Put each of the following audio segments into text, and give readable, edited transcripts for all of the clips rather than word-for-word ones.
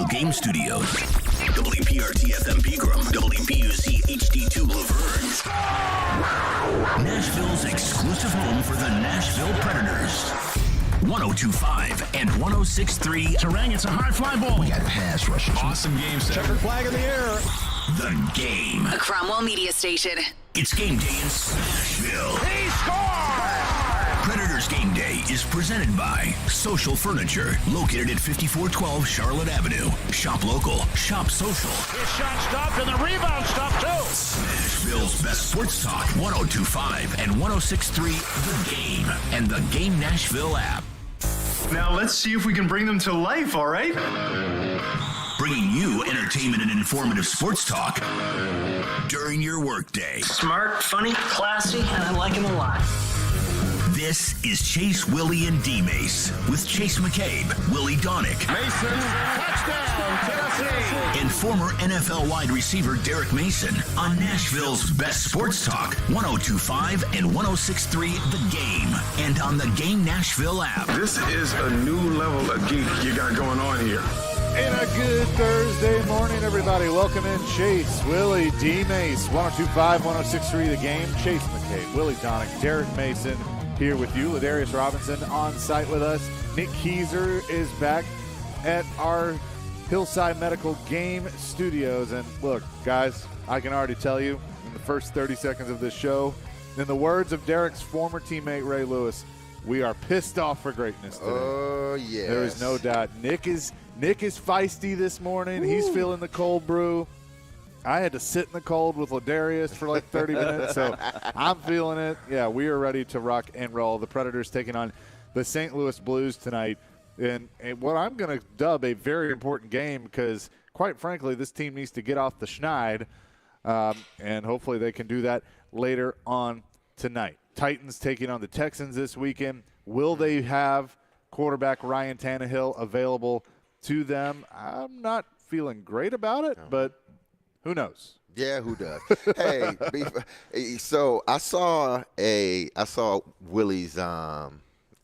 Nashville Game Studios. WPRT FM Pegram, WPUC HD2 Laverne. Nashville's exclusive home for the Nashville Predators. 102.5 and 106.3. Terang, it's a high fly ball. We got pass rushes. Awesome game set. Checker flag in the air. The game. A Cromwell media station. It's game day in Nashville. He scores! Predators Game Day is presented by Social Furniture, located at 5412 Charlotte Avenue. Shop local, shop social. His shot stopped and the rebound stopped too. Nashville's best sports talk, 102.5 and 106.3 The Game and the Game Nashville app. Now let's see if we can bring them to life, all right? Bringing you entertainment and informative sports talk during your workday. Smart, funny, classy, and I like him a lot. This is Chase, Willie, and D-Mace with Chase McCabe, Willie Donick. Mason, touchdown, Tennessee. And former NFL wide receiver Derek Mason on Nashville's best sports talk, 102.5 and 106.3 The Game, and on the Game Nashville app. This is a new level of geek you got going on here. And a good Thursday morning, everybody. Welcome in Chase, Willie, D-Mace, 102.5, 106.3 The Game. Chase McCabe, Willie Donick, Derek Mason here with you. Ladarius Robinson on site with us. Nick Keyser is back at our Hillside Medical Game Studios. And look, guys, I can already tell you in the first 30 seconds of this show, in the words of Derek's former teammate Ray Lewis, we are pissed off for greatness today. Oh, yeah. There is no doubt. Nick is feisty this morning. Woo. He's feeling the cold brew. I had to sit in the cold with Ladarius for like 30 minutes, so I'm feeling it. Yeah, we are ready to rock and roll. The Predators taking on the St. Louis Blues tonight. And what I'm going to dub a very important game because, quite frankly, this team needs to get off the schneid, and hopefully they can do that later on tonight. Titans taking on the Texans this weekend. Will they have quarterback Ryan Tannehill available to them? I'm not feeling great about it, but who knows? Yeah, who does? Hey, so I saw Willie's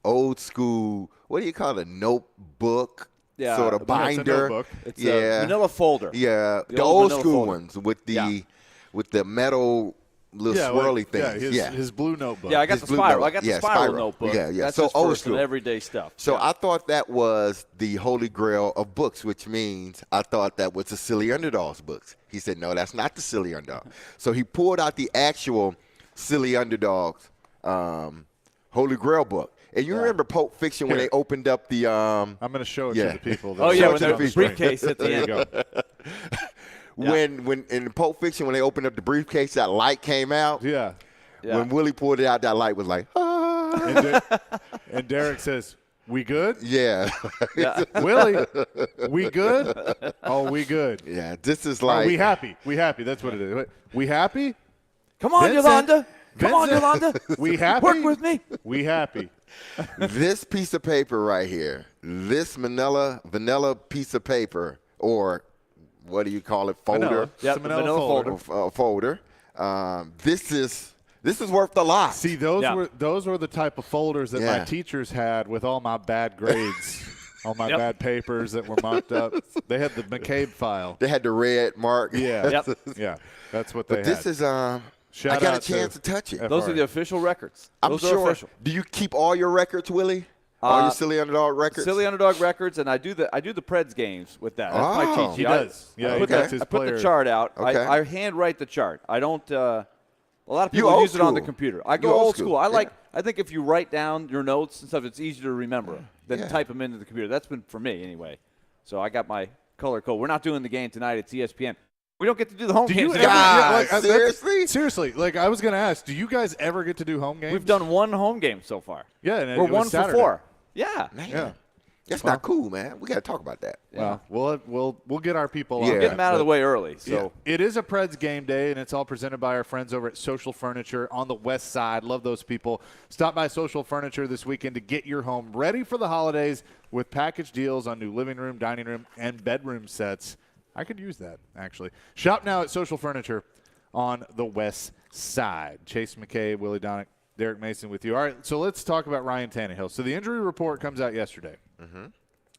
old school, what do you call it, a notebook sort of binder. It's a manila folder. Yeah, the old school ones with the metal little swirly things. His blue notebook. Yeah, I got the spiral. I got the spiral notebook. Yeah. That's so just old for school, some everyday stuff. So I thought that was the holy grail of books, which means I thought that was the Silly Underdogs books. He said, no, that's not the Silly Underdog. So he pulled out the actual Silly Underdogs holy grail book. And you remember Pulp Fiction when they opened up the I'm going to show it to the people. When the briefcase at the end. When in Pulp Fiction, when they opened up the briefcase, that light came out. Yeah. When Willie pulled it out, that light was like, ah. And Derek says, we good? Yeah. Willie, we good? Oh, we good. Yeah, this is like. We happy. We happy. That's what it is. We happy? Come on, Yolanda. Come on, Yolanda. We happy? Work with me. We happy. This piece of paper right here, this vanilla piece of paper, or what do you call it? Folder. Yeah, the manila folder. This is worth a lot. See, those were the type of folders that my teachers had with all my bad grades, all my bad papers that were marked up. They had the McCabe file. They had the red mark. Yeah. Yeah. That's what they had. But this is I got a chance to touch it. Those are the official records. Those are official. Do you keep all your records, Willie? All your Silly Underdog records? Silly Underdog records, and I do the Preds games with that. That's my cheat sheet. He does. I put the chart out. Okay. I handwrite the chart. I don't a lot of people use it on the computer. I go old school. I think if you write down your notes and stuff, it's easier to remember than type them into the computer. That's been for me anyway. So I got my color code. We're not doing the game tonight. It's ESPN. We don't get to do the home games. Seriously? Seriously. Like, I was going to ask, do you guys ever get to do home games? We've done one home game so far. Yeah. And we're 1 for 4. Yeah. Man. Yeah. That's not cool, man. We got to talk about that. Well, we'll get our people on. Get them out of the way early. So it is a Preds game day, and it's all presented by our friends over at Social Furniture on the west side. Love those people. Stop by Social Furniture this weekend to get your home ready for the holidays with package deals on new living room, dining room, and bedroom sets. I could use that, actually. Shop now at Social Furniture on the west side. Chase McCabe, Willie Donick, Derek Mason with you. All right, so let's talk about Ryan Tannehill. So the injury report comes out yesterday,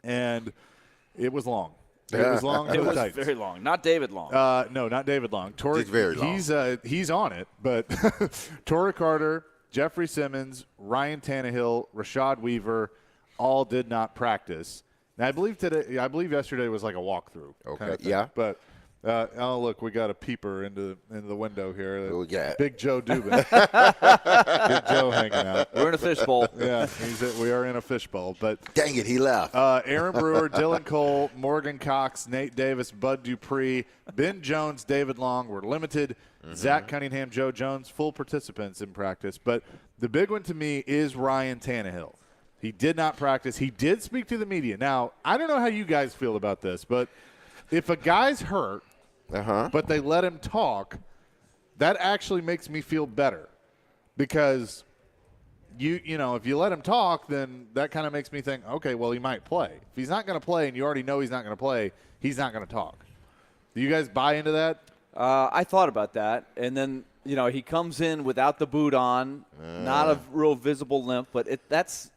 and it was long. It was long for It the was Titans. very long. Not David Long. No, not David Long. Just very long. He's on it, but Torrey Carter, Jeffrey Simmons, Ryan Tannehill, Rashad Weaver, all did not practice. And I believe yesterday was like a walkthrough. Okay, kind of thing. yeah. But look, we got a peeper into the window here. Who we got? Big Joe Dubin. Big Joe hanging out. We're in a fishbowl. Yeah, we are in a fishbowl. But Dang it, he left. Aaron Brewer, Dylan Cole, Morgan Cox, Nate Davis, Bud Dupree, Ben Jones, David Long were limited. Zach Cunningham, Joe Jones, full participants in practice. But the big one to me is Ryan Tannehill. He did not practice. He did speak to the media. Now, I don't know how you guys feel about this, but if a guy's hurt, but they let him talk, that actually makes me feel better because you know, if you let him talk, then that kind of makes me think, okay, well, he might play. If he's not going to play and you already know he's not going to play, he's not going to talk. Do you guys buy into that? I thought about that, and then he comes in without the boot on, not a real visible limp, but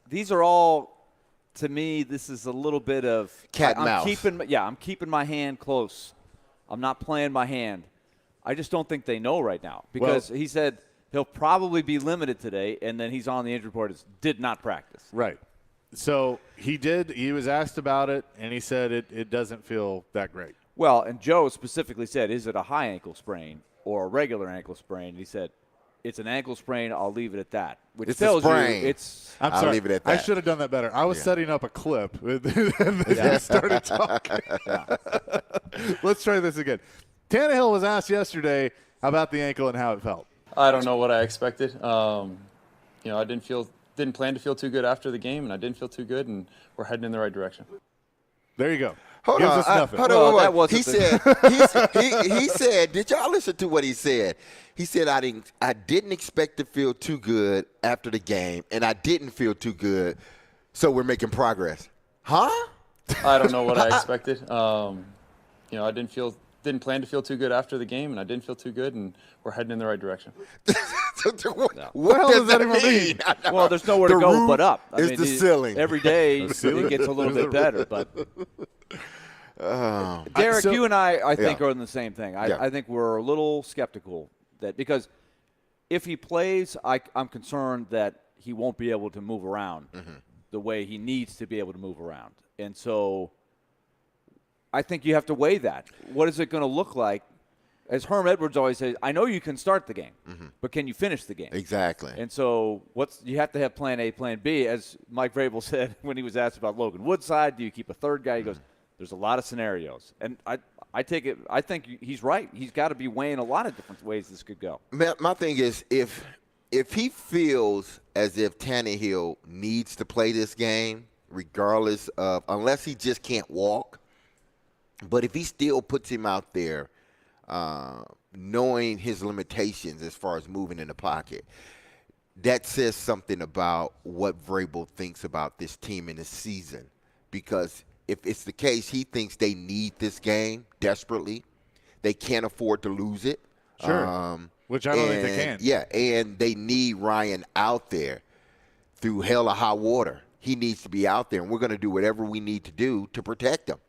these are all, to me, this is a little bit of cat and mouse. I'm keeping my hand close. I'm not playing my hand. I just don't think they know right now because he said he'll probably be limited today, and then he's on the injury report as did not practice. Right. So he was asked about it, and he said it doesn't feel that great. Well, and Joe specifically said, is it a high ankle sprain or a regular ankle sprain? And he said, it's an ankle sprain. I'll leave it at that. Which it's tells a sprain. you it's. I'm sorry. I'll leave it at that. I should have done that better. I was setting up a clip, and then they started talking. Let's try this again. Tannehill was asked yesterday about the ankle and how it felt. I don't know what I expected. I didn't plan to feel too good after the game, and I didn't feel too good, and we're heading in the right direction. There you go. Hold Gives on. us nothing. That wasn't he said, did y'all listen to what he said? He said, I didn't expect to feel too good after the game, and I didn't feel too good, so we're making progress. Huh? I don't know what I expected. I didn't plan to feel too good after the game, and I didn't feel too good, and we're heading in the right direction. What does that even mean? Well, there's nowhere to go but up. It's the ceiling. Every day it gets a little bit better, but. Derek, you and I think are in the same thing. I think we're a little skeptical that because if he plays, I'm concerned that he won't be able to move around the way he needs to be able to move around. And so I think you have to weigh that. What is it going to look like? As Herm Edwards always says, I know you can start the game, but can you finish the game? Exactly. And so you have to have plan A, plan B. As Mike Vrabel said when he was asked about Logan Woodside, do you keep a third guy? He goes, there's a lot of scenarios. And I think he's right. He's got to be weighing a lot of different ways this could go. My thing is if he feels as if Tannehill needs to play this game, regardless of – unless he just can't walk, but if he still puts him out there knowing his limitations as far as moving in the pocket, that says something about what Vrabel thinks about this team in this season. Because if it's the case, he thinks they need this game desperately. They can't afford to lose it. Sure. Which I don't think they can. Yeah, and they need Ryan out there through hell or high water. He needs to be out there, and we're going to do whatever we need to do to protect him.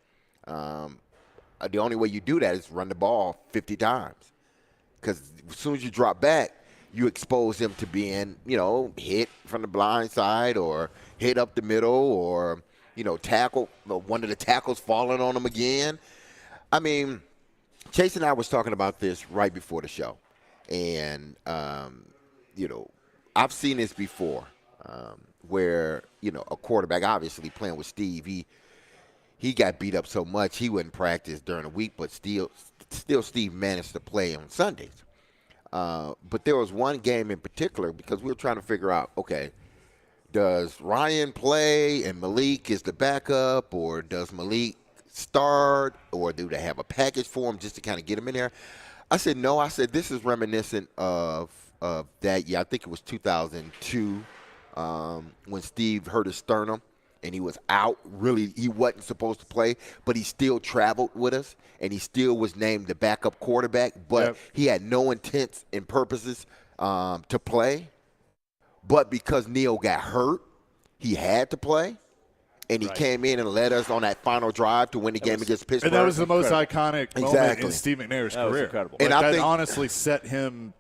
The only way you do that is run the ball 50 times. Because as soon as you drop back, you expose him to being, hit from the blind side or hit up the middle or, tackle, one of the tackles falling on him again. I mean, Chase and I was talking about this right before the show. And, I've seen this before where, a quarterback, obviously playing with Steve, he got beat up so much he wouldn't practice during the week, but still Steve managed to play on Sundays. But there was one game in particular because we were trying to figure out, okay, does Ryan play and Malik is the backup, or does Malik start, or do they have a package for him just to kind of get him in there? I said, no. I said, this is reminiscent of that year. I think it was 2002 when Steve hurt his sternum. And he was out. Really, he wasn't supposed to play, but he still traveled with us, and he still was named the backup quarterback. But he had no intents and purposes to play. But because Neil got hurt, he had to play. and he came in and led us on that final drive to win the game against Pittsburgh. And that was the most iconic moment in Steve McNair's career. Was incredible. And I think honestly set him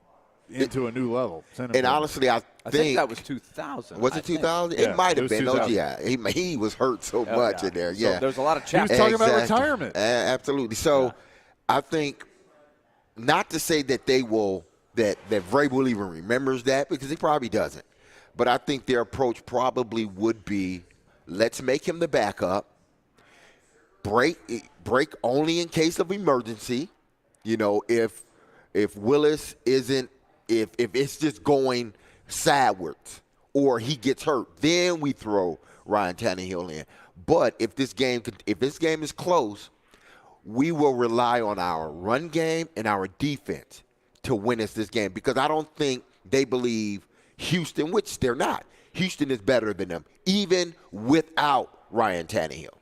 into a new level. And honestly, I think that was 2000. Was it 2000? Yeah, it might have been. 2000. He was hurt so much in there. Yeah, so there's a lot of He chat. was talking about retirement. Absolutely. So I think not to say that they will that Vrabel even remembers that, because he probably doesn't. But I think their approach probably would be, let's make him the backup. Break only in case of emergency. You know, if Willis isn't, if it's just going sideways or he gets hurt, then we throw Ryan Tannehill in. But if this game is close, we will rely on our run game and our defense to win us this game, because I don't think they believe Houston, which they're not. Houston is better than them, even without Ryan Tannehill.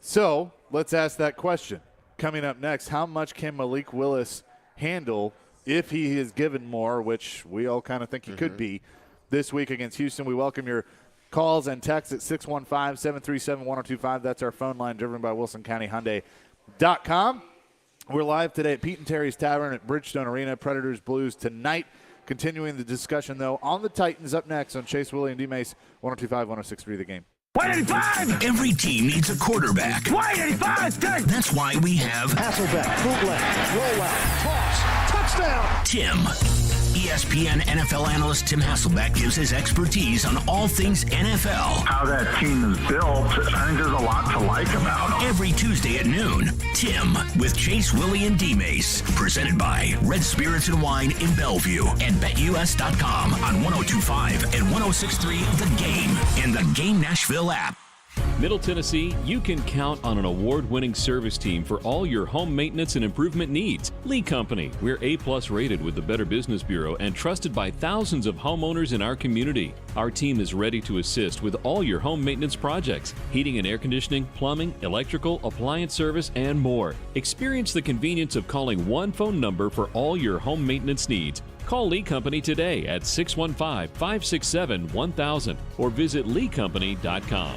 So let's ask that question. Coming up next, how much can Malik Willis handle if he is given more, which we all kind of think he could be this week against Houston? We welcome your calls and texts at 615-737-1025. That's our phone line, driven by WilsonCountyHyundai.com. We're live today at Pete and Terry's Tavern at Bridgestone Arena. Predators Blues tonight. Continuing the discussion, though, on the Titans up next on Chase, Willie, and D-Mace, 102.5, 106.3 The Game. 185! Every team needs a quarterback. 185! That's why we have Hasselbeck, bootleg, rollout, toss, touchdown! Tim. ESPN NFL analyst Tim Hasselbeck gives his expertise on all things NFL. How that team is built, I think there's a lot to like about them. Every Tuesday at noon, Tim with Chase, Willie, and D-Mace. Presented by Red Spirits and Wine in Bellevue and BetUS.com on 102.5 and 106.3 The Game and the Game Nashville app. Middle Tennessee, you can count on an award-winning service team for all your home maintenance and improvement needs. Lee Company, we're A+ rated with the Better Business Bureau and trusted by thousands of homeowners in our community. Our team is ready to assist with all your home maintenance projects, heating and air conditioning, plumbing, electrical, appliance service, and more. Experience the convenience of calling one phone number for all your home maintenance needs. Call Lee Company today at 615-567-1000 or visit leecompany.com.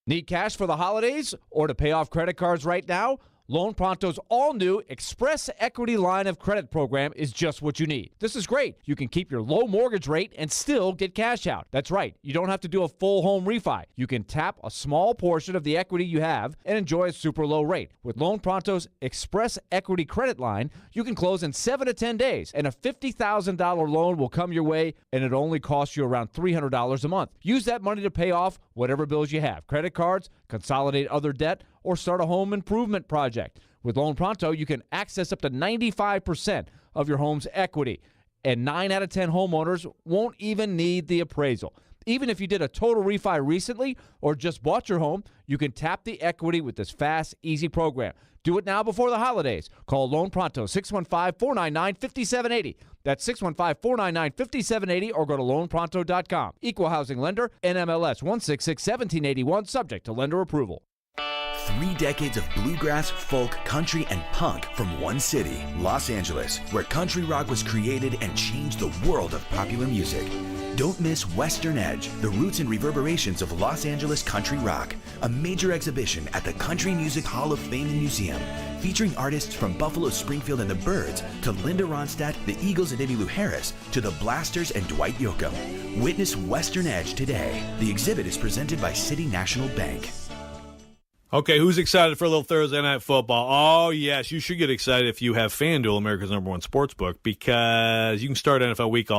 Need cash for the holidays or to pay off credit cards right now? Loan Pronto's all-new Express Equity Line of Credit program is just what you need. This is great. You can keep your low mortgage rate and still get cash out. That's right. You don't have to do a full home refi. You can tap a small portion of the equity you have and enjoy a super low rate. With Loan Pronto's Express Equity Credit Line, you can close in 7 to 10 days, and a $50,000 loan will come your way, and it only costs you around $300 a month. Use that money to pay off whatever bills you have, credit cards, consolidate other debt, or start a home improvement project. With Loan Pronto, you can access up to 95% of your home's equity, and 9 out of 10 homeowners won't even need the appraisal. Even if you did a total refi recently or just bought your home, you can tap the equity with this fast, easy program. Do it now before the holidays. Call Loan Pronto, 615-499-5780. That's 615-499-5780, or go to loanpronto.com. Equal housing lender, NMLS 1661781, subject to lender approval. 3 decades of bluegrass, folk, country, and punk from one city, Los Angeles, where country rock was created and changed the world of popular music. Don't miss Western Edge, the roots and reverberations of Los Angeles country rock, a major exhibition at the Country Music Hall of Fame and Museum, featuring artists from Buffalo Springfield and the Byrds, to Linda Ronstadt, the Eagles and Emmylou Harris, to the Blasters and Dwight Yoakam. Witness Western Edge today. The exhibit is presented by City National Bank. Okay, who's excited for a little Thursday Night Football? Oh, yes, you should get excited if you have FanDuel, America's #1 sportsbook, because you can start NFL Week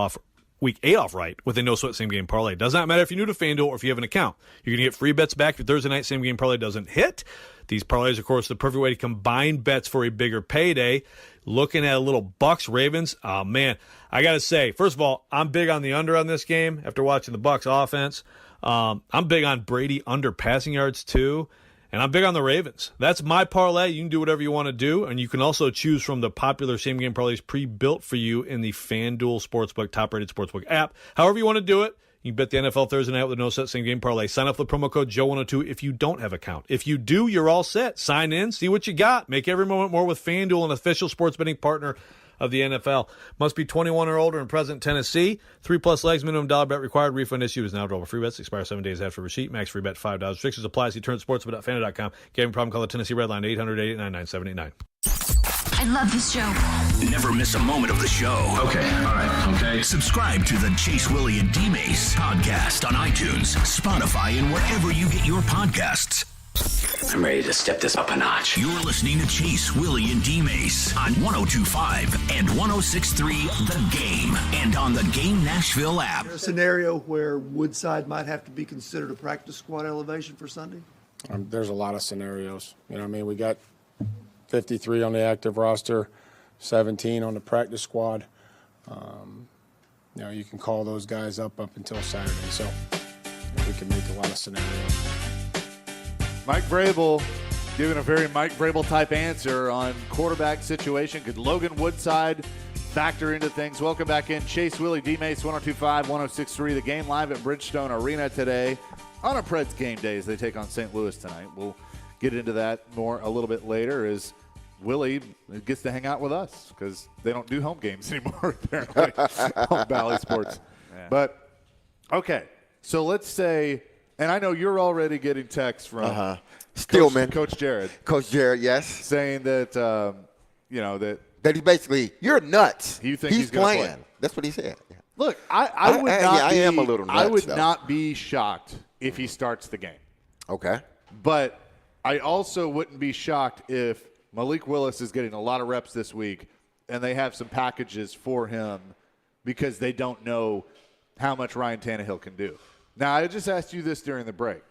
8 off right with a no-sweat same-game parlay. Does not matter if you're new to FanDuel or if you have an account. You're going to get free bets back if your Thursday night same-game parlay doesn't hit. These parlays, of course, are the perfect way to combine bets for a bigger payday. Looking at a little Bucks-Ravens, oh, man, I got to say, first of all, I'm big on the under on this game after watching the Bucks offense. I'm big on Brady under passing yards, too. And I'm big on the Ravens. That's my parlay. You can do whatever you want to do, and you can also choose from the popular same-game parlays pre-built for you in the FanDuel Sportsbook, top-rated sportsbook app. However you want to do it, you can bet the NFL Thursday night with a no-set same-game parlay. Sign up with the promo code Joe102 if you don't have an account. If you do, you're all set. Sign in, see what you got. Make every moment more with FanDuel, an official sports betting partner of the NFL. Must be 21 or older and present in Tennessee. 3+ legs, minimum dollar bet required. Refund issue is now available. Free bets expire 7 days after receipt. Max free bet $5. Restrictions apply. See turnsportsbet.fanduel.com. Gambling problem, call the Tennessee Red Line 800-889-9789. I love this show. Never miss a moment of the show. Okay, all right, okay. Subscribe to the Chase, Willie, and D-Mace podcast on iTunes, Spotify, and wherever you get your podcasts. I'm ready to step this up a notch. You're listening to Chase, Willie, and D-Mace on 102.5 and 106.3 The Game and on the Game Nashville app. Is there a scenario where Woodside might have to be considered a practice squad elevation for Sunday? There's a lot of scenarios. We got 53 on the active roster, 17 on the practice squad. You can call those guys up until Saturday, so we can make a lot of scenarios. Mike Vrabel giving a very Mike Vrabel type answer on quarterback situation. Could Logan Woodside factor into things? Welcome back in. Chase, Willie, D-Mace, 102.5, 106.3. The Game live at Bridgestone Arena today on a Preds game day as they take on St. Louis tonight. We'll get into that more a little bit later as Willie gets to hang out with us because they don't do home games anymore, apparently, on Valley Sports. Yeah. But, okay, so let's say, and I know you're already getting texts from Stillman. Coach Jared. Coach Jared, yes. Saying that, that he's basically, you're nuts. You think he's playing. Play. That's what he said. Yeah. Look, I would not I am a little nuts, I would though. not be shocked if he starts the game. Okay. But I also wouldn't be shocked if Malik Willis is getting a lot of reps this week and they have some packages for him because they don't know how much Ryan Tannehill can do. Now, I just asked you this during the break.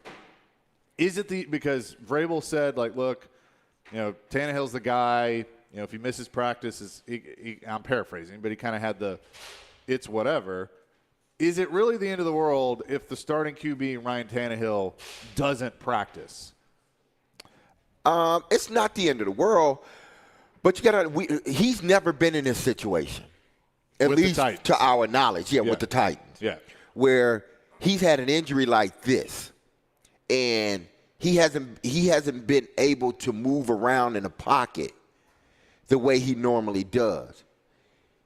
Is it because Vrabel said, look, Tannehill's the guy, if he misses practice, I'm paraphrasing, but he kind of had it's whatever. Is it really the end of the world if the starting QB, Ryan Tannehill, doesn't practice? It's not the end of the world, but he's never been in this situation, at with least to our knowledge. Yeah, with the Titans. Yeah, where he's had an injury like this, and he hasn't been able to move around in a pocket the way he normally does.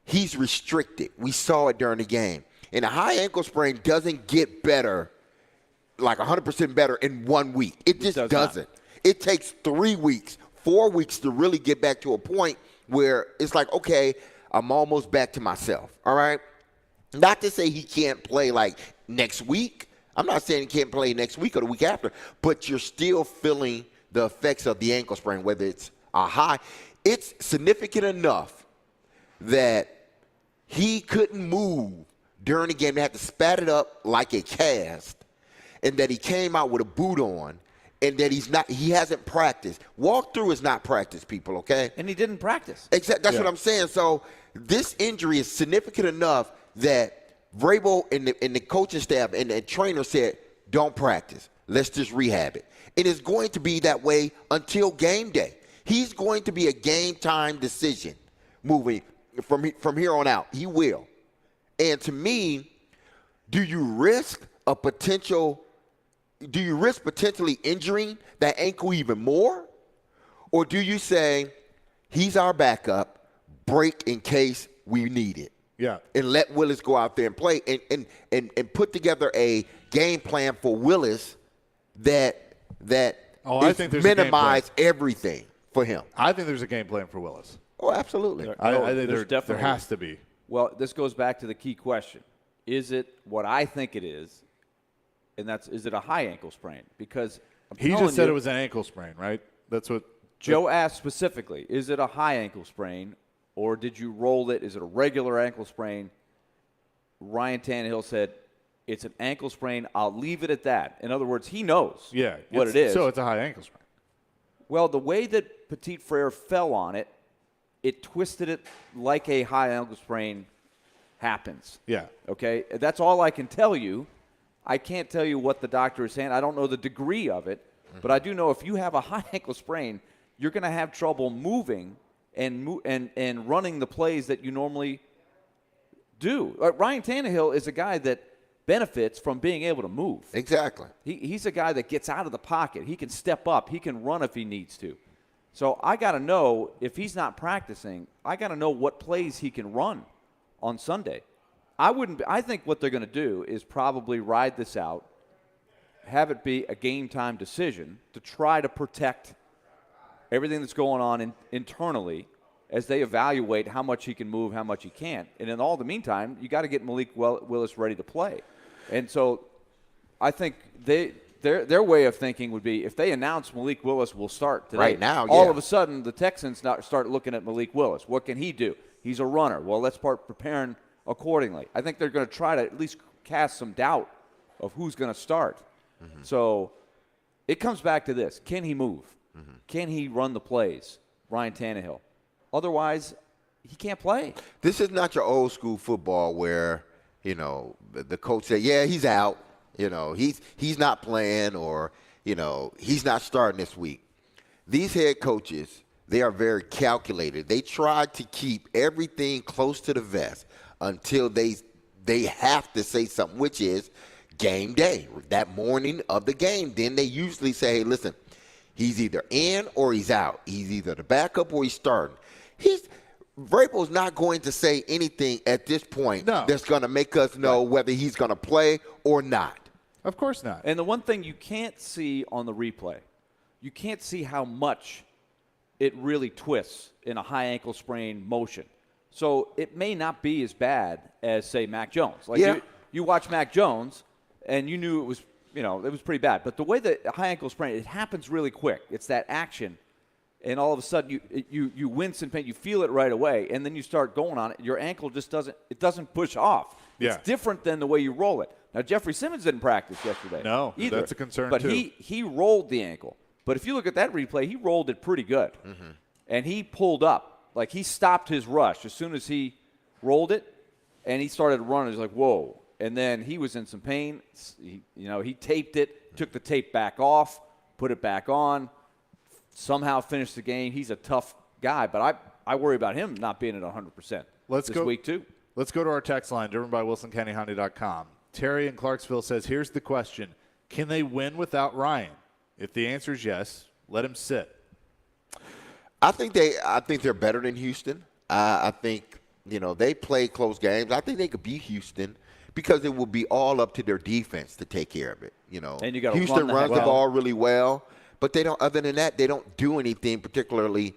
He's restricted. We saw it during the game, and a high ankle sprain doesn't get better, like 100% better in 1 week. It just doesn't. It takes 3 weeks, 4 weeks to really get back to a point where it's like, okay, I'm almost back to myself, all right? Not to say he can't play like next week. I'm not saying he can't play next week or the week after, but you're still feeling the effects of the ankle sprain, whether it's a high. It's significant enough that he couldn't move during the game. They had to spat it up like a cast, and that he came out with a boot on. And that he hasn't practiced. Walkthrough is not practice, people, okay? And he didn't practice. Exactly. That's what I'm saying. So this injury is significant enough that Vrabel and the coaching staff and the trainer said, don't practice. Let's just rehab it. And it's going to be that way until game day. He's going to be a game time decision moving from here on out. He will. And to me, do you risk potentially injuring that ankle even more? Or do you say, he's our backup, break in case we need it? Yeah. And let Willis go out there and play and put together a game plan for Willis that I think minimize everything for him. I think there's a game plan for Willis. Oh, absolutely. I think there has to be. Well, this goes back to the key question. Is it what I think it is? And is it a high ankle sprain? Because he just said it was an ankle sprain, right? That's what Joe asked specifically. Is it a high ankle sprain, or did you roll it? Is it a regular ankle sprain? Ryan Tannehill said it's an ankle sprain. I'll leave it at that. In other words, he knows what it is. So it's a high ankle sprain. Well, the way that Petit Frere fell on it, it twisted it like a high ankle sprain happens. Yeah. Okay? That's all I can tell you. I can't tell you what the doctor is saying. I don't know the degree of it, but I do know if you have a high ankle sprain, you're going to have trouble moving and running the plays that you normally do. Ryan Tannehill is a guy that benefits from being able to move. Exactly. He's a guy that gets out of the pocket. He can step up. He can run if he needs to. So I got to know, if he's not practicing, I got to know what plays he can run on Sunday. I think what they're going to do is probably ride this out, have it be a game-time decision to try to protect everything that's going on internally as they evaluate how much he can move, how much he can't. And in all the meantime, you got to get Malik Willis ready to play. And so I think their way of thinking would be, if they announce Malik Willis will start today, right now, all of a sudden the Texans start looking at Malik Willis. What can he do? He's a runner. Well, let's start preparing accordingly. I think they're going to try to at least cast some doubt of who's going to start. Mm-hmm. So it comes back to this. Can he move? Mm-hmm. Can he run the plays? Ryan Tannehill. Otherwise, he can't play. This is not your old school football where, the coach said, yeah, he's out. He's not playing, or, he's not starting this week. These head coaches, they are very calculated. They try to keep everything close to the vest until they have to say something, which is game day, that morning of the game. Then they usually say, hey, listen, he's either in or he's out. He's either the backup or he's starting. Vrabel's not going to say anything at this point that's going to make us know whether he's going to play or not. Of course not. And the one thing you can't see on the replay, you can't see how much it really twists in a high ankle sprain motion. So it may not be as bad as, say, Mac Jones. You watch Mac Jones, and you knew it was, it was pretty bad. But the way that high ankle sprain, it happens really quick. It's that action, and all of a sudden you wince in pain. You feel it right away, and then you start going on it. Your ankle just doesn't push off. Yeah. It's different than the way you roll it. Now, Jeffrey Simmons didn't practice yesterday. No, either. That's a concern, but too. But he rolled the ankle. But if you look at that replay, he rolled it pretty good. Mm-hmm. And he pulled up. Like, he stopped his rush as soon as he rolled it, and he started running. He's like, whoa. And then he was in some pain. He taped it, took the tape back off, put it back on, somehow finished the game. He's a tough guy, but I worry about him not being at 100% this week too. Let's go to our text line, driven by WilsonCountyHonda.com. Terry in Clarksville says, here's the question. Can they win without Ryan? If the answer is yes, let him sit. I think they're better than Houston. I think, they play close games. I think they could beat Houston because it will be all up to their defense to take care of it. And you got Houston runs the ball really well, but they don't. Other than that, they don't do anything particularly,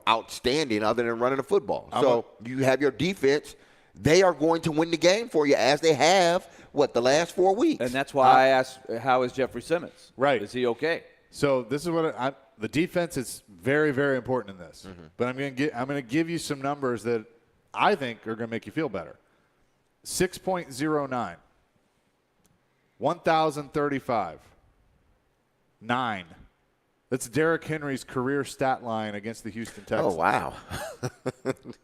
outstanding other than running the football. So you have your defense. They are going to win the game for you, as they have the last 4 weeks. And that's why I asked, how is Jeffrey Simmons? Right. Is he okay? So this is what the defense is very, very important in this. Mm-hmm. But I'm going to give you some numbers that I think are going to make you feel better. 6.09, 1,035, 9. That's Derrick Henry's career stat line against the Houston Texans. Oh, wow.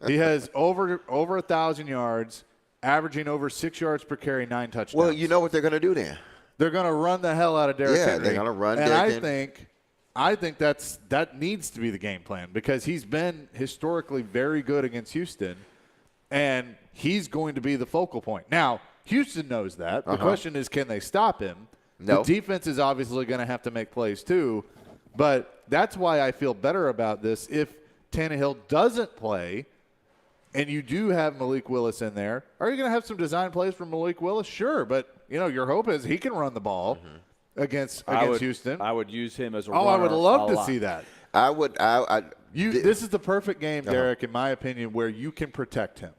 He has over 1,000 yards, averaging over 6 yards per carry, 9 touchdowns. Well, you know what they're going to do then? They're going to run the hell out of Derrick Henry. Yeah, they're going to run and Derrick Henry. I think that needs to be the game plan, because he's been historically very good against Houston, and he's going to be the focal point. Now, Houston knows that. The question is, can they stop him? No. The defense is obviously going to have to make plays too, but that's why I feel better about this. If Tannehill doesn't play and you do have Malik Willis in there, are you going to have some design plays for Malik Willis? Sure, but your hope is he can run the ball against Houston. I would use him as a runner. Oh, I would love to see that. I would. This is the perfect game, Derek, in my opinion, where you can protect him.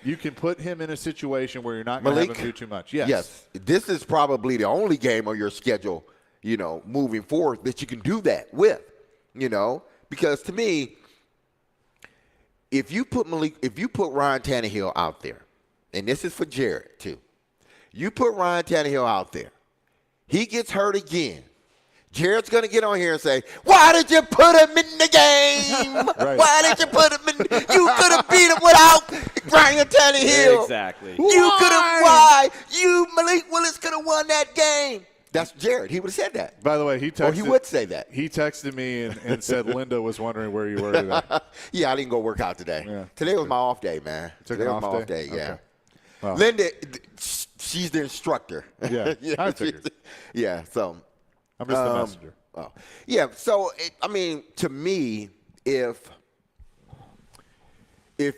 You can put him in a situation where you're not going to have him do too much. Yes. This is probably the only game on your schedule, moving forward that you can do that with, because to me, if you put Ryan Tannehill out there, and this is for Jared too, you put Ryan Tannehill out there, he gets hurt again. Jared's going to get on here and say, why did you put him in the game? Right. Why did you put him in? You could have beat him without Ryan Tannehill. Exactly. You could have. Why? Malik Willis could have won that game. That's Jared. He would have said that. By the way, he would say that. He texted me and said Linda was wondering where you were today. Yeah, I didn't go work out today. Yeah. Today was my off day, man. Today was my off day? Yeah. Okay. Well. Linda, she's the instructor. Yeah, I figured. Yeah, so. I'm just the messenger. Yeah, so, to me, if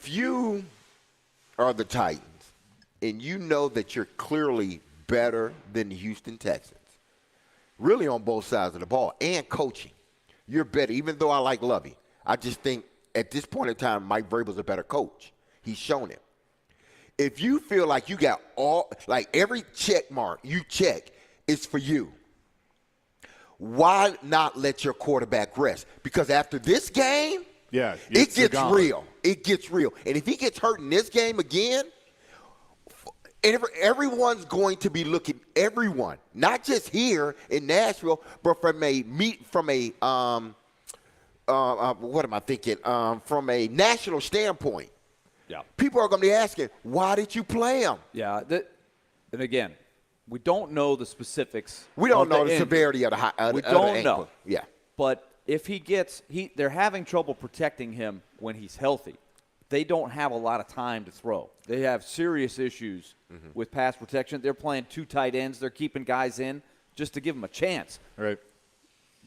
you are the Titans and you know that you're clearly better than the Houston Texans, really on both sides of the ball, and coaching, you're better, even though I like Lovey. I just think at this point in time, Mike Vrabel's a better coach. He's shown it. If you feel like you got every check mark you check is for you, why not let your quarterback rest? Because after this game, it gets real. It gets real. And if he gets hurt in this game again, everyone's going to be looking. Everyone, not just here in Nashville, but from a national standpoint. Yeah. People are going to be asking, why did you play him? Yeah. And again, we don't know the specifics. We don't know the severity of the We don't know. Yeah. But if they're having trouble protecting him when he's healthy. They don't have a lot of time to throw. They have serious issues with pass protection. They're playing 2 tight ends. They're keeping guys in just to give them a chance. Right.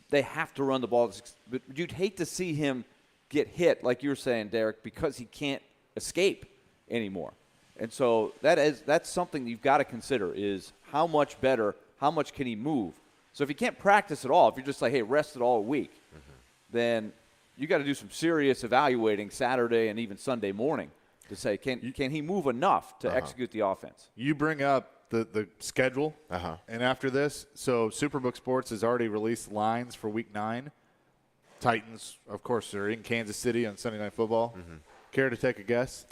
They have to run the ball. But you'd hate to see him get hit, like you were saying, Derek, because he can't escape anymore. And so that's something you've got to consider is how much can he move? So if you can't practice at all, if you're just like, hey, rest it all week, then you got to do some serious evaluating Saturday and even Sunday morning to say, can he move enough to execute the offense? You bring up the schedule, and after this, so Superbook Sports has already released lines for Week 9. Titans, of course, are in Kansas City on Sunday Night Football. Care to take a guess?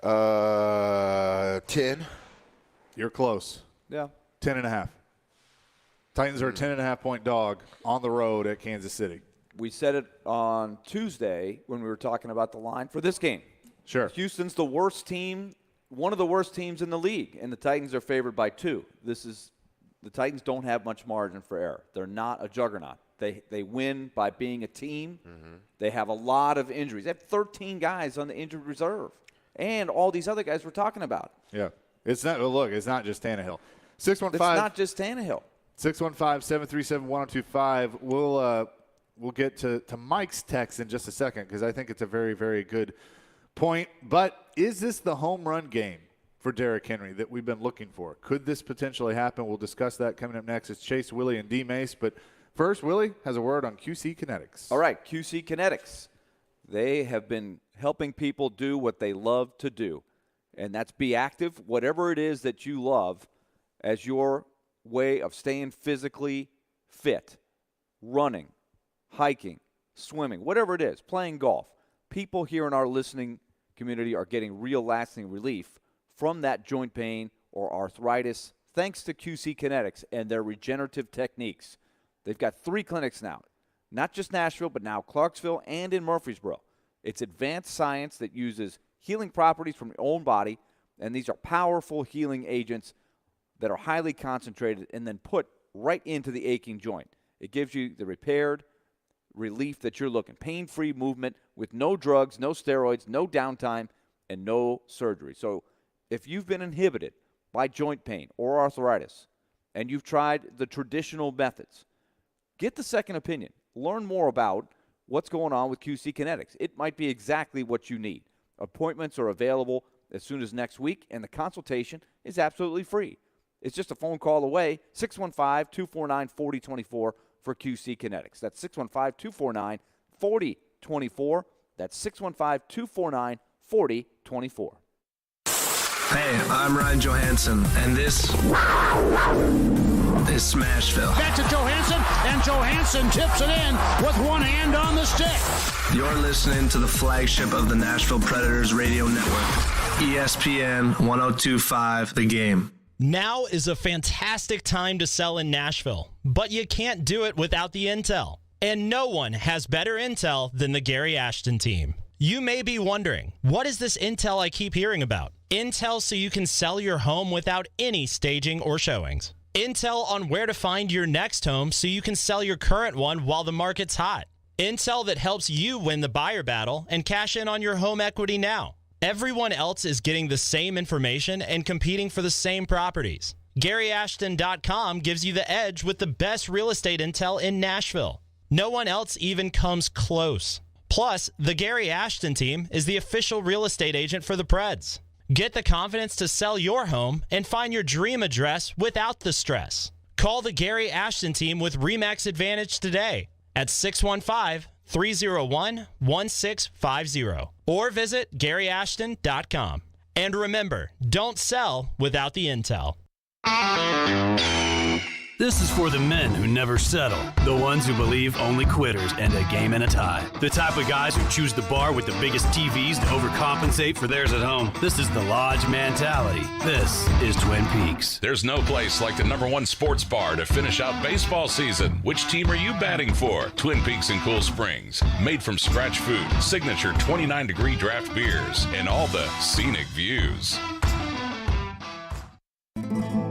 10. You're close. Yeah. 10.5. Titans are a 10.5-point dog on the road at Kansas City. We said it on Tuesday when we were talking about the line for this game. Sure. Houston's the worst team, one of the worst teams in the league, and the Titans are favored by 2. The Titans don't have much margin for error. They're not a juggernaut. They win by being a team. They have a lot of injuries. They have 13 guys on the injured reserve, and all these other guys we're talking about. Yeah. It's not just Tannehill. 615. It's not just Tannehill. 615-737-1025. We'll get to Mike's text in just a second because I think it's a very, very good point. But is this the home run game for Derrick Henry that we've been looking for? Could this potentially happen? We'll discuss that coming up next. It's Chase, Willie, and D. Mace. But first, Willie has a word on QC Kinetics. All right, QC Kinetics. They have been helping people do what they love to do, and that's be active, whatever it is that you love, as your way of staying physically fit, running, hiking, swimming, whatever it is, playing golf. People here in our listening community are getting real lasting relief from that joint pain or arthritis thanks to QC Kinetics and their regenerative techniques. They've got 3 clinics now, not just Nashville, but now Clarksville and in Murfreesboro. It's advanced science that uses healing properties from your own body, and these are powerful healing agents that are highly concentrated and then put right into the aching joint. It gives you the repaired relief that you're looking. Pain-free movement with no drugs, no steroids, no downtime, and no surgery. So if you've been inhibited by joint pain or arthritis and you've tried the traditional methods, get the second opinion. Learn more about what's going on with QC Kinetics. It might be exactly what you need. Appointments are available as soon as next week, and the consultation is absolutely free. It's just a phone call away, 615-249-4024 for QC Kinetics. That's 615-249-4024. That's 615-249-4024. Hey, I'm Ryan Johansson, and this is Smashville. Back to Johansson, and Johansson tips it in with one hand on the stick. You're listening to the flagship of the Nashville Predators radio network, ESPN 102.5 The Game. Now is a fantastic time to sell in Nashville, but you can't do it without the intel. And no one has better intel than the Gary Ashton team. You may be wondering, what is this intel I keep hearing about? Intel so you can sell your home without any staging or showings. Intel on where to find your next home so you can sell your current one while the market's hot. Intel that helps you win the buyer battle and cash in on your home equity now. Everyone else is getting the same information and competing for the same properties. GaryAshton.com gives you the edge with the best real estate intel in Nashville. No one else even comes close. Plus, the Gary Ashton team is the official real estate agent for the Preds. Get the confidence to sell your home and find your dream address without the stress. Call the Gary Ashton team with RE/MAX Advantage today at 615-301-1650 or visit GaryAshton.com. And remember, don't sell without the intel. This is for the men who never settle, the ones who believe only quitters end a game in a tie, the type of guys who choose the bar with the biggest TVs to overcompensate for theirs at home. This is the Lodge mentality. This is Twin Peaks. There's no place like the #1 sports bar to finish out baseball season. Which team are you batting for? Twin Peaks in Cool Springs. Made from scratch food, signature 29-degree draft beers, and all the scenic views.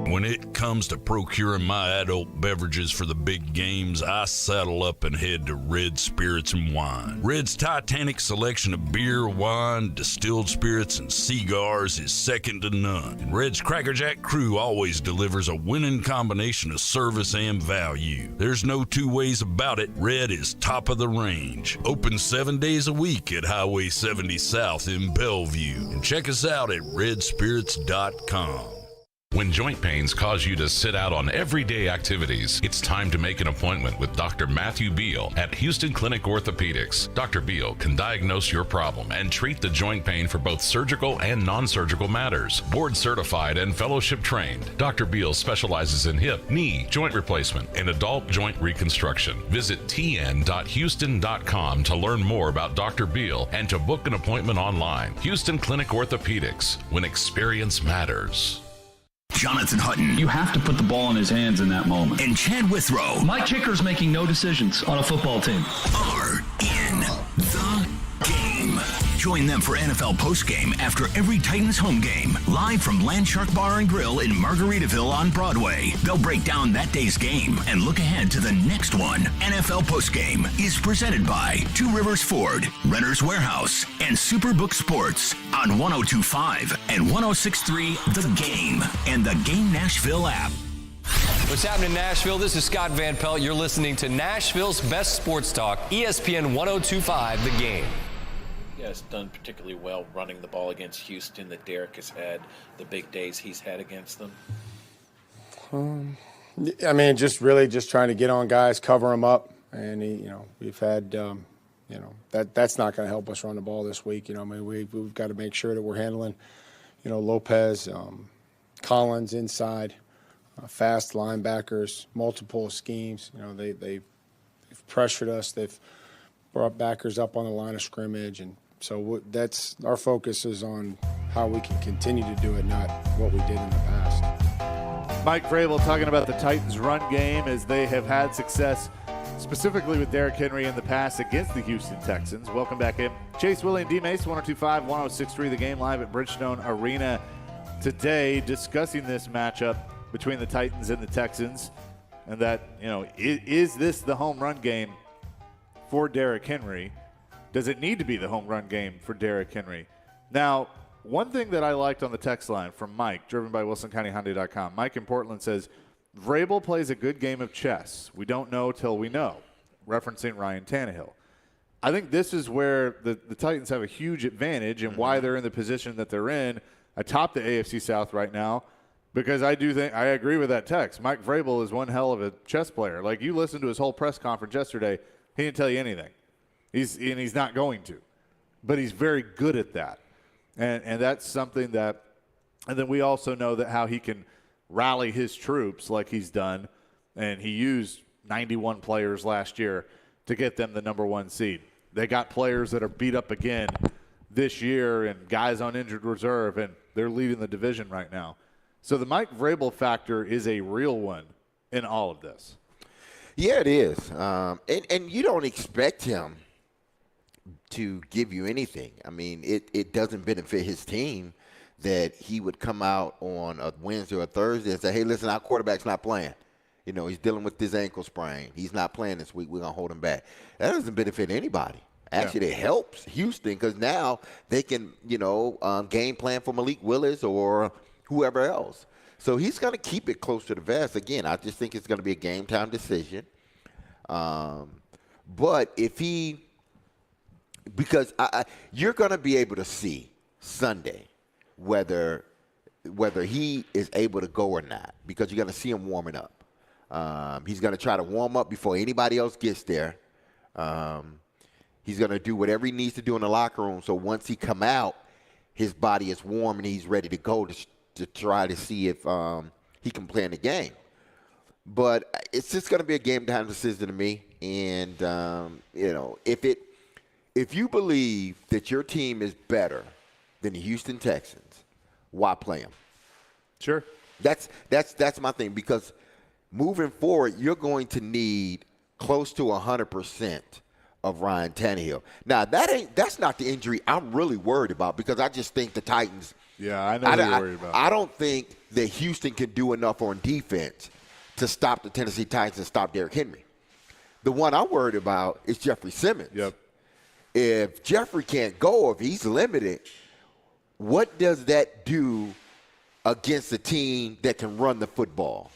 When it comes to procuring my adult beverages for the big games, I saddle up and head to Red Spirits and Wine. Red's titanic selection of beer, wine, distilled spirits, and cigars is second to none. And Red's Cracker Jack crew always delivers a winning combination of service and value. There's no two ways about it. Red is top of the range. Open 7 days a week at Highway 70 South in Bellevue. And check us out at redspirits.com. When joint pains cause you to sit out on everyday activities, it's time to make an appointment with Dr. Matthew Beal at Houston Clinic Orthopedics. Dr. Beal can diagnose your problem and treat the joint pain for both surgical and non-surgical matters. Board certified and fellowship trained, Dr. Beal specializes in hip, knee, joint replacement, and adult joint reconstruction. Visit tn.houston.com to learn more about Dr. Beal and to book an appointment online. Houston Clinic Orthopedics, when experience matters. Jonathan Hutton. You have to put the ball in his hands in that moment. And Chad Withrow. My kicker's making no decisions on a football team. Are in the game. Join them for NFL postgame after every Titans home game. Live from Landshark Bar and Grill in Margaritaville on Broadway. They'll break down that day's game and look ahead to the next one. NFL postgame is presented by Two Rivers Ford, Renter's Warehouse, and Superbook Sports on 102.5 and 106.3 The Game and the Game Nashville app. What's happening in Nashville? This is Scott Van Pelt. You're listening to Nashville's best sports talk, ESPN 102.5 The Game. Has done particularly well running the ball against Houston, that Derek has had the big days he's had against them? I mean, just trying to get on guys, cover them up, and we've had, that's not going to help us run the ball this week. I mean, we've got to make sure that we're handling, Lopez, Collins inside, fast linebackers, multiple schemes. They've pressured us. They've brought backers up on the line of scrimmage, and so that's our focus is on how we can continue to do it, not what we did in the past. Mike Vrabel talking about the Titans' run game as they have had success specifically with Derrick Henry in the past against the Houston Texans. Welcome back in. Chase, Willie, and D-Mace, 102.5, 106.3 The Game, live at Bridgestone Arena today, discussing this matchup between the Titans and the Texans, and that, is this the home run game for Derrick Henry? Does it need to be the home run game for Derrick Henry? Now, one thing that I liked on the text line from Mike, driven by WilsonCountyHyundai.com, Mike in Portland says, Vrabel plays a good game of chess. We don't know till we know, referencing Ryan Tannehill. I think this is where the Titans have a huge advantage and why they're in the position that they're in atop the AFC South right now, because I do think I agree with that text. Mike Vrabel is one hell of a chess player. Like, you listened to his whole press conference yesterday, he didn't tell you anything. He's not going to. But he's very good at that. And that's something that – and then we also know that how he can rally his troops like he's done, and he used 91 players last year to get them the number one seed. They got players that are beat up again this year and guys on injured reserve, and they're leading the division right now. So the Mike Vrabel factor is a real one in all of this. Yeah, it is. And you don't expect him to give you anything. I mean, it doesn't benefit his team that he would come out on a Wednesday or a Thursday and say, hey, listen, our quarterback's not playing. He's dealing with this ankle sprain. He's not playing this week. We're going to hold him back. That doesn't benefit anybody. Actually, it helps Houston because now they can, game plan for Malik Willis or whoever else. So he's going to keep it close to the vest. Again, I just think it's going to be a game-time decision. But if he – because you're going to be able to see Sunday whether he is able to go or not, because you're going to see him warming up. He's going to try to warm up before anybody else gets there. He's going to do whatever he needs to do in the locker room, so once he come out, his body is warm and he's ready to go to try to see if he can play in the game. But it's just going to be a game-time decision to me. And, if you believe that your team is better than the Houston Texans, why play them? Sure. That's my thing, because moving forward, you're going to need close to 100% of Ryan Tannehill. Now, that's not the injury I'm really worried about, because I just think the Titans. Yeah, I know what you're worried about. I don't think that Houston can do enough on defense to stop the Tennessee Titans and stop Derrick Henry. The one I'm worried about is Jeffrey Simmons. Yep. If Jeffrey can't go, if he's limited, what does that do against a team that can run the football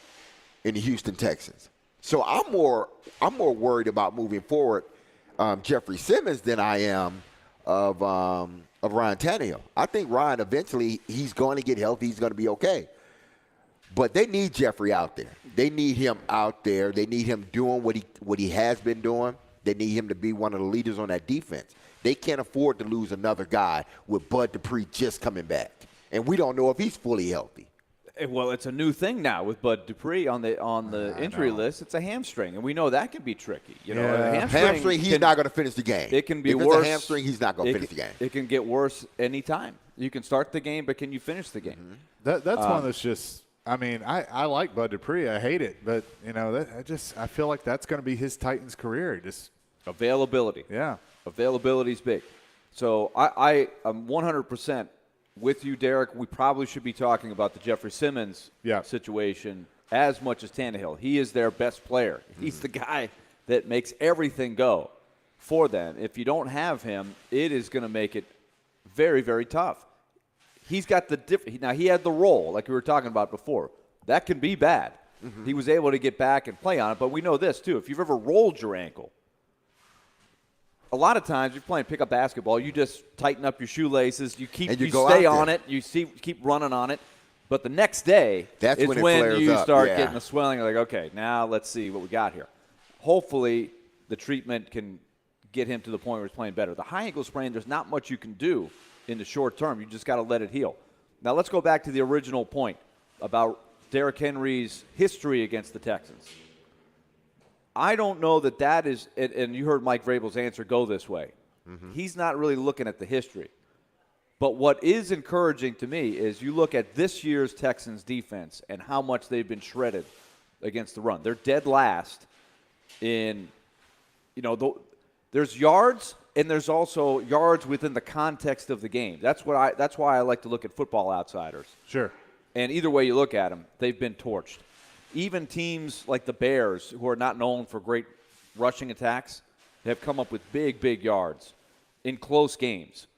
in the Houston Texans? So I'm more worried about moving forward Jeffrey Simmons than I am of Ryan Tannehill. I think Ryan eventually, he's going to get healthy. He's going to be okay. But they need Jeffrey out there. They need him out there. They need him doing what he has been doing. They need him to be one of the leaders on that defense. They can't afford to lose another guy with Bud Dupree just coming back. And we don't know if he's fully healthy. Well, it's a new thing now with Bud Dupree on the injury list. It's a hamstring, and we know that can be tricky. A hamstring, he's not going to finish the game. It can be if worse. It's a hamstring, he's not going to finish the game. It can get worse anytime. You can start the game, but can you finish the game? Mm-hmm. That's one that's just. I mean, I like Bud Dupree. I hate it, but I feel like that's going to be his Titans career. Just availability. Yeah, availability is big. So I am 100% with you, Derek. We probably should be talking about the Jeffrey Simmons situation as much as Tannehill. He is their best player. He's the guy that makes everything go for them. If you don't have him, it is going to make it very, very tough. He's got now he had the role, like we were talking about before. That can be bad. Mm-hmm. He was able to get back and play on it, but we know this, too. If you've ever rolled your ankle, a lot of times you're playing pickup basketball, you just tighten up your shoelaces, you stay on it, you keep running on it. But the next day is when you start getting the swelling. You're like, okay, now let's see what we got here. Hopefully the treatment can get him to the point where he's playing better. The high ankle sprain, there's not much you can do in the short term. You just got to let it heal. Now let's go back to the original point about Derrick Henry's history against the Texans. I don't know that is, and you heard Mike Vrabel's answer go this way. Mm-hmm. He's not really looking at the history. But what is encouraging to me is you look at this year's Texans defense and how much they've been shredded against the run. They're dead last in, there's yards and there's also yards within the context of the game. That's why I like to look at Football Outsiders. Sure. And either way you look at them, they've been torched. Even teams like the Bears, who are not known for great rushing attacks, have come up with big, big yards in close games.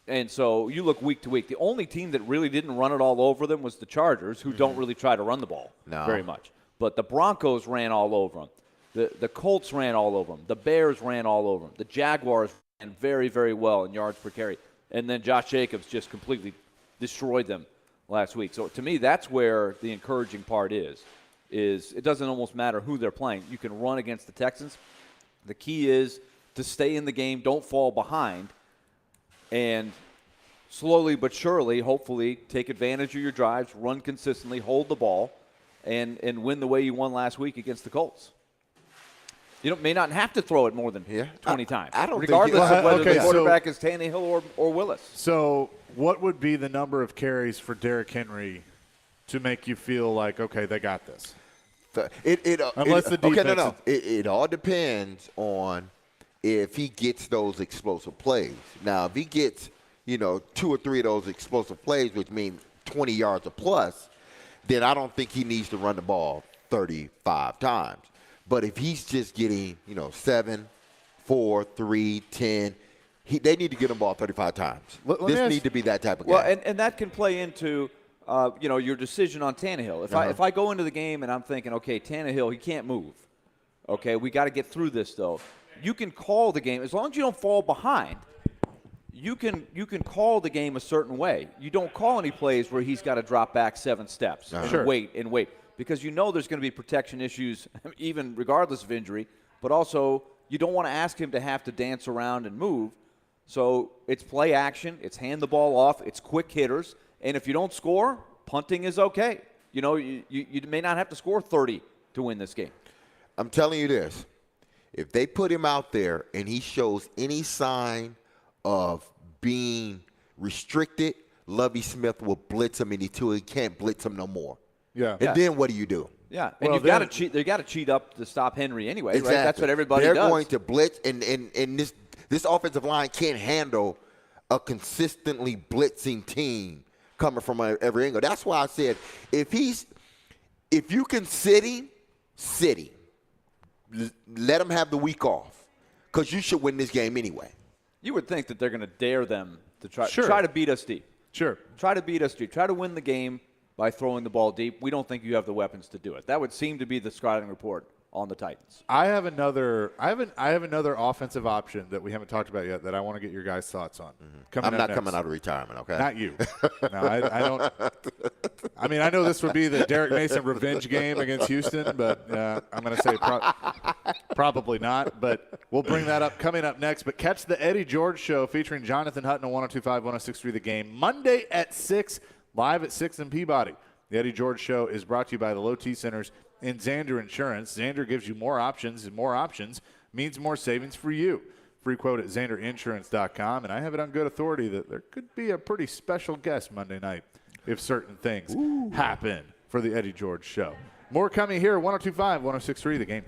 And so you look week to week. The only team that really didn't run it all over them was the Chargers, who don't really try to run the ball very much. But the Broncos ran all over them. The Colts ran all over them. The Bears ran all over them. The Jaguars ran very, very well in yards per carry. And then Josh Jacobs just completely destroyed them last week. So to me, that's where the encouraging part is it doesn't almost matter who they're playing. You can run against the Texans. The key is to stay in the game, don't fall behind, and slowly but surely, hopefully, take advantage of your drives, run consistently, hold the ball, and win the way you won last week against the Colts. You may not have to throw it more than 20 times, regardless of whether the quarterback is Tannehill or Willis. So what would be the number of carries for Derrick Henry to make you feel like, okay, they got this? It all depends on if he gets those explosive plays. Now, if he gets, 2 or 3 of those explosive plays, which means 20 yards or plus, then I don't think he needs to run the ball 35 times. But if he's just getting, 7, 4, 3, 10, they need to get him the ball 35 times. This needs to be that type of guy. Well, and that can play into your decision on Tannehill. If I go into the game and I'm thinking, okay, Tannehill, he can't move. Okay, we got to get through this though. You can call the game as long as you don't fall behind. You can call the game a certain way. You don't call any plays where he's got to drop back 7 steps and wait because there's going to be protection issues even regardless of injury. But also you don't want to ask him to have to dance around and move. So it's play action. It's hand the ball off. It's quick hitters. And if you don't score, punting is okay. You may not have to score 30 to win this game. I'm telling you this. If they put him out there and he shows any sign of being restricted, Lovie Smith will blitz him until he can't blitz him no more. Yeah. And then what do you do? Yeah, and you've got to cheat. They got to cheat up to stop Henry anyway, exactly. Right? That's what everybody does. does. They're going to blitz, and this offensive line can't handle a consistently blitzing team coming from every angle. That's why I said if you can sit him, let him have the week off because you should win this game anyway. You would think that they're going to dare them to try to beat us deep. Sure. Try to beat us deep. Try to win the game by throwing the ball deep. We don't think you have the weapons to do it. That would seem to be the scouting report on the Titans. I have another offensive option that we haven't talked about yet that I want to get your guys' thoughts on. I'm not coming out of retirement, okay? Not you. No, I don't. I mean, I know this would be the Derek Mason revenge game against Houston, but I'm going to say probably not. But we'll bring that up coming up next. But catch the Eddie George Show featuring Jonathan Hutton on 102.5, 106.3 The Game, Monday at 6, live at 6 in Peabody. The Eddie George Show is brought to you by the Low T Centers and Zander Insurance. Zander gives you more options, and more options means more savings for you. Free quote at ZanderInsurance.com. And I have it on good authority that there could be a pretty special guest Monday night if certain things happen for the Eddie George Show. More coming here, 102.5, 106.3 The Game.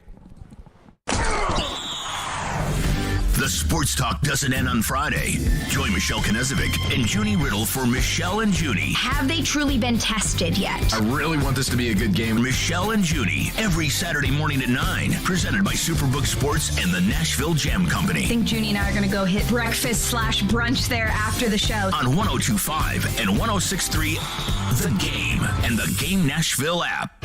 The Sports Talk doesn't end on Friday. Join Michelle Knezovic and Junie Riddle for Michelle and Junie. Have they truly been tested yet? I really want this to be a good game. Michelle and Junie, every Saturday morning at 9. Presented by Superbook Sports and the Nashville Jam Company. I think Junie and I are going to go hit breakfast/brunch there after the show. On 102.5 and 106.3 The Game and the Game Nashville app.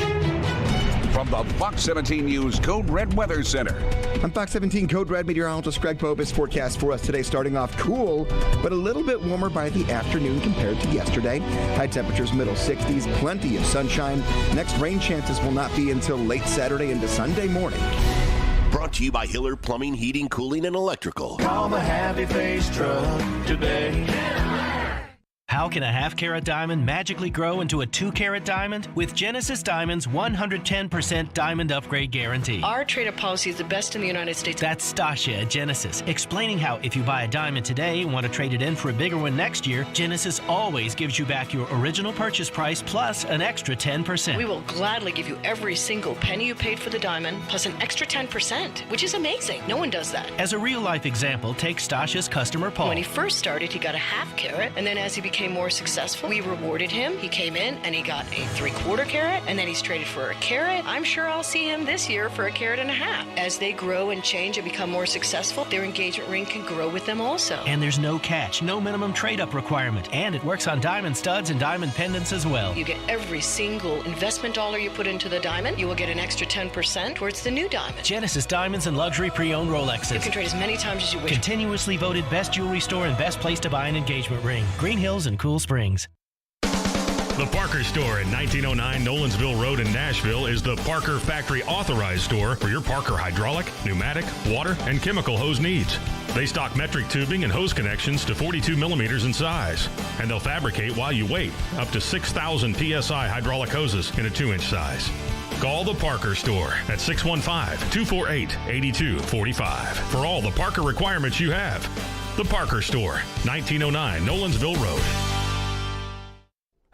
From the Fox 17 News Code Red Weather Center. I'm Fox 17 Code Red meteorologist Greg Bobus. Forecast for us today starting off cool, but a little bit warmer by the afternoon compared to yesterday. High temperatures middle 60s, plenty of sunshine. Next rain chances will not be until late Saturday into Sunday morning. Brought to you by Hiller Plumbing, Heating, Cooling, and Electrical. Call the Happy Face Truck today. How can a half-carat diamond magically grow into a 2-carat diamond? With Genesis Diamond's 110% diamond upgrade guarantee. Our trade-up policy is the best in the United States. That's Stasia at Genesis, explaining how if you buy a diamond today and want to trade it in for a bigger one next year, Genesis always gives you back your original purchase price plus an extra 10%. We will gladly give you every single penny you paid for the diamond plus an extra 10%, which is amazing. No one does that. As a real-life example, take Stasia's customer Paul. When he first started, he got a half-carat, and then as he became more successful, we rewarded him. He came in and he got a 3/4 carat, and then he's traded for a carat. I'm sure I'll see him this year for 1.5 carats. As they grow and change and become more successful, their engagement ring can grow with them also. And there's no catch, no minimum trade-up requirement, and it works on diamond studs and diamond pendants as well. You get every single investment dollar you put into the diamond, you will get an extra 10% towards the new diamond. Genesis Diamonds and luxury pre-owned Rolexes. You can trade as many times as you wish. Continuously voted best jewelry store and best place to buy an engagement ring. Green Hills and Cool Springs. The Parker Store at 1909 Nolensville Road in Nashville is the Parker Factory Authorized Store for your Parker hydraulic, pneumatic, water, and chemical hose needs. They stock metric tubing and hose connections to 42 millimeters in size, and they'll fabricate while you wait up to 6,000 PSI hydraulic hoses in a 2-inch size. Call the Parker Store at 615-248-8245 for all the Parker requirements you have. The Parker Store, 1909 Nolensville Road.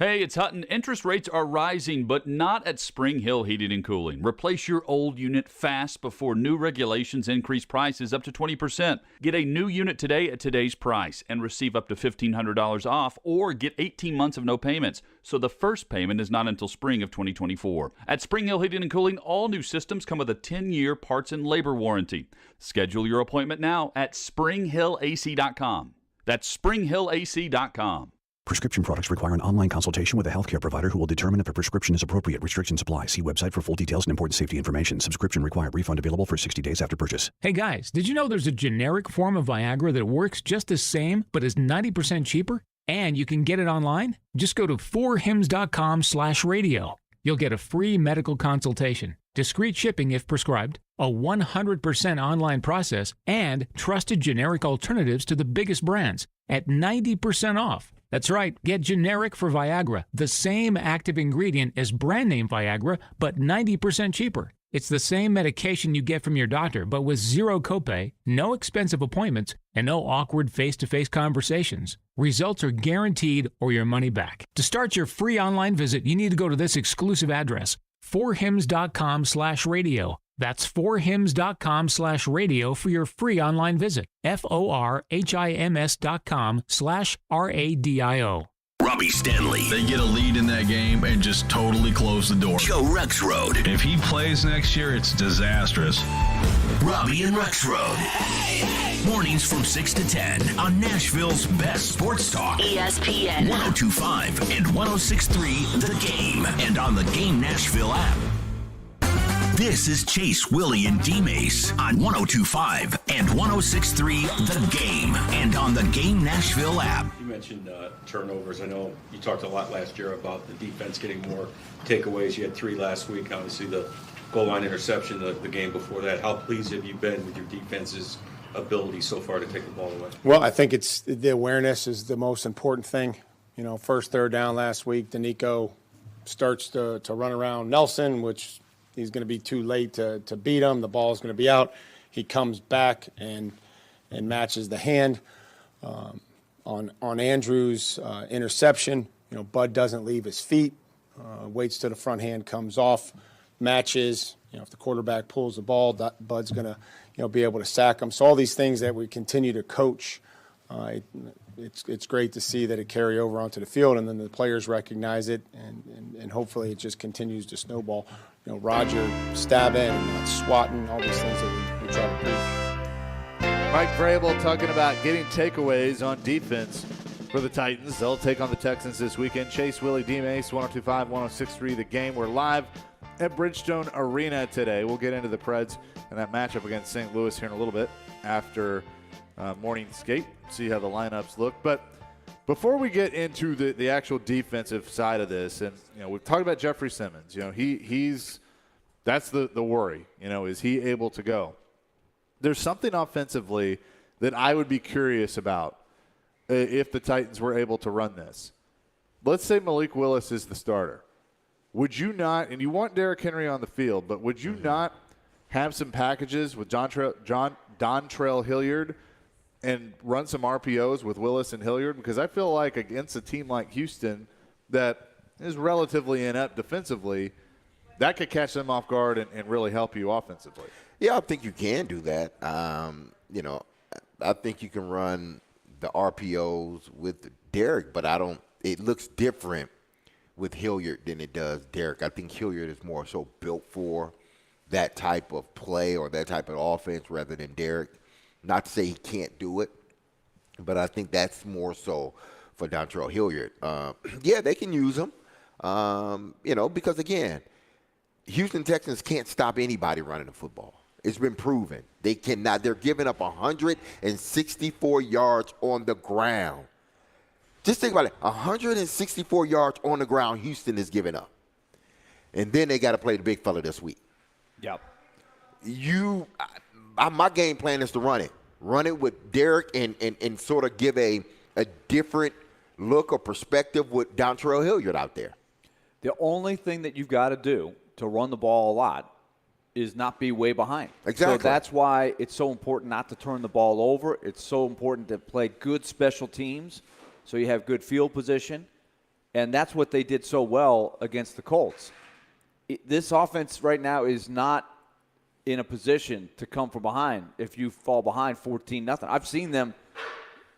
Hey, it's Hutton. Interest rates are rising, but not at Spring Hill Heating and Cooling. Replace your old unit fast before new regulations increase prices up to 20%. Get a new unit today at today's price and receive up to $1,500 off, or get 18 months of no payments, so the first payment is not until spring of 2024. At Spring Hill Heating and Cooling, all new systems come with a 10-year parts and labor warranty. Schedule your appointment now at springhillac.com. That's springhillac.com. Prescription products require an online consultation with a healthcare provider who will determine if a prescription is appropriate. Restrictions apply. See website for full details and important safety information. Subscription required. Refund available for 60 days after purchase. Hey guys, did you know there's a generic form of Viagra that works just the same but is 90% cheaper? And you can get it online? Just go to 4hims.com/radio. You'll get a free medical consultation, discreet shipping if prescribed, a 100% online process, and trusted generic alternatives to the biggest brands at 90% off. That's right, get generic for Viagra, the same active ingredient as brand name Viagra, but 90% cheaper. It's the same medication you get from your doctor, but with zero copay, no expensive appointments, and no awkward face-to-face conversations. Results are guaranteed or your money back. To start your free online visit, you need to go to this exclusive address, 4hims.com/radio. That's 4hims.com/radio for your free online visit. FORHIMS.com/RADIO. Robbie Stanley. They get a lead in that game and just totally close the door. Joe Rexrode. If he plays next year, it's disastrous. Robbie and Rexrode. Mornings from 6 to 10 on Nashville's best sports talk. ESPN 102.5 and 106.3 The Game. And on the Game Nashville app. This is Chase, Willie, and D-Mace on 102.5 and 106.3 The Game. And on the Game Nashville app. You mentioned turnovers. I know you talked a lot last year about the defense getting more takeaways. You had 3 last week. Obviously, the goal line interception the game before that. How pleased have you been with your defense's ability so far to take the ball away? Well, I think it's the awareness is the most important thing. You know, first third down last week, Danico starts to run around Nelson, which he's going to be too late to beat him. The ball's going to be out. He comes back and matches the hand. On Andrews' interception, you know, Bud doesn't leave his feet, waits till the front hand comes off, matches. You know, if the quarterback pulls the ball, Bud's going to, you know, be able to sack him. So all these things that we continue to coach, it's great to see that it carry over onto the field, and then the players recognize it, and hopefully it just continues to snowball. You know, Roger stabbing and not swatting, all these things that we try to preach. Mike Vrabel talking about getting takeaways on defense for the Titans. They'll take on the Texans this weekend. Chase, Willie, D-Mace, 102.5, 106.3 The Game. We're live at Bridgestone Arena today. We'll get into the Preds and that matchup against St. Louis here in a little bit after morning skate, see how the lineups look. But before we get into the actual defensive side of this, and you know, we've talked about Jeffrey Simmons. You know, he's that's the worry. You know, is he able to go? There's something offensively that I would be curious about if the Titans were able to run this. Let's say Malik Willis is the starter. Would you not, and you want Derrick Henry on the field, but would you not have some packages with Dontrell Hilliard and run some RPOs with Willis and Hilliard? Because I feel like against a team like Houston that is relatively inept defensively, that could catch them off guard and really help you offensively. Yeah, I think you can do that. You know, I think you can run the RPOs with Derrick, but it looks different with Hilliard than it does Derrick. I think Hilliard is more so built for that type of play or that type of offense rather than Derrick. Not to say he can't do it, but I think that's more so for Dontrell Hilliard. Yeah, they can use him, you know, because, again, Houston Texans can't stop anybody running the football. It's been proven. They cannot. They're giving up 164 yards on the ground. Just think about it. 164 yards on the ground Houston is giving up. And then they got to play the big fella this week. Yep. My game plan is to run it. Run it with Derrick and sort of give a different look or perspective with Dontrell Hilliard out there. The only thing that you've got to do to run the ball a lot is not be way behind. Exactly. So that's why it's so important not to turn the ball over. It's so important to play good special teams so you have good field position. And that's what they did so well against the Colts. This offense right now is not in a position to come from behind if you fall behind 14-0. I've seen them.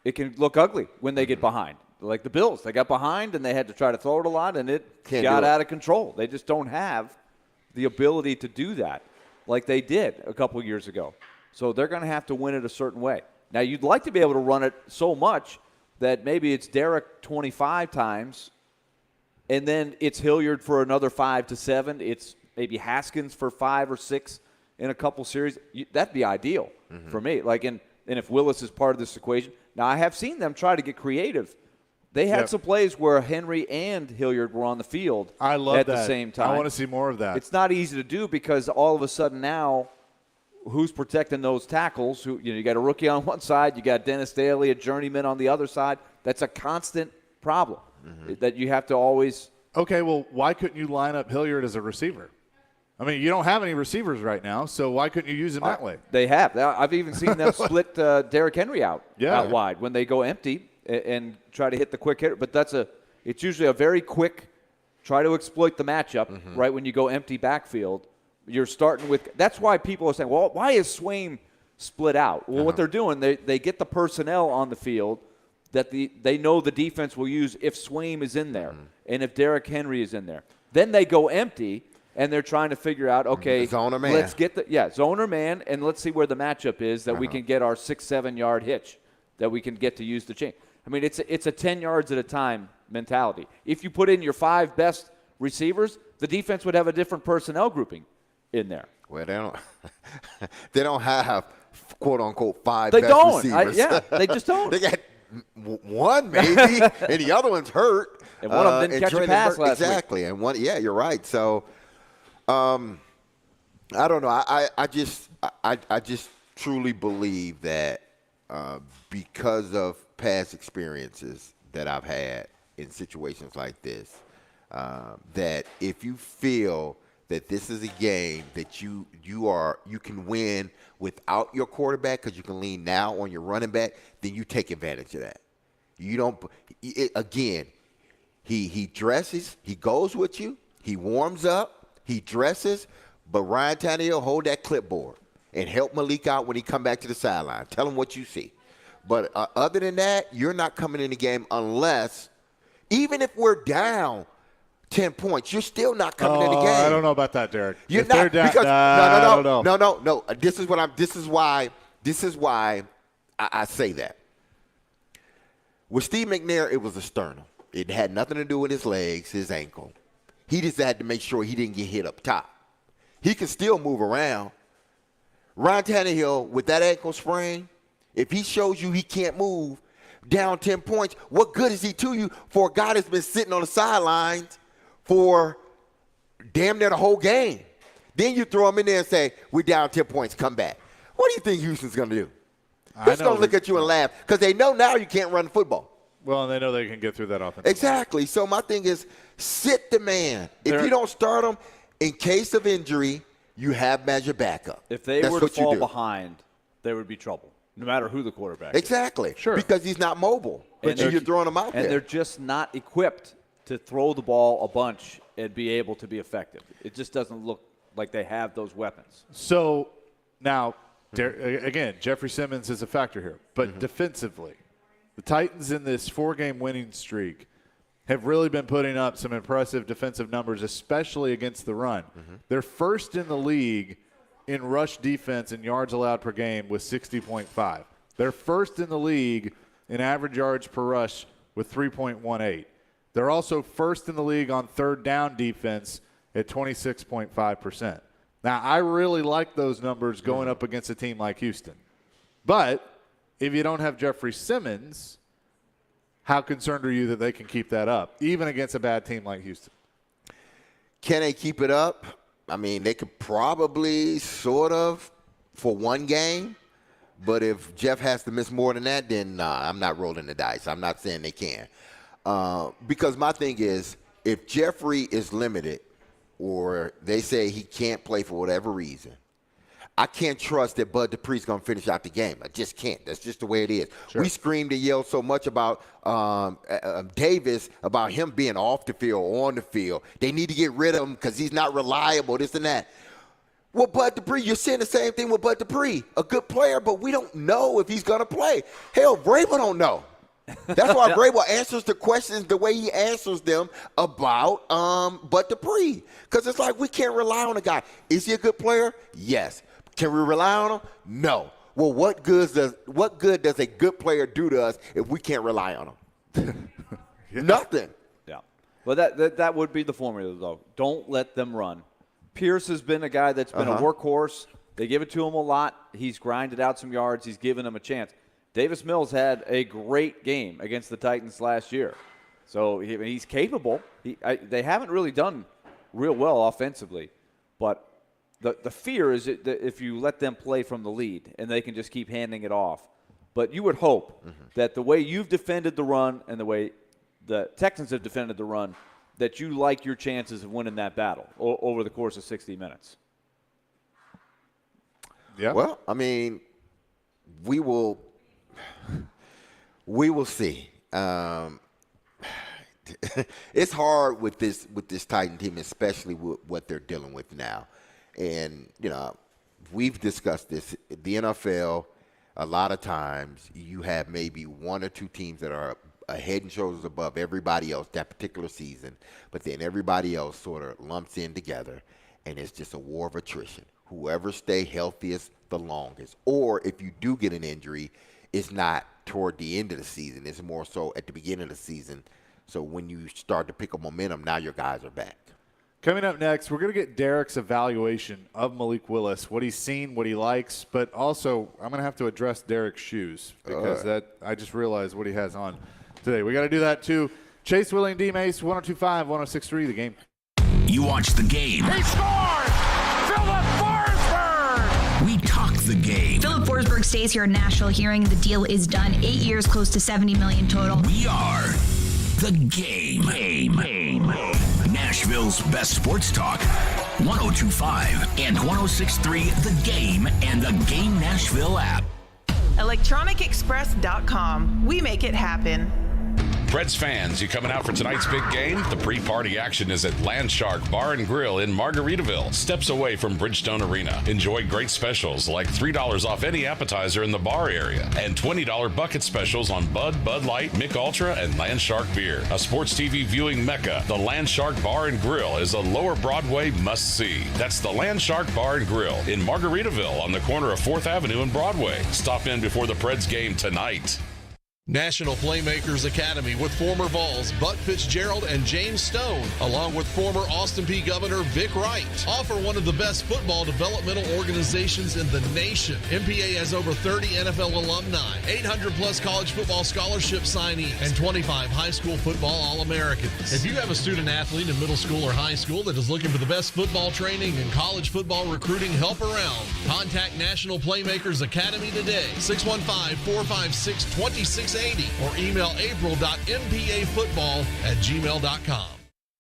It can look ugly when they get behind. Like the Bills. They got behind, and they had to try to throw it a lot, and it got out of control. They just don't have the ability to do that like they did a couple years ago. So they're going to have to win it a certain way. Now, you'd like to be able to run it so much that maybe it's Derek 25 times, and then it's Hilliard for another 5 to 7. It's maybe Haskins for 5 or 6 in a couple series. That'd be ideal for me. Like, and if Willis is part of this equation. Now, I have seen them try to get creative. They had some plays where Henry and Hilliard were on the field at the same time. I want to see more of that. It's not easy to do because all of a sudden now, who's protecting those tackles? You got a rookie on one side, you got Dennis Daly, a journeyman on the other side. That's a constant problem that you have to always. Okay, well, why couldn't you line up Hilliard as a receiver? I mean, you don't have any receivers right now, so why couldn't you use him that way? They have. I've even seen them split Derrick Henry out wide when they go empty and try to hit the quick hitter. But it's usually a very quick try to exploit the matchup right when you go empty backfield. You're starting with – that's why people are saying, well, why is Swaim split out? Well, what they're doing, they get the personnel on the field that they know the defense will use if Swaim is in there and if Derrick Henry is in there. Then they go empty – and they're trying to figure out, okay, zone or man. Let's get zone or man, and let's see where the matchup is that we can get our 6-7 yard hitch, that we can get to use the chain. I mean, it's a 10 yards at a time mentality. If you put in your 5 best receivers, the defense would have a different personnel grouping in there. Well, they don't have quote unquote 5 they best don't. receivers. They just don't. They got one maybe, and the other one's hurt. And one of them didn't catch a pass last week. Exactly, and one, you're right. So. I don't know. I just truly believe that because of past experiences that I've had in situations like this, that if you feel that this is a game that you can win without your quarterback because you can lean now on your running back, then you take advantage of that. You don't. Again, he dresses, he goes with you, he warms up. He dresses, but Ryan Tannehill hold that clipboard and help Malik out when he come back to the sideline. Tell him what you see. But other than that, you're not coming in the game unless, even if we're down 10 points, you're still not coming in the game. I don't know about that, Derek. You're if not they're down, because no. This is why I say that. With Steve McNair, it was a sternum. It had nothing to do with his legs, his ankle. He just had to make sure he didn't get hit up top. He can still move around. Ryan Tannehill, with that ankle sprain, if he shows you he can't move down 10 points, what good is he to you for a guy that's been sitting on the sidelines for damn near the whole game? Then you throw him in there and say, we're down 10 points, come back. What do you think Houston's going to do? They're going to look at you and laugh because they know now you can't run the football. Well, and they know they can get through that offense. Exactly. So my thing is, sit the man. If you don't start him, in case of injury, you have him as your backup. If they were to fall behind, there would be trouble, no matter who the quarterback is. Exactly. Sure. Because he's not mobile. But you're throwing him out there. And they're just not equipped to throw the ball a bunch and be able to be effective. It just doesn't look like they have those weapons. So now, again, Jeffrey Simmons is a factor here. But defensively, the Titans in this 4-game winning streak have really been putting up some impressive defensive numbers, especially against the run. They're first in the league in rush defense and yards allowed per game with 60.5. They're first in the league in average yards per rush with 3.18. They're also first in the league on third down defense at 26.5%. Now, I really like those numbers going up against a team like Houston. But if you don't have Jeffrey Simmons, how concerned are you that they can keep that up, even against a bad team like Houston? Can they keep it up? I mean, they could probably sort of for one game. But if Jeff has to miss more than that, then I'm not rolling the dice. I'm not saying they can. Because my thing is, if Jeffrey is limited or they say he can't play for whatever reason, I can't trust that Bud Dupree's going to finish out the game. I just can't. That's just the way it is. Sure. We screamed and yelled so much about Davis, about him being off the field, on the field. They need to get rid of him because he's not reliable, this and that. Well, Bud Dupree, you're saying the same thing with Bud Dupree. A good player, but we don't know if he's going to play. Hell, Vrabel don't know. That's why Vrabel answers the questions the way he answers them about Bud Dupree. Because it's like we can't rely on a guy. Is he a good player? Yes. Can we rely on him? No. Well, what good does a good player do to us if we can't rely on them? Nothing. Yeah. Well, that would be the formula, though. Don't let them run. Pierce has been a guy that's been a workhorse. They give it to him a lot. He's grinded out some yards. He's given them a chance. Davis Mills had a great game against the Titans last year. So he's capable. They haven't really done real well offensively. But the fear is that if you let them play from the lead and they can just keep handing it off. But you would hope that the way you've defended the run and the way the Texans have defended the run, that you like your chances of winning that battle over the course of 60 minutes. Yeah. Well, I mean, we will see. It's hard with this Titan team, especially with what they're dealing with now. And, we've discussed this. The NFL, a lot of times you have maybe one or two teams that are a head and shoulders above everybody else that particular season, but then everybody else sort of lumps in together, and it's just a war of attrition. Whoever stay healthiest the longest, or if you do get an injury, it's not toward the end of the season. It's more so at the beginning of the season. So when you start to pick up momentum, now your guys are back. Coming up next, we're going to get Derek's evaluation of Malik Willis, what he's seen, what he likes, but also I'm going to have to address Derek's shoes because I just realized what he has on today. We got to do that too. Chase, Willie, and D-Mace, 102.5, 106.3, The Game. You watch the game. He scores! Philip Forsberg! We talk the game. Philip Forsberg stays here in Nashville. Hearing the deal is done. 8 years, close to $70 million total. We are the game. Nashville's best sports talk. 102.5 and 106.3 The Game and the Game Nashville app. ElectronicExpress.com. We make it happen. Preds fans, you coming out for tonight's big game? The pre-party action is at Landshark Bar and Grill in Margaritaville, steps away from Bridgestone Arena. Enjoy great specials like $3 off any appetizer in the bar area and $20 bucket specials on Bud, Bud Light, Mick Ultra, and Landshark beer. A sports TV viewing mecca, the Landshark Bar and Grill is a Lower Broadway must-see. That's the Landshark Bar and Grill in Margaritaville on the corner of 4th Avenue and Broadway. Stop in before the Preds game tonight. National Playmakers Academy with former Vols Buck Fitzgerald and James Stone, along with former Austin Peay Governor Vic Wright, offer one of the best football developmental organizations in the nation. MPA has over 30 NFL alumni, 800-plus college football scholarship signees, and 25 high school football All-Americans. If you have a student athlete in middle school or high school that is looking for the best football training and college football recruiting help around, contact National Playmakers Academy today, 615-456-2680. Or email april.mpafootball@gmail.com.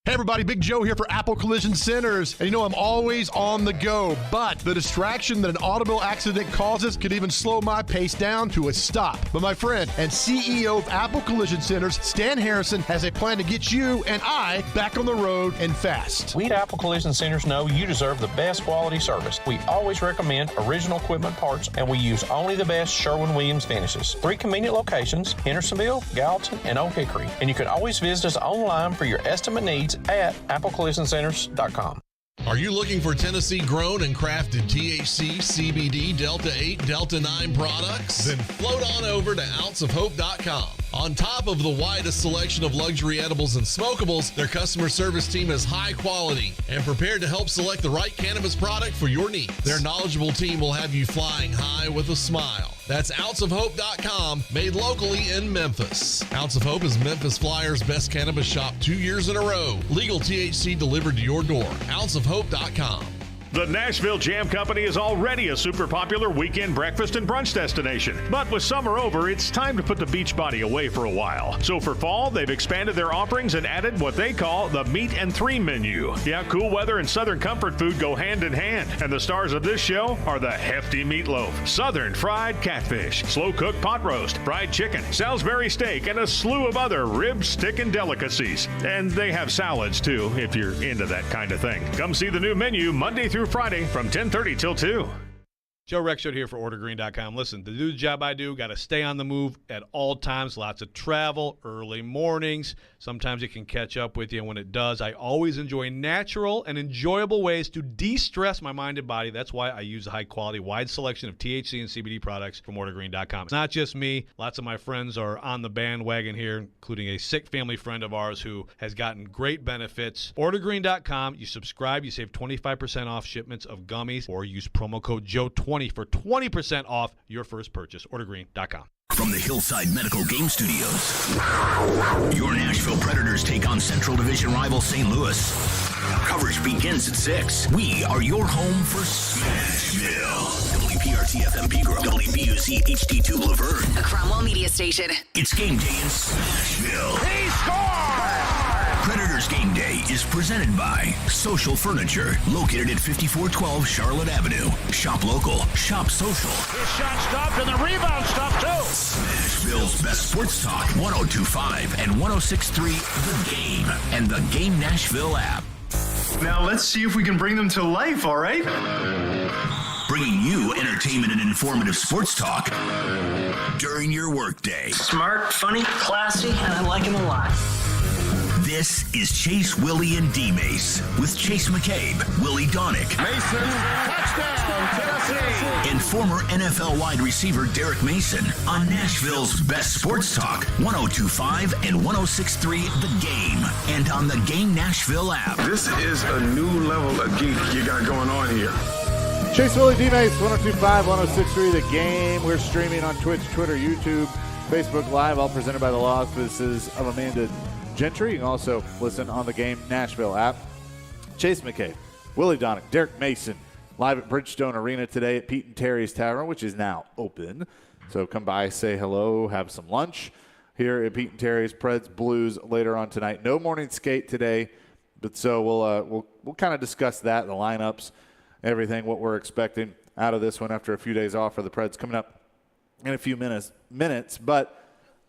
Hey everybody, Big Joe here for Apple Collision Centers. And I'm always on the go, but the distraction that an automobile accident causes could even slow my pace down to a stop. But my friend and CEO of Apple Collision Centers, Stan Harrison, has a plan to get you and I back on the road and fast. We at Apple Collision Centers know you deserve the best quality service. We always recommend original equipment parts, and we use only the best Sherwin-Williams finishes. 3 convenient locations, Hendersonville, Gallatin, and Oak Hickory. And you can always visit us online for your estimate needs at applecollisioncenters.com. Are you looking for Tennessee grown and crafted THC, CBD, Delta 8, Delta 9 products? Then float on over to ounceofhope.com. On top of the widest selection of luxury edibles and smokables, their customer service team is high quality and prepared to help select the right cannabis product for your needs. Their knowledgeable team will have you flying high with a smile. That's ounceofhope.com, made locally in Memphis. Ounce of Hope is Memphis Flyers' best cannabis shop 2 years in a row. Legal THC delivered to your door. ounceofhope.com. The Nashville Jam Company is already a super popular weekend breakfast and brunch destination. But with summer over, it's time to put the beach body away for a while. So for fall, they've expanded their offerings and added what they call the Meat and 3 menu. Yeah, cool weather and Southern comfort food go hand in hand. And the stars of this show are the hefty meatloaf, Southern fried catfish, slow-cooked pot roast, fried chicken, Salisbury steak, and a slew of other rib, stick, and delicacies. And they have salads, too, if you're into that kind of thing. Come see the new menu Monday through Friday from 10:30 till 2. Joe Rexrode here for OrderGreen.com. Listen, to do the job I do, got to stay on the move at all times. Lots of travel, early mornings. Sometimes it can catch up with you, and when it does, I always enjoy natural and enjoyable ways to de-stress my mind and body. That's why I use a high-quality, wide selection of THC and CBD products from OrderGreen.com. It's not just me. Lots of my friends are on the bandwagon here, including a sick family friend of ours who has gotten great benefits. OrderGreen.com. You subscribe, you save 25% off shipments of gummies, or use promo code Joe20 for 20% off your first purchase. OrderGreen.com. From the Hillside Medical Game Studios, your Nashville Predators take on Central Division rival St. Louis. Coverage begins at 6. We are your home for Smashville. WPRT-FM Pegram, WBUC HD2 Laverne. A Cromwell media station. It's game day in Smashville. He scored! Predators Game Day is presented by Social Furniture, located at 5412 Charlotte Avenue. Shop local, shop social. His shot stopped and the rebound stopped too. Smashville's best sports talk, 102.5 and 106.3 The Game and the Game Nashville app. Now let's see if we can bring them to life, all right? Bringing you entertainment and informative sports talk during your workday. Smart, funny, classy, and I like him a lot. This is Chase, Willie, and D-Mace with Chase McCabe, Willie Donick, Mason, touchdown, Tennessee, and former NFL wide receiver Derek Mason on Nashville's best sports talk, 102.5 and 106.3 The Game, and on the Game Nashville app. This is a new level of geek you got going on here. Chase, Willie, D-Mace, 102.5, 106.3 The Game. We're streaming on Twitch, Twitter, YouTube, Facebook Live, all presented by the law offices of Amanda Gentry. You can also listen on the Game Nashville app. Chase McCabe, Willie Donick, Derek Mason, live at Bridgestone Arena today at Pete and Terry's Tavern, which is now open. So come by, say hello, have some lunch here at Pete and Terry's. Preds Blues later on tonight. No morning skate today, but so we'll kind of discuss that, the lineups, everything, what we're expecting out of this one after a few days off for the Preds coming up in a few minutes. But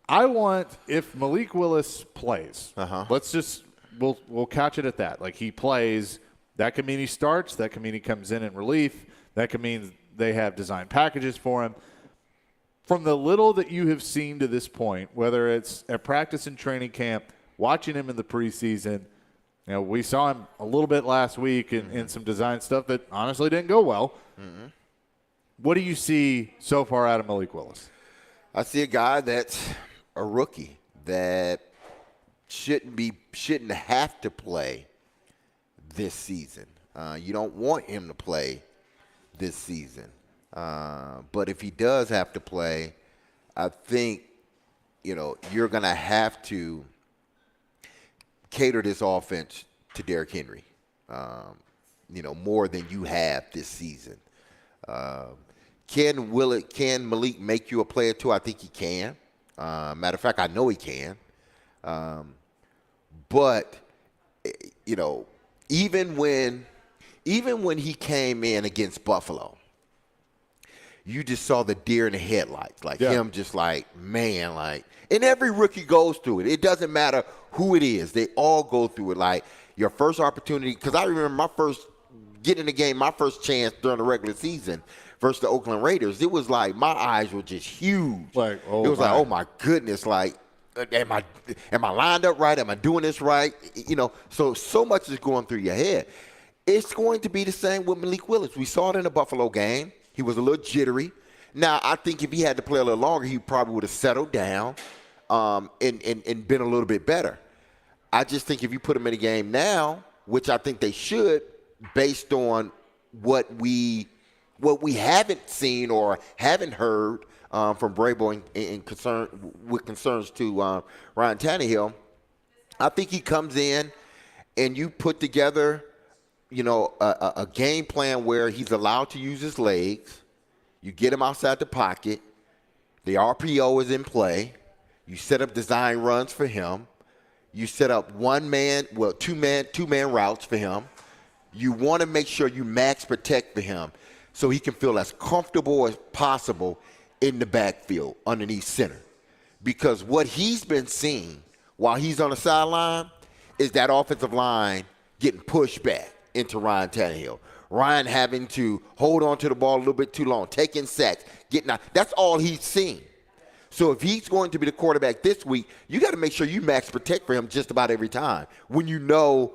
I want, if Malik Willis plays, we'll couch it at that. Like, he plays, that could mean he starts, that could mean he comes in relief, that could mean they have design packages for him. From the little that you have seen to this point, whether it's at practice and training camp, watching him in the preseason, you know, we saw him a little bit last week in some design stuff that honestly didn't go well. Mm-hmm. What do you see so far out of Malik Willis? I see a guy that's a rookie that shouldn't have to play this season. You don't want him to play this season. But if he does have to play, I think, you're going to have to cater this offense to Derrick Henry, more than you have this season. Can Malik make you a player too? I think he can. Matter of fact, I know he can. But even when he came in against Buffalo, you just saw the deer in the headlights, him just and every rookie goes through it. It doesn't matter who it is. They all go through it. Like, your first opportunity, because I remember my first getting in the game, my first chance during the regular season versus the Oakland Raiders, it was like my eyes were just huge. It was like, oh my goodness, like, am I lined up right? Am I doing this right? So much is going through your head. It's going to be the same with Malik Willis. We saw it in the Buffalo game. He was a little jittery. Now, I think if he had to play a little longer, he probably would have settled down and been a little bit better. I just think if you put him in a game now, which I think they should, based on what we haven't seen or haven't heard from Brabo with concerns to Ryan Tannehill, I think he comes in and you put together, a game plan where he's allowed to use his legs. You get him outside the pocket. The RPO is in play. You set up design runs for him. You set up two-man routes for him. You want to make sure you max protect for him so he can feel as comfortable as possible in the backfield underneath center. Because what he's been seeing while he's on the sideline is that offensive line getting pushed back into Ryan Tannehill. Ryan having to hold on to the ball a little bit too long, taking sacks, getting out. That's all he's seen. So if he's going to be the quarterback this week, you got to make sure you max protect for him just about every time. When you know,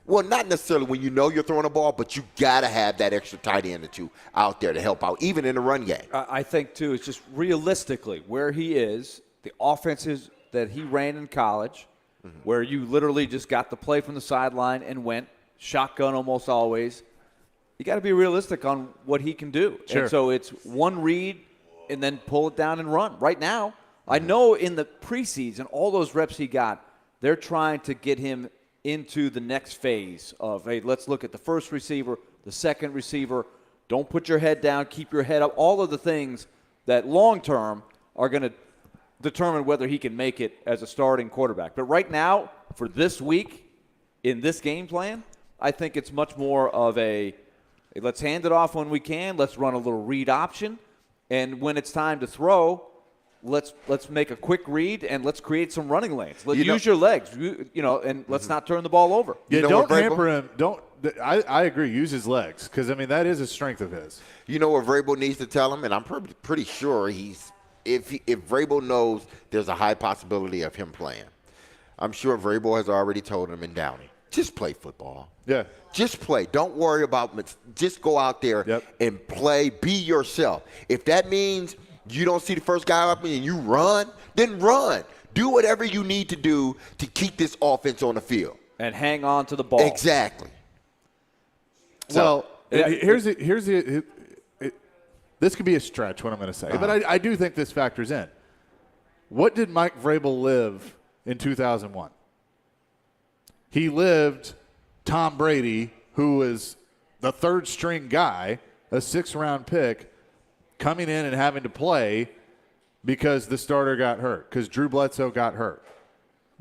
well, not necessarily when you know you're throwing a ball, but you got to have that extra tight end or two out there to help out, even in the run game. I think, too, it's just realistically where he is, the offenses that he ran in college, where you literally just got the play from the sideline and went shotgun almost always. You got to be realistic on what he can do. Sure. And so it's one read and then pull it down and run. Right now, I know in the preseason, all those reps he got, they're trying to get him into the next phase of, hey, let's look at the first receiver, the second receiver. Don't put your head down. Keep your head up. All of the things that long-term are going to determine whether he can make it as a starting quarterback. But right now, for this week, in this game plan, I think it's much more of a, hey, let's hand it off when we can. Let's run a little read option. And when it's time to throw, let's make a quick read and let's create some running lanes. Let's use your legs, and let's not turn the ball over. Yeah, don't hamper him. I agree. Use his legs because, that is a strength of his. You know what Vrabel needs to tell him? And I'm pretty sure if Vrabel knows there's a high possibility of him playing, I'm sure Vrabel has already told him in Downey, just play football. Yeah. Just play. Don't worry about – just go out there and play. Be yourself. If that means you don't see the first guy up and you run, then run. Do whatever you need to do to keep this offense on the field. And hang on to the ball. Exactly. So, this could be a stretch, what I'm going to say. But I do think this factors in. What did Mike Vrabel live in 2001? He lived Tom Brady, who was the third-string guy, a sixth-round pick, coming in and having to play because the starter got hurt, because Drew Bledsoe got hurt.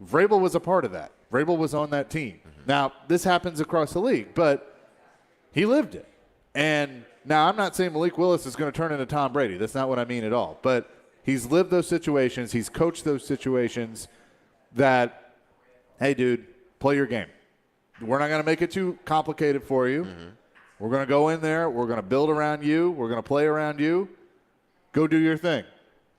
Vrabel was a part of that. Vrabel was on that team. Now, this happens across the league, but he lived it. And now I'm not saying Malik Willis is going to turn into Tom Brady. That's not what I mean at all. But he's lived those situations. He's coached those situations that, hey, dude, play your game. We're not going to make it too complicated for you. We're going to go in there. We're going to build around you. We're going to play around you. Go do your thing.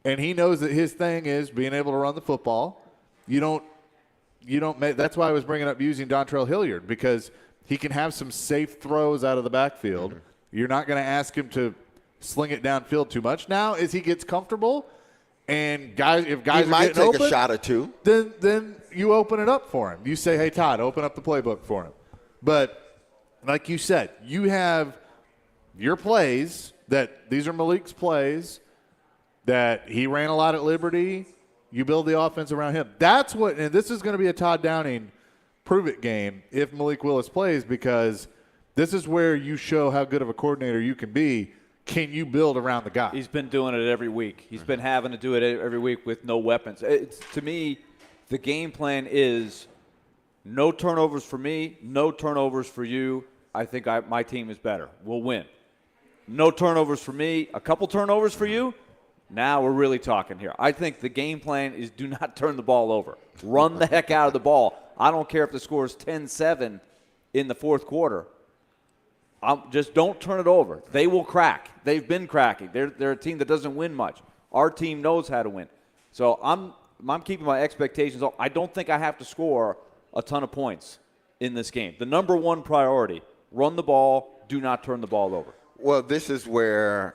And he knows that his thing is being able to run the football. You don't make. That's why I was bringing up using Dontrell Hilliard, because he can have some safe throws out of the backfield. You're not going to ask him to sling it downfield too much. Now, as he gets comfortable, and if guys he might are getting take a shot or two, then you open it up for him. You say, hey, Todd, open up the playbook for him. But like you said, you have your plays that these are Malik's plays that he ran a lot at Liberty. You build the offense around him. That's what, and this is going to be a Todd Downing prove-it game if Malik Willis plays, because this is where you show how good of a coordinator you can be. Can you build around the guy? He's been doing it every week. He's been having to do it every week with no weapons. To me, the game plan is no turnovers for me, no turnovers for you. I think my team is better. We'll win. No turnovers for me, a couple turnovers for you. Now we're really talking here. I think the game plan is do not turn the ball over. Run the heck out of the ball. I don't care if the score is 10-7 in the fourth quarter. Just don't turn it over. They will crack. They've been cracking. They're a team that doesn't win much. Our team knows how to win. So I'm keeping my expectations up. I don't think I have to score a ton of points in this game. The number one priority, run the ball, do not turn the ball over. Well, this is where,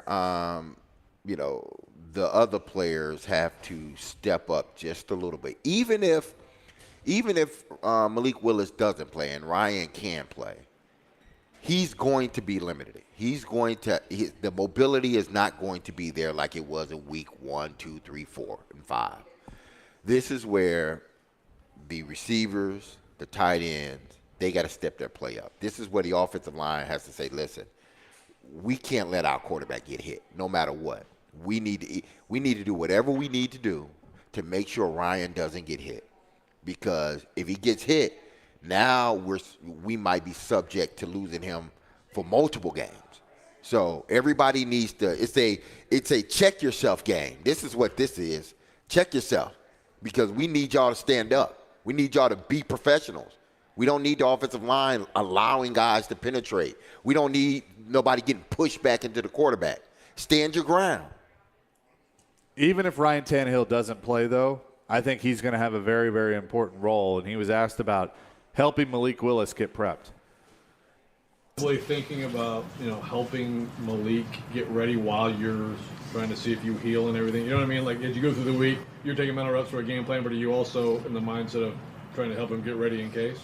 the other players have to step up just a little bit. Even if Malik Willis doesn't play and Ryan can play, he's going to be limited. The mobility is not going to be there like it was in week 1, 2, 3, 4, and 5. This is where the receivers, the tight ends, they got to step their play up. This is where the offensive line has to say, listen, we can't let our quarterback get hit no matter what. We need to do whatever we need to do to make sure Ryan doesn't get hit. Because if he gets hit, now we might be subject to losing him for multiple games. So everybody needs to. It's a check yourself game. This is what this is. Check yourself, because we need y'all to stand up. We need y'all to be professionals. We don't need the offensive line allowing guys to penetrate. We don't need nobody getting pushed back into the quarterback. Stand your ground. Even if Ryan Tannehill doesn't play, though, I think he's going to have a very, very important role. And he was asked about helping Malik Willis get prepped. Really thinking about, helping Malik get ready while you're trying to see if you heal and everything. You know what I mean? Like, as you go through the week, you're taking mental reps for a game plan, but are you also in the mindset of trying to help him get ready in case?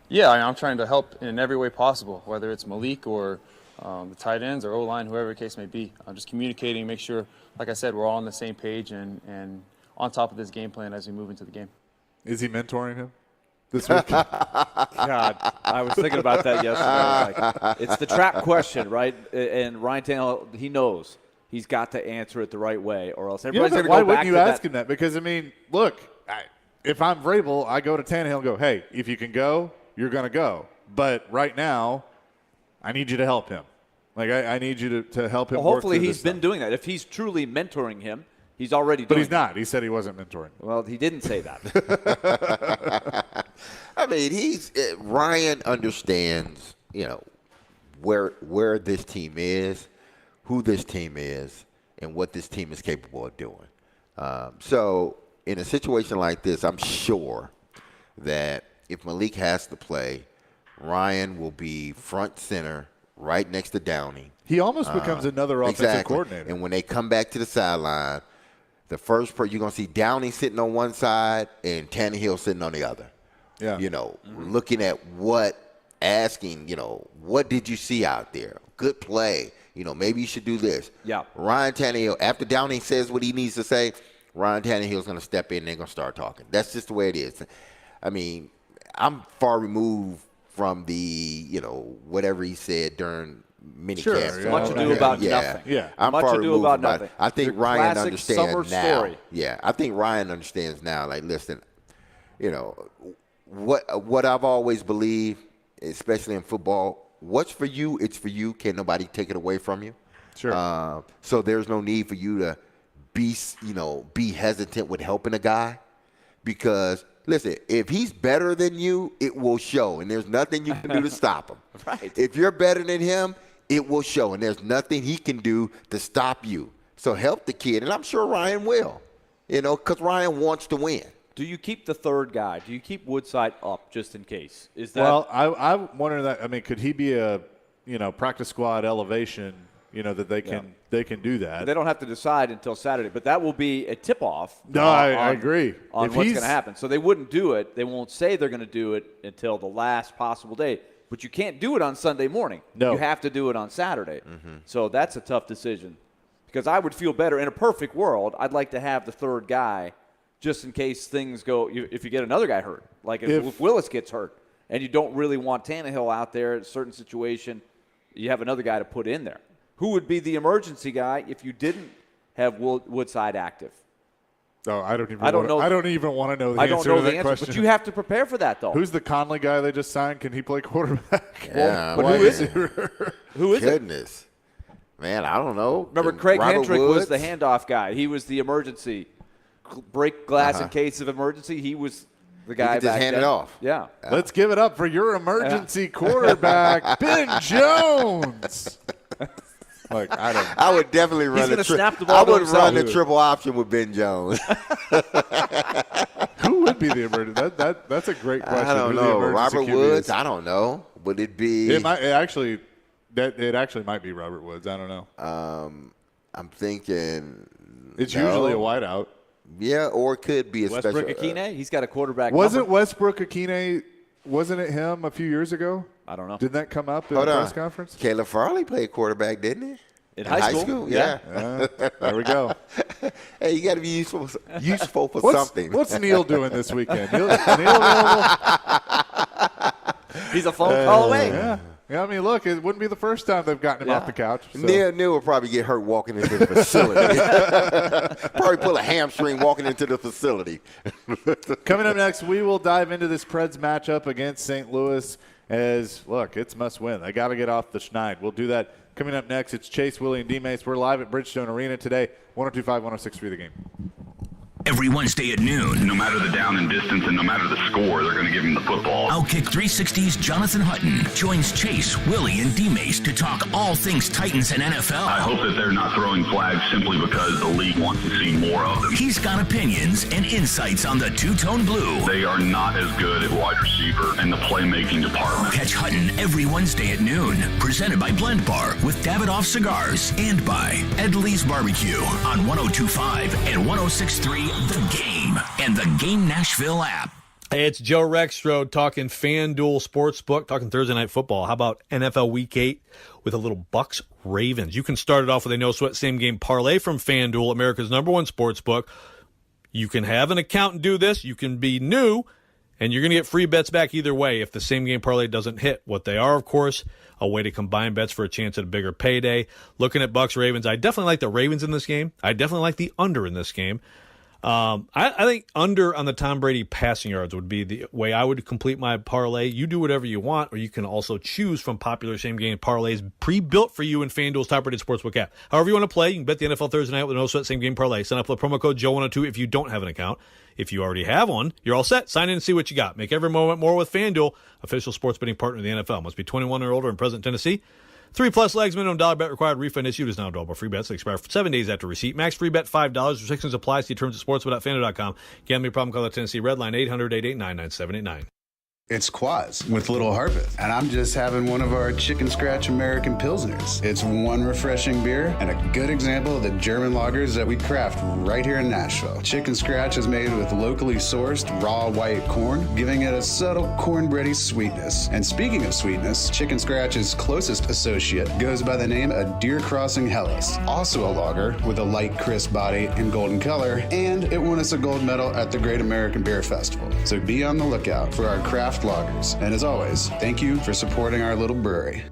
Yeah, I'm trying to help in every way possible, whether it's Malik or the tight ends or O-line, whoever the case may be. I'm just communicating, make sure, like I said, we're all on the same page and on top of this game plan as we move into the game. Is he mentoring him this week? God, I was thinking about that yesterday. It's the trap question, right? And Ryan Tannehill, he knows he's got to answer it the right way, or else everybody's going to go back to that. Why wouldn't you ask him that? Because, look, if I'm Vrabel, I go to Tannehill and go, hey, if you can go, you're going to go. But right now, I need you to help him. Like, I need you to help him. Well, hopefully he's been doing that. If he's truly mentoring him, he's already doing it. But he's not. He said he wasn't mentoring. Well, he didn't say that. Ryan understands, where this team is, who this team is, and what this team is capable of doing. So in a situation like this, I'm sure that if Malik has to play, Ryan will be front center right next to Downey. He almost becomes another offensive coordinator. And when they come back to the sideline, the first you're going to see Downey sitting on one side and Tannehill sitting on the other. Yeah. Looking at asking, what did you see out there? Good play. Maybe you should do this. Yeah. Ryan Tannehill, after Downey says what he needs to say, Ryan Tannehill's going to step in and they're going to start talking. That's just the way it is. I'm far removed from the, whatever he said during minicamp. Sure, much ado about nothing. Yeah, I'm much far ado removed about from nothing. I think The Ryan classic understands summer now. story. Yeah, I think Ryan understands now. Like, listen, what I've always believed, especially in football, what's for you, it's for you. Can't nobody take it away from you. Sure. So there's no need for you to be hesitant with helping a guy, because listen, if he's better than you, it will show, and there's nothing you can do to stop him. Right. If you're better than him, it will show, and there's nothing he can do to stop you. So help the kid, and I'm sure Ryan will, because Ryan wants to win. Do you keep the third guy? Do you keep Woodside up just in case? Is that Well, I'm wondering that. Could he be a practice squad elevation? That they can do that. They don't have to decide until Saturday, but that will be a tip-off. No, I agree. On what's going to happen. So they wouldn't do it. They won't say they're going to do it until the last possible day. But you can't do it on Sunday morning. No. You have to do it on Saturday. Mm-hmm. So that's a tough decision. Because I would feel better. In a perfect world, I'd like to have the third guy just in case things go – if you get another guy hurt. Like if Willis gets hurt and you don't really want Tannehill out there in a certain situation, you have another guy to put in there. Who would be the emergency guy if you didn't have Woodside active? Oh, I don't even want to know the answer to that question. But you have to prepare for that, though. Who's the Conley guy they just signed? Can he play quarterback? Yeah, but who is it? Who is it? Goodness. Man, I don't know. Remember, Craig Robert Hendrick Woods? was the handoff guy. He was the emergency. Break glass in case of emergency. He was the guy just hand it off. Yeah. Let's give it up for your emergency quarterback, Ben Jones. Look, I would definitely run the triple option with Ben Jones. Who would be the emergency? That's a great question. I don't know. Robert Woods? I don't know. Would it be? It actually might be Robert Woods. I don't know. I'm thinking it's usually a wideout. Yeah, or it could be a Westbrook Akine. He's got a quarterback. Wasn't Westbrook Akine? Wasn't it him a few years ago? I don't know. Didn't that come up in the press conference? Caleb Farley played quarterback, didn't he? In high school? Yeah. There we go. Hey, you got to be useful for something. What's Neil doing this weekend? Neil He's a phone call away. Yeah. I mean, look, it wouldn't be the first time they've gotten him off the couch. So. Neil will probably get hurt walking into the facility. Probably pull a hamstring walking into the facility. Coming up next, we will dive into this Preds matchup against St. Louis look, it's must win. They got to get off the schneid. We'll do that coming up next. It's Chase, Willie, and D-Mace. We're live at Bridgestone Arena today, 102.5, 106.3 The Game. every Wednesday at noon. No matter the down and distance and no matter the score, they're going to give him the football. Outkick 360's Jonathan Hutton joins Chase, Willie, and D-Mace to talk all things Titans and NFL. I hope that they're not throwing flags simply because the league wants to see more of them. He's got opinions and insights on the two-tone blue. They are not as good at wide receiver and the playmaking department. Catch Hutton every Wednesday at noon. Presented by Blend Bar with Davidoff Cigars and by Edley's Barbecue on 102.5 and 106.3 The Game and the Game Nashville app. Hey, it's Joe Rexrode talking FanDuel Sportsbook, talking Thursday Night Football. How about NFL Week 8 with a little Bucs-Ravens? You can start it off with a no-sweat same-game parlay from FanDuel, America's #1 sportsbook. You can have an account and do this. You can be new, and you're going to get free bets back either way if the same-game parlay doesn't hit. What they are, of course, a way to combine bets for a chance at a bigger payday. Looking at Bucs-Ravens, I definitely like the Ravens in this game. I definitely like the under in this game. I think under on the Tom Brady passing yards would be the way I would complete my parlay. You do whatever you want, or you can also choose from popular same-game parlays pre-built for you in FanDuel's top-rated sportsbook app. However you want to play, you can bet the NFL Thursday night with a no-sweat same-game parlay. Sign up with promo code Joe102 if you don't have an account. If you already have one, you're all set. Sign in and see what you got. Make every moment more with FanDuel, official sports betting partner of the NFL. Must be 21 or older and present in Tennessee. 3+ legs, minimum $1 bet required. Refund issued is now available. Free bets expire 7 days after receipt. Max free bet $5. Restrictions apply. See terms at sportsbet.fanduel.com. Gambling problem? Call the Tennessee Red Line 800-889-9789. It's Quaz with Little Harvest, and I'm just having one of our Chicken Scratch American Pilsners. It's one refreshing beer and a good example of the German lagers that we craft right here in Nashville. Chicken Scratch is made with locally sourced raw white corn, giving it a subtle cornbready sweetness. And speaking of sweetness, Chicken Scratch's closest associate goes by the name of Deer Crossing Hellas, also a lager with a light, crisp body and golden color, and it won us a gold medal at the Great American Beer Festival. So be on the lookout for our craft lagers. And as always, thank you for supporting our little brewery.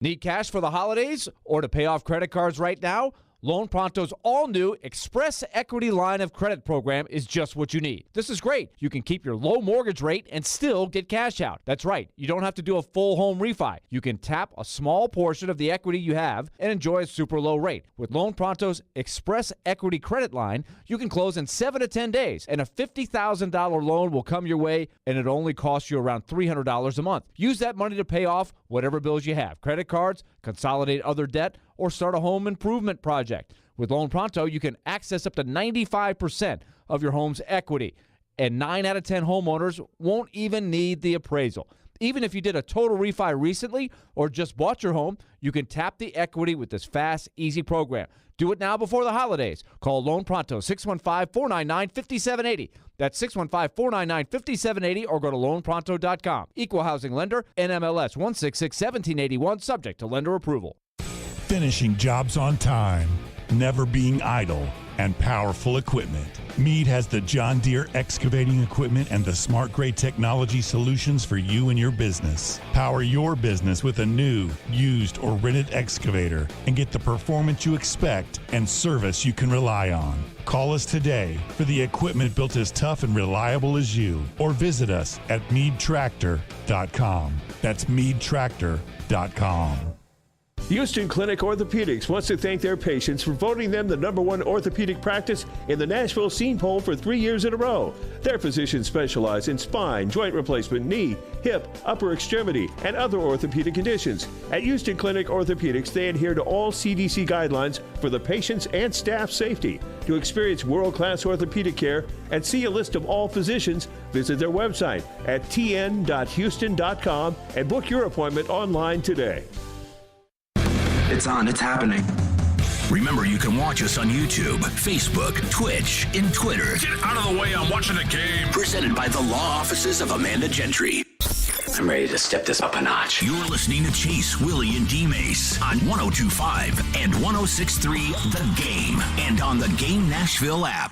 Need cash for the holidays or to pay off credit cards right now? Loan Pronto's all-new Express Equity Line of Credit program is just what you need. This is great. You can keep your low mortgage rate and still get cash out. That's right. You don't have to do a full home refi. You can tap a small portion of the equity you have and enjoy a super low rate. With Loan Pronto's Express Equity Credit Line, you can close in 7 to 10 days, and a $50,000 loan will come your way, and it only costs you around $300 a month. Use that money to pay off whatever bills you have. Credit cards, consolidate other debt, or start a home improvement project. With Loan Pronto, you can access up to 95% of your home's equity, and 9 out of 10 homeowners won't even need the appraisal. Even if you did a total refi recently or just bought your home, you can tap the equity with this fast, easy program. Do it now before the holidays. Call Loan Pronto, 615-499-5780. That's 615-499-5780, or go to loanpronto.com. Equal housing lender, NMLS 166-1781, subject to lender approval. Finishing jobs on time, never being idle, and powerful equipment. Meade has the John Deere excavating equipment and the smart grade technology solutions for you and your business. Power your business with a new, used, or rented excavator and get the performance you expect and service you can rely on. Call us today for the equipment built as tough and reliable as you, or visit us at meadtractor.com. That's meadtractor.com. Houston Clinic Orthopedics wants to thank their patients for voting them the #1 orthopedic practice in the Nashville Scene Poll for 3 years in a row. Their physicians specialize in spine, joint replacement, knee, hip, upper extremity, and other orthopedic conditions. At Houston Clinic Orthopedics, they adhere to all CDC guidelines for the patient's and staff safety. To experience world-class orthopedic care and see a list of all physicians, visit their website at tn.houston.com and book your appointment online today. It's on. It's happening. Remember, you can watch us on YouTube, Facebook, Twitch, and Twitter. Get out of the way. I'm watching the game. Presented by the law offices of Amanda Gentry. I'm ready to step this up a notch. You're listening to Chase, Willie, and D-Mace on 102.5 and 106.3 The Game and on the Game Nashville app.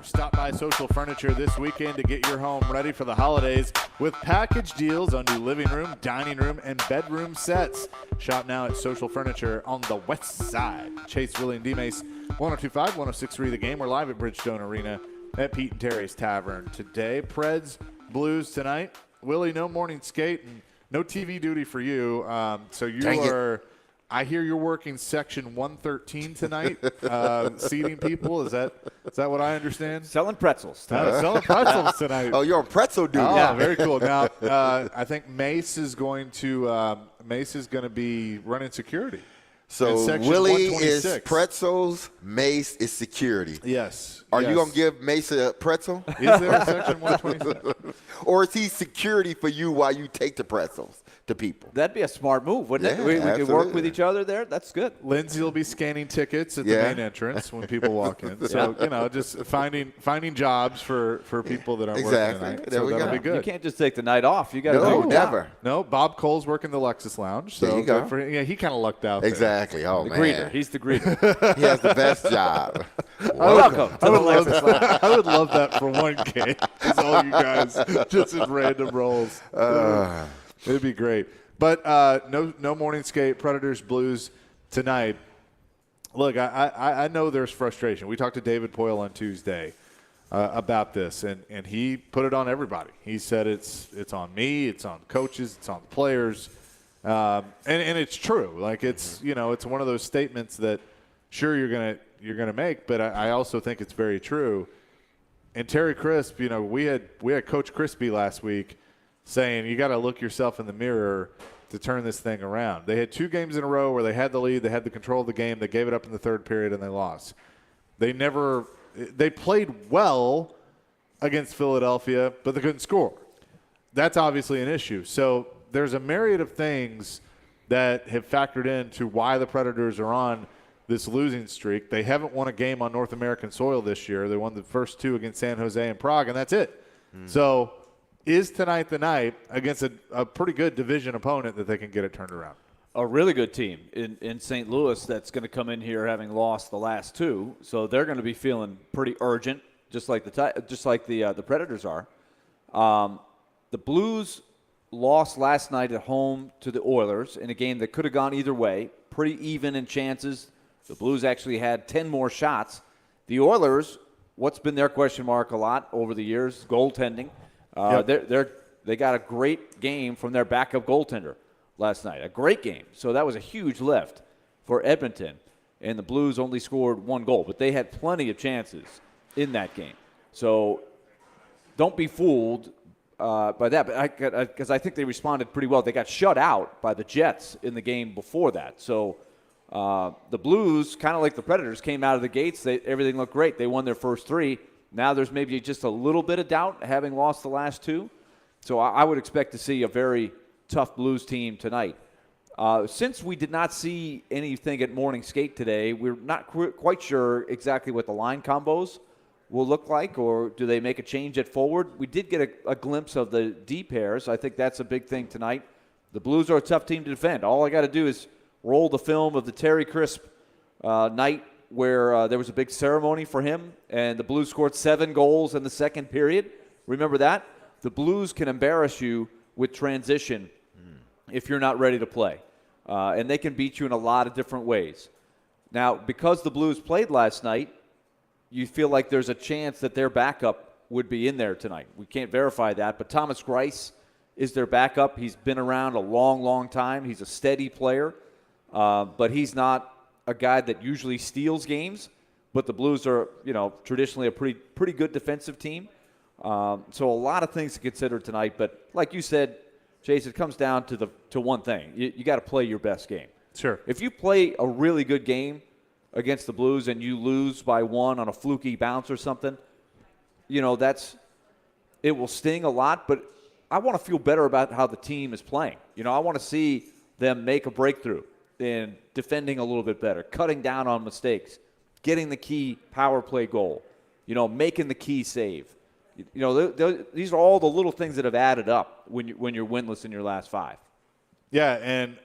Stop by Social Furniture this weekend to get your home ready for the holidays with package deals on new living room, dining room, and bedroom sets. Shop now at Social Furniture on the west side. Chase, Willie, and D-Mace, 102.5, 106.3 The Game. We're live at Bridgestone Arena at Pete and Terry's Tavern today. Preds, Blues tonight. Willie, no morning skate and no TV duty for you. So you are I hear you're working section 113 tonight, seating people. Is that what I understand? Selling pretzels. Selling pretzels tonight. Oh, you're on pretzel duty. Oh, yeah, very cool. Now, I think Mace is going to be running security. So Willie is pretzels, Mace is security. Yes. Are you going to give Mace a pretzel? Is there a section 126? Or is he security for you while you take the pretzels to people? That'd be a smart move, wouldn't it? We could work with each other there. That's good. Lindsay will be scanning tickets at the main entrance when people walk in. So, just finding jobs for people that aren't working tonight. There we that'll go. be good. You can't just take the night off. You got to No, never. No, Bob Cole's working the Lexus Lounge. So there you go. He kind of lucked out there. Exactly. Oh, the man. greeter. He's the greeter. He has the best job. Welcome to the Lexus Lounge. I would love that for one game. Just all you guys just in random roles. It'd be great. But no morning skate, Predators, Blues tonight. Look, I know there's frustration. We talked to David Poyle on Tuesday about this, and he put it on everybody. He said it's on me, it's on coaches, it's on the players, and it's true. Like it's one of those statements that sure you're gonna make, but I also think it's very true. And Terry Crisp, we had Coach Crispy last week saying you got to look yourself in the mirror to turn this thing around. They had 2 games in a row where they had the lead, they had the control of the game, they gave it up in the third period, and they lost. They played well against Philadelphia, but they couldn't score. That's obviously an issue. So there's a myriad of things that have factored into why the Predators are on this losing streak. They haven't won a game on North American soil this year. They won the first 2 against San Jose and Prague, and that's it. So is tonight the night against a pretty good division opponent that they can get it turned around? A really good team in St. Louis that's going to come in here having lost the last 2, so they're going to be feeling pretty urgent, just like the Predators are. The Blues lost last night at home to the Oilers in a game that could have gone either way, pretty even in chances. The Blues actually had 10 more shots. The Oilers, what's been their question mark a lot over the years, goaltending. They got a great game from their backup goaltender last night, a great game. So that was a huge lift for Edmonton. And the Blues only scored 1 goal, but they had plenty of chances in that game. So don't be fooled by that, because I think they responded pretty well. They got shut out by the Jets in the game before that. So the Blues, kind of like the Predators, came out of the gates. Everything looked great. They won their first 3. Now there's maybe just a little bit of doubt having lost the last 2. So I would expect to see a very tough Blues team tonight. Since we did not see anything at morning skate today, we're not quite sure exactly what the line combos will look like, or do they make a change at forward? We did get a glimpse of the D pairs. I think that's a big thing tonight. The Blues are a tough team to defend. All I got to do is roll the film of the Terry Crisp night where there was a big ceremony for him, and the Blues scored 7 goals in the second period. Remember that? The Blues can embarrass you with transition if you're not ready to play. And they can beat you in a lot of different ways. Now, because the Blues played last night, you feel like there's a chance that their backup would be in there tonight. We can't verify that, but Thomas Greiss is their backup. He's been around a long, long time. He's a steady player, but he's not a guy that usually steals games. But the Blues are, traditionally a pretty good defensive team. So a lot of things to consider tonight. But like you said, Chase, it comes down to one thing. You got to play your best game. Sure. If you play a really good game against the Blues and you lose by 1 on a fluky bounce or something, it will sting a lot. But I want to feel better about how the team is playing. I want to see them make a breakthrough in defending a little bit better, cutting down on mistakes, getting the key power play goal, making the key save. These are all the little things that have added up when you're winless in your last 5. Yeah, and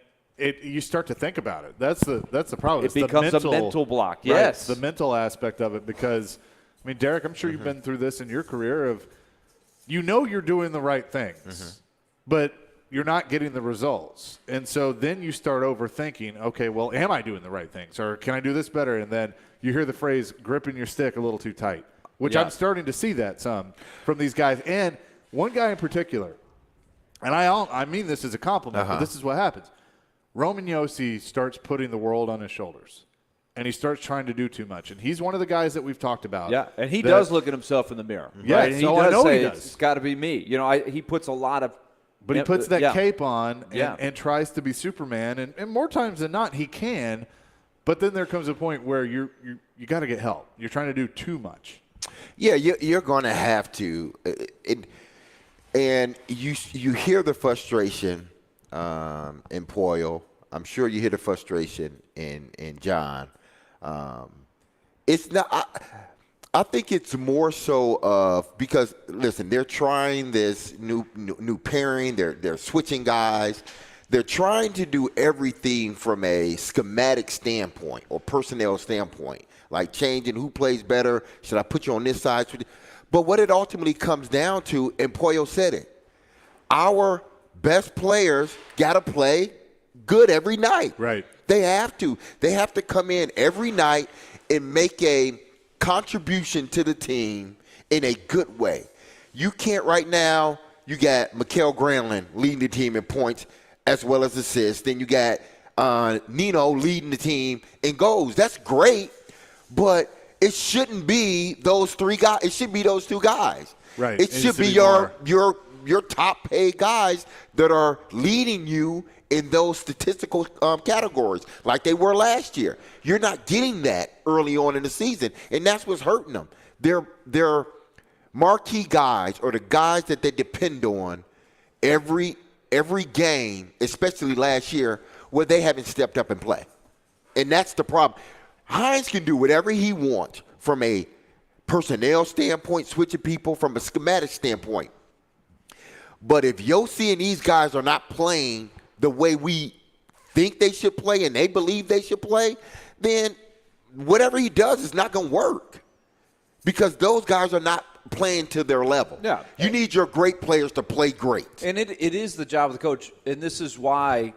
you start to think about it. That's the problem. It becomes a mental block. Right, yes, the mental aspect of it, because Derek, I'm sure you've been through this in your career of you're doing the right things, but you're not getting the results. And so then you start overthinking, okay, well, am I doing the right things? Or can I do this better? And then you hear the phrase gripping your stick a little too tight, which I'm starting to see that some from these guys. And one guy in particular, and I mean this as a compliment, but this is what happens. Roman Josi starts putting the world on his shoulders, and he starts trying to do too much. And he's one of the guys that we've talked about. Yeah, and he does look at himself in the mirror. Yeah, right? and So I know he does. It's got to be me. He puts a lot of. But he puts that yeah. cape on and tries to be Superman, and more times than not, he can. But then there comes a point where you got to get help. You're trying to do too much. Yeah, you're going to have to. And you hear the frustration in Poyle. I'm sure you hear the frustration in John. It's not. I think it's more so of because listen, they're trying this new pairing. They're switching guys. They're trying to do everything from a schematic standpoint or personnel standpoint, like changing who plays better. Should I put you on this side? But what it ultimately comes down to, and Poyle said it, our best players got to play good every night. Right. They have to. They have to come in every night and make a contribution to the team in a good way. You can't right now. You got Mikael Granlund leading the team in points as well as assists. Then you got Nino leading the team in goals. That's great, but it shouldn't be those three guys. It should be those two guys. Right. It should be your top paid guys that are leading you in those statistical categories like they were last year. You're not getting that early on in the season, and that's what's hurting them. They're marquee guys or the guys that they depend on every game, especially last year, where they haven't stepped up and play. And that's the problem. Hines can do whatever he wants from a personnel standpoint, switching people from a schematic standpoint. But if Josi and these guys are not playing the way we think they should play and they believe they should play, then whatever he does is not going to work because those guys are not playing to their level. Yeah. You need your great players to play great. And it is the job of the coach, and this is why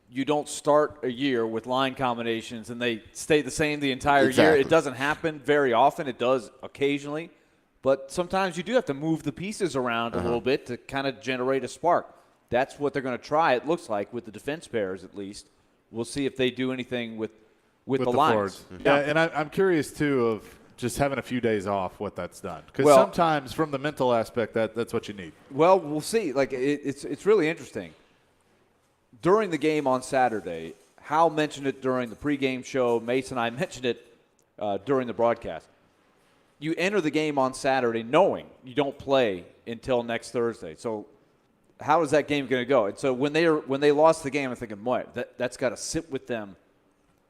you don't start a year with line combinations and they stay the same the entire year. It doesn't happen very often. It does occasionally. But sometimes you do have to move the pieces around a little bit to kind of generate a spark. That's what they're going to try, it looks like, with the defense pairs at least. We'll see if they do anything with the lines. Yeah, and I'm curious, too, of just having a few days off, what that's done. Because sometimes from the mental aspect, that's what you need. Well, we'll see. Like it's really interesting. During the game on Saturday, Hal mentioned it during the pregame show. Mason and I mentioned it during the broadcast. You enter the game on Saturday knowing you don't play until next Thursday. So how is that game going to go? And so when they lost the game, I'm thinking, boy, that's got to sit with them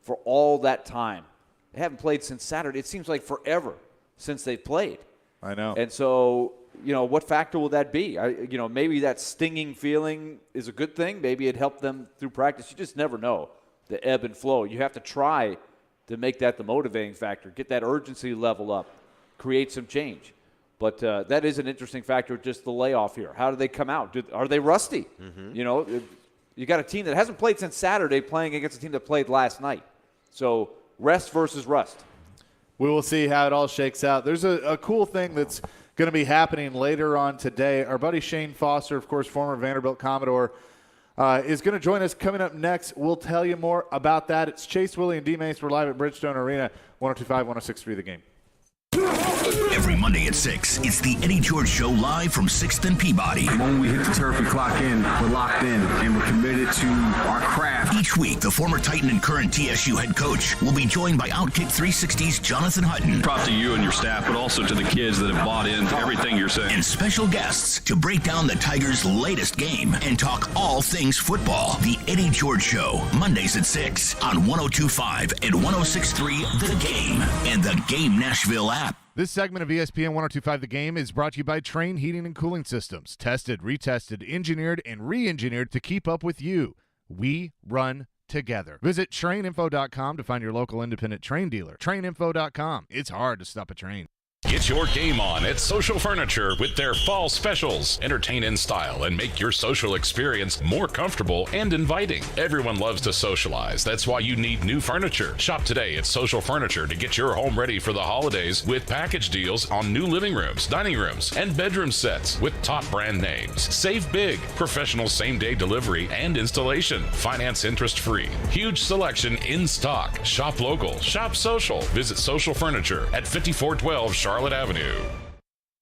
for all that time. They haven't played since Saturday. It seems like forever since they've played. I know. And so, what factor will that be? Maybe that stinging feeling is a good thing. Maybe it helped them through practice. You just never know the ebb and flow. You have to try to make that the motivating factor, get that urgency level up, create some change. But that is an interesting factor, just the layoff here. How do they come out? Are they rusty? Mm-hmm. You got a team that hasn't played since Saturday playing against a team that played last night. So rest versus rust. We will see how it all shakes out. There's a cool thing that's going to be happening later on today. Our buddy Shane Foster, of course, former Vanderbilt Commodore, is going to join us coming up next. We'll tell you more about that. It's Chase, Willie, and D-Mace. We're live at Bridgestone Arena, 102.5, 106.3 The Game. Every Monday at 6, it's the Eddie George Show live from 6th and Peabody. When we hit the turf, we clock in, we're locked in, and we're committed to our craft. Each week, the former Titan and current TSU head coach will be joined by Outkick 360's Jonathan Hutton. Props to you and your staff, but also to the kids that have bought into everything you're saying. And special guests to break down the Tigers' latest game and talk all things football. The Eddie George Show, Mondays at 6 on 102.5 and 106.3 The Game and the Game Nashville app. This segment of ESPN 102.5 The Game is brought to you by Train Heating and Cooling Systems. Tested, retested, engineered, and re-engineered to keep up with you. We run together. Visit traininfo.com to find your local independent train dealer. Traininfo.com. It's hard to stop a train. Get your game on at Social Furniture with their fall specials. Entertain in style and make your social experience more comfortable and inviting. Everyone loves to socialize. That's why you need new furniture. Shop today at Social Furniture to get your home ready for the holidays with package deals on new living rooms, dining rooms, and bedroom sets with top brand names. Save big. Professional same-day delivery and installation. Finance interest-free. Huge selection in stock. Shop local. Shop social. Visit Social Furniture at 5412 Charlotte Avenue.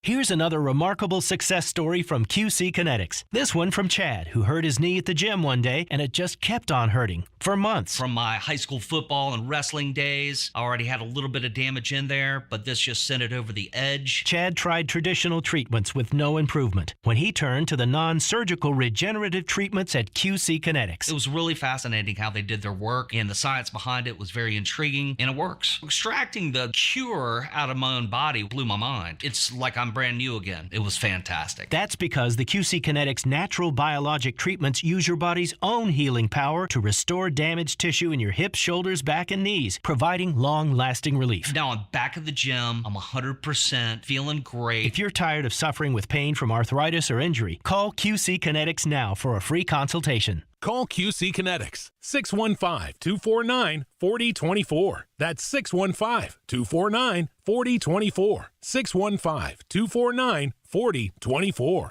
Here's another remarkable success story from QC Kinetics. This one from Chad, who hurt his knee at the gym one day, and it just kept on hurting for months. From my high school football and wrestling days, I already had a little bit of damage in there, but this just sent it over the edge. Chad tried traditional treatments with no improvement when he turned to the non-surgical regenerative treatments at QC Kinetics. It was really fascinating how they did their work, and the science behind it was very intriguing, and it works. Extracting the cure out of my own body blew my mind. It's like I'm brand new again. It was fantastic. That's because the QC Kinetics natural biologic treatments use your body's own healing power to restore damaged tissue in your hips, shoulders, back, and knees, providing long-lasting relief. Now I'm back at the gym. I'm 100% feeling great. If you're tired of suffering with pain from arthritis or injury, call QC Kinetics now for a free consultation. Call QC Kinetics, 615-249-4024. That's 615-249-4024. 615-249-4024.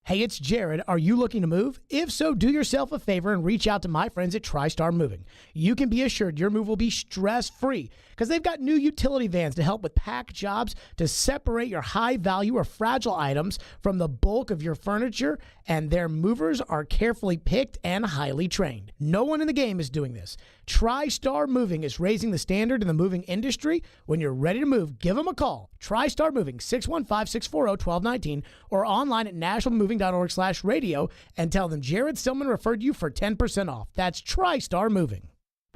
Hey, it's Jared. Are you looking to move? If so, do yourself a favor and reach out to my friends at TriStar Moving. You can be assured your move will be stress-free because they've got new utility vans to help with pack jobs to separate your high-value or fragile items from the bulk of your furniture, and their movers are carefully picked and highly trained. No one in the game is doing this. TriStar Moving is raising the standard in the moving industry. When you're ready to move, give them a call. TriStar Moving, 615-640-1219, or online at nationalmoving.org/radio, and tell them Jared Stillman referred you for 10% off. That's TriStar Moving.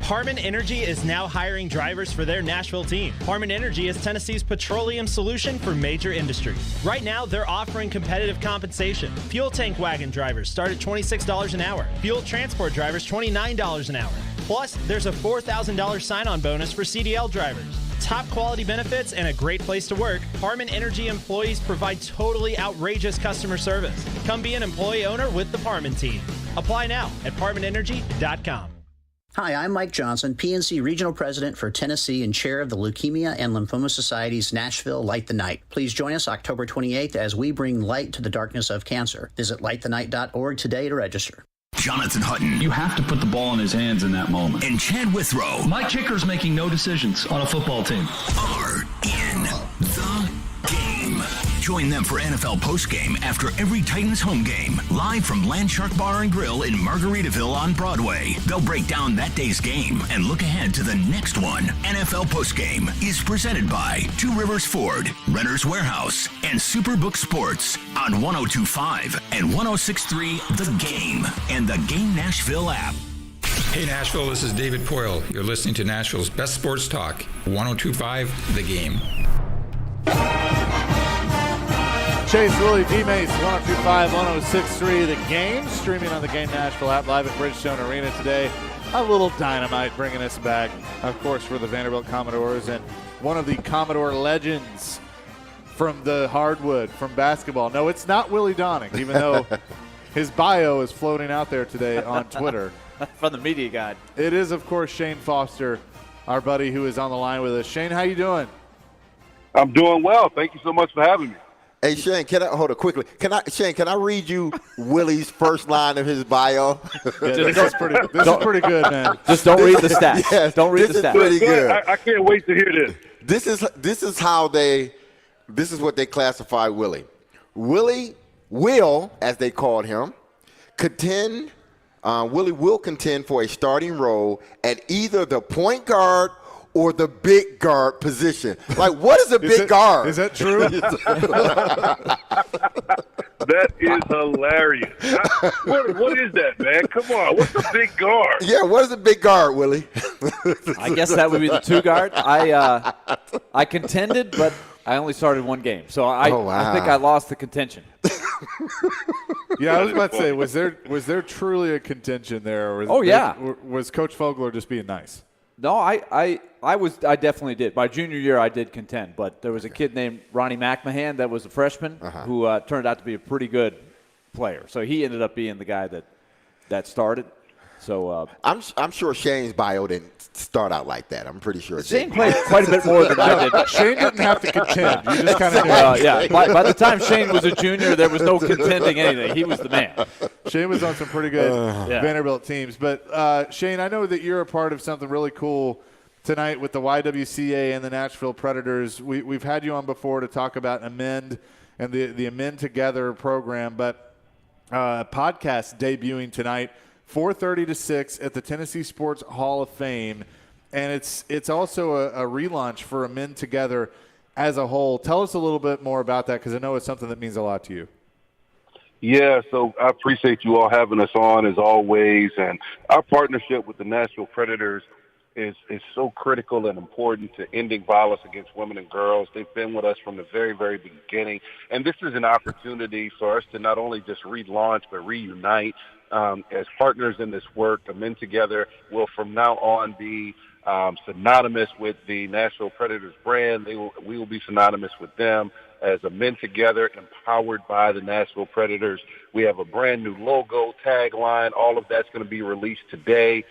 Harman Energy is now hiring drivers for their Nashville team. Harman Energy is Tennessee's petroleum solution for major industries. Right now, they're offering competitive compensation. Fuel tank wagon drivers start at $26 an hour. Fuel transport drivers, $29 an hour. Plus, there's a $4,000 sign-on bonus for CDL drivers. Top quality benefits and a great place to work, Harman Energy employees provide totally outrageous customer service. Come be an employee owner with the Harman team. Apply now at harmanenergy.com. Hi, I'm Mike Johnson, PNC Regional President for Tennessee and Chair of the Leukemia and Lymphoma Society's Nashville Light the Night. Please join us October 28th as we bring light to the darkness of cancer. Visit lightthenight.org today to register. Jonathan Hutton. You have to put the ball in his hands in that moment. And Chad Withrow. My kicker's making no decisions on a football team. Are in the game. Join them for NFL postgame after every Titans home game. Live from Landshark Bar and Grill in Margaritaville on Broadway. They'll break down that day's game and look ahead to the next one. NFL postgame is presented by Two Rivers Ford, Renter's Warehouse, and Superbook Sports on 102.5 and 106.3 The Game and the Game Nashville app. Hey Nashville, this is David Poyle. You're listening to Nashville's best sports talk, 102.5 The Game. Chase, Willie, D-Mace, 102.5, 106.3 The Game, streaming on the Game Nashville app, live at Bridgestone Arena today. A little dynamite bringing us back, of course, for the Vanderbilt Commodores, and one of the Commodore legends from the hardwood, from basketball. No, it's not Willie Donning, even though his bio is floating out there today on Twitter. From the media guide. It is, of course, Shane Foster, our buddy who is on the line with us. Shane, how you doing? I'm doing well. Thank you so much for having me. Hey, Shane, hold it quickly. Shane, can I read you Willie's first line of his bio? Yeah, this is pretty good, man. Just don't read the stats. Yes, don't read the stats. Pretty good. I can't wait to hear this. This is what they classify Willie. Willie will, as they called him, Willie will contend for a starting role at either the point guard or the big guard position. Like, what is a big guard? Is that true? That is hilarious. What is that, man? Come on. What's a big guard? Yeah, what is a big guard, Willie? I guess that would be the two guard. I contended, but I only started one game. So I think I lost the contention. Yeah, I was about to say, was there truly a contention there? Or was Coach Fogler just being nice? No, I definitely did. My junior year, I did contend, but there was a kid named Ronnie McMahon that was a freshman who turned out to be a pretty good player. So he ended up being the guy that started. So I'm sure Shane's bio didn't start out like that. I'm pretty sure Shane played quite a bit more than I did. Shane didn't have to contend. You just kind of yeah. By the time Shane was a junior, there was no contending anything. He was the man. Shane was on some pretty good Vanderbilt teams. But, Shane, I know that you're a part of something really cool tonight with the YWCA and the Nashville Predators. We've had you on before to talk about Amend and the Amend Together program, but podcast debuting tonight, 4:30 to 6 at the Tennessee Sports Hall of Fame, and it's also a relaunch for Amend Together as a whole. Tell us a little bit more about that, because I know it's something that means a lot to you. Yeah, so I appreciate you all having us on as always, and our partnership with the Nashville Predators is so critical and important to ending violence against women and girls. They've been with us from the very, very beginning, and this is an opportunity for us to not only just relaunch but reunite as partners in this work. The Men Together will from now on be synonymous with the Nashville Predators brand. We will be synonymous with them as a Men Together, empowered by the Nashville Predators. We have a brand new logo, tagline. All of that's going to be released today,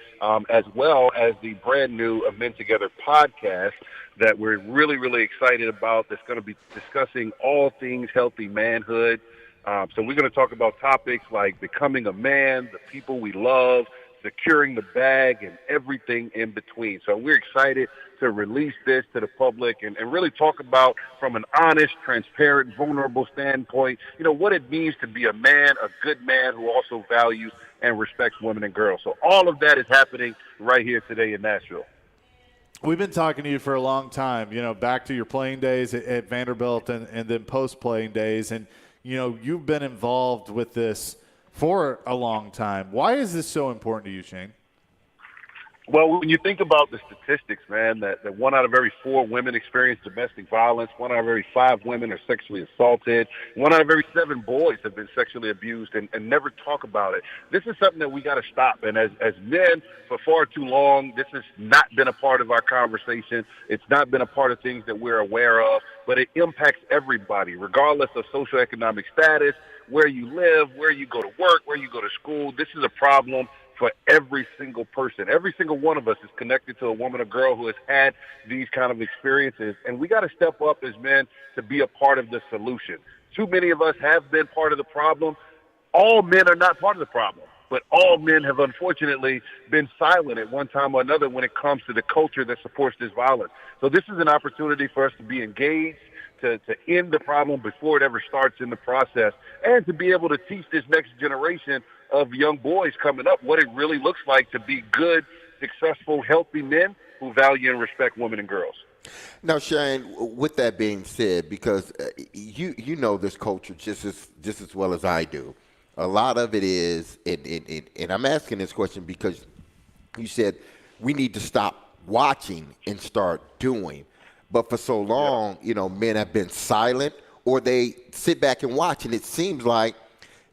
as well as the brand new Men Together podcast that we're really, really excited about, that's going to be discussing all things healthy manhood. So we're going to talk about topics like becoming a man, the people we love, securing the bag, and everything in between. So we're excited to release this to the public and really talk about, from an honest, transparent, vulnerable standpoint, what it means to be a man, a good man who also values and respects women and girls. So all of that is happening right here today in Nashville. We've been talking to you for a long time, back to your playing days at Vanderbilt and then post-playing days. And, you've been involved with this for a long time. Why is this so important to you, Shane? Well, when you think about the statistics, man, that 1 out of every 4 women experience domestic violence, 1 out of every 5 women are sexually assaulted, 1 out of every 7 boys have been sexually abused and never talk about it. This is something that we got to stop. And as men, for far too long, this has not been a part of our conversation. It's not been a part of things that we're aware of, but it impacts everybody, regardless of socioeconomic status, where you live, where you go to work, where you go to school. This is a problem for every single person. Every single one of us is connected to a woman or girl who has had these kind of experiences, and we got to step up as men to be a part of the solution. Too many of us have been part of the problem. All men are not part of the problem, but all men have unfortunately been silent at one time or another when it comes to the culture that supports this violence. So this is an opportunity for us to be engaged, to end the problem before it ever starts in the process, and to be able to teach this next generation of young boys coming up what it really looks like to be good, successful, healthy men who value and respect women and girls. Now, Shane, with that being said, because you know this culture just as well as I do, a lot of it is, and I'm asking this question because you said we need to stop watching and start doing. But for so long, men have been silent, or they sit back and watch, and it seems like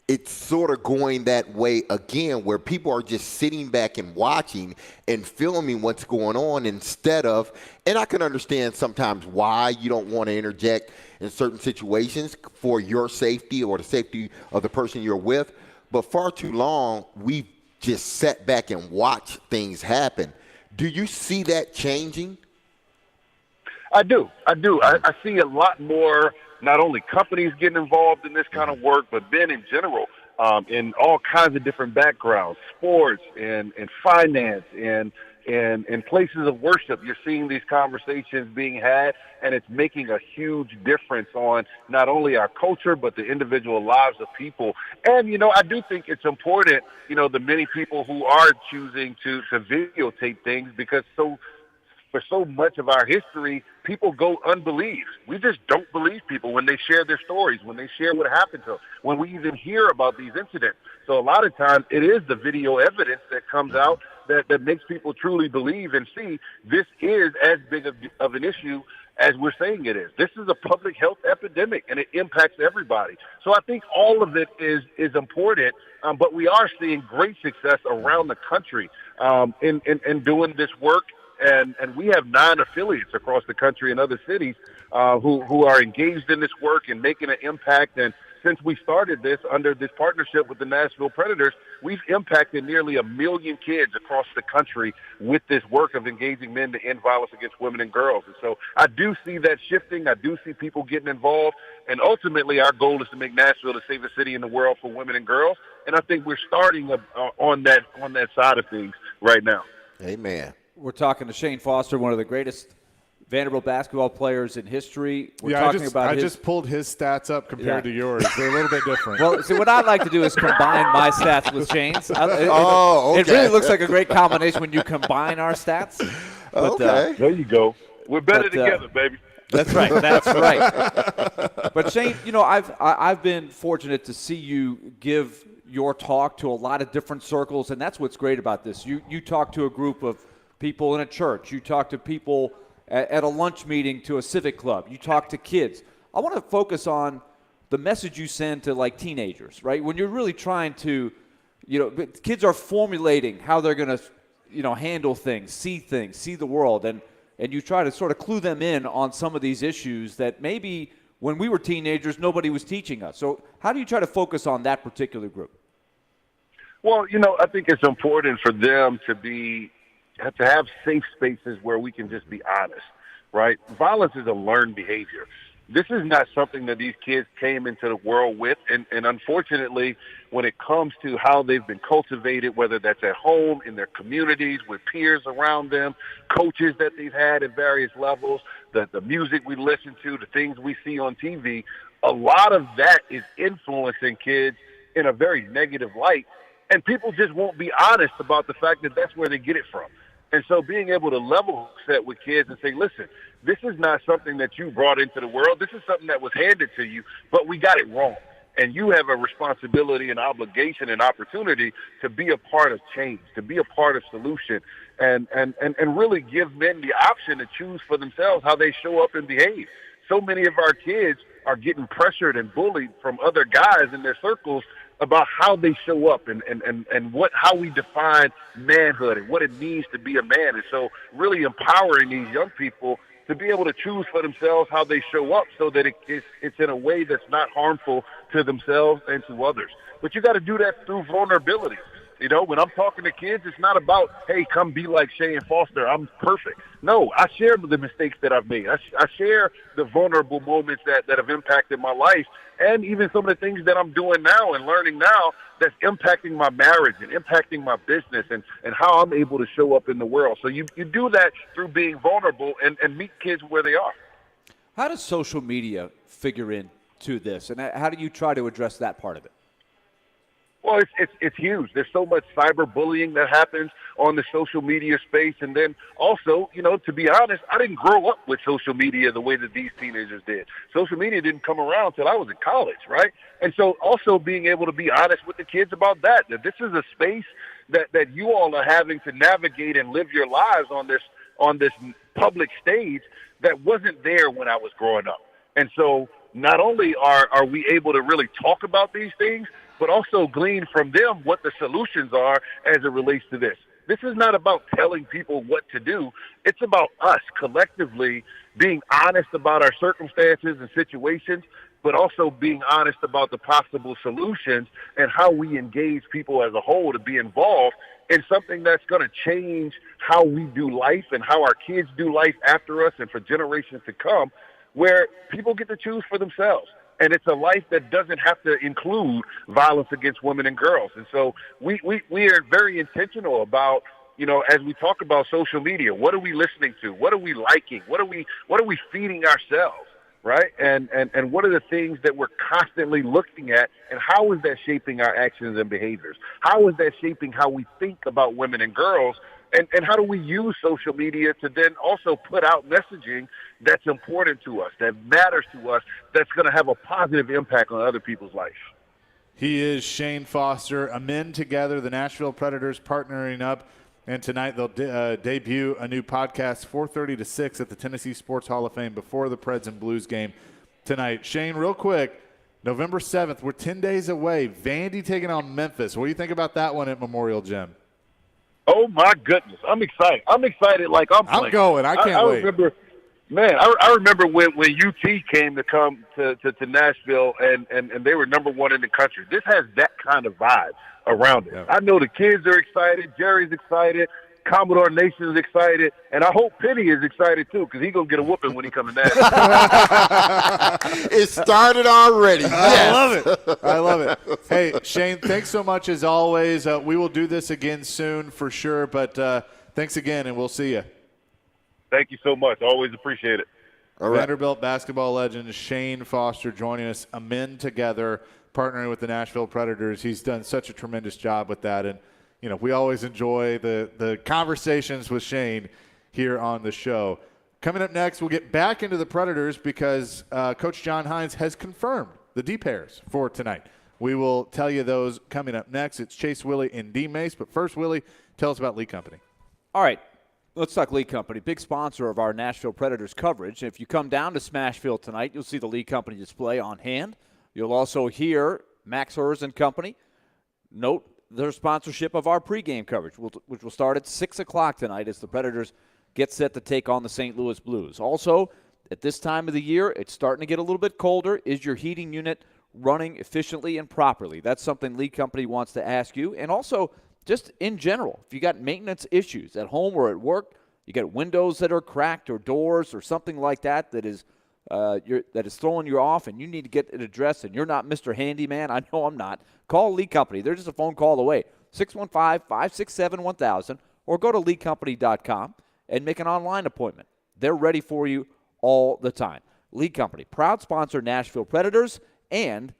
it's sort of going that way again, where people are just sitting back and watching and filming what's going on instead of, and I can understand sometimes why you don't want to interject in certain situations for your safety or the safety of the person you're with, but far too long, we've just sat back and watched things happen. Do you see that changing? I do. I see a lot more, not only companies getting involved in this kind of work, but men in general, in all kinds of different backgrounds, sports and finance and places of worship. You're seeing these conversations being had, and it's making a huge difference on not only our culture, but the individual lives of people. And, I do think it's important, the many people who are choosing to videotape things, because for so much of our history, people go unbelieved. We just don't believe people when they share their stories, when they share what happened to them, when we even hear about these incidents. So a lot of times it is the video evidence that comes out that makes people truly believe and see this is as big of an issue as we're saying it is. This is a public health epidemic, and it impacts everybody. So I think all of it is important, but we are seeing great success around the country in doing this work And we have 9 affiliates across the country and other cities who are engaged in this work and making an impact. And since we started this under this partnership with the Nashville Predators, we've impacted nearly 1 million kids across the country with this work of engaging men to end violence against women and girls. And so I do see that shifting. I do see people getting involved. And ultimately, our goal is to make Nashville the safest city in the world for women and girls. And I think we're starting on that side of things right now. Amen. We're talking to Shane Foster, one of the greatest Vanderbilt basketball players in history. I just pulled his stats up compared to yours. They're a little bit different. Well, see, what I'd like to do is combine my stats with Shane's. Okay. It really looks like a great combination when you combine our stats. But, okay. There you go. We're better together, baby. That's right. That's right. But Shane, I've been fortunate to see you give your talk to a lot of different circles, and that's what's great about this. You talk to a group of people in a church. You talk to people at a lunch meeting to a civic club. You talk to kids. I want to focus on the message you send to like teenagers, right? When you're really trying to, kids are formulating how they're going to, handle things, see the world, and you try to sort of clue them in on some of these issues that maybe when we were teenagers, nobody was teaching us. So how do you try to focus on that particular group? Well, I think it's important for them to have safe spaces where we can just be honest, right? Violence is a learned behavior. This is not something that these kids came into the world with. And unfortunately, when it comes to how they've been cultivated, whether that's at home, in their communities, with peers around them, coaches that they've had at various levels, the music we listen to, the things we see on TV, a lot of that is influencing kids in a very negative light. And people just won't be honest about the fact that that's where they get it from. And so being able to level set with kids and say, listen, this is not something that you brought into the world. This is something that was handed to you, but we got it wrong. And you have a responsibility and obligation and opportunity to be a part of change, to be a part of solution, and really give men the option to choose for themselves how they show up and behave. So many of our kids are getting pressured and bullied from other guys in their circles about how they show up and how we define manhood and what it means to be a man. And so really empowering these young people to be able to choose for themselves how they show up so that it's in a way that's not harmful to themselves and to others. But you got to do that through vulnerability. When I'm talking to kids, it's not about, hey, come be like Shane Foster. I'm perfect. No, I share the mistakes that I've made. I share the vulnerable moments that have impacted my life, and even some of the things that I'm doing now and learning now that's impacting my marriage and impacting my business and how I'm able to show up in the world. So you do that through being vulnerable and meet kids where they are. How does social media figure into this, and how do you try to address that part of it? Well, it's huge. There's so much cyberbullying that happens on the social media space. And then also, to be honest, I didn't grow up with social media the way that these teenagers did. Social media didn't come around until I was in college, right? And so also being able to be honest with the kids about that this is a space that you all are having to navigate and live your lives on this public stage that wasn't there when I was growing up. And so not only are we able to really talk about these things, but also glean from them what the solutions are as it relates to this. This is not about telling people what to do. It's about us collectively being honest about our circumstances and situations, but also being honest about the possible solutions and how we engage people as a whole to be involved in something that's going to change how we do life and how our kids do life after us and for generations to come, where people get to choose for themselves. And it's a life that doesn't have to include violence against women and girls. And so we are very intentional about, as we talk about social media, what are we listening to? What are we liking? What are we feeding ourselves, right? And what are the things that we're constantly looking at, and how is that shaping our actions and behaviors? How is that shaping how we think about women and girls? And how do we use social media to then also put out messaging that's important to us, that matters to us, that's going to have a positive impact on other people's life? He is Shane Foster. Men Together, the Nashville Predators partnering up, and tonight they'll debut a new podcast, 4:30 to 6 at the Tennessee Sports Hall of Fame before the Preds and Blues game tonight. Shane, real quick, November 7th, we're 10 days away. Vandy taking on Memphis. What do you think about that one at Memorial Gym? Oh my goodness, I'm excited. Like I'm going. I can't wait. Remember, man, I remember when UT came to Nashville and they were number one in the country. This has that kind of vibe around it. Yeah. I know the kids are excited. Jerry's excited. Commodore Nation is excited, and I hope Penny is excited too, because he's gonna get a whooping when he comes to Nashville. It started already. Yes. I love it. Hey, Shane, thanks so much as always. We will do this again soon for sure, but thanks again, and we'll see you. Thank you so much. Always appreciate it. All right. Vanderbilt basketball legend Shane Foster joining us, a Men Together, partnering with the Nashville Predators. He's done such a tremendous job with that, and you know, we always enjoy the conversations with Shane here on the show. Coming up next, we'll get back into the Predators because Coach John Hines has confirmed the D pairs for tonight. We will tell you those coming up next. It's Chase, Willie, and D. Mace. But first, Willie, tell us about Lee Company. All right. Let's talk Lee Company, big sponsor of our Nashville Predators coverage. If you come down to Smashville tonight, you'll see the Lee Company display on hand. You'll also hear Max Hers and Company. Note their sponsorship of our pregame coverage, which will start at 6 o'clock tonight as the Predators get set to take on the St. Louis Blues. Also, at this time of the year, it's starting to get a little bit colder. Is your heating unit running efficiently and properly? That's something Lee Company wants to ask you. And also, just in general, if you got maintenance issues at home or at work, you got windows that are cracked or doors or something like that that is throwing you off and you need to get it addressed and you're not Mr. Handyman, I know I'm not, call Lee Company. They're just a phone call away, 615-567-1000, or go to leecompany.com and make an online appointment. They're ready for you all the time. Lee Company, proud sponsor Nashville Predators, and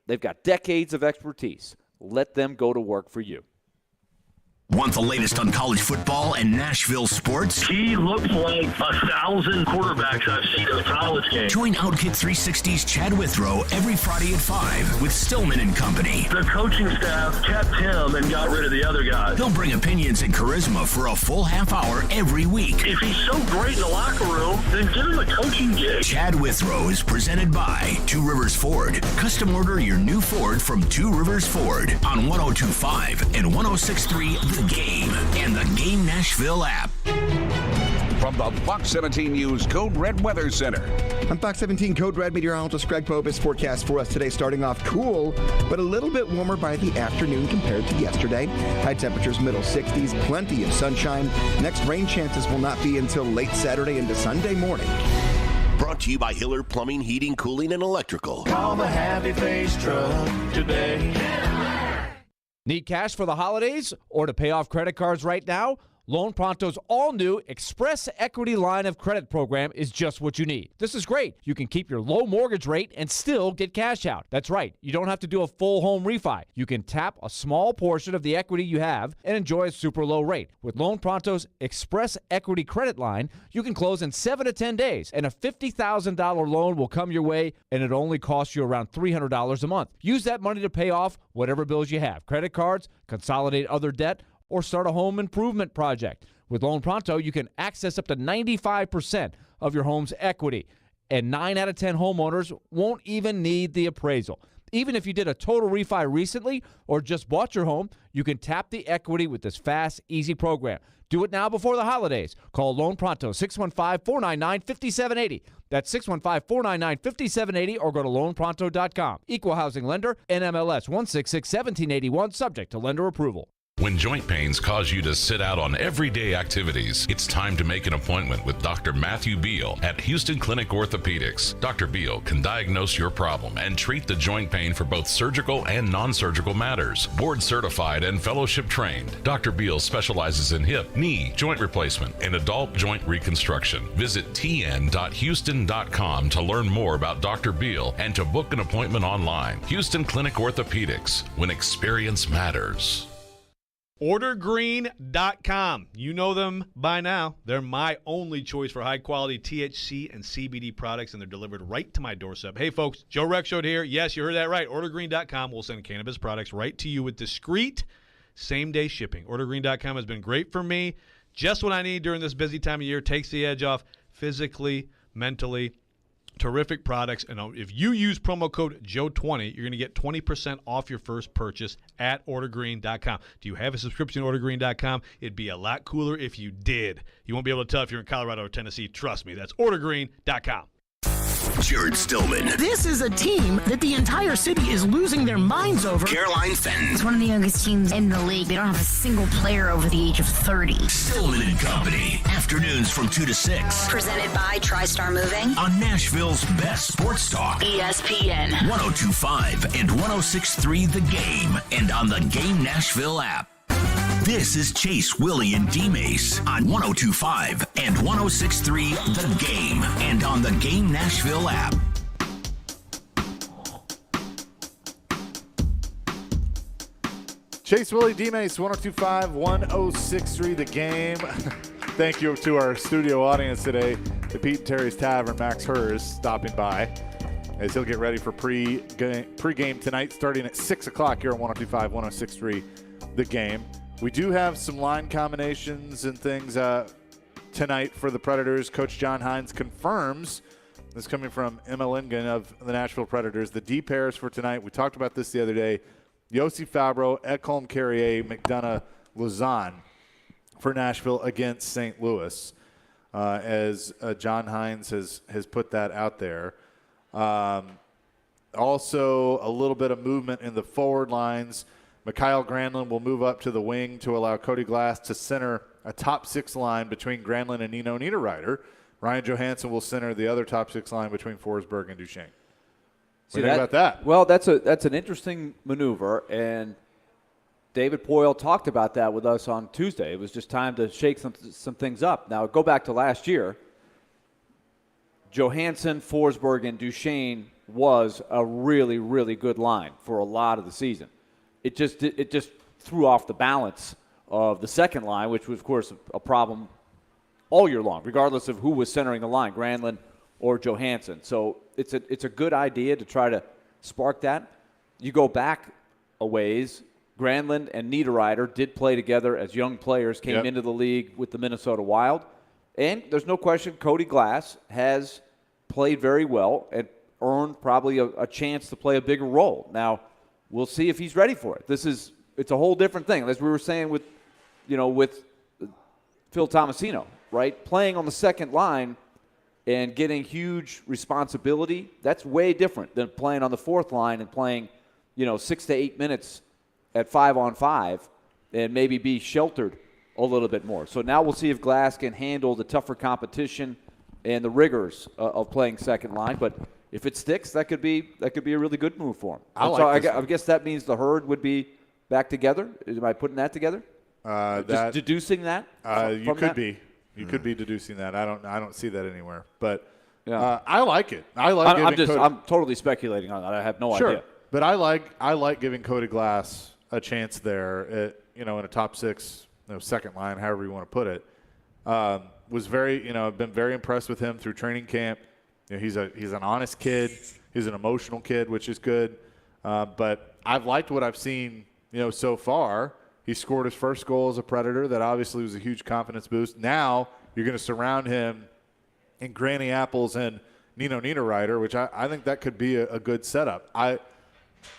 they've got decades of expertise. Let them go to work for you. Want the latest on college football and Nashville sports? He looks like 1,000 quarterbacks I've seen in a college game. Join Outkick 360's Chad Withrow every Friday at 5 with Stillman and Company. The coaching staff kept him and got rid of the other guys. They'll bring opinions and charisma for a full half hour every week. If he's so great in the locker room, then give him a coaching gig. Chad Withrow is presented by Two Rivers Ford. Custom order your new Ford from Two Rivers Ford on 102.5 and 106.3 The Game and the Game Nashville app. From the Fox 17 News Code Red Weather Center. I'm Fox 17 Code Red meteorologist Greg Pobis. Forecast for us today starting off cool, but a little bit warmer by the afternoon compared to yesterday. High temperatures middle 60s, plenty of sunshine. Next rain chances will not be until late Saturday into Sunday morning. Brought to you by Hiller Plumbing, Heating, Cooling, and Electrical. Call the Happy Face Truck today. Need cash for the holidays or to pay off credit cards right now? Loan Pronto's all-new Express Equity Line of Credit program is just what you need. This is great. You can keep your low mortgage rate and still get cash out. That's right. You don't have to do a full home refi. You can tap a small portion of the equity you have and enjoy a super low rate. With Loan Pronto's Express Equity Credit Line, you can close in 7 to 10 days, and a $50,000 loan will come your way, and it only costs you around $300 a month. Use that money to pay off whatever bills you have. Credit cards, consolidate other debt, or start a home improvement project. With Loan Pronto, you can access up to 95% of your home's equity, and 9 out of 10 homeowners won't even need the appraisal. Even if you did a total refi recently or just bought your home, you can tap the equity with this fast, easy program. Do it now before the holidays. Call Loan Pronto, 615-499-5780. That's 615-499-5780, or go to loanpronto.com. Equal housing lender, NMLS 1661781, subject to lender approval. When joint pains cause you to sit out on everyday activities, it's time to make an appointment with Dr. Matthew Beal at Houston Clinic Orthopedics. Dr. Beal can diagnose your problem and treat the joint pain for both surgical and non-surgical matters. Board certified and fellowship trained, Dr. Beal specializes in hip, knee, joint replacement, and adult joint reconstruction. Visit tn.houston.com to learn more about Dr. Beal and to book an appointment online. Houston Clinic Orthopedics, when experience matters. OrderGreen.com. You know them by now. They're my only choice for high-quality THC and CBD products, and they're delivered right to my doorstep. Hey, folks, Joe Rexrode here. Yes, you heard that right. OrderGreen.com will send cannabis products right to you with discreet same-day shipping. OrderGreen.com has been great for me. Just what I need during this busy time of year. Takes the edge off physically, mentally. Terrific products. And if you use promo code Joe20, you're going to get 20% off your first purchase at ordergreen.com. Do you have a subscription to ordergreen.com? It'd be a lot cooler if you did. You won't be able to tell if you're in Colorado or Tennessee. Trust me. That's ordergreen.com. Jared Stillman. This is a team that the entire city is losing their minds over. Caroline Fenton. It's one of the youngest teams in the league. They don't have a single player over the age of 30. Stillman and Company. Afternoons from 2 to 6. Presented by TriStar Moving. On Nashville's best sports talk. ESPN. 102.5 and 106.3 The Game. And on the Game Nashville app. This is Chase, Willie, and D-Mace on 102.5 and 106.3 The Game and on the Game Nashville app. Chase, Willie, D-Mace, 102.5, 106.3 The Game. Thank you to our studio audience today, the Pete and Terry's Tavern, Max Hers, stopping by as he'll get ready for pre-game tonight starting at 6 o'clock here on 102.5, 106.3 The Game. We do have some line combinations and things tonight for the Predators. Coach John Hines confirms, this coming from Emma Lingen of the Nashville Predators, the D pairs for tonight. We talked about this the other day. Yossi Fabro, Ekholm Carrier, McDonough, Lausanne for Nashville against St. Louis, as John Hines has put that out there. Also, a little bit of movement in the forward lines. Mikhail Granlund will move up to the wing to allow Cody Glass to center a top six line between Granlund and Nino Niederreiter. Ryan Johansson will center the other top six line between Forsberg and Duchesne. What do you think about that? Well, that's an interesting maneuver, and David Poyle talked about that with us on Tuesday. It was just time to shake some things up. Now, go back to last year. Johansson, Forsberg, and Duchesne was a really, really good line for a lot of the season. It just threw off the balance of the second line, which was, of course, a problem all year long, regardless of who was centering the line, Granlund or Johansson. So it's a good idea to try to spark that. You go back a ways, Granlund and Niederreiter did play together as young players, came into the league with the Minnesota Wild. And there's no question Cody Glass has played very well and earned probably a chance to play a bigger role. Now, we'll see if he's ready for it. It's a whole different thing. As we were saying with Phil Tomasino, right? Playing on the second line and getting huge responsibility, that's way different than playing on the fourth line and playing, 6 to 8 minutes at 5-on-5 and maybe be sheltered a little bit more. So now we'll see if Glass can handle the tougher competition and the rigors of playing second line. But if it sticks, that could be a really good move for him. I guess that means the Herd would be back together. Am I putting that together? Just deducing that? You could be. You could be deducing that. I don't see that anywhere. But I like it. I'm totally speculating on that. I have no idea. But I like giving Cody Glass a chance there. In a top six, second line, however you want to put it. Was very, I've been very impressed with him through training camp. He's an honest kid. He's an emotional kid, which is good. But I've liked what I've seen, so far. He scored his first goal as a Predator. That obviously was a huge confidence boost. Now you're going to surround him in Granny Apples and Nino Niederreiter, which I think that could be a good setup. I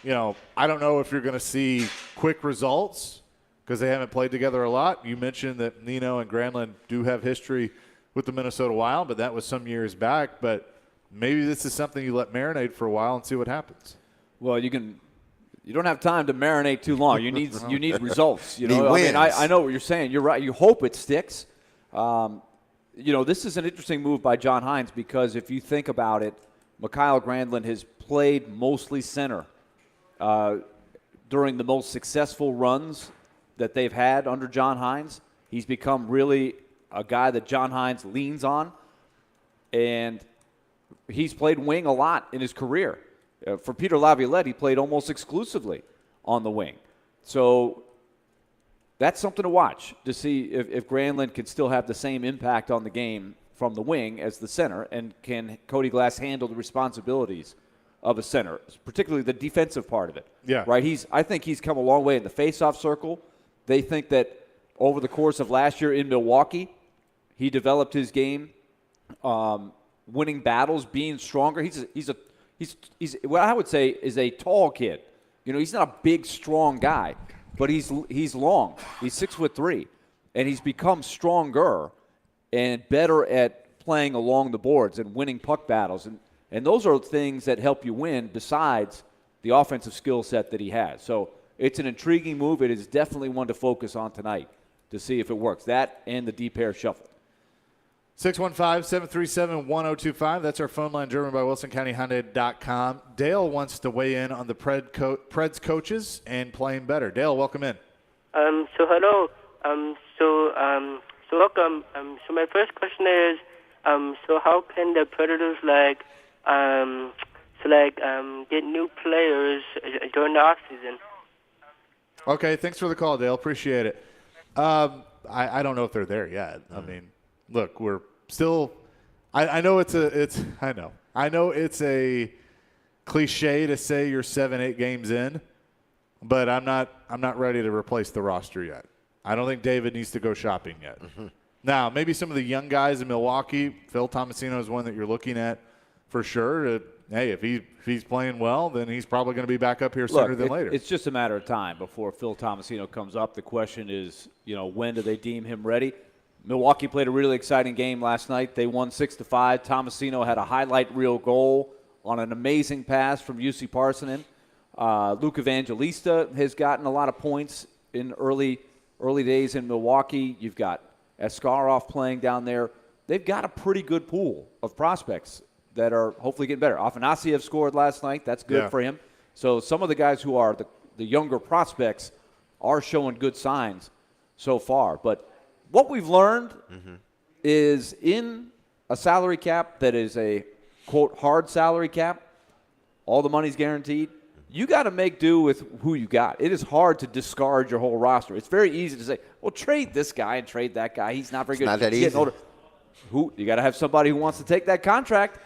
don't know if you're going to see quick results because they haven't played together a lot. You mentioned that Nino and Granlund do have history with the Minnesota Wild, but that was some years back. But maybe this is something you let marinate for a while and see what happens. Well, you don't have time to marinate too long. You need results. I know what you're saying. You're right. You hope it sticks. This is an interesting move by John Hines because if you think about it, Mikhail Granlund has played mostly center during the most successful runs that they've had under John Hines. He's become really a guy that John Hines leans on, and he's played wing a lot in his career. For Peter Laviolette, he played almost exclusively on the wing. So that's something to watch to see if Granlund can still have the same impact on the game from the wing as the center, and can Cody Glass handle the responsibilities of a center, particularly the defensive part of it. Yeah. Right? I think he's come a long way in the faceoff circle. They think that over the course of last year in Milwaukee, he developed his game winning battles, being stronger. He's what I would say is a tall kid. You know, he's not a big, strong guy, but he's long. He's 6'3", and he's become stronger and better at playing along the boards and winning puck battles. And those are things that help you win besides the offensive skill set that he has. So it's an intriguing move. It is definitely one to focus on tonight to see if it works. That and the deep pair shuffle. 615-737-1025. That's our phone line, driven by WilsonCountyHyundai.com. Dale wants to weigh in on the Preds coaches and playing better. Dale, welcome in. So hello. So welcome. So my first question is, so how can the Predators get new players during the offseason? Okay, thanks for the call, Dale. Appreciate it. I don't know if they're there yet. I mean, look, we're still. I know it's a cliche to say you're 7-8 games in, but I'm not ready to replace the roster yet. I don't think David needs to go shopping yet. Mm-hmm. Now, maybe some of the young guys in Milwaukee, Phil Tomasino is one that you're looking at for sure. Hey, if he's playing well, then he's probably going to be back up here sooner than later. It's just a matter of time before Phil Tomasino comes up. The question is, when do they deem him ready? Milwaukee played a really exciting game last night. They won 6-5. Tomasino had a highlight reel goal on an amazing pass from UC Parsonen. Luke Evangelista has gotten a lot of points in early days in Milwaukee. You've got Askarov playing down there. They've got a pretty good pool of prospects that are hopefully getting better. Afanasiev scored last night. That's good for him. So some of the guys who are the younger prospects are showing good signs so far. But what we've learned is in a salary cap that is a, quote, hard salary cap, all the money's guaranteed, you got to make do with who you got. It is hard to discard your whole roster. It's very easy to say, well, trade this guy and trade that guy. He's not very good. Not that He's easy. older. You got to have somebody who wants to take that contract.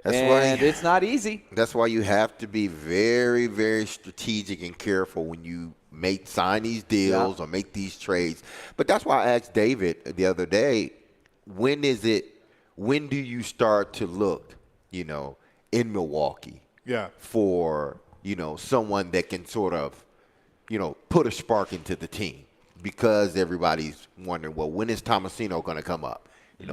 It's not easy. That's why you have to be very, very strategic and careful when you sign these deals or make these trades. But that's why I asked David the other day, when do you start to look, in Milwaukee for, someone that can sort of, put a spark into the team? Because everybody's wondering, well, when is Tomasino going to come up?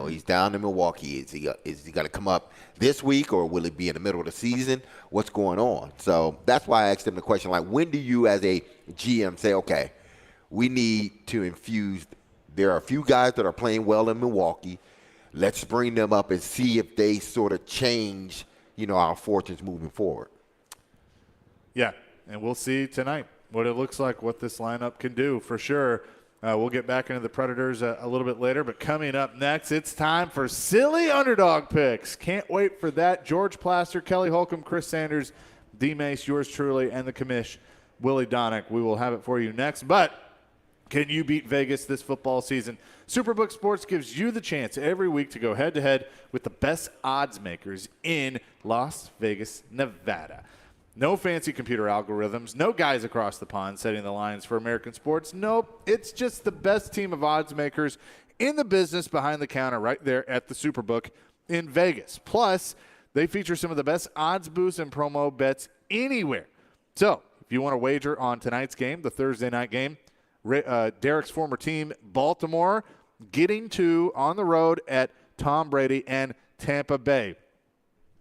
He's down in Milwaukee. Is he going to come up this week, or will it be in the middle of the season? What's going on? So that's why I asked him the question, when do you as a GM say, okay, we need to infuse – there are a few guys that are playing well in Milwaukee. Let's bring them up and see if they sort of change, our fortunes moving forward. Yeah, and we'll see tonight what it looks like, what this lineup can do for sure. We'll get back into the Predators a little bit later, but coming up next, it's time for Silly Underdog Picks. Can't wait for that. George Plaster, Kelly Holcomb, Chris Sanders, D. Mace, yours truly, and the commish, Willie Donick. We will have it for you next. But can you beat Vegas this football season? Superbook Sports gives you the chance every week to go head-to-head with the best odds makers in Las Vegas, Nevada. No fancy computer algorithms, no guys across the pond setting the lines for American sports. Nope, it's just the best team of odds makers in the business behind the counter right there at the Superbook in Vegas. Plus, they feature some of the best odds boosts and promo bets anywhere. So, if you want to wager on tonight's game, the Thursday night game, Derek's former team, Baltimore, getting to on the road at Tom Brady and Tampa Bay.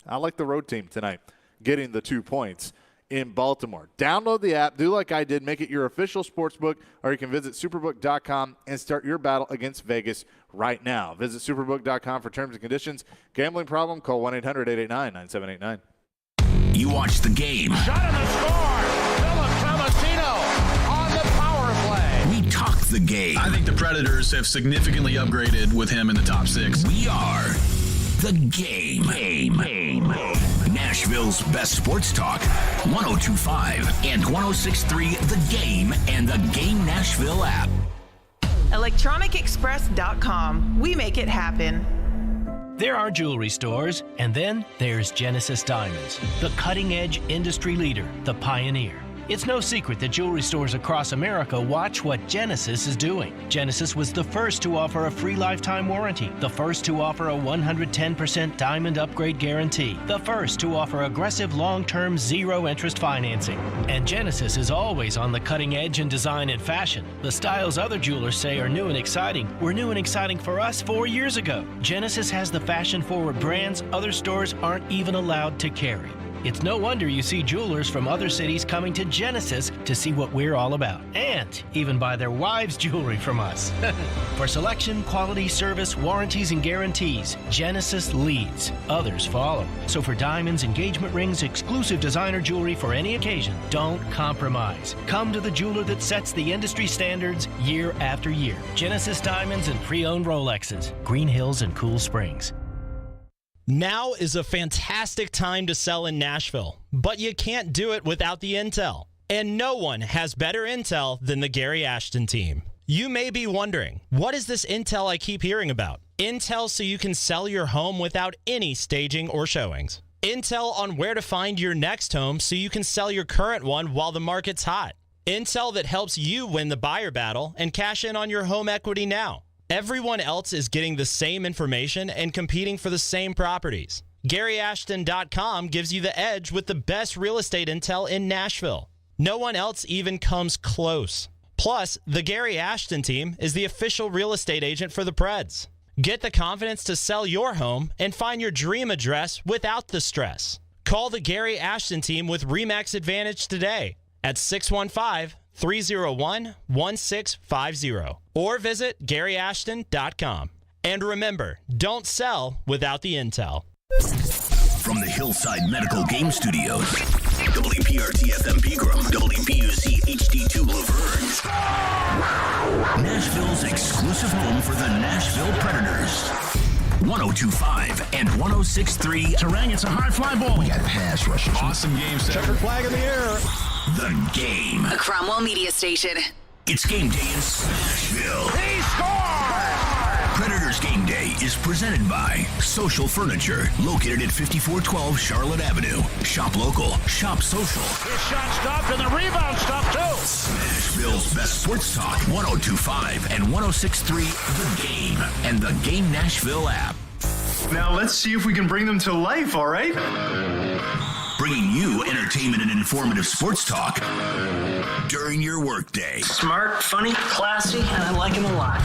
I like the road team tonight, getting the 2 points in Baltimore. Download the app, do like I did, make it your official sportsbook, or you can visit superbook.com and start your battle against Vegas right now. Visit superbook.com for terms and conditions. Gambling problem? Call 1-800-889-9789. You watch the game. Shot in the score. Philip Tomasino on the power play. We talk the game. I think the Predators have significantly upgraded with him in the top 6. We are the game. Nashville's best sports talk, 102.5 and 106.3 The Game and the Game Nashville app. ElectronicExpress.com. We make it happen. There are jewelry stores, and then there's Genesis Diamonds, the cutting-edge industry leader, the pioneer. It's no secret that jewelry stores across America watch what Genesis is doing. Genesis was the first to offer a free lifetime warranty, the first to offer a 110% diamond upgrade guarantee, the first to offer aggressive long-term zero-interest financing. And Genesis is always on the cutting edge in design and fashion. The styles other jewelers say are new and exciting were new and exciting for us 4 years ago. Genesis has the fashion-forward brands other stores aren't even allowed to carry. It's no wonder you see jewelers from other cities coming to Genesis to see what we're all about, and even buy their wives' jewelry from us. For selection, quality, service, warranties, and guarantees, Genesis leads. Others follow. So for diamonds, engagement rings, exclusive designer jewelry for any occasion, don't compromise. Come to the jeweler that sets the industry standards year after year. Genesis Diamonds and pre-owned Rolexes, Green Hills and Cool Springs. Now is a fantastic time to sell in Nashville, but you can't do it without the intel. And no one has better intel than the Gary Ashton team. You may be wondering, what is this intel I keep hearing about? Intel so you can sell your home without any staging or showings. Intel on where to find your next home so you can sell your current one while the market's hot. Intel that helps you win the buyer battle and cash in on your home equity now. Everyone else is getting the same information and competing for the same properties. GaryAshton.com gives you the edge with the best real estate intel in Nashville. No one else even comes close. Plus, the Gary Ashton team is the official real estate agent for the Preds. Get the confidence to sell your home and find your dream address without the stress. Call the Gary Ashton team with RE/MAX Advantage today at 615-301-1650 or visit GaryAshton.com. And remember, don't sell without the intel. From the Hillside Medical Game Studios, WPRT-FM Pegram, WPUC HD2 Laverne, Nashville's exclusive home for the Nashville Predators. 102.5 and 106.3. Terang, it's a high fly ball. We got pass rushers. Awesome game set. Checkered flag in the air. The game. A Cromwell media station. It's game day in Nashville. He scores! Predators Game Day is presented by Social Furniture, located at 5412 Charlotte Avenue. Shop local, shop social. His shot stopped and the rebound stopped too. Nashville's best sports talk, 102.5 and 106.3 The Game and the Game Nashville app. Now let's see if we can bring them to life, all right? Bringing you entertainment and informative sports talk during your workday. Smart, funny, classy, and I like him a lot.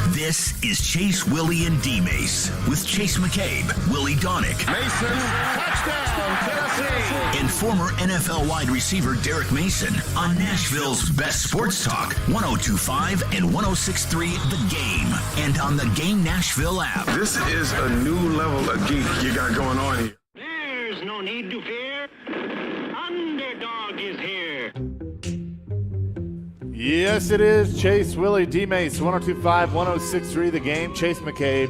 This is Chase, Willie, and D-Mace with Chase McCabe, Willie Donick, Mason, touchdown, Tennessee, and former NFL wide receiver Derek Mason on Nashville's best sports talk, 102.5 and 106.3 The Game, and on the Game Nashville app. This is a new level of geek you got going on here. There's no need to fear. Underdog is here. Yes, it is. Chase, Willie, D-Mace, 102.5, 106.3 The Game. Chase McCabe,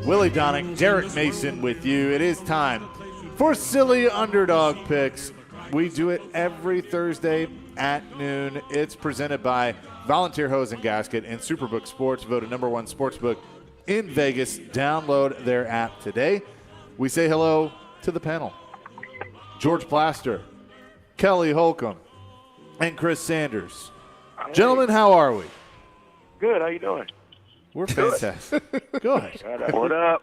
Willie Donick, Derek Mason with you. It is time for Silly Underdog Picks. We do it every Thursday at noon. It's presented by Volunteer Hose and Gasket and Superbook Sports, voted #1 sportsbook in Vegas. Download their app today. We say hello to the panel. George Plaster, Kelly Holcomb, and Chris Sanders. Gentlemen, how are we? Good. How you doing? We're fantastic. Good. What up?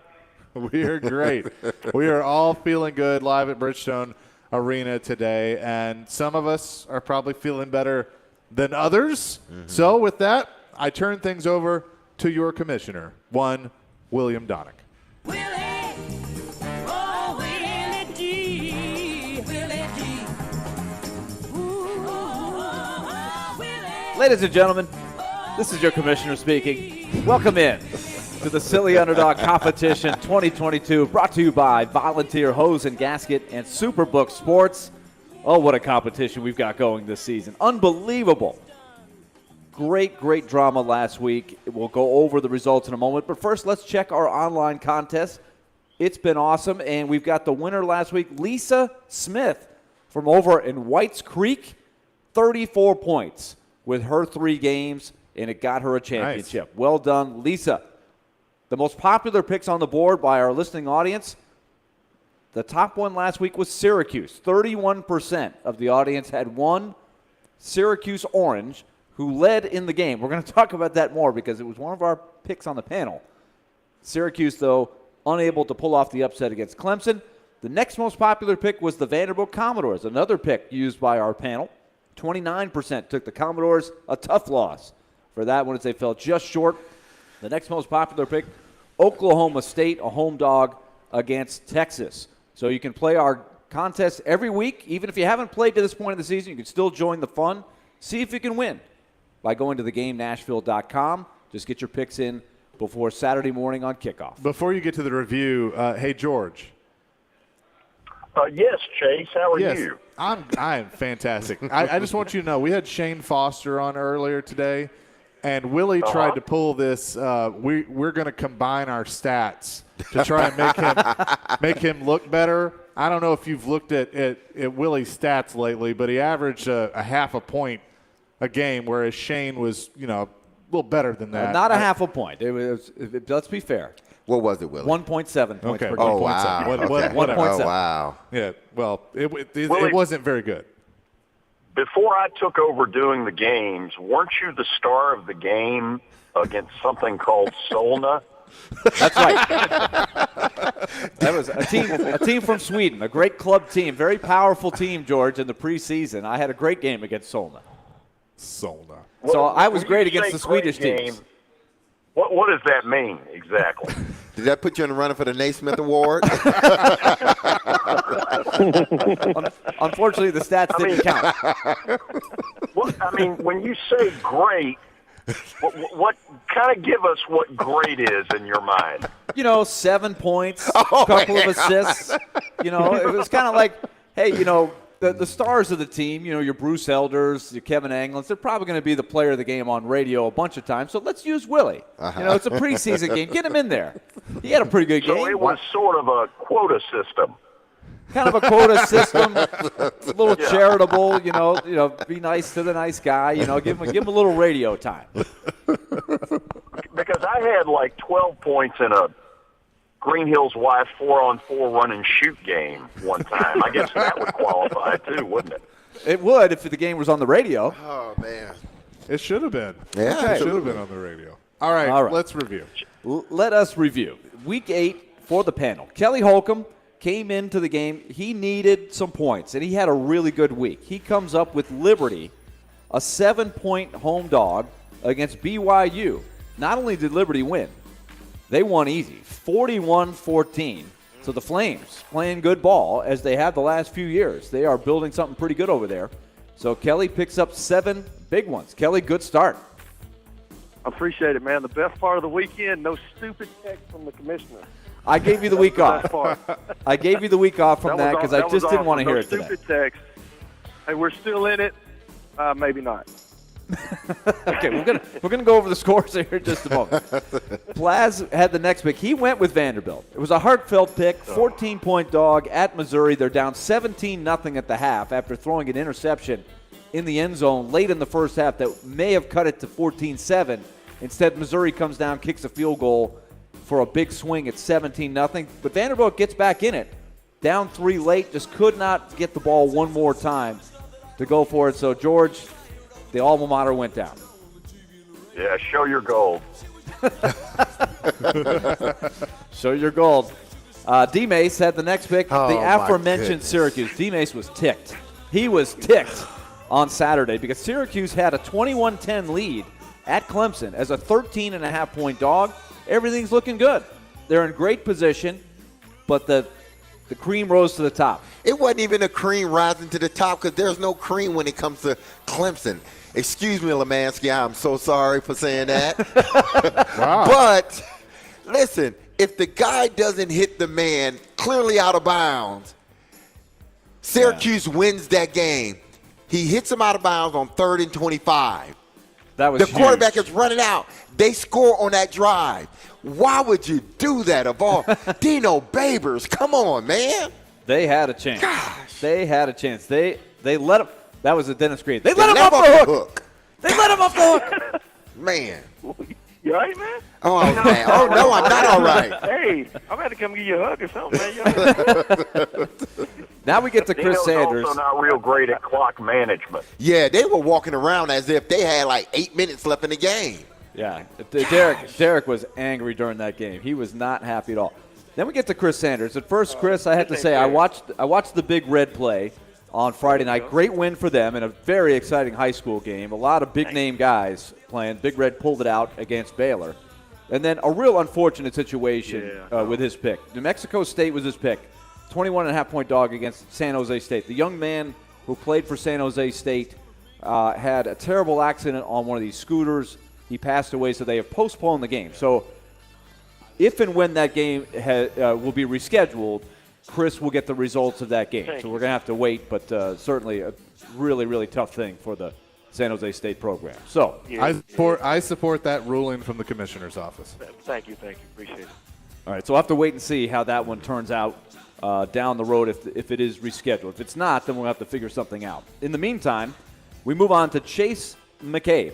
We are great. We are all feeling good live at Bridgestone Arena today, and some of us are probably feeling better than others. Mm-hmm. So with that, I turn things over to your commissioner, one William Donick. Ladies and gentlemen, this is your commissioner speaking. Welcome in to the Silly Underdog Competition 2022, brought to you by Volunteer Hose and Gasket and Superbook Sports. Oh, what a competition we've got going this season. Unbelievable. Great drama last week. We'll go over the results in a moment. But first, let's check our online contest. It's been awesome, and we've got the winner last week, Lisa Smith from over in Whites Creek, 34 points. With her 3 games, and it got her a championship. Nice. Well done, Lisa. The most popular picks on the board by our listening audience, the top one last week was Syracuse. 31% of the audience had 1 Syracuse Orange, who led in the game. We're going to talk about that more because it was one of our picks on the panel. Syracuse, though, unable to pull off the upset against Clemson. The next most popular pick was the Vanderbilt Commodores, another pick used by our panel. 29% took the Commodores, a tough loss for that one as they fell just short. The next most popular pick, Oklahoma State, a home dog against Texas. So you can play our contest every week. Even if you haven't played to this point of the season, you can still join the fun. See if you can win by going to thegamenashville.com. Just get your picks in before Saturday morning on kickoff. Before you get to the review, hey, George. Yes, Chase. How are you? I am fantastic. I just want you to know we had Shane Foster on earlier today, and Willie tried to pull this. We're going to combine our stats to try and make him look better. I don't know if you've looked at Willie's stats lately, but he averaged a half a point a game, whereas Shane was a little better than that. Not a half a point. It was. Let's be fair. What was it, Willie? 1.7 points per game. Oh, wow. Okay. Oh, wow. Yeah, well, it wasn't very good. Before I took over doing the games, weren't you the star of the game against something called Solna? That's right. That was a team from Sweden, a great club team, very powerful team, George, in the preseason. I had a great game against Solna. So I was great against the Swedish teams. What does that mean exactly? Did that put you in the running for the Naismith Award? Unfortunately, the stats didn't count. When you say great, what kind of give us what great is in your mind? 7 points, a couple of assists. It was kind of like, hey, the stars of the team, your Bruce Elders, your Kevin Anglins, they're probably going to be the player of the game on radio a bunch of times. So let's use Willie. It's a preseason game. Get him in there. He had a pretty good game. So it was sort of a quota system. Kind of a quota system, a little charitable. Be nice to the nice guy. Give him a little radio time. Because I had like 12 points in a Green Hill's wife 4-on-4 run and shoot game one time. I guess that would qualify too, wouldn't it? It would if the game was on the radio. Oh, man. It should have been. Yeah, it should have been on the radio. All right, let's review. Let us review. Week 8 for the panel. Kelly Holcomb came into the game. He needed some points, and he had a really good week. He comes up with Liberty, a 7-point home dog against BYU. Not only did Liberty win, they won easy, 41-14. So the Flames playing good ball as they have the last few years. They are building something pretty good over there. So Kelly picks up 7 big ones. Kelly, good start. I appreciate it, man. The best part of the weekend, no stupid text from the commissioner. I gave you the week off. I gave you the week off from that because I just didn't want to hear it today. Stupid text. Hey, we're still in it. Maybe not. Okay, we're gonna go over the scores here in just a moment. Plaz had the next pick. He went with Vanderbilt. It was a heartfelt pick, 14-point dog at Missouri. They're down 17-0 at the half after throwing an interception in the end zone late in the first half that may have cut it to 14-7. Instead, Missouri comes down, kicks a field goal for a big swing at 17-0. But Vanderbilt gets back in it, down 3 late, just could not get the ball one more time to go for it. So George, the alma mater went down. Yeah, show your gold. Show your gold. D-Mace had the next pick, the aforementioned Syracuse. D-Mace was ticked. He was ticked on Saturday because Syracuse had a 21-10 lead at Clemson as a 13.5-point dog. Everything's looking good. They're in great position, but the cream rose to the top. It wasn't even a cream rising to the top because there's no cream when it comes to Clemson. Excuse me, Lemansky, I'm so sorry for saying that. Wow. But, listen, if the guy doesn't hit the man clearly out of bounds, Syracuse wins that game. He hits him out of bounds on 3rd and 25. That was the quarterback is running out. They score on that drive. Why would you do that of all? Dino Babers, come on, man. They had a chance. Gosh. They had a chance. They let him. That was a Dennis Green. They let him off the hook. They let him off the hook. Man. You all right, man? Oh, man. Oh, no, I'm not all right. Hey, I'm going to come give you a hug or something, man. You all right? Now we get to Chris Dino's Sanders. also not real great at clock management. Yeah, they were walking around as if they had like 8 minutes left in the game. Yeah, Derek was angry during that game. He was not happy at all. Then we get to Chris Sanders. At first, Chris, I have to say, I watched the Big Red play on Friday night. Great win for them in a very exciting high school game. A lot of big-name guys playing. Big Red pulled it out against Baylor. And then a real unfortunate situation with his pick. New Mexico State was his pick. 21.5-point dog against San Jose State. The young man who played for San Jose State had a terrible accident on one of these scooters. He passed away, so they have postponed the game. So if and when that game will be rescheduled, Chris will get the results of that game. So we're going to have to wait, but certainly a really, really tough thing for the San Jose State program. So I support that ruling from the commissioner's office. Thank you. Appreciate it. All right, so we'll have to wait and see how that one turns out down the road if it is rescheduled. If it's not, then we'll have to figure something out. In the meantime, we move on to Chase McCabe.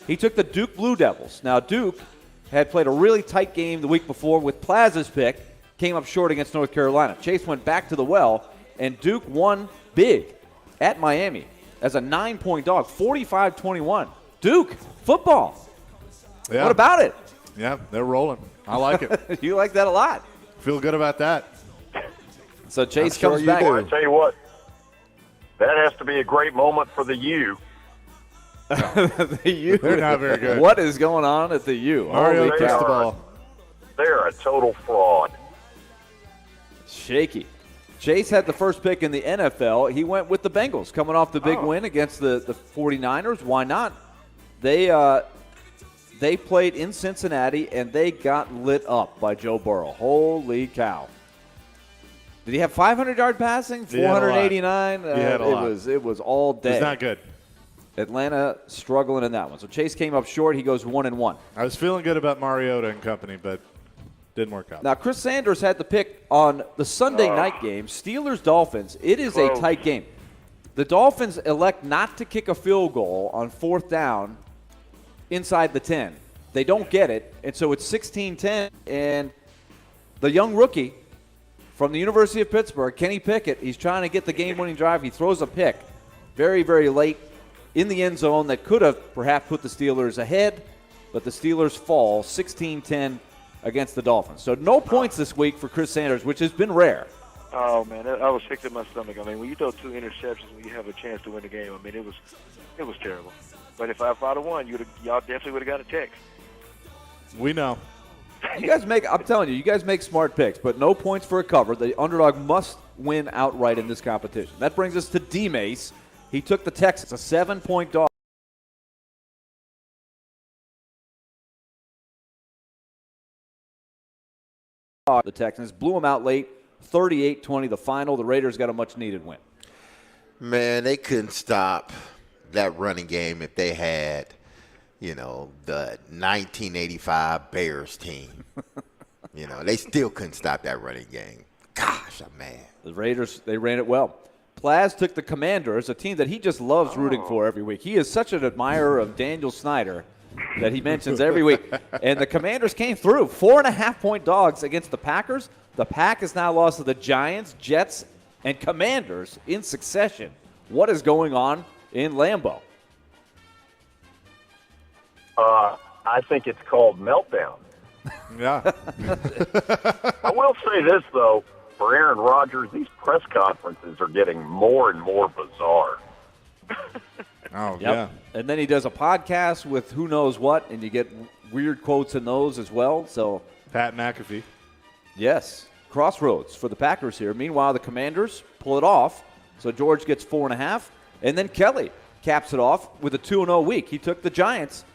He took the Duke Blue Devils. Now, Duke had played a really tight game the week before with Plaza's pick, came up short against North Carolina. Chase went back to the well, and Duke won big at Miami as a 9-point dog, 45-21. Duke, football. Yeah. What about it? Yeah, they're rolling. I like it. You like that a lot. Feel good about that. So Chase comes back. Well, I tell you what, that has to be a great moment for the U. The U. They're not very good. What is going on at the U? Mario Cristobal. They're a total fraud. Shaky. Chase had the first pick in the NFL. He went with the Bengals, coming off the big win against the 49ers. Why not? They played in Cincinnati, and they got lit up by Joe Burrow. Holy cow. Did he have 500-yard passing? 489? He had a lot. It was all day. It's not good. Atlanta struggling in that one. So Chase came up short. He goes 1-1. I was feeling good about Mariota and company, but didn't work out. Now, Chris Sanders had the pick on the Sunday night game, Steelers-Dolphins. It is a tight game. The Dolphins elect not to kick a field goal on 4th down inside the 10. They don't get it, and so it's 16-10. And the young rookie from the University of Pittsburgh, Kenny Pickett, he's trying to get the game-winning drive. He throws a pick very, very late in the end zone that could have perhaps put the Steelers ahead, but the Steelers fall 16-10 against the Dolphins. So no points this week for Chris Sanders, which has been rare. Oh, man, I was sick to my stomach. I mean, when you throw 2 interceptions when you have a chance to win the game, I mean, it was terrible. But if I'd have won, y'all definitely would have got a text. We know. You guys I'm telling you, you guys make smart picks, but no points for a cover. The underdog must win outright in this competition. That brings us to D-Mace. He took the Texans, a 7-point dog. The Texans blew them out late, 38-20 the final. The Raiders got a much-needed win. Man, they couldn't stop that running game if they had, the 1985 Bears team. They still couldn't stop that running game. Gosh, I'm mad. The Raiders, they ran it well. Plaz took the Commanders, a team that he just loves rooting for every week. He is such an admirer of Daniel Snyder that he mentions every week. And the Commanders came through. 4.5-point dogs against the Packers. The Pack has now lost to the Giants, Jets, and Commanders in succession. What is going on in Lambeau? I think it's called meltdown. Yeah. I will say this, though. For Aaron Rodgers, these press conferences are getting more and more bizarre. Oh, yeah. And then he does a podcast with who knows what, and you get weird quotes in those as well. So Pat McAfee. Yes. Crossroads for the Packers here. Meanwhile, the Commanders pull it off. So George gets 4.5. And then Kelly caps it off with a 2-0 week. He took the Giants,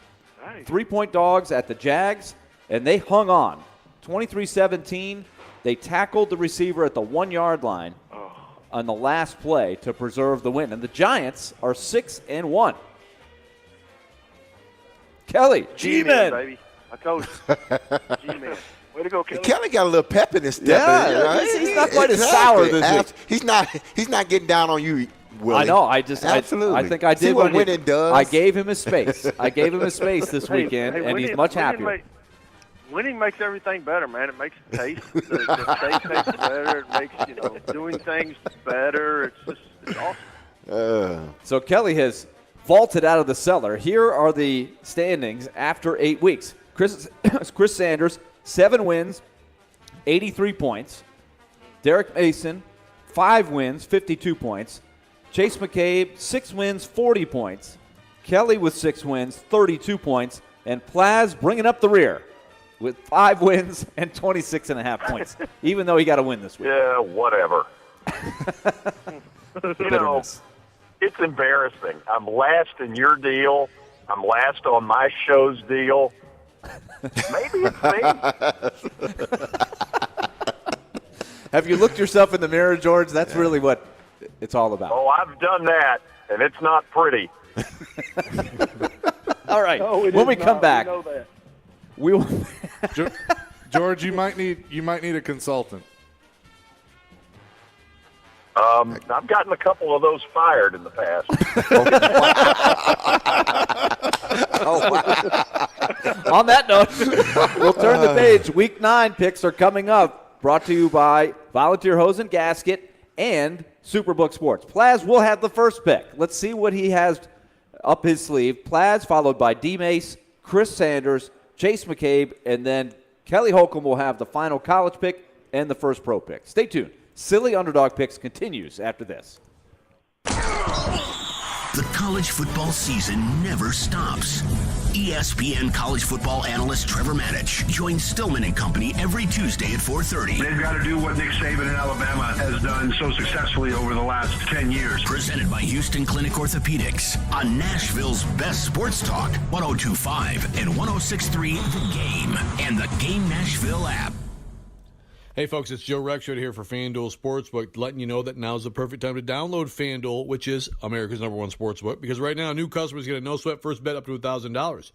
3-point dogs at the Jags, and they hung on. 23-17. They tackled the receiver at the 1-yard line on the last play to preserve the win. And the Giants are 6-1. Kelly, G-Man, baby. I told you. G-Man. Way to go, Kelly. Kelly got a little pep in his step. Yeah, right? he's not quite as sour this week. He's not getting down on you Willie. I know. I think I did See what winning does. I gave him his space. this weekend, and he's much happier. Winning makes everything better, man. It makes it taste. The steak tastes better. It makes doing things better. It's awesome. So Kelly has vaulted out of the cellar. Here are the standings after 8 weeks. Chris Sanders, 7 wins, 83 points. Derek Mason, 5 wins, 52 points. Chase McCabe, 6 wins, 40 points. Kelly with 6 wins, 32 points. And Plaz bringing up the rear with 5 wins and 26.5 points, even though he got a win this week. Yeah, whatever. It's embarrassing. I'm last in your deal. I'm last on my show's deal. Maybe it's me. Have you looked yourself in the mirror, George? That's really what it's all about. Oh, I've done that, and it's not pretty. All right. When we come back, we will. George, you might need a consultant. I've gotten a couple of those fired in the past. On that note, we'll turn the page. Week 9 picks are coming up. Brought to you by Volunteer Hose and Gasket and Superbook Sports. Plaz will have the first pick. Let's see what he has up his sleeve. Plaz followed by D. Mace, Chris Sanders, Chase McCabe, and then Kelly Holcomb will have the final college pick and the first pro pick. Stay tuned. Silly Underdog Picks continues after this. The college football season never stops. ESPN college football analyst Trevor Matich joins Stillman and Company every Tuesday at 4:30. They've got to do what Nick Saban in Alabama has done so successfully over the last 10 years. Presented by Houston Clinic Orthopedics on Nashville's best sports talk, 102.5 and 106.3 The Game and the Game Nashville app. Hey, folks, it's Joe Rexrode here for FanDuel Sportsbook, letting you know that now's the perfect time to download FanDuel, which is America's #1 sportsbook, because right now new customers get a no-sweat first bet up to $1,000.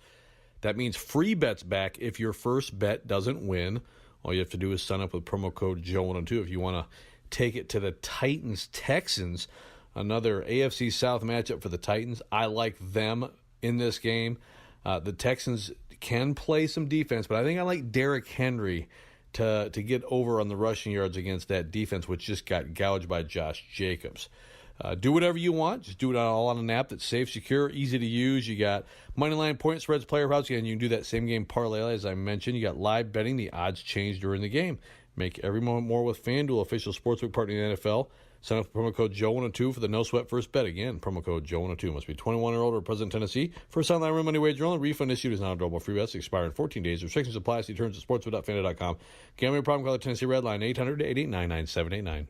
That means free bets back if your first bet doesn't win. All you have to do is sign up with promo code Joe102 if you want to take it to the Titans-Texans, another AFC South matchup for the Titans. I like them in this game. The Texans can play some defense, but I think I like Derrick Henry to get over on the rushing yards against that defense, which just got gouged by Josh Jacobs. Do whatever you want. Just do it all on an app that's safe, secure, easy to use. You got moneyline, point spreads, player props, and you can do that same game parlay, as I mentioned. You got live betting. The odds change during the game. Make every moment more with FanDuel, official sportsbook partner in the NFL. Sign up for promo code Joe102 for the no-sweat first bet. Again, promo code Joe102. Must be 21 or older, present in Tennessee. First online room money wager only. Refund issued is not available. Free bets expire in 14 days. Restrictions apply. See terms at sportsbook.fanduel.com. Gambling problem? Call the Tennessee Red Line, 800-889-9789.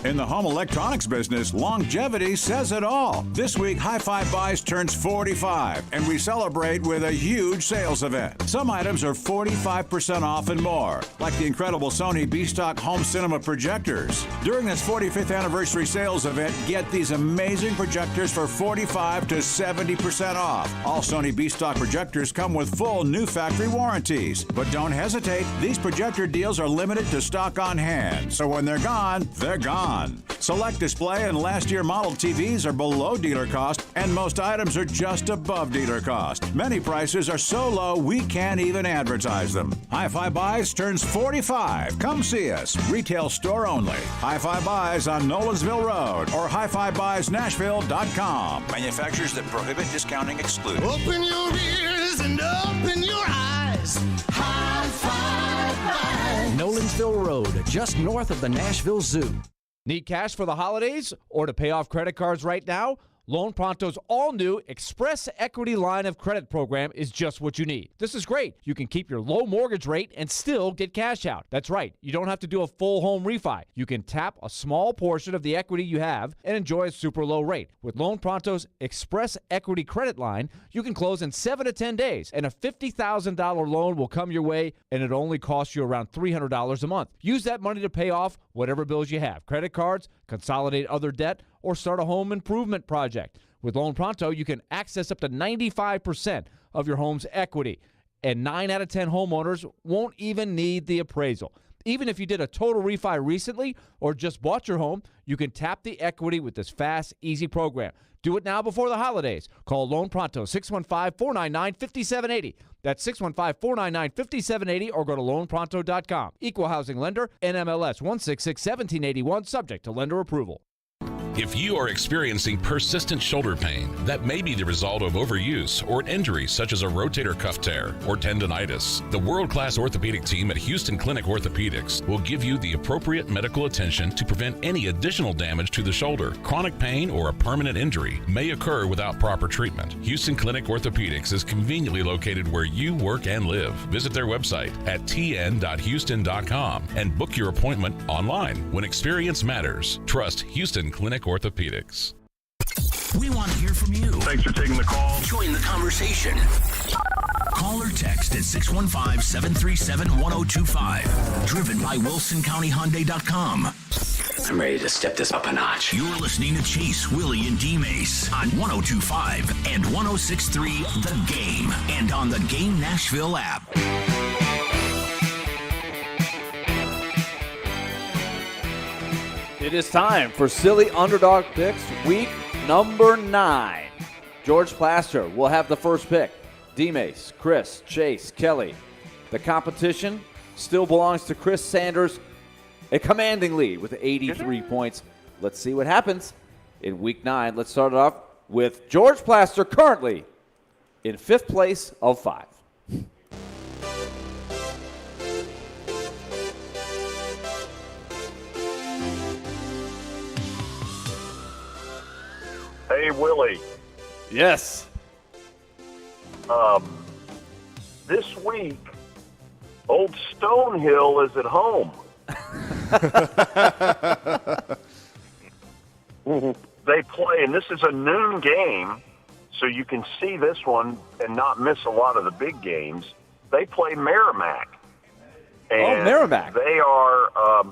In the home electronics business, longevity says it all. This week, Hi-Fi Buys turns 45, and we celebrate with a huge sales event. Some items are 45% off and more, like the incredible Sony B-Stock home cinema projectors. During this 45th anniversary sales event, get these amazing projectors for 45 to 70% off. All Sony B-Stock projectors come with full new factory warranties. But don't hesitate, these projector deals are limited to stock on hand, so when they're gone, they're gone. Select display and last year model TVs are below dealer cost, and most items are just above dealer cost. Many prices are so low we can't even advertise them. Hi-Fi Buys turns 45. Come see us. Retail store only. Hi-Fi Buys on Nolensville Road or HiFiBuysNashville.com. Manufacturers that prohibit discounting excluded. Open your ears and open your eyes. Hi-Fi Buys. Nolensville Road, just north of the Nashville Zoo. Need cash for the holidays or to pay off credit cards right now? Loan Pronto's all-new Express Equity line of credit program is just what you need. This is great. You can keep your low mortgage rate and still get cash out. That's right. You don't have to do a full home refi. You can tap a small portion of the equity you have and enjoy a super low rate. With Loan Pronto's Express Equity credit line, you can close in 7 to 10 days, and a $50,000 loan will come your way, and it only costs you around $300 a month. Use that money to pay off whatever bills you have, credit cards, consolidate other debt, or start a home improvement project. With Loan Pronto, you can access up to 95% of your home's equity, and 9 out of 10 homeowners won't even need the appraisal. Even if you did a total refi recently or just bought your home, you can tap the equity with this fast, easy program. Do it now before the holidays. Call Loan Pronto, 615-499-5780. That's 615-499-5780 or go to loanpronto.com. Equal housing lender, NMLS 1661781, subject to lender approval. If you are experiencing persistent shoulder pain that may be the result of overuse or an injury such as a rotator cuff tear or tendonitis, the world-class orthopedic team at Houston Clinic Orthopedics will give you the appropriate medical attention to prevent any additional damage to the shoulder. Chronic pain or a permanent injury may occur without proper treatment. Houston Clinic Orthopedics is conveniently located where you work and live. Visit their website at tn.houston.com and book your appointment online. When experience matters, trust Houston Clinic Orthopedics. We want to hear from you. Thanks for taking the call. Join the conversation. Call or text at 615-737-1025. Driven by WilsonCountyHyundai.com. I'm ready to step this up a notch. You're listening to Chase, Willie, and D-Mace on 102.5 and 106.3 The Game and on the Game Nashville app. It is time for Silly Underdog Picks, week number 9. George Plaster will have the first pick. D-Mace, Chris, Chase, Kelly. The competition still belongs to Chris Sanders, a commanding lead with 83 points. Let's see what happens in week 9. Let's start it off with George Plaster currently in 5th place of 5. Hey, Willie. Yes. This week, Old Stonehill is at home. They play, and this is a noon game, so you can see this one and not miss a lot of the big games. They play Merrimack. And Merrimack. They are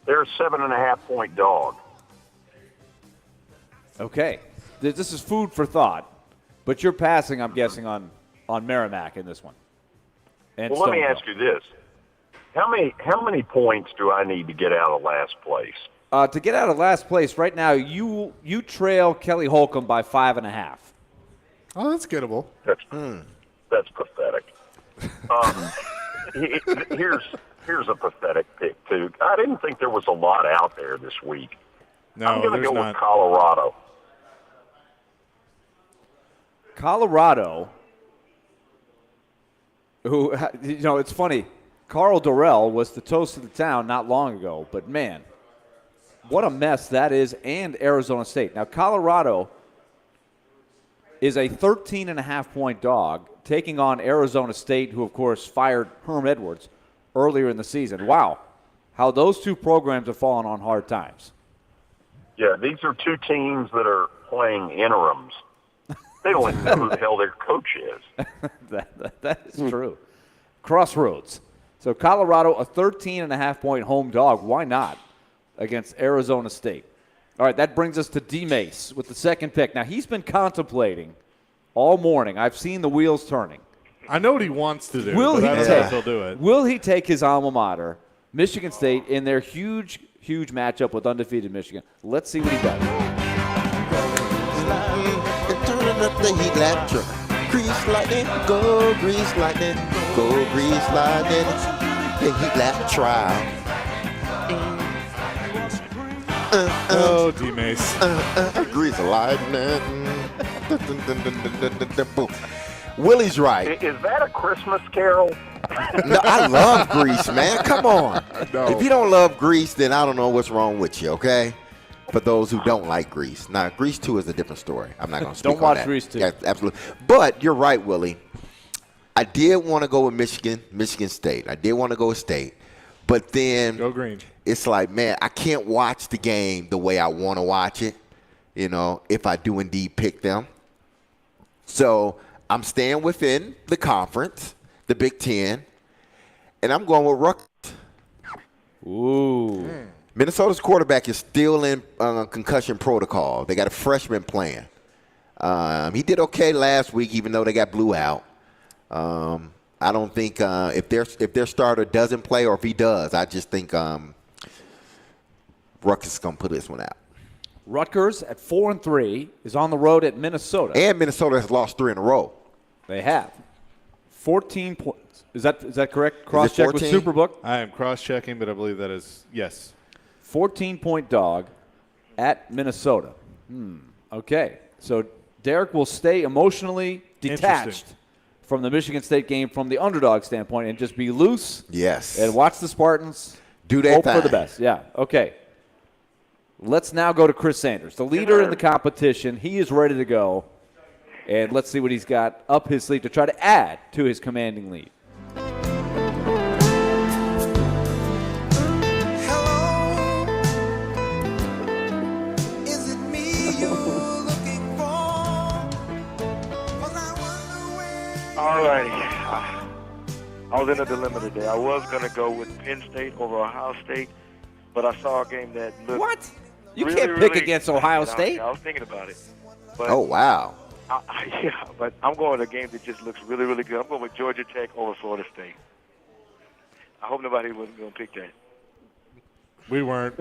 they're a 7.5-point dog. Okay. This is food for thought, but you're passing, I'm guessing, on Merrimack in this one. And well, let me ask you this. How many points do I need to get out of last place? To get out of last place right now, you trail Kelly Holcomb by 5.5. Oh, that's gettable. That's pathetic. Here's a pathetic pick too. I didn't think there was a lot out there this week. No, I'm going to go not. with Colorado. Colorado, who, it's funny. Carl Durrell was the toast of the town not long ago, but man, what a mess that is, and Arizona State. Now, Colorado is a 13.5-point dog taking on Arizona State, who, of course, fired Herm Edwards earlier in the season. Wow, how those two programs have fallen on hard times. Yeah, these are two teams that are playing interims. They don't even know who the hell their coach is. That is true. Crossroads. So Colorado, a 13.5-point home dog. Why not against Arizona State? All right, that brings us to D-Mace with the second pick. Now, he's been contemplating all morning. I've seen the wheels turning. I know what he wants to do, I don't know if he'll do it. Will he take his alma mater, Michigan State, in their huge matchup with undefeated Michigan? Let's see what he does. Up the heat latcher. Grease lightning, go grease lightning, go grease lightning. The heat lap trial. Oh, D-Mace. Grease lightning. Willie's right. Is that a Christmas carol? No, I love Grease, man. Come on. No. If you don't love Grease, then I don't know what's wrong with you, okay? For those who don't like Grease. Now, Grease 2 is a different story. I'm not going to speak on that. Don't watch Grease 2. Yeah, absolutely. But you're right, Willie. I did want to go with Michigan State. I did want to go with State. But then go green. It's like, man, I can't watch the game the way I want to watch it, if I do indeed pick them. So I'm staying within the conference, the Big Ten, and I'm going with Rutgers. Ooh. Minnesota's quarterback is still in concussion protocol. They got a freshman playing. He did okay last week, even though they got blew out. I I don't think if their starter doesn't play or if he does, I just think Rutgers is going to put this one out. Rutgers at 4-3 is on the road at Minnesota. And Minnesota has lost 3 in a row. They have. 14 points. Is that correct? Cross-check with Superbook? I am cross-checking, but I believe that is, yes. 14-point dog at Minnesota. Okay. So Derek will stay emotionally detached from the Michigan State game from the underdog standpoint and just be loose. Yes. And watch the Spartans. Do their hope thing. for the best. Yeah. Okay. Let's now go to Chris Sanders, the leader in the competition. He is ready to go. And let's see what he's got up his sleeve to try to add to his commanding lead. All righty. I was in a dilemma today. I was going to go with Penn State over Ohio State, but I saw a game that looked What? You really, can't pick really, against Ohio State? I was thinking about it. But Oh, wow. yeah, but I'm going to a game that just looks really, really good. I'm going with Georgia Tech over Florida State. I hope nobody wasn't going to pick that. We weren't.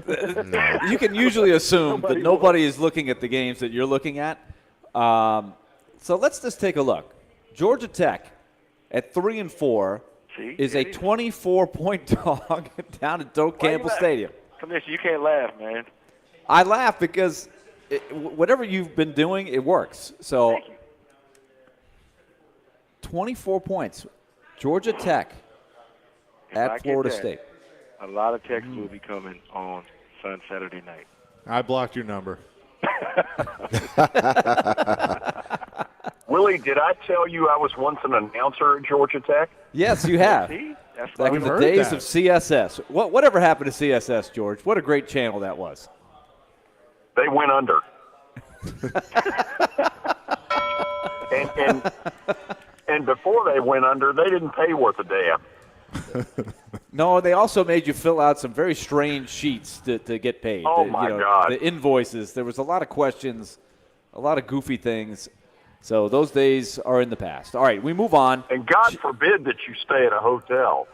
You can usually assume that nobody is looking at the games that you're looking at. So let's just take a look. Georgia Tech at 3-4 is a 24-point dog down at Doak Campbell Stadium. Commissioner, you can't laugh, man. I laugh because whatever you've been doing, it works. So 24 points. Georgia Tech at Florida State. A lot of texts will be coming on Saturday night. I blocked your number. Willie, did I tell you I was once an announcer at Georgia Tech? Yes, you have. See? That's Back in the days of CSS. Whatever happened to CSS, George? What a great channel that was. They went under. and before they went under, they didn't pay worth a damn. No, they also made you fill out some very strange sheets to get paid. Oh, my God. The invoices. There was a lot of questions, a lot of goofy things. So those days are in the past. All right, we move on. And God forbid that you stay at a hotel.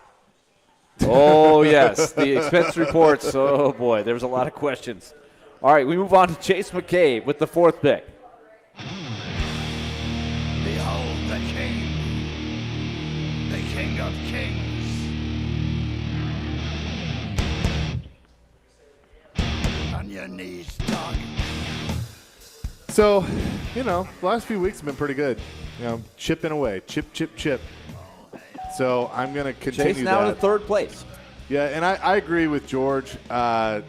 Oh, yes, the expense reports. Oh, boy, there was a lot of questions. All right, we move on to Chase McCabe with the 4th pick. Behold the king, the king of kings. On your knees, dog. So, the last few weeks have been pretty good. Chipping away. Chip, chip, chip. So I'm going to continue Chase now that. in 3rd place. Yeah, and I agree with George. Not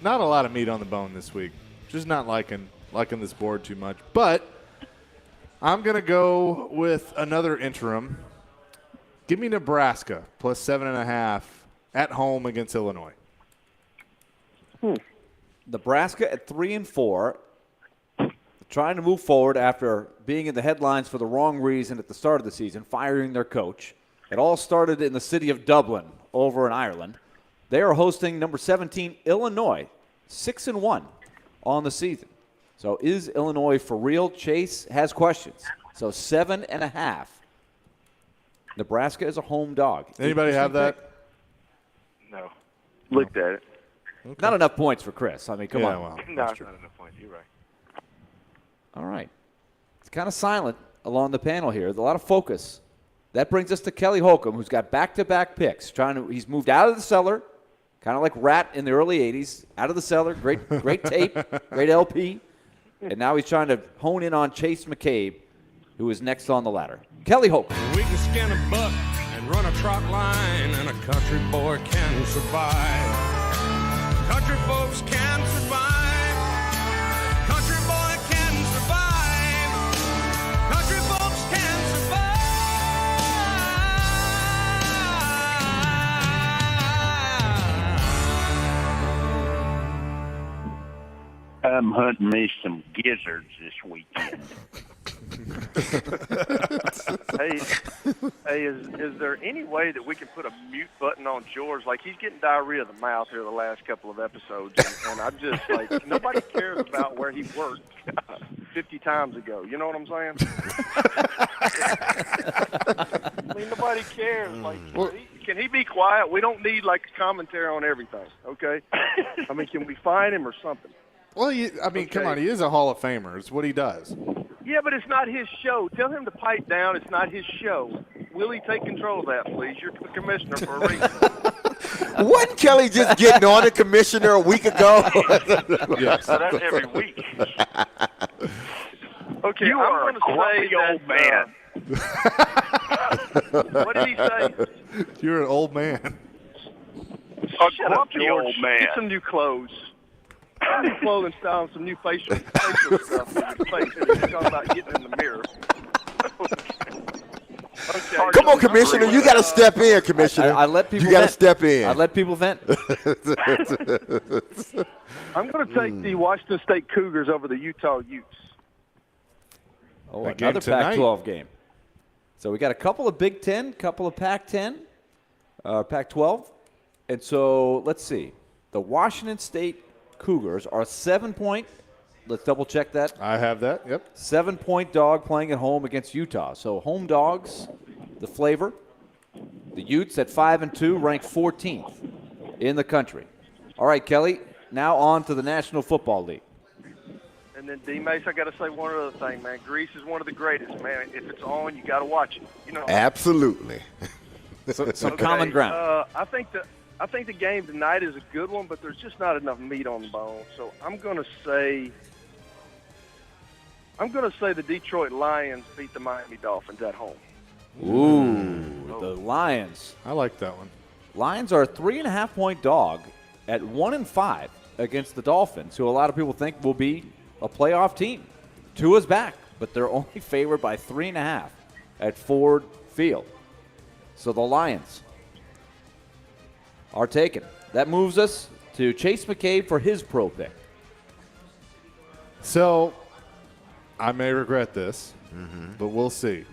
a lot of meat on the bone this week. Just not liking this board too much. But I'm going to go with another interim. Give me Nebraska plus 7.5 at home against Illinois. Nebraska at 3-4. Trying to move forward after being in the headlines for the wrong reason at the start of the season, firing their coach. It all started in the city of Dublin over in Ireland. They are hosting number 17, Illinois, 6-1 on the season. So is Illinois for real? Chase has questions. So 7.5. Nebraska is a home dog. Anybody have that? No. Looked at it. Okay. Not enough points for Chris. I mean, come on. Well, no, it's not enough points. You're right. All right. It's kind of silent along the panel here. There's a lot of focus. That brings us to Kelly Holcomb, who's got back-to-back picks. He's moved out of the cellar, kind of like Rat in the early 80s, out of the cellar. Great tape, great LP. And now he's trying to hone in on Chase McCabe, who is next on the ladder. Kelly Holcomb. We can skin a buck and run a trot line, and a country boy can survive. Country folks can survive. Country boy can survive. Country folks can survive. I'm hunting me some gizzards this weekend. Hey, is there any way that we can put a mute button on George? Like, he's getting diarrhea of the mouth here the last couple of episodes, and I'm just like, nobody cares about where he worked 50 times ago. You know what I'm saying? I mean, nobody cares. Like, can he be quiet? We don't need like commentary on everything. Okay. I mean, can we find him or something? Well, come on. He is a Hall of Famer. It's what he does. Yeah, but it's not his show. Tell him to pipe down. It's not his show. Will he take control of that, please? You're the commissioner for a reason. Wasn't Kelly just getting on the commissioner a week ago? Yes. So that's every week. Okay, You are a grumpy old man. What did he say? You're an old man. A grumpy old man. Get some new clothes. Some new clothing style and some new facial stuff in your face. You're talking about getting in the mirror. Okay. Come on, Commissioner. You got to step in, Commissioner. I let people You got to vent. step in. I let people vent. I'm going to take the Washington State Cougars over the Utah Utes. Oh, That game another tonight. Pac-12 game. So we got a couple of Big Ten, couple of Pac-10, Pac-12. And so let's see. The Washington State Cougars are a 7-point. Let's double check that. I have that. Yep. 7-point dog playing at home against Utah. So home dogs, the flavor. The Utes at 5-2, ranked 14th in the country. All right, Kelly. Now on to the National Football League. And then D-Mace, I got to say one other thing, man. Greece is one of the greatest, man. If it's on, you got to watch it. You know. Absolutely. Some common ground. I think the game tonight is a good one, but there's just not enough meat on the bone. So I'm going to say the Detroit Lions beat the Miami Dolphins at home. Ooh, the Lions. I like that one. Lions are a 3.5-point dog at 1-5 against the Dolphins, who a lot of people think will be a playoff team. Tua's back, but they're only favored by 3.5 at Ford Field. So the Lions are taken. That moves us to Chase McCabe for his pro pick. So I may regret this, but we'll see.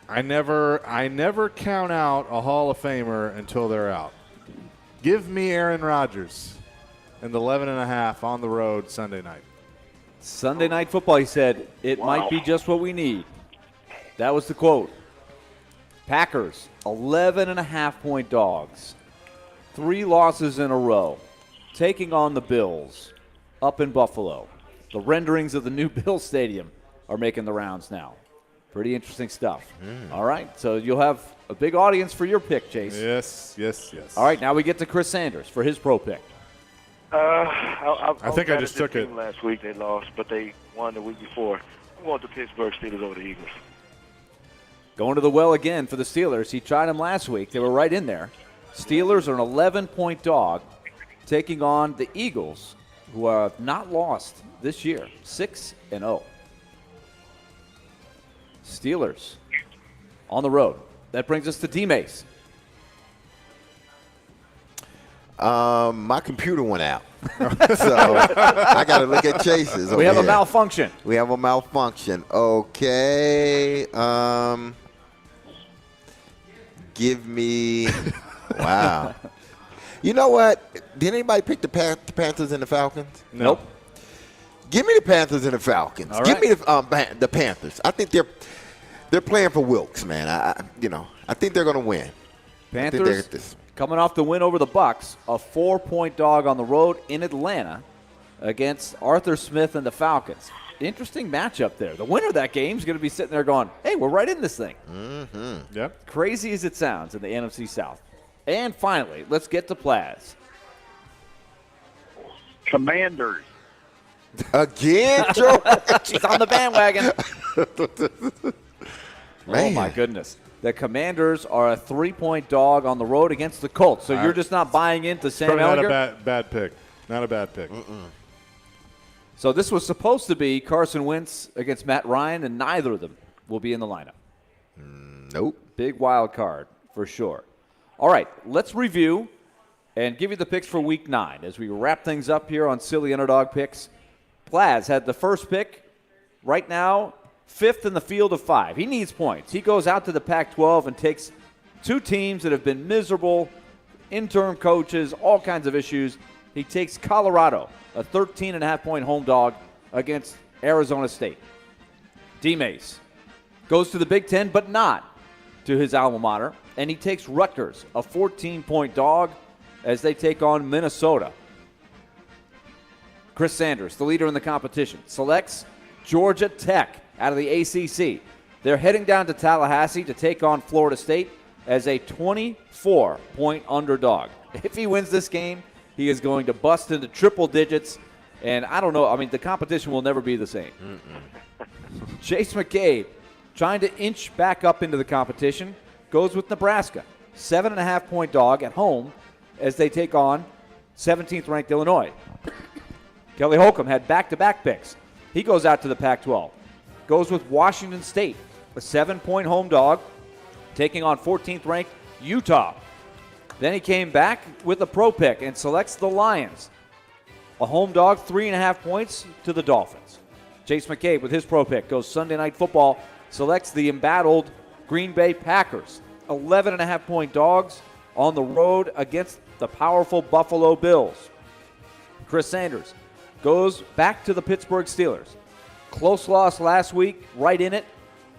I never count out a Hall of Famer until they're out. Give me Aaron Rodgers and the 11.5 on the road Sunday night. Sunday Night Football, he said, it might be just what we need. That was the quote. Packers, 11.5-point dogs. 3 losses in a row. Taking on the Bills up in Buffalo. The renderings of the new Bills Stadium are making the rounds now. Pretty interesting stuff. All right, so you'll have a big audience for your pick, Chase. Yes. All right, now we get to Chris Sanders for his pro pick. I think I just took it. Last week they lost, but they won the week before. I'm going to Pittsburgh Steelers over the Eagles. Going to the well again for the Steelers. He tried them last week. They were right in there. Steelers are an 11-point dog taking on the Eagles, who have not lost this year, 6-0. Steelers on the road. That brings us to D-Mace. My computer went out, so I got to look at Chase's. We have a malfunction. We have a malfunction. Okay. Give me. Wow. You know what? Did anybody pick the Panthers and the Falcons? Nope. Give me the Panthers and the Falcons. All Give right. me the Panthers. I think they're playing for Wilkes, man. I think they're going to win. Panthers coming off the win over the Bucs, a 4-point dog on the road in Atlanta against Arthur Smith and the Falcons. Interesting matchup there. The winner of that game is going to be sitting there going, hey, we're right in this thing. Mm-hmm. Yep. Crazy as it sounds in the NFC South. And finally, let's get to Plaz. Commanders. Again, Joe? She's on the bandwagon. Man. Oh, my goodness. The Commanders are a 3-point dog on the road against the Colts. So you're just not buying into Sam Probably Ehlinger? not a bad pick. Not a bad pick. So this was supposed to be Carson Wentz against Matt Ryan, and neither of them will be in the lineup. Nope. Big wild card for sure. All right, let's review and give you the picks for Week 9 as we wrap things up here on Silly Underdog Picks. Plaz had the first pick. Right now, 5th in the field of 5. He needs points. He goes out to the Pac-12 and takes 2 teams that have been miserable, interim coaches, all kinds of issues. He takes Colorado, a 13.5-point home dog against Arizona State. D-Mace goes to the Big Ten, but not. to his alma mater, and he takes Rutgers, a 14-point dog, as they take on Minnesota. Chris Sanders, the leader in the competition, selects Georgia Tech out of the ACC. They're heading down to Tallahassee to take on Florida State as a 24-point underdog. If he wins this game, he is going to bust into triple digits, and I don't know. I mean, the competition will never be the same. Chase McCabe, trying to inch back up into the competition, goes with Nebraska. 7.5-point dog at home as they take on 17th-ranked Illinois. Kelly Holcomb had back-to-back picks. He goes out to the Pac-12. Goes with Washington State, a 7-point home dog, taking on 14th-ranked Utah. Then he came back with a pro pick and selects the Lions. A home dog, 3.5 points to the Dolphins. Chase McCabe with his pro pick goes Sunday Night Football, selects the embattled Green Bay Packers. 11.5-point dogs on the road against the powerful Buffalo Bills. Chris Sanders goes back to the Pittsburgh Steelers. Close loss last week, right in it.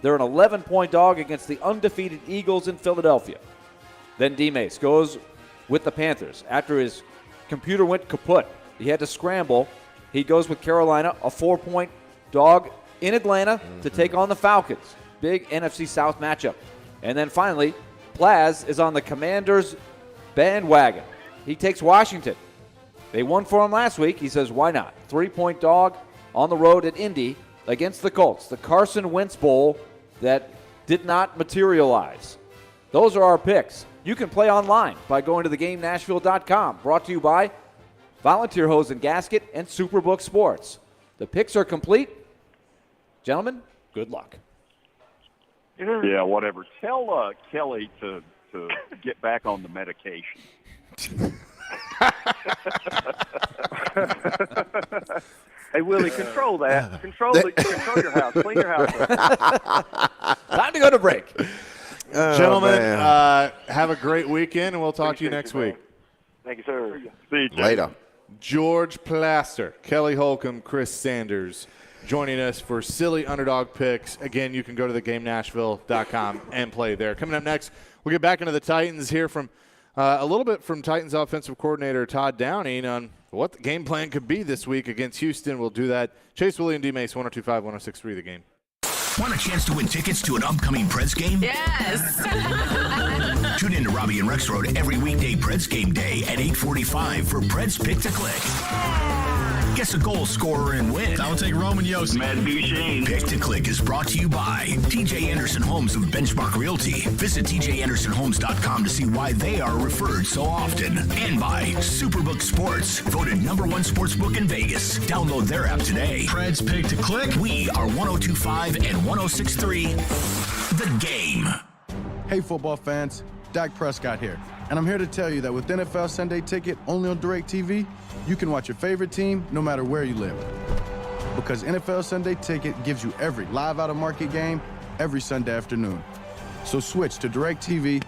They're an 11-point dog against the undefeated Eagles in Philadelphia. Then D-Mace goes with the Panthers. After his computer went kaput, he had to scramble. He goes with Carolina, a 4-point dog in Atlanta to take on the Falcons. Big NFC South matchup. And then finally, Plaz is on the Commanders bandwagon. He takes Washington. They won for him last week. He says, why not? 3-point dog on the road at Indy against the Colts. The Carson Wentz Bowl that did not materialize. Those are our picks. You can play online by going to thegamenashville.com. Brought to you by Volunteer Hose and Gasket and Superbook Sports. The picks are complete. Gentlemen, good luck. Yeah, whatever. Tell Kelly to get back on the medication. Hey, Willie, control that. Control your house. Clean your house up. Time to go to break. Gentlemen, have a great weekend, and we'll talk to you next week. Thank you, sir. See you later. George Plaster, Kelly Holcomb, Chris Sanders joining us for Silly Underdog Picks. Again, you can go to thegamenashville.com and play there. Coming up next, we'll get back into the Titans, hear from a little bit from Titans offensive coordinator Todd Downing on what the game plan could be this week against Houston. We'll do that. Chase, Willie, and D-Mace, 102.5, 106.3 The Game. Want a chance to win tickets to an upcoming Preds game? Yes. Tune in to Robbie and Rexroad every weekday Preds game day at 8:45 for Preds Pick to Click. Guess a goal scorer and win. I'll take Roman Yossi. Matt Duchesne. Pick to Click is brought to you by TJ Anderson Homes of Benchmark Realty. Visit tjandersonhomes.com to see why they are referred so often. And by Superbook Sports, voted #1 sportsbook in Vegas. Download their app today. Preds Pick to Click. We are 102.5 and 106.3 The Game. Hey, football fans. Dak Prescott here. And I'm here to tell you that with NFL Sunday Ticket only on DirecTV, you can watch your favorite team no matter where you live. Because NFL Sunday Ticket gives you every live out-of-market game every Sunday afternoon. So switch to DirecTV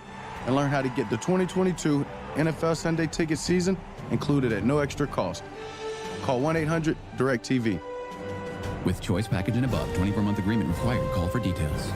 and learn how to get the 2022 NFL Sunday Ticket season included at no extra cost. Call 1-800-DIRECTV. With choice package and above, 24-month agreement required. Call for details.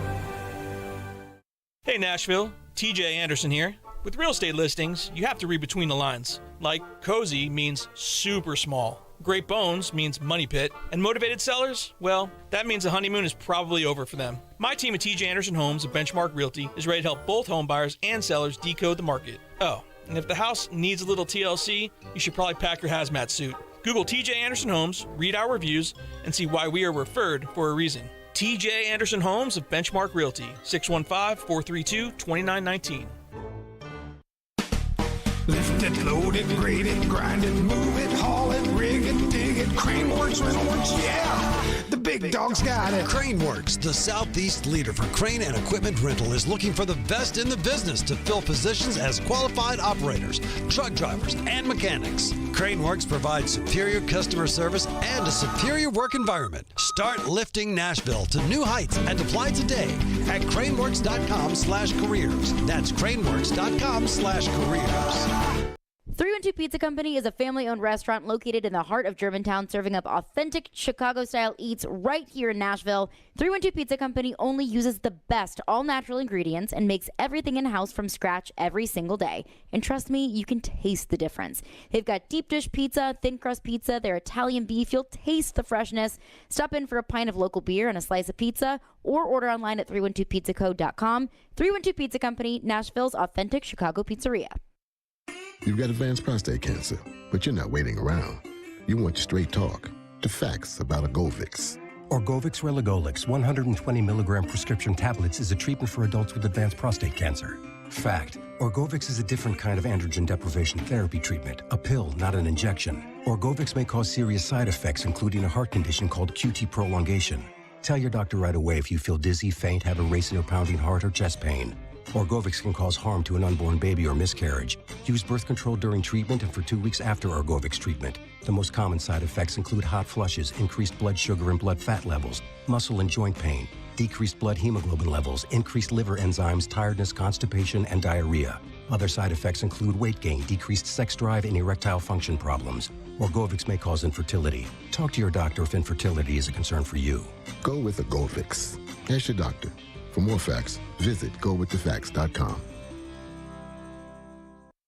Hey Nashville, TJ Anderson here. With real estate listings, you have to read between the lines. Like cozy means super small, great bones means money pit, and motivated sellers, well, that means the honeymoon is probably over for them. My team at TJ Anderson Homes of Benchmark Realty is ready to help both home buyers and sellers decode the market. Oh, and if the house needs a little TLC, you should probably pack your hazmat suit. Google TJ Anderson Homes, read our reviews, and see why we are referred for a reason. TJ Anderson Homes of Benchmark Realty, 615-432-2919. Lift it, load it, grade it, grind it, move it, haul it, rig it, dig it, Craneworks, Rentalworks, yeah! The big dog's got it. Craneworks, the Southeast leader for crane and equipment rental, is looking for the best in the business to fill positions as qualified operators, truck drivers, and mechanics. Craneworks provides superior customer service and a superior work environment. Start lifting Nashville to new heights and apply today at craneworks.com/careers. That's craneworks.com/careers. 312 Pizza Company is a family-owned restaurant located in the heart of Germantown, serving up authentic Chicago-style eats right here in Nashville. 312 Pizza Company only uses the best all-natural ingredients and makes everything in-house from scratch every single day. And trust me, you can taste the difference. They've got deep dish pizza, thin crust pizza, their Italian beef. You'll taste the freshness. Stop in for a pint of local beer and a slice of pizza, or order online at 312pizzaco.com. 312 Pizza Company, Nashville's authentic Chicago pizzeria. You've got advanced prostate cancer, but you're not waiting around. You want straight talk, the facts about Orgovix. Orgovix Relagolix 120 milligram prescription tablets is a treatment for adults with advanced prostate cancer. Fact: Orgovix is a different kind of androgen deprivation therapy treatment, a pill, not an injection. Orgovix may cause serious side effects, including a heart condition called QT prolongation. Tell your doctor right away if you feel dizzy, faint, have a racing or pounding heart, or chest pain. Orgovix can cause harm to an unborn baby or miscarriage. Use birth control during treatment and for 2 weeks after Orgovix treatment. The most common side effects include hot flushes, increased blood sugar and blood fat levels, muscle and joint pain, decreased blood hemoglobin levels, increased liver enzymes, tiredness, constipation, and diarrhea. Other side effects include weight gain, decreased sex drive, and erectile function problems. Orgovix may cause infertility. Talk to your doctor if infertility is a concern for you. Go with Orgovix. Ask your doctor. For more facts, visit gowiththefacts.com.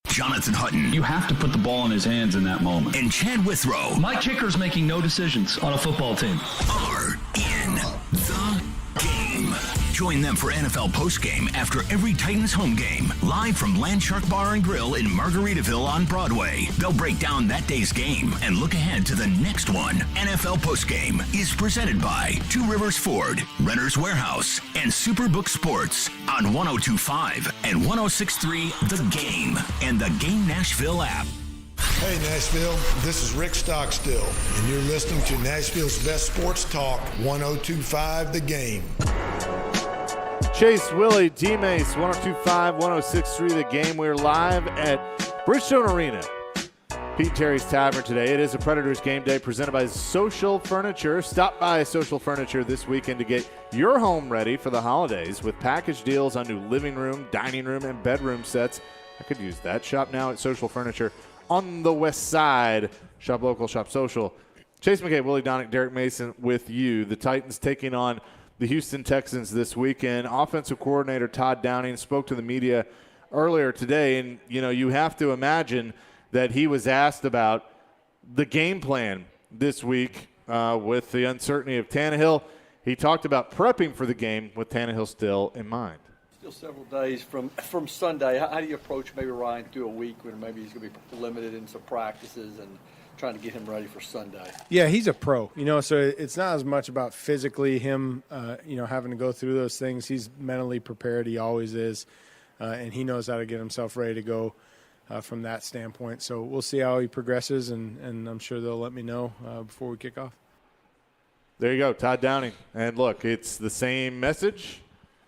Jonathan Hutton. You have to put the ball in his hands in that moment. And Chad Withrow. My kicker's making no decisions on a football team. Are in the game. Join them for NFL postgame after every Titans home game. Live from Landshark Bar and Grill in Margaritaville on Broadway. They'll break down that day's game and look ahead to the next one. NFL postgame is presented by Two Rivers Ford, Renter's Warehouse, and Superbook Sports on 102.5 and 106.3 The Game and the Game Nashville app. Hey Nashville, this is Rick Stockstill, and you're listening to Nashville's best sports talk, 102.5 The Game. Chase, Willie, D-Mace, 102.5, 106.3 The Game. We're live at Bridgestone Arena, Pete Terry's Tavern today. It is a Predators game day presented by Social Furniture. Stop by Social Furniture this weekend to get your home ready for the holidays with package deals on new living room, dining room, and bedroom sets. I could use that. Shop now at Social Furniture on the west side. Shop local, shop social. Chase McKay, Willie Donick, Derek Mason with you. The Titans taking on the Houston Texans this weekend. Offensive coordinator Todd Downing spoke to the media earlier today, and you have to imagine that he was asked about the game plan this week with the uncertainty of Tannehill. He talked about prepping for the game with Tannehill still in mind. Still several days from Sunday. How do you approach maybe Ryan through a week when maybe he's going to be limited in some practices and trying to get him ready for Sunday? Yeah, he's a pro, so it's not as much about physically him, having to go through those things. He's mentally prepared. He always is, and he knows how to get himself ready to go from that standpoint. So we'll see how he progresses, and I'm sure they'll let me know before we kick off. There you go, Todd Downing. And look, it's the same message.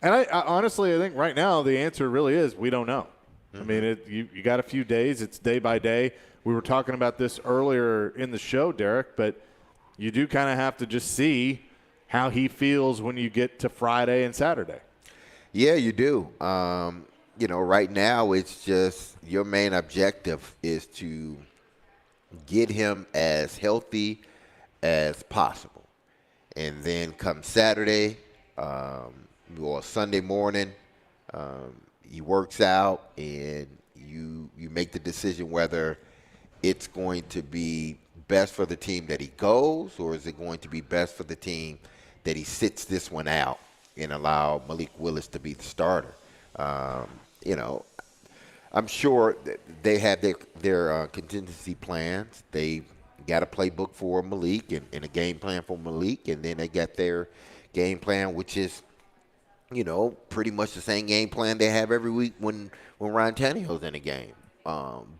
And I honestly, I think right now the answer really is we don't know. Mm-hmm. I mean, you got a few days. It's day by day. We were talking about this earlier in the show, Derek, but you do kind of have to just see how he feels when you get to Friday and Saturday. Yeah, you do. Right now it's just your main objective is to get him as healthy as possible. And then come Saturday or Sunday morning, he works out and you make the decision whether it's going to be best for the team that he goes, or is it going to be best for the team that he sits this one out and allow Malik Willis to be the starter? I'm sure that they have their contingency plans. They got a playbook for Malik and a game plan for Malik, and then they got their game plan, which is, pretty much the same game plan they have every week when Ryan Tannehill's in a game.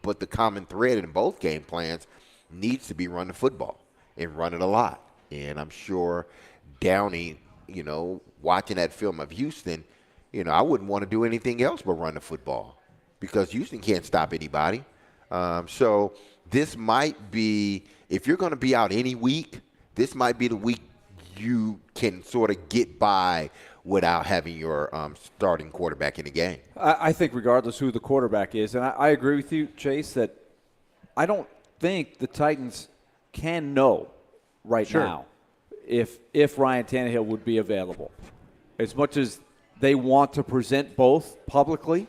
But the common thread in both game plans needs to be run the football and run it a lot. And I'm sure Downey, watching that film of Houston, I wouldn't want to do anything else but run the football because Houston can't stop anybody. So this might be, if you're going to be out any week, this might be the week you can sort of get by without having your starting quarterback in the game. I think regardless who the quarterback is, and I agree with you, Chase, that I don't think the Titans can know right now if Ryan Tannehill would be available. As much as they want to present both publicly,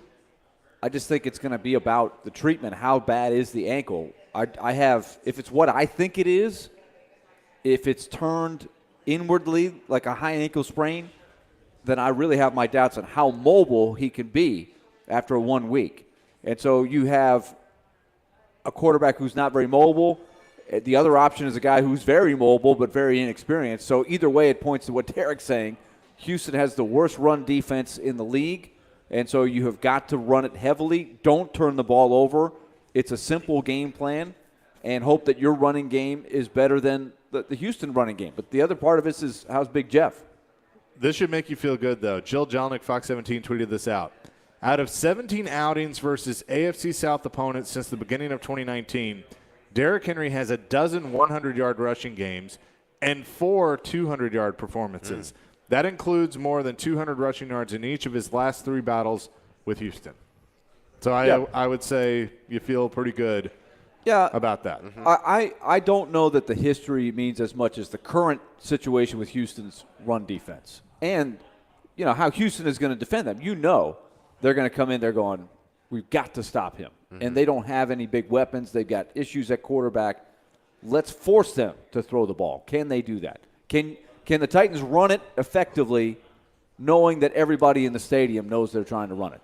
I just think it's going to be about the treatment. How bad is the ankle? I have, if it's what I think it is, if it's turned inwardly like a high ankle sprain, then I really have my doubts on how mobile he can be after 1 week. And so you have a quarterback who's not very mobile. The other option is a guy who's very mobile but very inexperienced. So either way, it points to what Derek's saying. Houston has the worst run defense in the league, and so you have got to run it heavily. Don't turn the ball over. It's a simple game plan, and hope that your running game is better than the Houston running game. But the other part of this is, how's Big Jeff? This should make you feel good, though. Jill Jelinek, Fox 17, tweeted this out. Out of 17 outings versus AFC South opponents since the beginning of 2019, Derrick Henry has a dozen 100-yard rushing games and 4 200-yard performances. That includes more than 200 rushing yards in each of his last 3 battles with Houston. So I would say you feel pretty good about that. I don't know that the history means as much as the current situation with Houston's run defense. And, how Houston is going to defend them. They're going to come in there going, we've got to stop him. And they don't have any big weapons. They've got issues at quarterback. Let's force them to throw the ball. Can they do that? Can the Titans run it effectively knowing that everybody in the stadium knows they're trying to run it?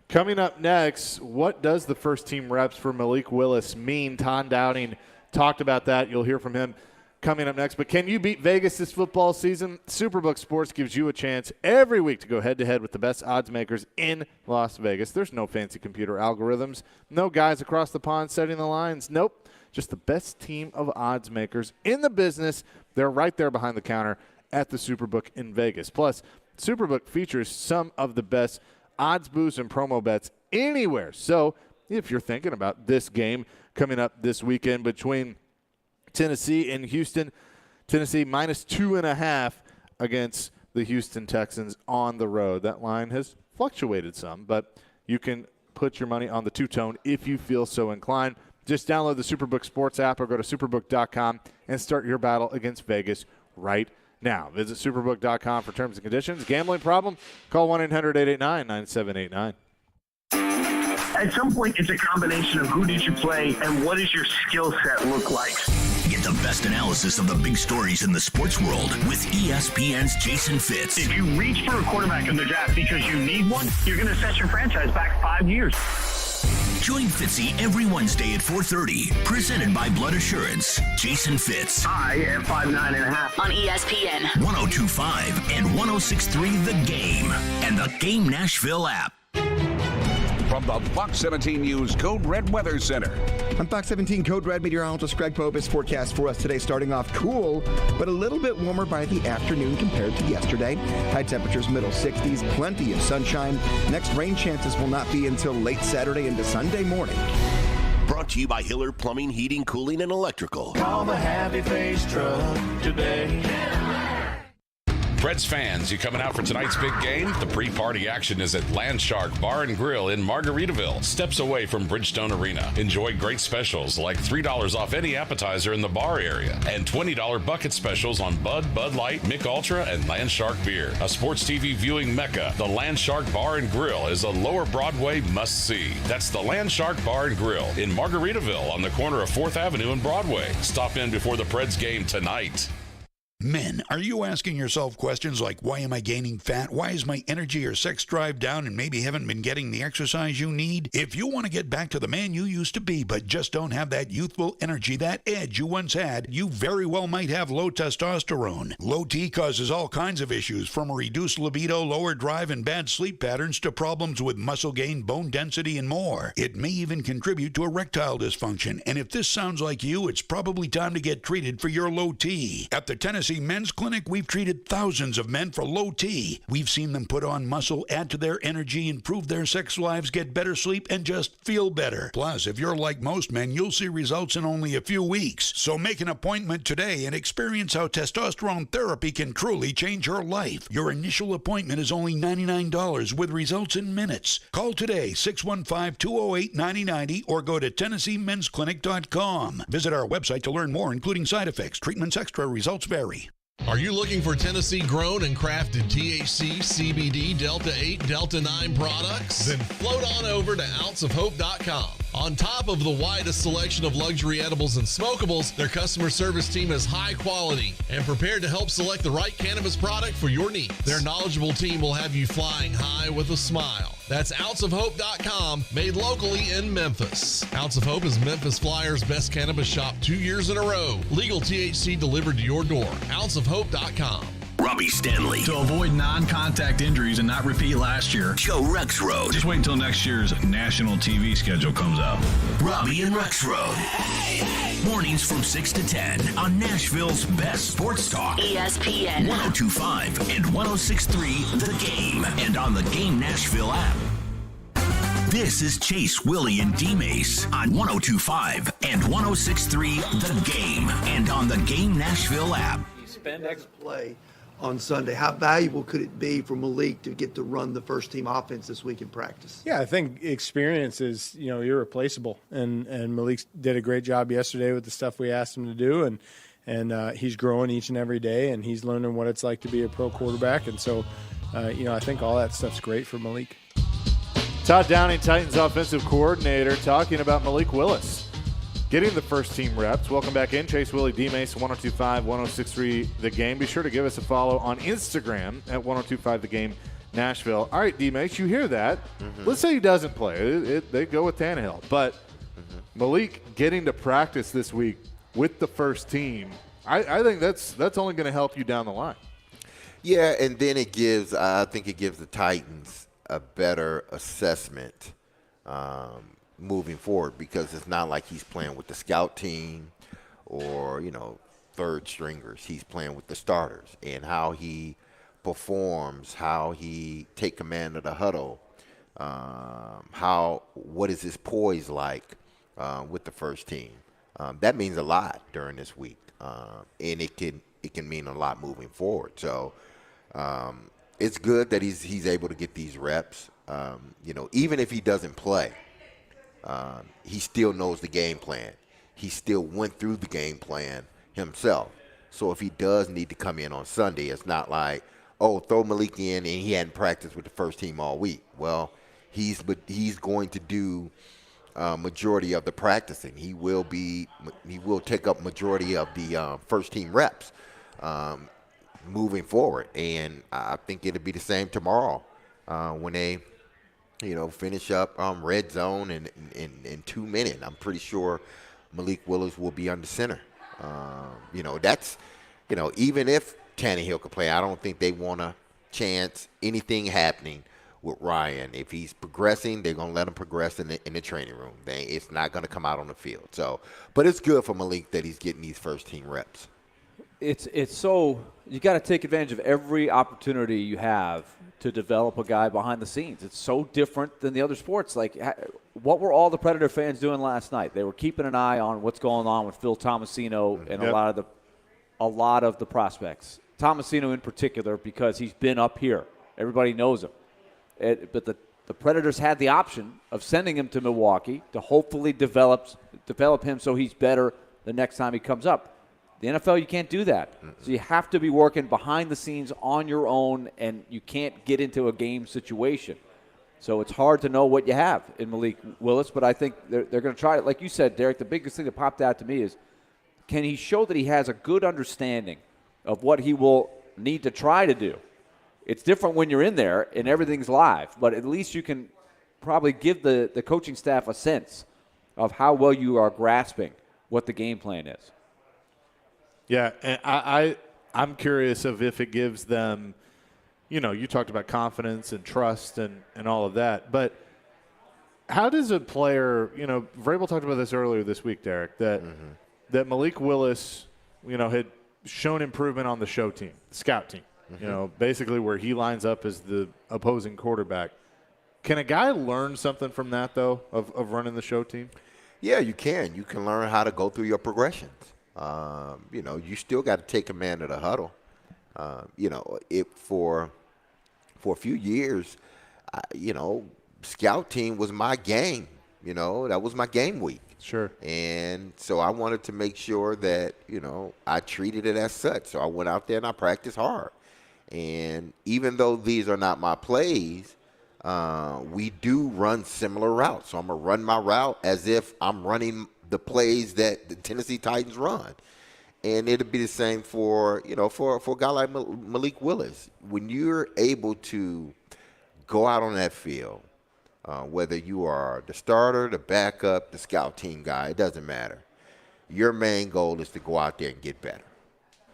Coming up next, what does the first-team reps for Malik Willis mean? Todd Downing talked about that. You'll hear from him coming up next. But can you beat Vegas this football season? Superbook Sports gives you a chance every week to go head-to-head with the best odds makers in Las Vegas. There's no fancy computer algorithms, no guys across the pond setting the lines. Nope, just the best team of odds makers in the business. They're right there behind the counter at the Superbook in Vegas. Plus, Superbook features some of the best odds boosts and promo bets anywhere. So if you're thinking about this game coming up this weekend between Tennessee and Houston, Tennessee minus 2.5 against the Houston Texans on the road. That line has fluctuated some, but you can put your money on the two-tone if you feel so inclined. Just download the Superbook Sports app or go to superbook.com and start your battle against Vegas right now. Visit superbook.com for terms and conditions. Gambling problem? Call 1-800-889-9789. At some point, it's a combination of who did you play and what does your skill set look like. Get the best analysis of the big stories in the sports world with ESPN's Jason Fitz. If you reach for a quarterback in the draft because you need one, you're going to set your franchise back 5 years. Join Fitzy every Wednesday at 4:30. Presented by Blood Assurance. Jason Fitz. I am 5'9.5" on ESPN 102.5 and 106.3 The Game and the Game Nashville app. From the Fox 17 News Code Red Weather Center. I'm Fox 17 Code Red meteorologist Greg Popis. Forecast for us today starting off cool, but a little bit warmer by the afternoon compared to yesterday. High temperatures middle 60s, plenty of sunshine. Next rain chances will not be until late Saturday into Sunday morning. Brought to you by Hiller Plumbing, Heating, Cooling, and Electrical. Call the Happy Face Truck today. Preds fans, you coming out for tonight's big game? The pre-party action is at Landshark Bar and Grill in Margaritaville, steps away from Bridgestone Arena. Enjoy great specials like $3 off any appetizer in the bar area and $20 bucket specials on Bud, Bud Light, Mick Ultra, and Landshark beer. A sports TV viewing mecca, the Landshark Bar and Grill is a Lower Broadway must-see. That's the Landshark Bar and Grill in Margaritaville on the corner of 4th Avenue and Broadway. Stop in before the Preds game tonight. Men, are you asking yourself questions like, why am I gaining fat? Why is my energy or sex drive down and maybe haven't been getting the exercise you need? If you want to get back to the man you used to be but just don't have that youthful energy, that edge you once had, you very well might have low testosterone. Low T causes all kinds of issues, from a reduced libido, lower drive, and bad sleep patterns to problems with muscle gain, bone density, and more. It may even contribute to erectile dysfunction, and if this sounds like you, it's probably time to get treated for your low T. At the Tennessee Tennessee Men's Clinic, we've treated thousands of men for low T. We've seen them put on muscle, add to their energy, improve their sex lives, get better sleep, and just feel better. Plus, if you're like most men, you'll see results in only a few weeks. So make an appointment today and experience how testosterone therapy can truly change your life. Your initial appointment is only $99 with results in minutes. Call today, 615-208-9090, or go to TennesseeMen'sClinic.com. Visit our website to learn more, including side effects, treatments, extra results vary. Are you looking for Tennessee-grown and crafted THC, CBD, Delta-8, Delta-9 products? Then float on over to OunceOfHope.com. On top of the widest selection of luxury edibles and smokables, their customer service team is high quality and prepared to help select the right cannabis product for your needs. Their knowledgeable team will have you flying high with a smile. That's OunceOfHope.com, made locally in Memphis. Ounce of Hope is Memphis Flyers' best cannabis shop 2 years in a row. Legal THC delivered to your door. OunceOfHope.com. Robbie Stanley. To avoid non-contact injuries and not repeat last year, Joe Rexroad. Just wait until next year's national TV schedule comes out. Robbie and Rexroad. Mornings from 6 to 10 on Nashville's best sports talk. ESPN 102.5 and 106.3 The Game, and on the Game Nashville app. This is Chase, Willie, and D-Mace on 102.5 and 106.3 The Game, and on the Game Nashville app. Spend X play on Sunday. How valuable could it be for Malik to get to run the first team offense this week in practice? Yeah, I think experience is, irreplaceable. And Malik did a great job yesterday with the stuff we asked him to do. And he's growing each and every day, and he's learning what it's like to be a pro quarterback. And so, I think all that stuff's great for Malik. Todd Downing, Titans offensive coordinator, talking about Malik Willis getting the first team reps. Welcome back in. Chase, Willie, D-Mace, 102.5, 106.3 The Game. Be sure to give us a follow on Instagram at 102.5 The Game Nashville. All right, D-Mace, you hear that. Mm-hmm. Let's say he doesn't play. They go with Tannehill. But Malik getting to practice this week with the first team, I think that's only going to help you down the line. Yeah, and then I think it gives the Titans a better assessment moving forward, because it's not like he's playing with the scout team or, third stringers. He's playing with the starters, and how he performs, how he take command of the huddle, what is his poise like with the first team. That means a lot during this week, and it can mean a lot moving forward. So it's good that he's able to get these reps. Even if he doesn't play, he still knows the game plan. He still went through the game plan himself. So if he does need to come in on Sunday, it's not like, throw Malik in and he hadn't practiced with the first team all week. Well, he's going to do majority of the practicing. He will take up majority of the first team reps moving forward. And I think it'll be the same tomorrow when they finish up red zone in 2 minutes. I'm pretty sure Malik Willis will be under center. That's, even if Tannehill could play, I don't think they want to chance anything happening with Ryan. If he's progressing, they're going to let him progress in the training room. It's not going to come out on the field. So, but it's good for Malik that he's getting these first team reps. It's so you got to take advantage of every opportunity you have to develop a guy behind the scenes. It's so different than the other sports. Like, what were all the Predator fans doing last night? They were keeping an eye on what's going on with Phil Tomasino and a lot of the prospects. Tomasino in particular, because he's been up here. Everybody knows him. But the Predators had the option of sending him to Milwaukee to hopefully develop him so he's better the next time he comes up. The NFL, you can't do that. So you have to be working behind the scenes on your own, and you can't get into a game situation. So it's hard to know what you have in Malik Willis, but I think they're going to try it. Like you said, Derek, the biggest thing that popped out to me is, can he show that he has a good understanding of what he will need to try to do? It's different when you're in there and everything's live, but at least you can probably give the coaching staff a sense of how well you are grasping what the game plan is. Yeah, and I'm curious of if it gives them, you talked about confidence and trust and all of that, but how does a player, Vrabel talked about this earlier this week, Derek, that Malik Willis, had shown improvement on the show team, scout team. Basically where he lines up as the opposing quarterback. Can a guy learn something from that, though, of running the show team? Yeah, you can. You can learn how to go through your progressions. You still got to take command of the huddle. For a few years, scout team was my game. That was my game week. Sure. And so I wanted to make sure that, I treated it as such. So I went out there and I practiced hard. And even though these are not my plays, we do run similar routes. So I'm going to run my route as if I'm running the plays that the Tennessee Titans run. And it'll be the same for a guy like Malik Willis. When you're able to go out on that field, whether you are the starter, the backup, the scout team guy, it doesn't matter. Your main goal is to go out there and get better.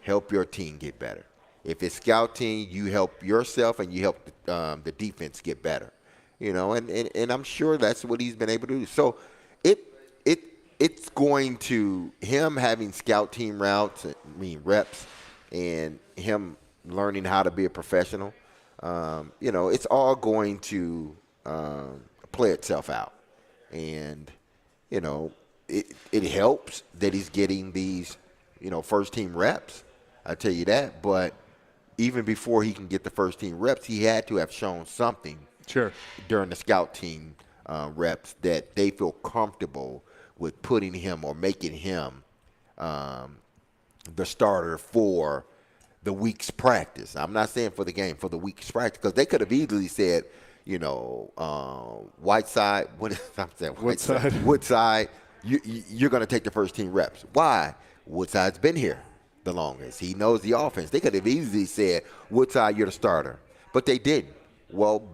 Help your team get better. If it's scout team, you help yourself and you help the defense get better. And I'm sure that's what he's been able to do. So it's going to him having scout team routes, reps, and him learning how to be a professional. It's all going to play itself out. And, it helps that he's getting these, first team reps. I tell you that. But even before he can get the first team reps, he had to have shown something during the scout team reps that they feel comfortable with putting him or making him the starter for the week's practice. I'm not saying for the game, for the week's practice, because they could have easily said, Woodside, you're going to take the first team reps. Why? Woodside's been here the longest. He knows the offense. They could have easily said, Woodside, you're the starter. But they didn't. Well,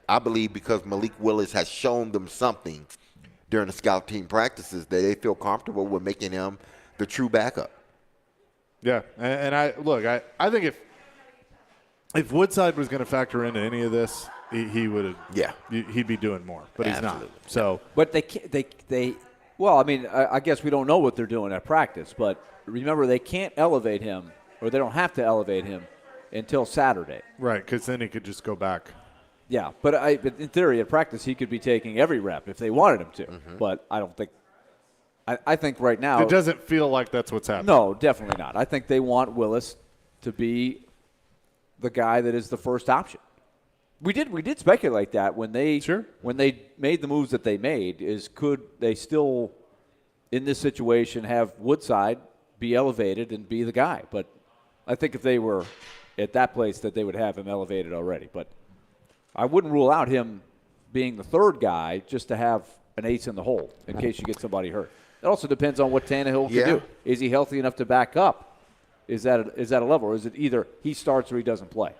I believe because Malik Willis has shown them something during the scout team practices that they feel comfortable with making him the true backup. Yeah, and I think if Woodside was going to factor into any of this, he would have. Yeah, he'd be doing more, but he's not. So, but they. Well, I mean, I guess we don't know what they're doing at practice, but remember they can't elevate him, or they don't have to elevate him until Saturday. Right, because then he could just go back. Yeah, but in theory, at practice, he could be taking every rep if they wanted him to. Mm-hmm. But I don't think. I think right now it doesn't feel like that's what's happening. No, definitely not. I think they want Willis to be the guy that is the first option. We did speculate that when they made the moves that they made, is could they still in this situation have Woodside be elevated and be the guy? But I think if they were at that place that they would have him elevated already. But I wouldn't rule out him being the third guy just to have an ace in the hole in case you get somebody hurt. It also depends on what Tannehill can do. Is he healthy enough to back up? Is that a level, or is it either he starts or he doesn't play?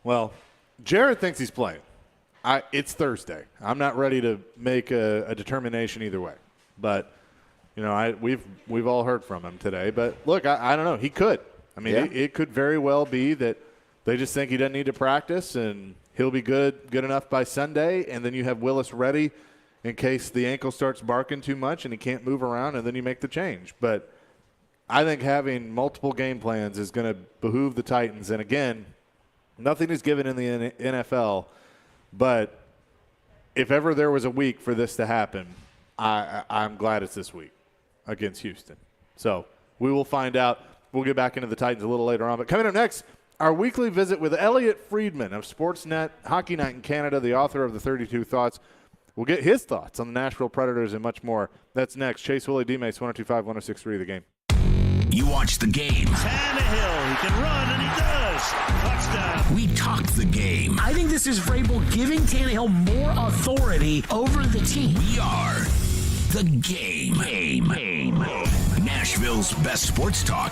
Well, Jared thinks he's playing. It's Thursday. I'm not ready to make a determination either way. But we've all heard from him today. But look, I don't know. He could. I mean, it could very well be that they just think he doesn't need to practice and he'll be good enough by Sunday, and then you have Willis ready in case the ankle starts barking too much and he can't move around, and then you make the change. But I think having multiple game plans is going to behoove the Titans. And, again, nothing is given in the NFL, but if ever there was a week for this to happen, I'm glad it's this week against Houston. So we will find out. We'll get back into the Titans a little later on. But coming up next, our weekly visit with Elliot Friedman of Sportsnet Hockey Night in Canada, the author of the 32 Thoughts. We'll get his thoughts on the Nashville Predators and much more. That's next. Chase Willie, D-Mace, 102.5, 106.3, The Game. You watch the game. Tannehill, he can run, and he does. Touchdown. We talked the game. I think this is Vrabel giving Tannehill more authority over the team. We are the game. Nashville's best sports talk.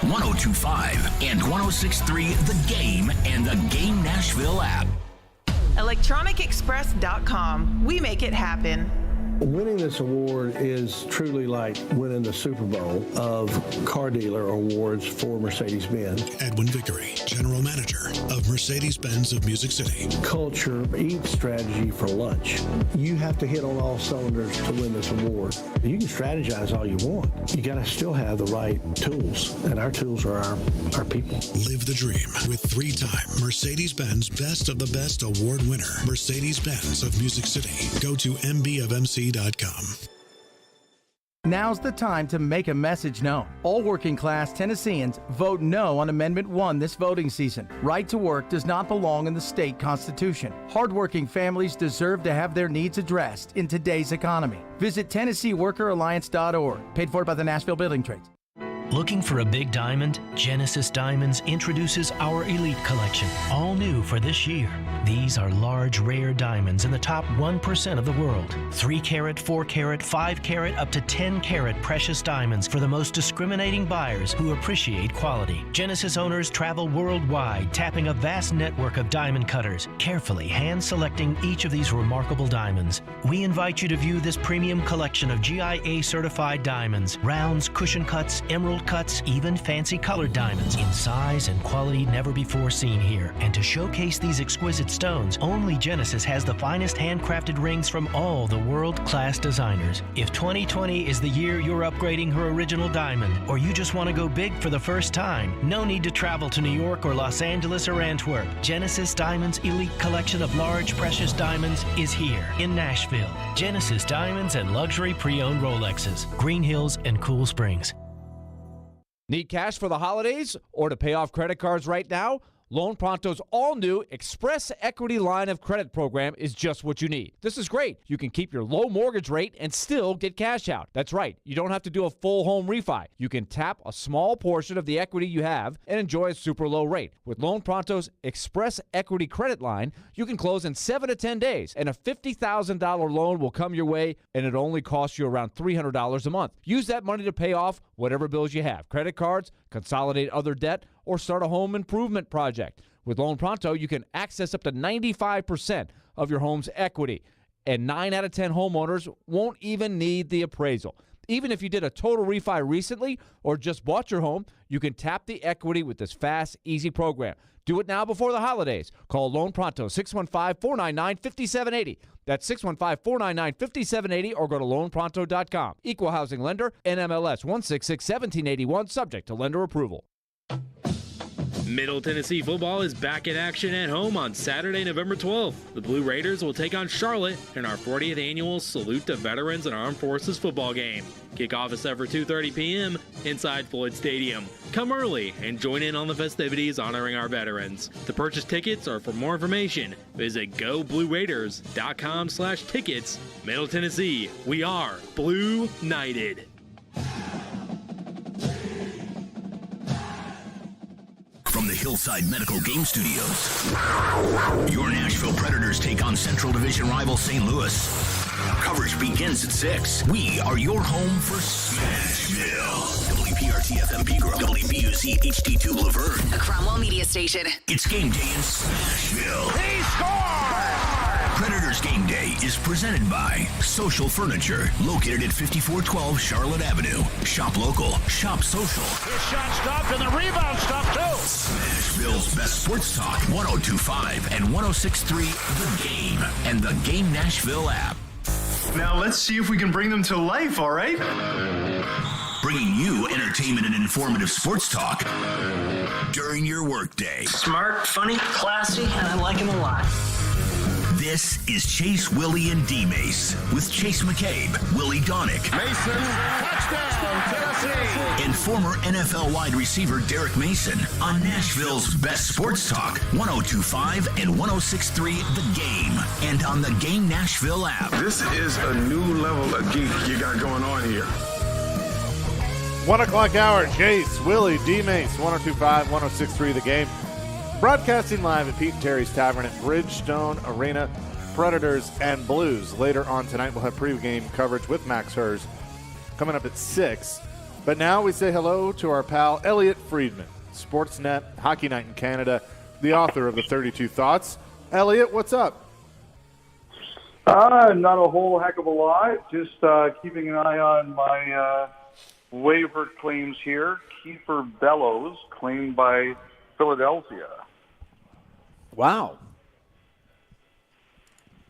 102.5 and 106.3, The Game, and the Game Nashville app. ElectronicExpress.com. We make it happen. Winning this award is truly like winning the Super Bowl of car dealer awards for Mercedes-Benz. Edwin Vickery, General Manager of Mercedes-Benz of Music City. Culture eats strategy for lunch. You have to hit on all cylinders to win this award. You can strategize all you want. You got to still have the right tools, and our tools are our people. Live the dream with 3-time Mercedes-Benz Best of the Best Award winner, Mercedes-Benz of Music City. Go to mbofmc.com. Now's the time to make a message known. All working-class Tennesseans vote no on Amendment 1 this voting season. Right to work does not belong in the state constitution. Hardworking families deserve to have their needs addressed in today's economy. Visit TennesseeWorkerAlliance.org, paid for by the Nashville Building Trades. Looking for a big diamond? Genesis Diamonds introduces our Elite Collection, all new for this year. These are large, rare diamonds in the top 1% of the world. 3 carat, 4 carat, 5 carat, up to 10 carat precious diamonds for the most discriminating buyers who appreciate quality. Genesis owners travel worldwide, tapping a vast network of diamond cutters, carefully hand-selecting each of these remarkable diamonds. We invite you to view this premium collection of GIA-certified diamonds, rounds, cushion cuts, emerald cuts, even fancy colored diamonds in size and quality never before seen here. And to showcase these exquisite stones, only Genesis has the finest handcrafted rings from all the world-class designers. If 2020 is the year you're upgrading her original diamond, or you just want to go big for the first time, no need to travel to New York or Los Angeles or Antwerp. Genesis Diamonds' elite collection of large, precious diamonds is here in Nashville. Genesis Diamonds and luxury pre-owned Rolexes, Green Hills and Cool Springs. Need cash for the holidays or to pay off credit cards right now? Loan Pronto's all-new Express Equity Line of Credit program is just what you need. This is great. You can keep your low mortgage rate and still get cash out. That's right. You don't have to do a full home refi. You can tap a small portion of the equity you have and enjoy a super low rate. With Loan Pronto's Express Equity Credit Line, you can close in 7 to 10 days, and a $50,000 loan will come your way, and it only costs you around $300 a month. Use that money to pay off whatever bills you have, credit cards, consolidate other debt, or start a home improvement project. With Loan Pronto, you can access up to 95% of your home's equity, and 9 out of 10 homeowners won't even need the appraisal. Even if you did a total refi recently or just bought your home, you can tap the equity with this fast, easy program. Do it now before the holidays. Call Loan Pronto, 615-499-5780. That's 615-499-5780, or go to loanpronto.com. Equal housing lender, NMLS 166-1781, subject to lender approval. Middle Tennessee football is back in action at home on Saturday, November 12th. The Blue Raiders will take on Charlotte in our 40th annual Salute to Veterans and Armed Forces football game. Kickoff is set for 2:30 p.m. inside Floyd Stadium. Come early and join in on the festivities honoring our veterans. To purchase tickets or for more information, visit goblueraiders.com/tickets. Middle Tennessee, we are Blue Knighted. From the Hillside Medical Game Studios, your Nashville Predators take on Central Division rival St. Louis. Coverage begins at 6. We are your home for Smashville. WPRT-FM Pegram, WBUC HD2 Laverne. A Cromwell media station. It's game day in Smashville. He scored! Predators Game Day is presented by Social Furniture, located at 5412 Charlotte Avenue. Shop local, shop social. His shot stopped and the rebound stopped too. Smashville's best sports talk, 102.5 and 106.3 The Game and the Game Nashville app. Now let's see if we can bring them to life, all right? Bringing you entertainment and informative sports talk during your workday. Smart, funny, classy, and I like him a lot. This is Chase, Willie, and D-Mace with Chase McCabe, Willie Donick, Mason, touchdown, Tennessee. and former NFL wide receiver Derek Mason on Nashville's best sports talk, 102.5 and 106.3 The Game, and on the Game Nashville app. This is a new level of geek you got going on here. 1 o'clock hour, Chase, Willie, D-Mace, 102.5, 106.3 The Game. Broadcasting live at Pete and Terry's Tavern at Bridgestone Arena. Predators and Blues. Later on tonight, we'll have pregame coverage with Max Hers coming up at 6. But now we say hello to our pal Elliot Friedman, Sportsnet, Hockey Night in Canada, the author of the 32 Thoughts. Elliot, what's up? Not a whole heck of a lot. Just keeping an eye on my waiver claims here. Kiefer Bellows claimed by Philadelphia. Wow.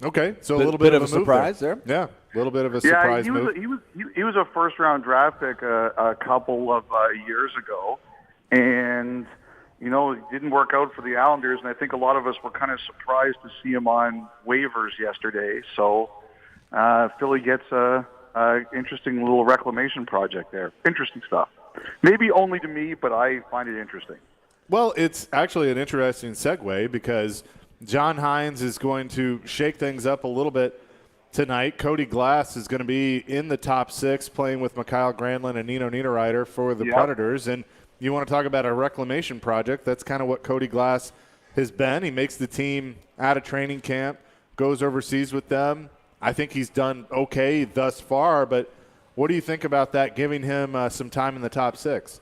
Okay, so a little bit of a surprise there. Yeah, a little bit of a surprise move. He was a first-round draft pick a couple of years ago, and it didn't work out for the Islanders, and I think a lot of us were kind of surprised to see him on waivers yesterday. So Philly gets a interesting little reclamation project there. Interesting stuff. Maybe only to me, but I find it interesting. Well, it's actually an interesting segue because John Hines is going to shake things up a little bit tonight. Cody Glass is going to be in the top 6 playing with Mikhail Granlund and Nino Niederreiter for the Predators. And you want to talk about a reclamation project, that's kind of what Cody Glass has been. He makes the team out of training camp, goes overseas with them. I think he's done okay thus far, but what do you think about that, giving him some time in the top 6?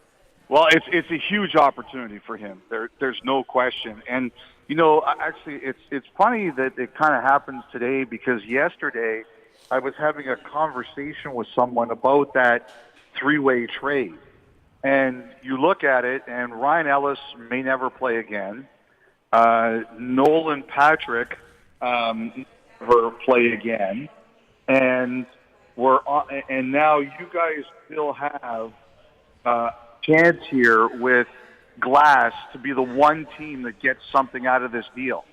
Well, it's a huge opportunity for him. There's no question. And, actually it's funny that it kind of happens today because yesterday I was having a conversation with someone about that 3-way trade. And you look at it, and Ryan Ellis may never play again. Nolan Patrick never play again. And now you guys still have chance here with Glass to be the one team that gets something out of this deal.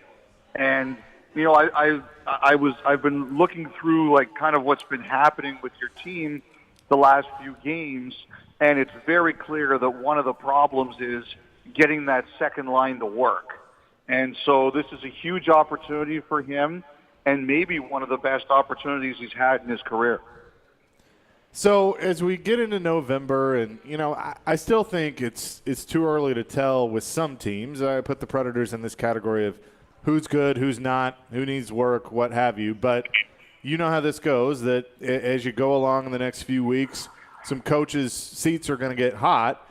And I've been looking through like kind of what's been happening with your team the last few games, and it's very clear that one of the problems is getting that second line to work. And so this is a huge opportunity for him, and maybe one of the best opportunities he's had in his career. So as we get into November, and I still think it's too early to tell with some teams. I put the Predators in this category of who's good, who's not, who needs work, what have you. But you know how this goes, that as you go along in the next few weeks, some coaches' seats are going to get hot,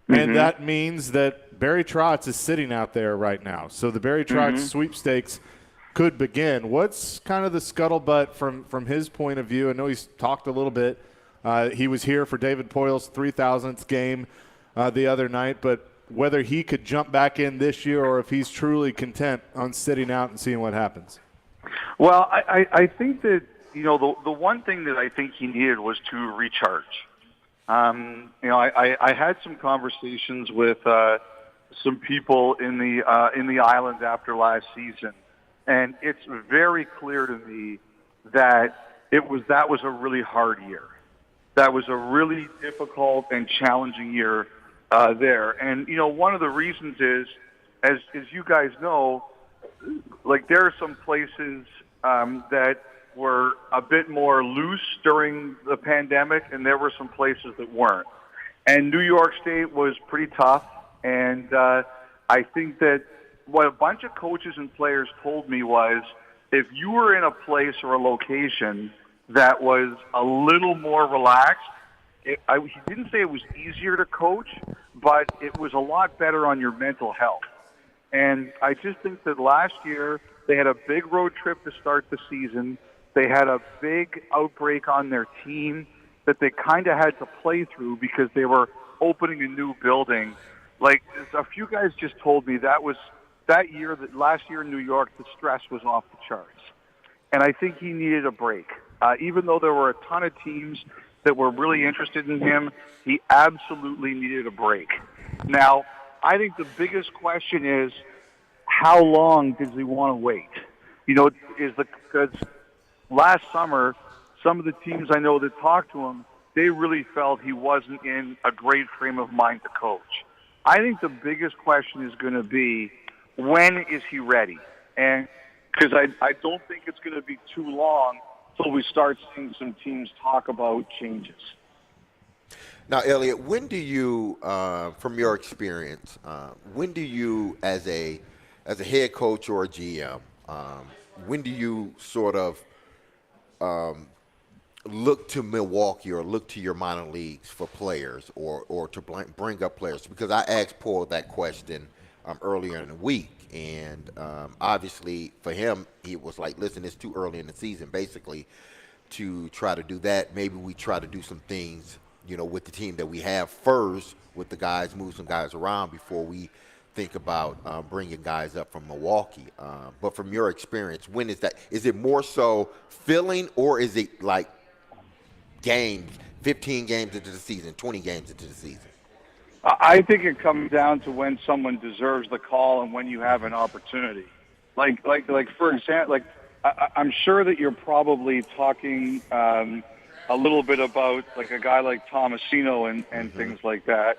and that means that Barry Trotz is sitting out there right now. So the Barry Trotz sweepstakes could begin. What's kind of the scuttlebutt from his point of view? I know he's talked a little bit. He was here for David Poyle's 3,000th game the other night, but whether he could jump back in this year or if he's truly content on sitting out and seeing what happens. Well, I think that, the one thing that I think he needed was to recharge. I had some conversations with some people in the island after last season, and it's very clear to me that that was a really hard year. That was a really difficult and challenging year there. And, one of the reasons is, as you guys know, like there are some places that were a bit more loose during the pandemic, and there were some places that weren't. And New York State was pretty tough, and I think that what a bunch of coaches and players told me was if you were in a place or a location that was a little more relaxed, he didn't say it was easier to coach, but it was a lot better on your mental health. And I just think that last year they had a big road trip to start the season. They had a big outbreak on their team that they kind of had to play through because they were opening a new building. Like a few guys just told me that last year in New York, the stress was off the charts. And I think he needed a break. Even though there were a ton of teams that were really interested in him, he absolutely needed a break. Now, I think the biggest question is, how long does he want to wait? Because last summer, some of the teams I know that talked to him, they really felt he wasn't in a great frame of mind to coach. I think the biggest question is going to be, when is he ready? And because I don't think it's going to be too long until we start seeing some teams talk about changes. Now, Elliot, when do you, from your experience, when do you, as a head coach or a GM, when do you sort of look to Milwaukee or look to your minor leagues for players or to bring up players? Because I asked Paul that question earlier in the week. And obviously for him, he was like, listen, it's too early in the season, basically, to try to do that. Maybe we try to do some things, with the team that we have first, with the guys, move some guys around before we think about bringing guys up from Milwaukee. But from your experience, when is that? Is it more so filling, or is it like games, 15 games into the season, 20 games into the season? I think it comes down to when someone deserves the call and when you have an opportunity. Like for example, I'm sure that you're probably talking a little bit about like a guy like Tomasino and things like that.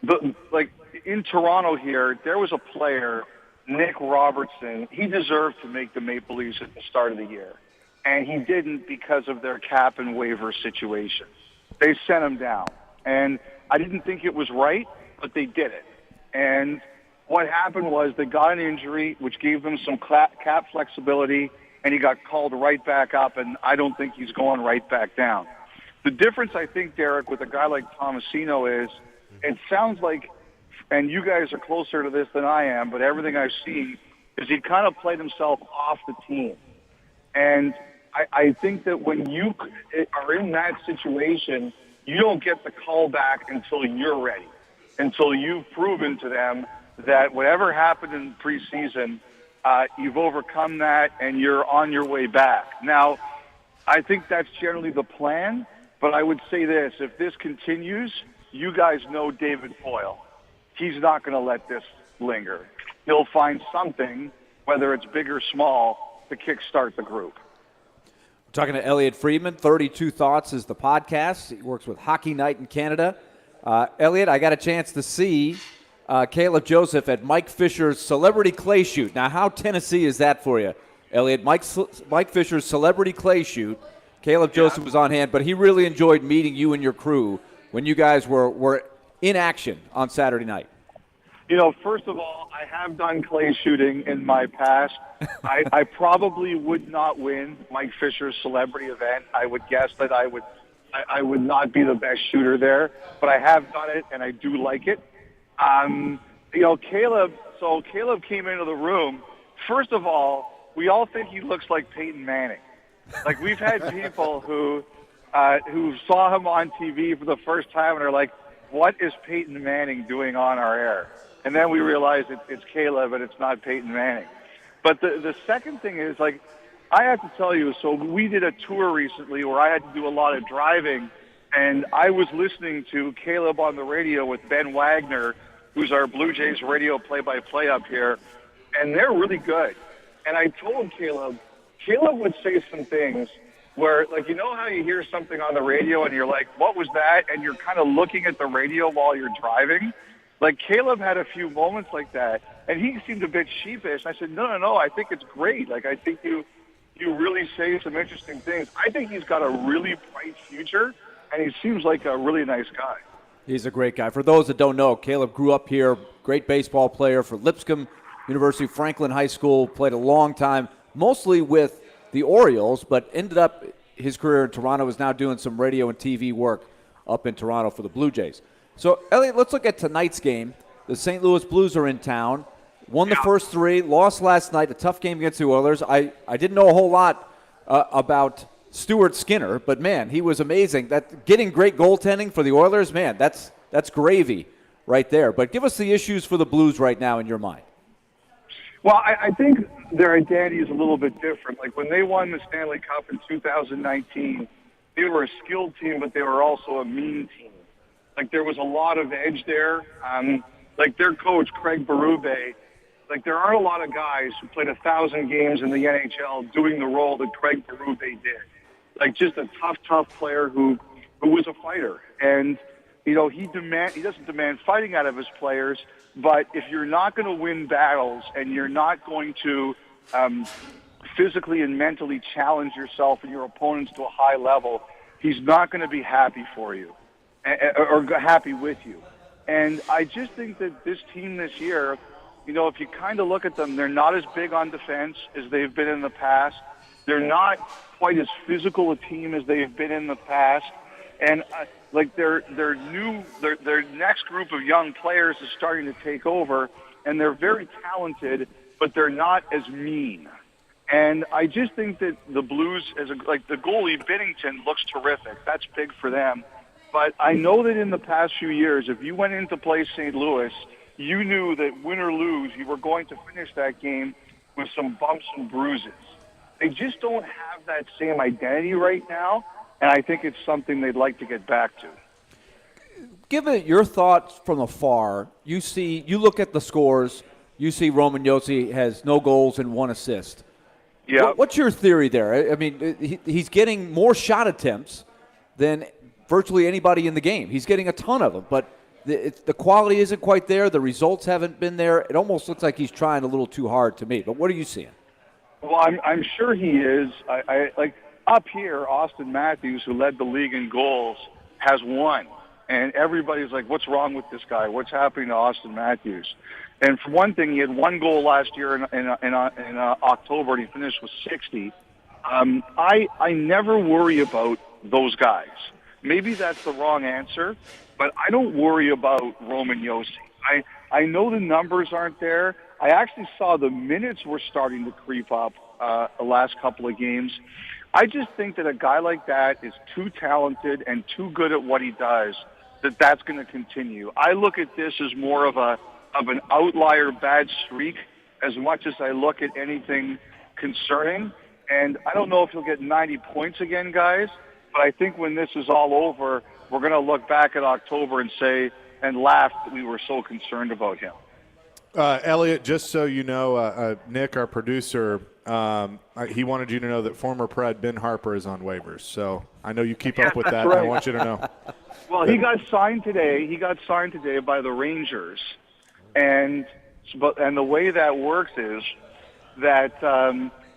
But like in Toronto here, there was a player, Nick Robertson. He deserved to make the Maple Leafs at the start of the year, and he didn't because of their cap and waiver situation. They sent him down, and I didn't think it was right, but they did it. And what happened was they got an injury, which gave them some cap flexibility, and he got called right back up, and I don't think he's going right back down. The difference, I think, Derek, with a guy like Tomasino is it sounds like, and you guys are closer to this than I am, but everything I've seen is he kind of played himself off the team. And I think that when you are in that situation, you don't get the call back until you're ready, until you've proven to them that whatever happened in preseason, you've overcome that and you're on your way back. Now, I think that's generally the plan, but I would say this. If this continues, you guys know David Foyle. He's not going to let this linger. He'll find something, whether it's big or small, to kickstart the group. Talking to Elliot Friedman, 32 Thoughts is the podcast. He works with Hockey Night in Canada. Elliot, I got a chance to see Caleb Joseph at Mike Fisher's Celebrity Clay Shoot. Now, how Tennessee is that for you, Elliot? Mike Fisher's Celebrity Clay Shoot. Caleb Joseph was on hand, but he really enjoyed meeting you and your crew when you guys were in action on Saturday night. First of all, I have done clay shooting in my past. I probably would not win Mike Fisher's celebrity event. I would guess that I would not be the best shooter there, but I have done it, and I do like it. Caleb came into the room. First of all, we all think he looks like Peyton Manning. Like, we've had people who saw him on TV for the first time and are like, what is Peyton Manning doing on our air? And then we realize it's Caleb and it's not Peyton Manning. But the second thing is, like, I have to tell you, so we did a tour recently where I had to do a lot of driving, and I was listening to Caleb on the radio with Ben Wagner, who's our Blue Jays radio play-by-play up here, and they're really good. And I told Caleb would say some things where, like, how you hear something on the radio and you're like, what was that? And you're kind of looking at the radio while you're driving. Like, Caleb had a few moments like that, and he seemed a bit sheepish. I said, no, I think it's great. Like, I think you really say some interesting things. I think he's got a really bright future, and he seems like a really nice guy. He's a great guy. For those that don't know, Caleb grew up here, great baseball player for Lipscomb University, Franklin High School, played a long time, mostly with the Orioles, but ended up his career in Toronto, is now doing some radio and TV work up in Toronto for the Blue Jays. So, Elliot, let's look at tonight's game. The St. Louis Blues are in town. Won the first three, lost last night, a tough game against the Oilers. I didn't know a whole lot about Stuart Skinner, but, man, he was amazing. That getting great goaltending for the Oilers, man, that's gravy right there. But give us the issues for the Blues right now in your mind. Well, I think their identity is a little bit different. Like, when they won the Stanley Cup in 2019, they were a skilled team, but they were also a mean team. Like, there was a lot of edge there. Like, their coach, Craig Berube, like, there aren't a lot of guys who played 1,000 games in the NHL doing the role that Craig Berube did. Like, just a tough player who was a fighter. And, he doesn't demand fighting out of his players, but if you're not going to win battles and you're not going to physically and mentally challenge yourself and your opponents to a high level, he's not going to be happy for you or happy with you. And I just think that this team this year, if you kind of look at them, they're not as big on defense as they've been in the past. They're not quite as physical a team as they've been in the past. And like their next group of young players is starting to take over, and they're very talented, but they're not as mean. And I just think that the Blues, like the goalie Binnington, looks terrific. That's big for them. But I know that in the past few years, if you went in to play St. Louis, you knew that win or lose, you were going to finish that game with some bumps and bruises. They just don't have that same identity right now, and I think it's something they'd like to get back to. Give it your thoughts from afar. You look at the scores, you see Roman Josi has no goals and 1 assist. Yeah. What's your theory there? I mean, he's getting more shot attempts than virtually anybody in the game. He's getting a ton of them, but the quality isn't quite there. The results haven't been there. It almost looks like he's trying a little too hard to me. But what are you seeing? Well, I'm sure he is. I like up here, Austin Matthews, who led the league in goals, has 1. And everybody's like, what's wrong with this guy? What's happening to Austin Matthews? And for one thing, he had 1 goal last year in October, and he finished with 60. I never worry about those guys. Maybe that's the wrong answer, but I don't worry about Roman Josi. I know the numbers aren't there. I actually saw the minutes were starting to creep up the last couple of games. I just think that a guy like that is too talented and too good at what he does, that's going to continue. I look at this as more of an outlier bad streak as much as I look at anything concerning. And I don't know if he'll get 90 points again, guys, but I think when this is all over, we're going to look back at October and laugh that we were so concerned about him. Elliot, just so you know, Nick, our producer, he wanted you to know that former Pred Ben Harper is on waivers. So I know you keep up with that. Right. I want you to know. Well, he got signed today. He got signed today by the Rangers. And the way that works is that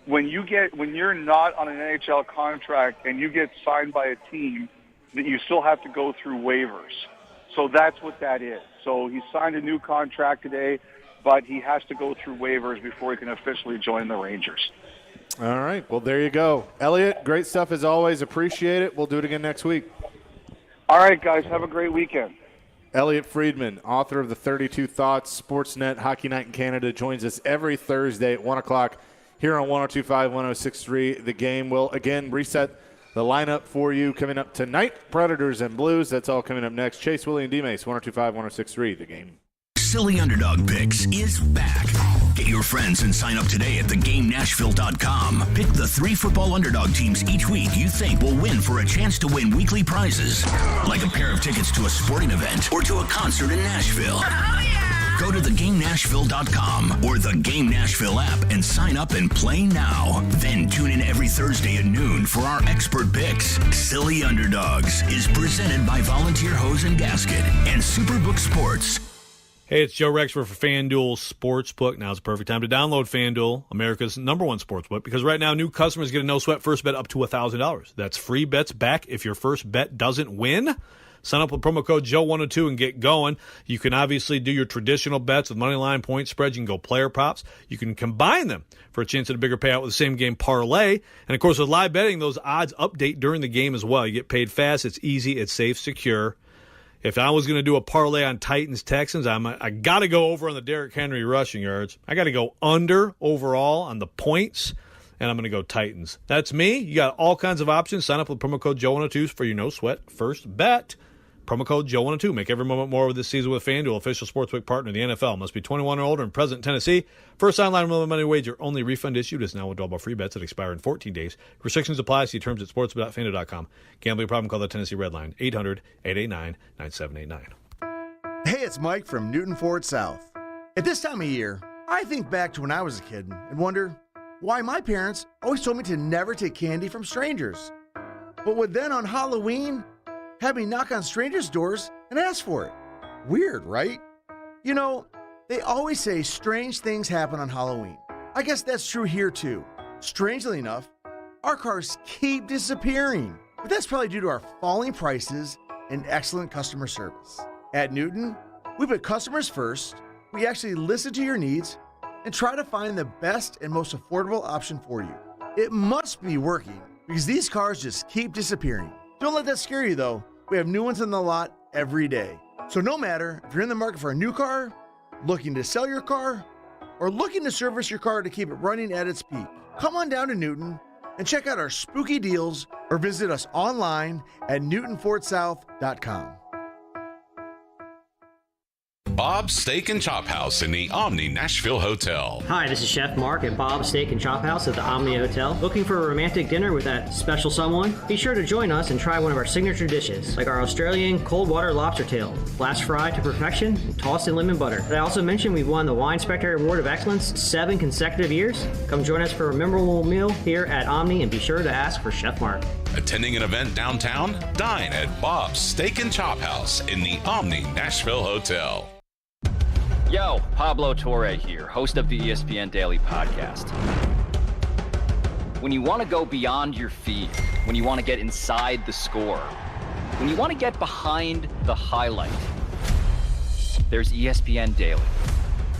when you're not on an NHL contract and you get signed by a team, that you still have to go through waivers. So that's what that is. So he signed a new contract today, but he has to go through waivers before he can officially join the Rangers. All right. Well, there you go. Elliot, great stuff as always. Appreciate it. We'll do it again next week. All right, guys. Have a great weekend. Elliot Friedman, author of the 32 Thoughts, Sportsnet, Hockey Night in Canada, joins us every Thursday at 1 o'clock here on 102.5, 106.3. The Game will, again, reset the lineup for you coming up tonight. Predators and Blues. That's all coming up next. Chase, Willie, and D-Mace, 102.5, 106.3. The Game. Silly Underdog Picks is back. Get your friends and sign up today at thegamenashville.com. Pick the 3 football underdog teams each week you think will win for a chance to win weekly prizes, like a pair of tickets to a sporting event or to a concert in Nashville. Go to thegamenashville.com or the Game Nashville app and sign up and play now. Then tune in every Thursday at noon for our expert picks. Silly Underdogs is presented by Volunteer Hose and Gasket and Superbook Sports. Hey, it's Joe Rexford for FanDuel Sportsbook. Now's the perfect time to download FanDuel, America's #1 sportsbook, because right now new customers get a no-sweat first bet up to $1,000. That's free bets back if your first bet doesn't win. Sign up with promo code Joe102 and get going. You can obviously do your traditional bets with money line, point spreads. You can go player props. You can combine them for a chance at a bigger payout with the same game parlay. And, of course, with live betting, those odds update during the game as well. You get paid fast. It's easy. It's safe, secure. If I was going to do a parlay on Titans-Texans, I got to go over on the Derrick Henry rushing yards. I got to go under overall on the points, and I'm going to go Titans. That's me. You got all kinds of options. Sign up with promo code Joe102 for your no-sweat first bet. Promo code Joe102. Make every moment more with this season with FanDuel, official sportsbook partner of the NFL. Must be 21 or older and present in Tennessee. First online minimum money wager. Only refund issued is now withdrawable free bets that expire in 14 days. Restrictions apply. See terms at sports.fanduel.com. Gambling problem? Call the Tennessee Red Line. 800-889-9789. Hey, it's Mike from Newton Ford South. At this time of year, I think back to when I was a kid and wonder why my parents always told me to never take candy from strangers, but would then on Halloween have me knock on strangers' doors and ask for it. Weird, right? You know, they always say strange things happen on Halloween. I guess that's true here too. Strangely enough, our cars keep disappearing, but that's probably due to our falling prices and excellent customer service. At Newton, we put customers first, we actually listen to your needs, and try to find the best and most affordable option for you. It must be working because these cars just keep disappearing. Don't let that scare you though. we have new ones in the lot every day. So no matter if you're in the market for a new car, looking to sell your car, or looking to service your car to keep it running at its peak, come on down to Newton and check out our spooky deals or visit us online at newtonfortsouth.com. Bob's Steak and Chop House in the Omni Nashville Hotel. Hi, this is Chef Mark at Bob's Steak and Chop House at the Omni Hotel. Looking for a romantic dinner with that special someone? Be sure to join us and try one of our signature dishes, like our Australian cold water lobster tail, flash fried to perfection, and tossed in lemon butter. Did I also mention we've won the Wine Spectator Award of Excellence 7 consecutive years? Come join us for a memorable meal here at Omni and be sure to ask for Chef Mark. Attending an event downtown? Dine at Bob's Steak and Chop House in the Omni Nashville Hotel. Yo, Pablo Torre here, host of the ESPN Daily Podcast. When you want to go beyond your feed, when you want to get inside the score, when you want to get behind the highlight, there's ESPN Daily.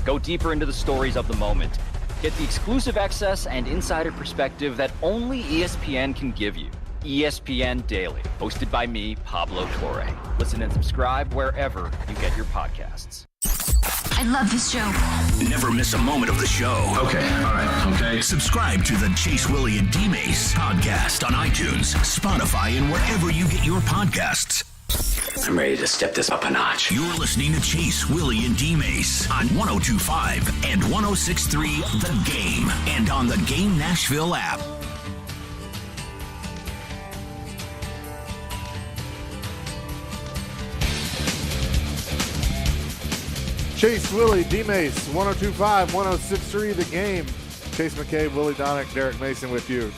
Go deeper into the stories of the moment. Get the exclusive access and insider perspective that only ESPN can give you. ESPN Daily, hosted by me, Pablo Torre. Listen and subscribe wherever you get your podcasts. I love this show. Never miss a moment of the show. Okay, all right, okay. Subscribe to the Chase, Willie, and D-Mace podcast on iTunes, Spotify, and wherever you get your podcasts. I'm ready to step this up a notch. You're listening to Chase, Willie, and D-Mace on 102.5 and 106.3 The Game and on the Game Nashville app. Chase, Willie, D-Mace, 102.5, 106.3, The Game. Chase McCabe, Willie Donick, Derek Mason with you.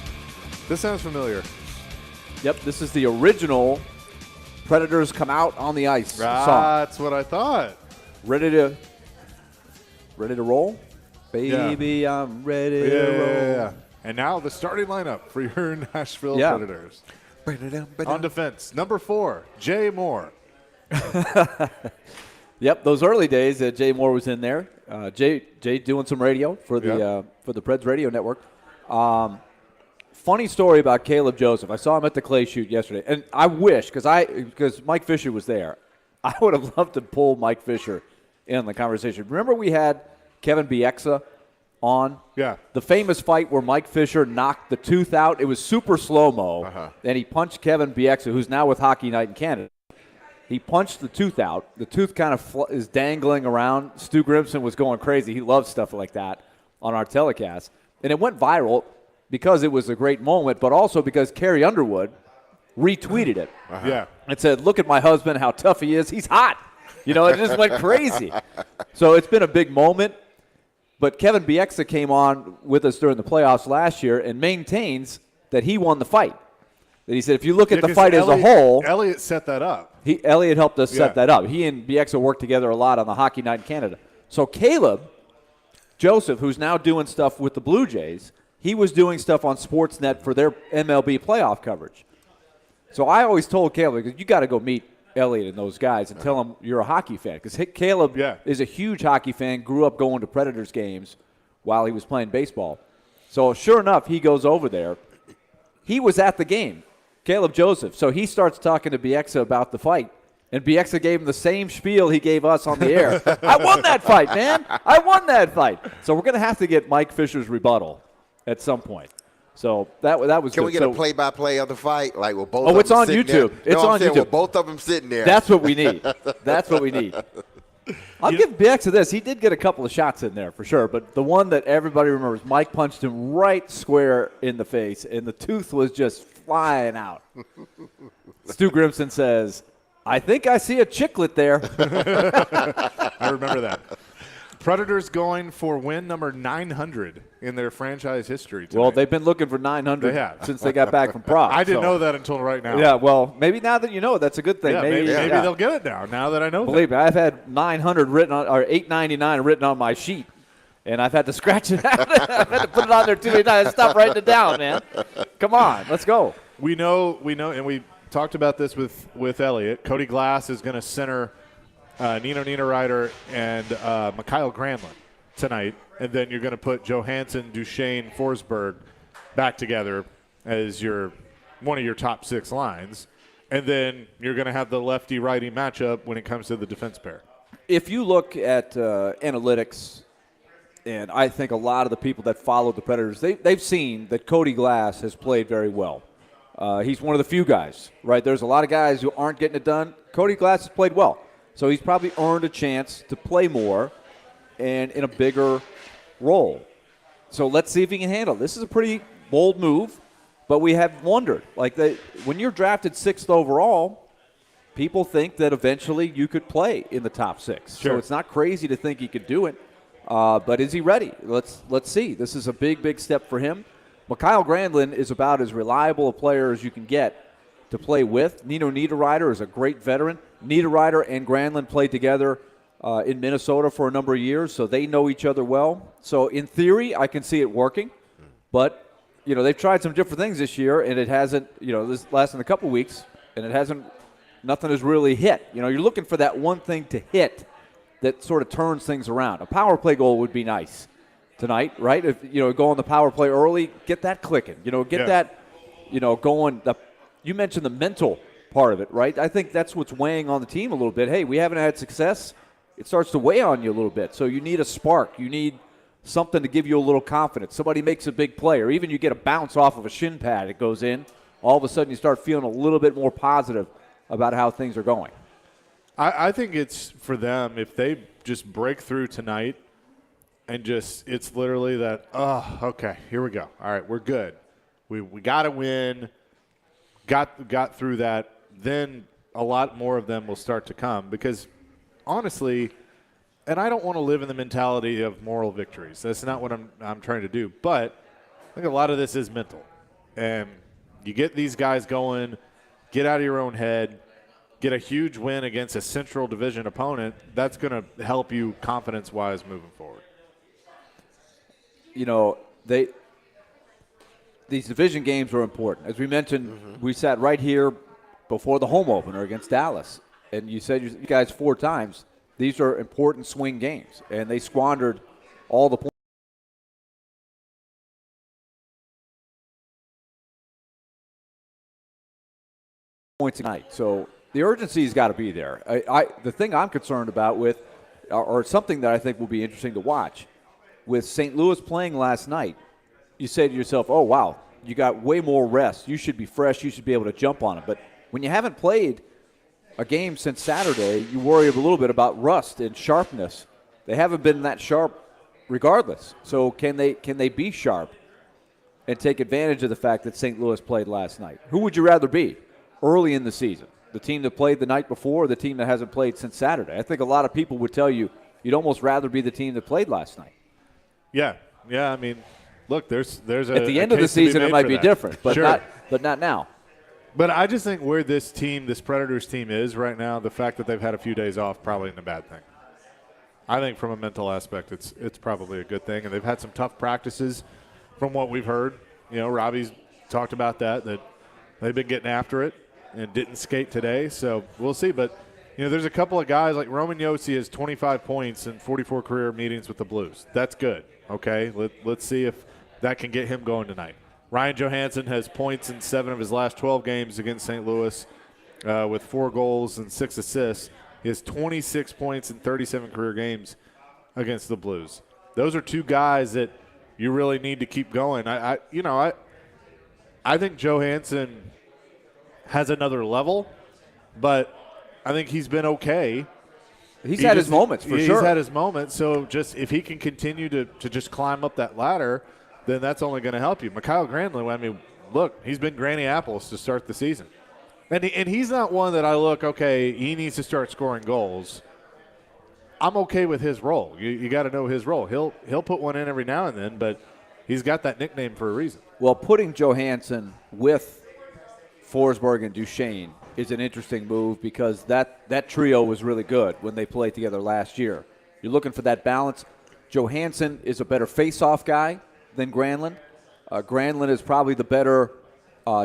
This sounds familiar. Yep, this is the original Predators Come Out on the Ice song. That's what I thought. Ready to roll? Baby, Yeah. I'm ready to roll. Yeah. And now the starting lineup for your Nashville Predators. On defense, number 4, Jay Moore. Yep, those early days that Jay Moore was in there. Jay doing some radio for the Preds Radio Network. Funny story about Caleb Joseph. I saw him at the Clay shoot yesterday, and I wish because Mike Fisher was there, I would have loved to pull Mike Fisher in the conversation. Remember we had Kevin Bieksa on? Yeah. The famous fight where Mike Fisher knocked the tooth out. It was super slow-mo, and he punched Kevin Bieksa, who's now with Hockey Night in Canada. He punched the tooth out. The tooth kind of is dangling around. Stu Grimson was going crazy. He loves stuff like that on our telecast. And it went viral because it was a great moment, but also because Carrie Underwood retweeted it. Yeah. And said, look at my husband, how tough he is. He's hot. You know, it just went crazy. So it's been a big moment. But Kevin Bieksa came on with us during the playoffs last year and maintains that he won the fight. That he said, if you look at the fight as a whole. Elliott set that up. Elliott helped us set that up. He and Bieksa worked together a lot on the Hockey Night in Canada. So Caleb Joseph, who's now doing stuff with the Blue Jays, he was doing stuff on Sportsnet for their MLB playoff coverage. So I always told Caleb, you got to go meet Elliott and those guys and tell them you're a hockey fan. Because Caleb is a huge hockey fan, grew up going to Predators games while he was playing baseball. So sure enough, he goes over there. He was at the game. Caleb Joseph. So he starts talking to Bieksa about the fight, and Bieksa gave him the same spiel he gave us on the air. I won that fight, man. I won that fight. So we're going to have to get Mike Fisher's rebuttal at some point. So that was Can good. we get a play-by-play of the fight? Like with both it's of them on sitting YouTube. There? It's no, on YouTube. With both of them sitting there. That's what we need. That's what we need. I'll give Bieksa this. He did get a couple of shots in there for sure, but the one that everybody remembers, Mike punched him right square in the face, and the tooth was just flying out. Stu Grimson says, I think I see a chiclet there. I remember that. Predators going for win number 900 in their franchise history tonight. Well, they've been looking for 900 since they got back from Prague. I didn't know that until right now. Yeah, well, maybe now that you know it, that's a good thing. Yeah, maybe they'll get it now that I know Believe me, I've had 900 written on, or 899 written on my sheet, and I've had to scratch it out. I've had to put it on there too many times. Stop writing it down, man. Come on, let's go. We know, and we talked about this with Elliott. Cody Glass is going to center Nino Niederreiter and Mikhail Granlund tonight, and then you're going to put Johansson, Duchesne, Forsberg back together as one of your top 6 lines. And then you're going to have the lefty-righty matchup when it comes to the defense pair. If you look at analytics, and I think a lot of the people that follow the Predators, they've seen that Cody Glass has played very well. He's one of the few guys, right? There's a lot of guys who aren't getting it done. Cody Glass has played well. So he's probably earned a chance to play more and in a bigger role. So let's see if he can handle it. This is a pretty bold move, but we have wondered. When you're drafted 6th overall, people think that eventually you could play in the top 6. Sure. So it's not crazy to think he could do it. But is he ready? Let's see. This is a big, big step for him. Mikael Granlund is about as reliable a player as you can get to play with. Nino Niederreiter is a great veteran. Niederreiter and Granlund played together in Minnesota for a number of years, so they know each other well. So in theory, I can see it working. But, they've tried some different things this year, and it hasn't, this lasting a couple weeks, and nothing has really hit. You're looking for that one thing to hit that sort of turns things around. A power play goal would be nice tonight, right? If go on the power play early, get that clicking. That going. You mentioned the mental part of it, right? I think that's what's weighing on the team a little bit. Hey, we haven't had success. It starts to weigh on you a little bit. So you need a spark. You need something to give you a little confidence. Somebody makes a big play, or even you get a bounce off of a shin pad. It goes in. All of a sudden, you start feeling a little bit more positive about how things are going. I think it's for them, if they just break through tonight and it's literally that, okay, here we go. All right, we're good. We got to win, got through that, then a lot more of them will start to come. Because honestly, and I don't want to live in the mentality of moral victories. That's not what I'm trying to do. But I think a lot of this is mental. And you get these guys going, get out of your own head, get a huge win against a Central Division opponent, that's going to help you confidence-wise moving forward. These division games are important. As we mentioned, we sat right here before the home opener against Dallas, and you said you guys 4 times, these are important swing games, and they squandered all the points tonight. So the urgency's got to be there. The thing I'm concerned about with, or something that I think will be interesting to watch, with St. Louis playing last night, you say to yourself, oh, wow, you got way more rest. You should be fresh. You should be able to jump on it. But when you haven't played a game since Saturday, you worry a little bit about rust and sharpness. They haven't been that sharp regardless. So can they be sharp and take advantage of the fact that St. Louis played last night? Who would you rather be early in the season? The team that played the night before, or the team that hasn't played since Saturday? I think a lot of people would tell you you'd almost rather be the team that played last night. Yeah. I mean, look, there's a at the end of the season it might be different, but sure. not now. But I just think where this Predators team is right now, the fact that they've had a few days off probably isn't a bad thing. I think from a mental aspect, it's probably a good thing, and they've had some tough practices from what we've heard. Robbie's talked about that they've been getting after it and didn't skate today, so we'll see. But, there's a couple of guys like Roman Josi has 25 points in 44 career meetings with the Blues. That's good, okay? Let's see if that can get him going tonight. Ryan Johansson has points in 7 of his last 12 games against St. Louis with 4 goals and 6 assists. He has 26 points in 37 career games against the Blues. Those are 2 guys that you really need to keep going. I think Johansson has another level, but I think he's been okay. He's had his moments, for sure. He's had his moments, so just if he can continue to just climb up that ladder, then that's only going to help you. Mikael Granlund, I mean, look, he's been Granny Apples to start the season. And he's not one that I look, okay, he needs to start scoring goals. I'm okay with his role. You got to know his role. He'll put one in every now and then, but he's got that nickname for a reason. Well, putting Johansson with Forsberg and Duchesne is an interesting move because that trio was really good when they played together last year. You're looking for that balance. Johansson is a better face-off guy than Granlund. Granlund is probably the better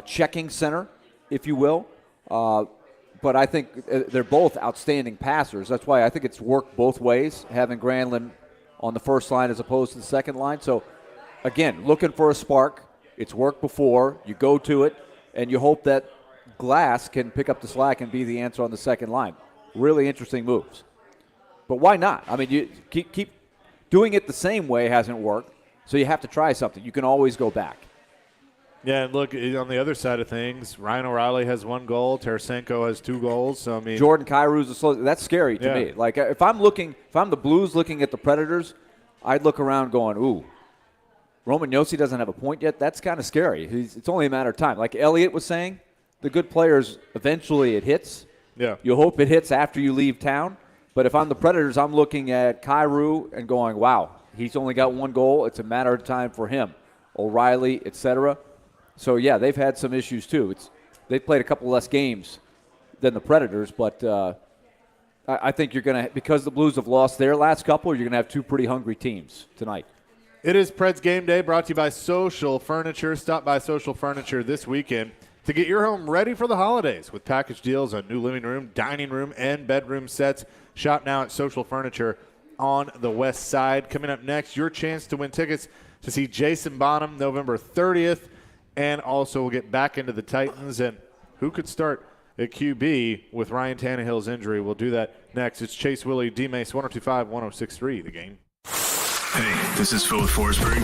checking center, if you will. But I think they're both outstanding passers. That's why I think it's worked both ways, having Granlund on the first line as opposed to the second line. So, again, looking for a spark. It's worked before. You go to it, and you hope that Glass can pick up the slack and be the answer on the second line. Really interesting moves. But why not? I mean, you keep doing it the same way hasn't worked, so you have to try something. You can always go back. Yeah, and look, on the other side of things, Ryan O'Reilly has 1 goal. Tarasenko has 2 goals. So, I mean, Jordan Kyrou's a slow. That's scary to me. Like, if I'm the Blues looking at the Predators, I'd look around going, ooh, Roman Josi doesn't have a point yet. That's kind of scary. It's only a matter of time. Like Elliott was saying, the good players, eventually it hits. Yeah. You hope it hits after you leave town. But if I'm the Predators, I'm looking at Kyrou and going, wow, he's only got 1 goal. It's a matter of time for him. O'Reilly, etc. So, yeah, they've had some issues too. They've played a couple less games than the Predators, but I think you're going to, because the Blues have lost their last couple, you're going to have 2 pretty hungry teams tonight. It is Preds Game Day, brought to you by Social Furniture. Stop by Social Furniture this weekend to get your home ready for the holidays with package deals on new living room, dining room, and bedroom sets. Shop now at Social Furniture on the west side. Coming up next, your chance to win tickets to see Jason Bonham November 30th. And also we'll get back into the Titans and who could start at QB with Ryan Tannehill's injury. We'll do that next. It's Chase Willie, D-Mace, 102.5, 106.3, The Game. Hey, this is Phil with Forsberg.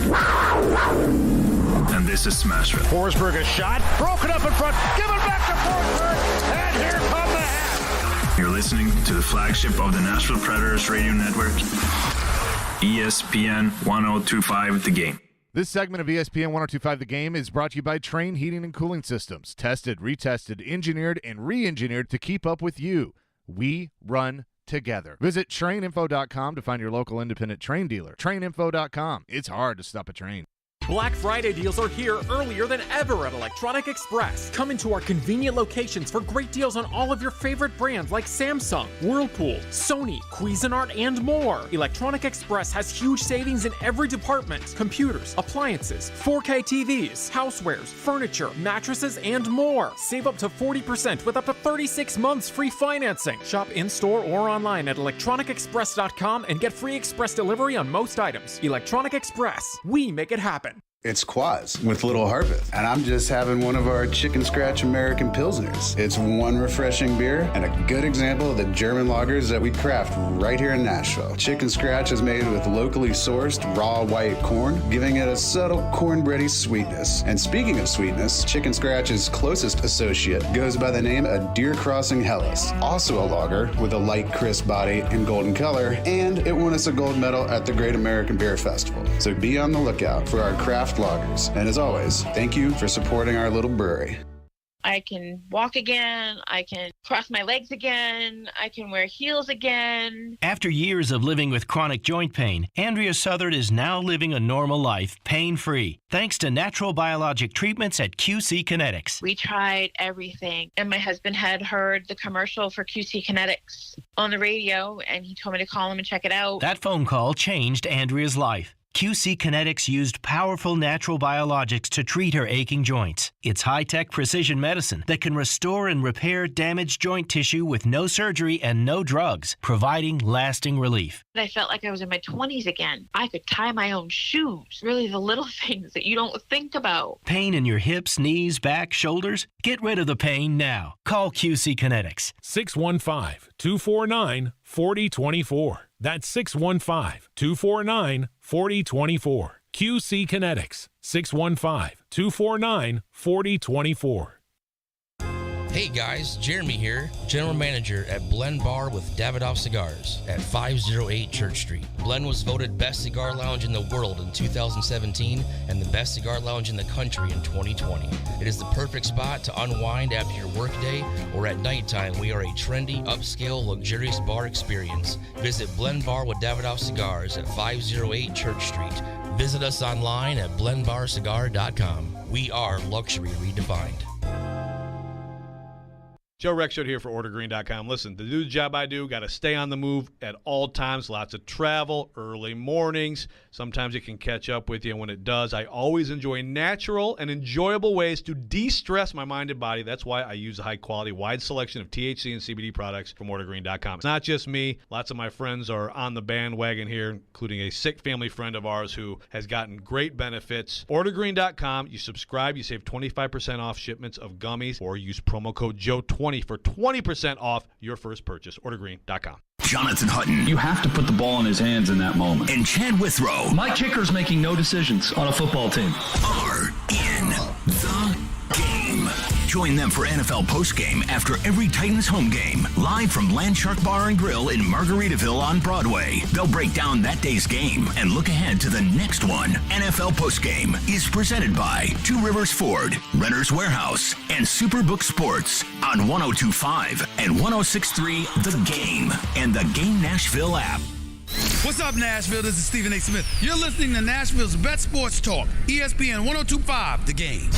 And this is Smashville. Forsberg a shot, broken up in front, give it back to Forsberg, and here come the Habs. You're listening to the flagship of the Nashville Predators radio network, ESPN 102.5, The Game. This segment of ESPN 102.5 The Game is brought to you by Train Heating and Cooling Systems. Tested, retested, engineered, and re-engineered to keep up with you. We run together. Visit traininfo.com to find your local independent Train dealer. Traininfo.com. It's hard to stop a train. Black Friday deals are here earlier than ever at Electronic Express. Come into our convenient locations for great deals on all of your favorite brands like Samsung, Whirlpool, Sony, Cuisinart, and more. Electronic Express has huge savings in every department: computers, appliances, 4K TVs, housewares, furniture, mattresses, and more. Save up to 40% with up to 36 months free financing. Shop in-store or online at electronicexpress.com and get free express delivery on most items. Electronic Express. We make it happen. It's Quaz with Little Harpeth, and I'm just having one of our Chicken Scratch American Pilsners. It's one refreshing beer and a good example of the German lagers that we craft right here in Nashville. Chicken Scratch is made with locally sourced raw white corn, giving it a subtle cornbready sweetness. And speaking of sweetness, Chicken Scratch's closest associate goes by the name of Deer Crossing Hellas, also a lager with a light, crisp body and golden color, and it won us a gold medal at the Great American Beer Festival. So be on the lookout for our craft lagers. And as always, thank you for supporting our little brewery. I can walk again. I can cross my legs again. I can wear heels again. After years of living with chronic joint pain, Andrea Southard is now living a normal life, pain-free, thanks to natural biologic treatments at QC Kinetics. We tried everything, and my husband had heard the commercial for QC Kinetics on the radio, and he told me to call him and check it out. That phone call changed Andrea's life. QC Kinetics used powerful natural biologics to treat her aching joints. It's high-tech precision medicine that can restore and repair damaged joint tissue with no surgery and no drugs, providing lasting relief. I felt like I was in my 20s again. I could tie my own shoes. Really the little things that you don't think about. Pain in your hips, knees, back, shoulders? Get rid of the pain now. Call QC Kinetics. 615-249-4024. That's 615-249-4024. QC Kinetics. 615-249-4024. Hey guys, Jeremy here, General Manager at Blend Bar with Davidoff Cigars at 508 Church Street. Blend was voted Best Cigar Lounge in the world in 2017 and the Best Cigar Lounge in the country in 2020. It is the perfect spot to unwind after your workday or at nighttime. We are a trendy, upscale, luxurious bar experience. Visit Blend Bar with Davidoff Cigars at 508 Church Street. Visit us online at blendbarcigar.com. We are luxury redefined. Joe Rexrode here for OrderGreen.com. Listen, to do the job I do, got to stay on the move at all times. Lots of travel, early mornings. Sometimes it can catch up with you, and when it does, I always enjoy natural and enjoyable ways to de-stress my mind and body. That's why I use a high-quality, wide selection of THC and CBD products from OrderGreen.com. It's not just me. Lots of my friends are on the bandwagon here, including a sick family friend of ours who has gotten great benefits. OrderGreen.com. You subscribe, you save 25% off shipments of gummies, or use promo code Joe20 for 20% off your first purchase. OrderGreen.com. Jonathan Hutton. You have to put the ball in his hands in that moment. And Chad Withrow. My kicker's making no decisions on a football team. Are in the game. Join them for NFL postgame after every Titans home game, live from Landshark Bar and Grill in Margaritaville on Broadway. They'll break down that day's game and look ahead to the next one. NFL postgame is presented by Two Rivers Ford, Renter's Warehouse, and Superbook Sports on 102.5 and 106.3 The Game and the Game Nashville app. What's up, Nashville? This is Stephen A. Smith. You're listening to Nashville's best sports talk, ESPN 102.5 The Game.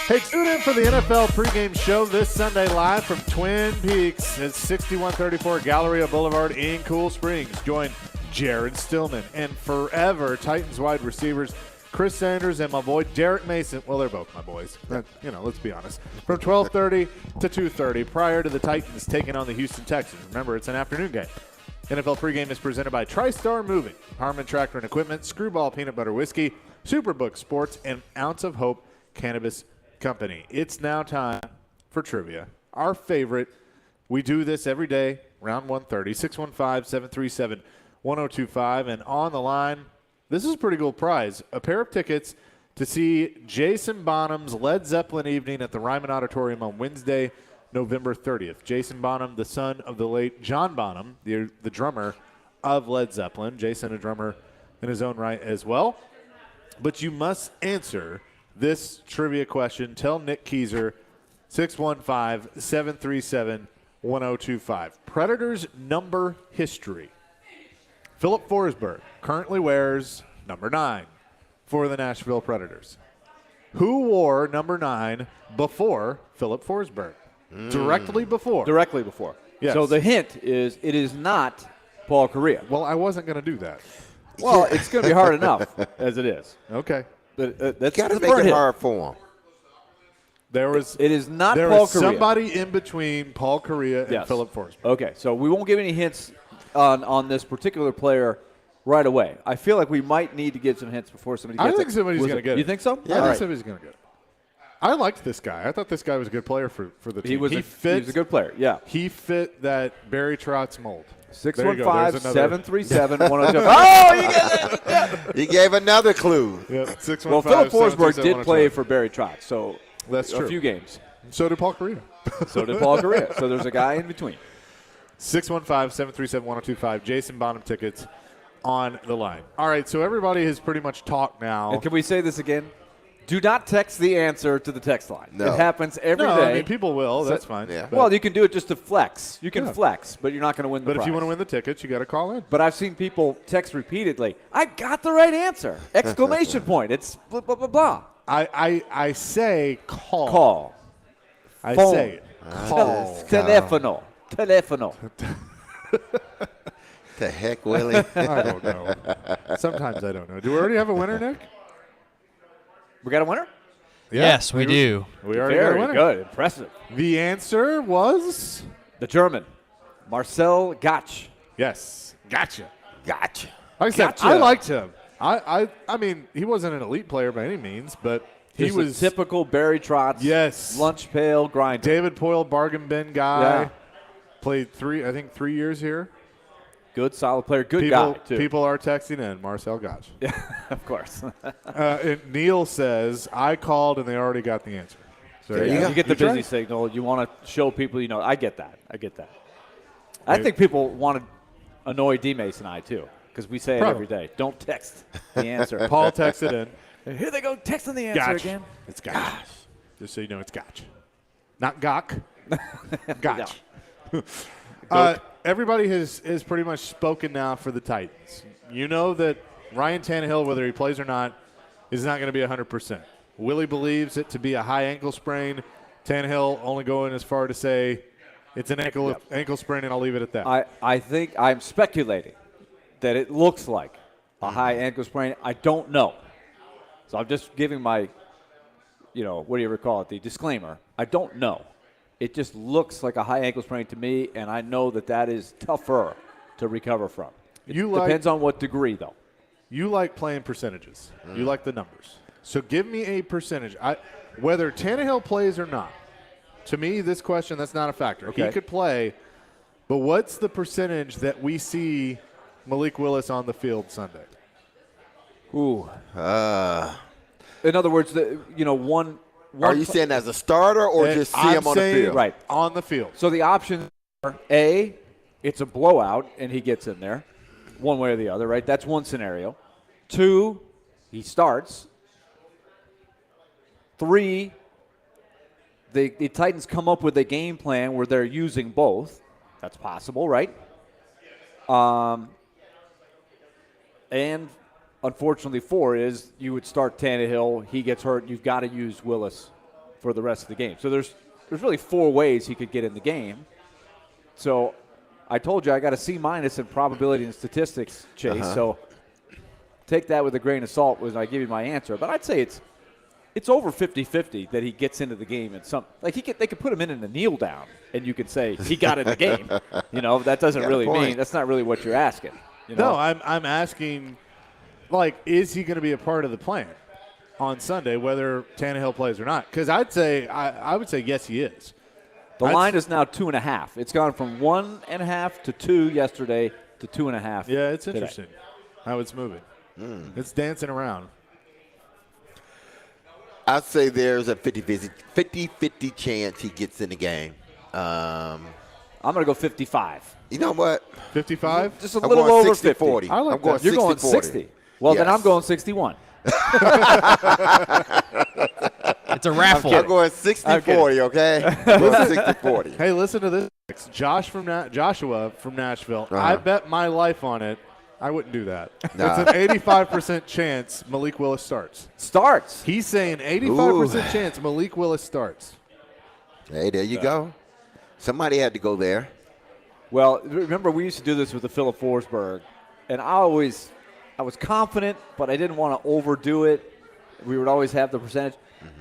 Hey, tune in for the NFL pregame show this Sunday live from Twin Peaks at 6134 Galleria Boulevard in Cool Springs. Join Jared Stillman and forever Titans wide receivers Chris Sanders and my boy Derek Mason. Well, they're both my boys. Let's be honest. From 12:30 to 2:30 prior to the Titans taking on the Houston Texans. Remember, it's an afternoon game. NFL pregame is presented by TriStar Moving, Harmon Tractor and Equipment, Screwball Peanut Butter Whiskey, Superbook Sports, and Ounce of Hope Cannabis Company. It's now time for trivia. Our favorite. We do this every day, round 130, 615-737-1025. And on the line, this is a pretty cool prize. A pair of tickets to see Jason Bonham's Led Zeppelin evening at the Ryman Auditorium on Wednesday, November 30th. Jason Bonham, the son of the late John Bonham, the drummer of Led Zeppelin. Jason, a drummer in his own right as well. But you must answer this trivia question. Tell Nick Keyser, 615-737-1025. Predators number history. Philip Forsberg currently wears number 9 for the Nashville Predators. Who wore number 9 before Philip Forsberg? Directly before. Directly before. Yes. So the hint is it is not Paul Correa. Well, I wasn't going to do that. Well, it's going to be hard enough as it is. Okay. But that's Gotta the make it hint. hard for him. It is not there Paul was Correa. somebody in between Paul Correa and Yes. Philip Forsberg. Okay, so we won't give any hints on this particular player right away. I feel like we might need to give some hints before somebody gets it. I think somebody's going to get it. You think so? Yeah, I think somebody's going to get it. I liked this guy. I thought this guy was a good player for the team. He was a good player, yeah. He fit that Barry Trotz mold. 615-737-1025. Oh, you got it. He gave another clue. Yep. Well, Philip Forsberg did play for Barry Trotz, so that's true. A few games. So did Paul Correa. So there's a guy in between. 615-737-1025. Jason Bonham tickets on the line. All right, so everybody has pretty much talked now. And can we say this again? Do not text the answer to the text line. No. It happens every day. I mean, people will. That's fine. Yeah. Well, you can do it just to flex. You can flex, but you're not going to win the But prize. if you want to win the tickets, you got to call in. But I've seen people text repeatedly, I got the right answer! Exclamation point. It's blah, blah, blah, blah. I say call. Call. I Phone. say it. Call. Telefono. The heck, Willie? I don't know. Sometimes I don't know. Do we already have a winner, Nick? We got a winner? Yeah, Yes, we do. We already got a Very winner. good. Impressive. The answer was The German, Marcel Gotch. yes. Gotcha. Gotcha. Like I said, Gotcha. I liked him. I mean, he wasn't an elite player by any means, but he Just was a typical Barry Trotz. Yes. Lunch pail grinder. David Poyle bargain bin guy. Yeah. Played 3 years here. Good, solid player. Good guy, too. People are texting in Marcel Gotch. Yeah, of course. And Neil says, I called and they already got the answer. So There you You go. get the You tried. busy signal. You want to show people, I get that. I think people want to annoy D-Mace and I, too, because we say it Probably. every day. Don't text the answer. Paul texted in. Here they go texting the answer Gotch. again. It's Gotch. Just so you know, it's Gotch. Not Gok. Gotch. Everybody has pretty much spoken now for the Titans. You know that Ryan Tannehill, whether he plays or not, is not going to be 100%. Willie believes it to be a high ankle sprain. Tannehill only going as far to say it's an ankle sprain, and I'll leave it at that. I think I'm speculating that it looks like a high ankle sprain. I don't know. So I'm just giving my, what do you ever call it, the disclaimer. I don't know. It just looks like a high ankle sprain to me, and I know that is tougher to recover from. It depends on what degree, though. You like playing percentages. You like the numbers. So give me a percentage. Whether Tannehill plays or not, to me, this question, that's not a factor. Okay. He could play, but what's the percentage that we see Malik Willis on the field Sunday? Ooh. In other words, one. Are you saying as a starter or just see him on the field? Right. On the field. So the options are, A, it's a blowout and he gets in there, one way or the other, right? That's one scenario. 2, he starts. 3, the Titans come up with a game plan where they're using both. That's possible, right? And unfortunately, 4 is you would start Tannehill, he gets hurt, you've got to use Willis for the rest of the game. So there's really 4 ways he could get in the game. So I told you I got a C- in probability and statistics, Chase. So take that with a grain of salt when I give you my answer. But I'd say it's over 50-50 that he gets into the game. And they could put him in a kneel down, and you could say he got in the game. That doesn't really mean that's not really what you're asking. No, I'm asking, is he going to be a part of the plan on Sunday, whether Tannehill plays or not? Because I would say yes, he is. The line is now 2.5. It's gone from 1.5 to 2 yesterday to 2.5. Yeah, it's interesting how it's moving. It's dancing around. I'd say there's a 50-50 chance he gets in the game. I'm going to go 55. You know what? 55? Just a little over 50. 60-40. I like I'm going that. You're 60-40. going 60. Well, yes. then I'm going 61. It's a raffle. I'm going 60-40, okay? I'm going 60-40. Hey, listen to this. Joshua from Nashville. I bet my life on it. I wouldn't do that. Nah. It's an 85% chance Malik Willis starts. Starts? He's saying 85% chance Malik Willis starts. Hey, there you go. Somebody had to go there. Well, remember we used to do this with the Philip Forsberg, and I was confident, but I didn't want to overdo it. We would always have the percentage.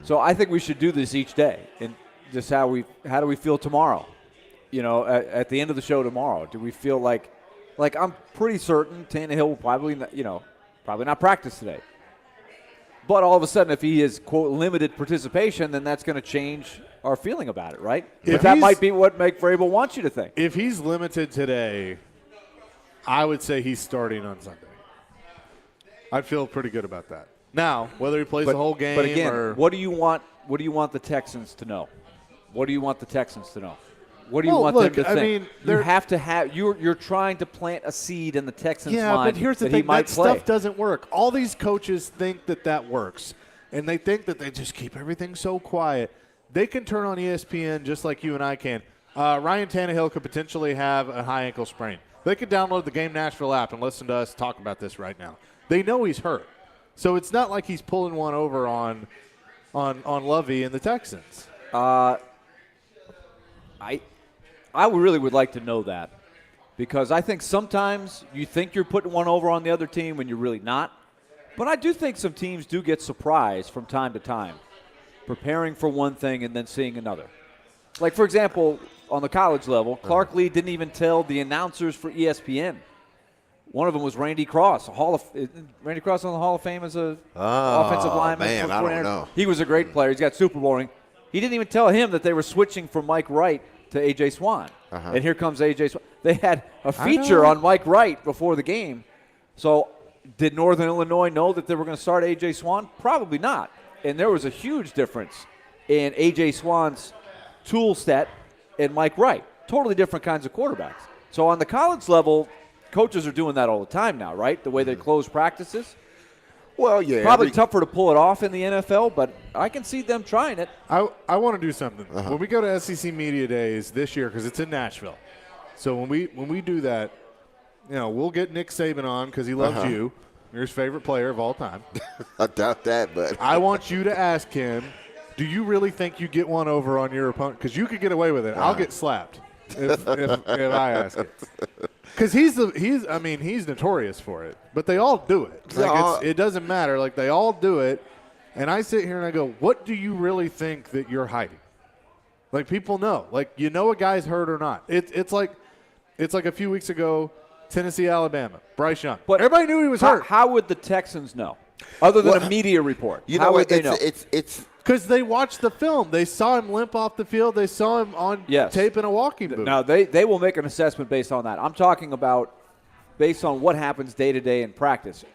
So I think we should do this each day, and just how do we feel tomorrow? At the end of the show tomorrow, do we feel like I'm pretty certain Tannehill will probably not practice today. But all of a sudden, if he is, quote, limited participation, then that's going to change our feeling about it, right? But that might be what Mike Vrabel wants you to think. If he's limited today, I would say he's starting on Sunday. I'd feel pretty good about that. Now, whether he plays the whole game but again, or what do you want the Texans to know? What do you want the Texans to know? What do you want them to think? I mean, you have to have you're trying to plant a seed in the Texans' mind. Yeah, but here's the that thing: he might that play. stuff doesn't work. All these coaches think that works, and they think that they just keep everything so quiet. They can turn on ESPN just like you and I can. Ryan Tannehill could potentially have a high ankle sprain. They could download the Game Nashville app and listen to us talk about this right now. They know he's hurt, so it's not like he's pulling one over on Lovey and the Texans. I really would like to know that, because I think sometimes you think you're putting one over on the other team when you're really not. But I do think some teams do get surprised from time to time, preparing for one thing and then seeing another. Like, for example, on the college level, Clark Lee didn't even tell the announcers for ESPN. One of them was Randy Cross. Randy Cross on the Hall of Fame as an offensive lineman. Man, I don't know. He was a great player. He's got Super Bowl ring. He didn't even tell him that they were switching from Mike Wright to A.J. Swan. And here comes A.J. Swan. They had a feature on Mike Wright before the game. So did Northern Illinois know that they were going to start A.J. Swan? Probably not. And there was a huge difference in A.J. Swan's tool set and Mike Wright. Totally different kinds of quarterbacks. So on the college level, coaches are doing that all the time now, right? The way they close practices. Well, yeah. Probably tougher to pull it off in the NFL, but I can see them trying it. I want to do something. When we go to SEC Media Days this year, because it's in Nashville, so when we do that, we'll get Nick Saban on because he loves you. You're his favorite player of all time. I doubt that, but I want you to ask him do you really think you get one over on your opponent? Because you could get away with it. I'll get slapped if I ask it. Because he's notorious for it. But they all do it. Like it doesn't matter. Like they all do it. And I sit here and I go, what do you really think that you're hiding? Like people know. Like you know a guy's hurt or not. It's like a few weeks ago, Tennessee, Alabama, Bryce Young. But everybody knew he was hurt. How would the Texans know? Other than a media report. How would they know? It's because they watched the film. They saw him limp off the field. They saw him on tape in a walking boot. Now, they will make an assessment based on that. I'm talking about based on what happens day to day in practice.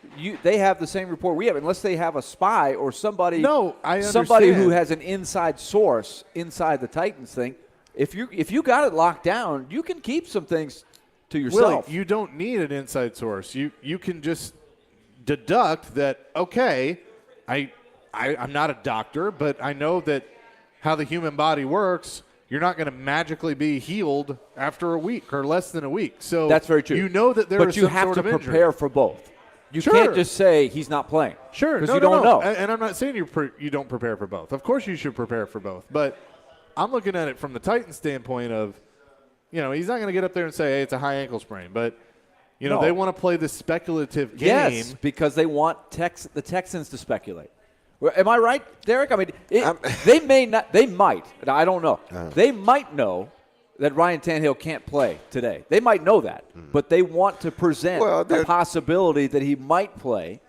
They have the same report we have, unless they have a spy or somebody. No, I understand. Somebody who has an inside source inside the Titans thing. If you got it locked down, you can keep some things to yourself. Willie, you don't need an inside source. You can just deduct that, okay, I'm not a doctor, but I know that how the human body works, you're not going to magically be healed after a week or less than a week. So that's very true. You know that there is some sort of injury. But you have to prepare for both. You can't just say he's not playing. Sure. Because you don't know. And I'm not saying you don't prepare for both. Of course you should prepare for both. But I'm looking at it from the Titans standpoint of, he's not going to get up there and say, hey, it's a high ankle sprain. But, they want to play this speculative game. Yes, because they want the Texans to speculate. Am I right, Derek? I mean, they may not. They might. I don't know. They might know that Ryan Tannehill can't play today. They might know that, but they want to present the possibility that he might play,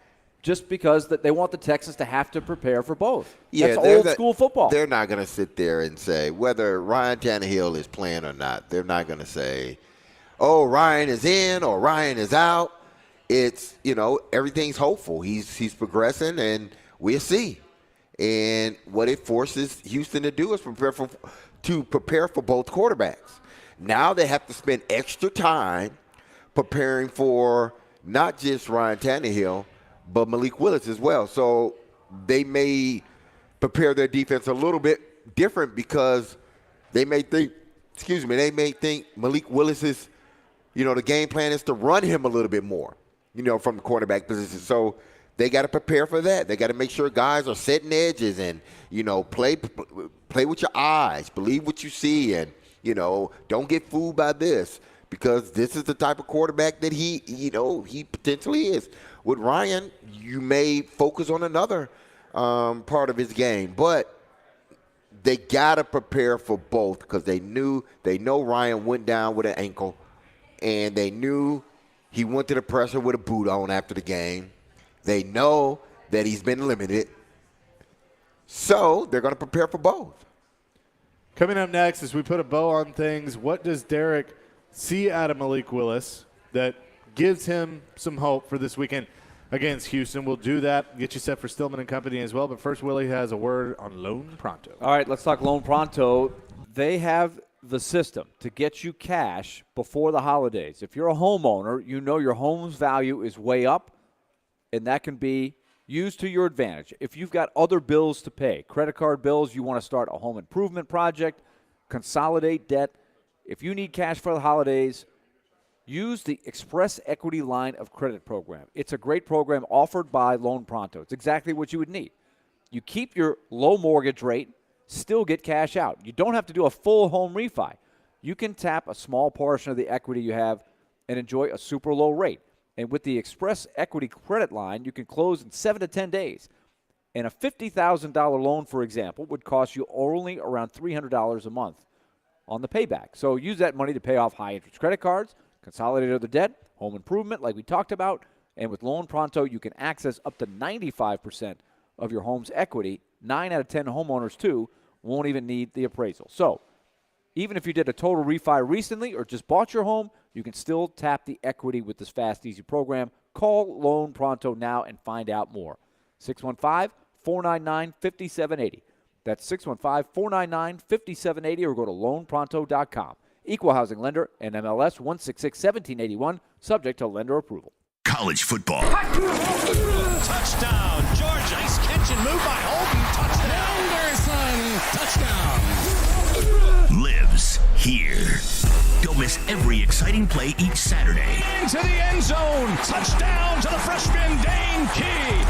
just because that they want the Texans to have to prepare for both. That's old school football. They're not going to sit there and say whether Ryan Tannehill is playing or not. They're not going to say, "Oh, Ryan is in" or "Ryan is out." It's everything's hopeful. He's progressing and. We'll see. And what it forces Houston to do is prepare for both quarterbacks. Now they have to spend extra time preparing for not just Ryan Tannehill, but Malik Willis as well. So they may prepare their defense a little bit different because they may think Malik Willis is, the game plan is to run him a little bit more, from the quarterback position. So they got to prepare for that. They got to make sure guys are setting edges and, play with your eyes, believe what you see, and, don't get fooled by this because this is the type of quarterback that he potentially is. With Ryan, you may focus on another part of his game, but they got to prepare for both because they know Ryan went down with an ankle, and they knew he went to the presser with a boot on after the game. They know that he's been limited, so they're going to prepare for both. Coming up next, as we put a bow on things, what does Derek see out of Malik Willis that gives him some hope for this weekend against Houston? We'll do that, get you set for Stillman and Company as well. But first, Willie has a word on Loan Pronto. All right, let's talk Loan Pronto. They have the system to get you cash before the holidays. If you're a homeowner, your home's value is way up. And that can be used to your advantage. If you've got other bills to pay, credit card bills, you want to start a home improvement project, consolidate debt. If you need cash for the holidays, use the Express Equity Line of Credit program. It's a great program offered by Loan Pronto. It's exactly what you would need. You keep your low mortgage rate, still get cash out. You don't have to do a full home refi. You can tap a small portion of the equity you have and enjoy a super low rate. And with the Express Equity Credit Line, you can close in 7 to 10 days. And a $50,000 loan, for example, would cost you only around $300 a month on the payback. So use that money to pay off high-interest credit cards, consolidate other debt, home improvement like we talked about. And with Loan Pronto, you can access up to 95% of your home's equity. 9 out of 10 homeowners, too, won't even need the appraisal. So even if you did a total refi recently or just bought your home, you can still tap the equity with this fast, easy program. Call Loan Pronto now and find out more. 615-499-5780. That's 615-499-5780 or go to loanpronto.com. Equal housing lender and MLS 166-1781, subject to lender approval. College football. Touchdown, Georgia. Nice catch and move by Holden. Touchdown. Touchdown. Lives here. Don't miss every exciting play each Saturday. Into the end zone. Touchdown to the freshman, Dane Key.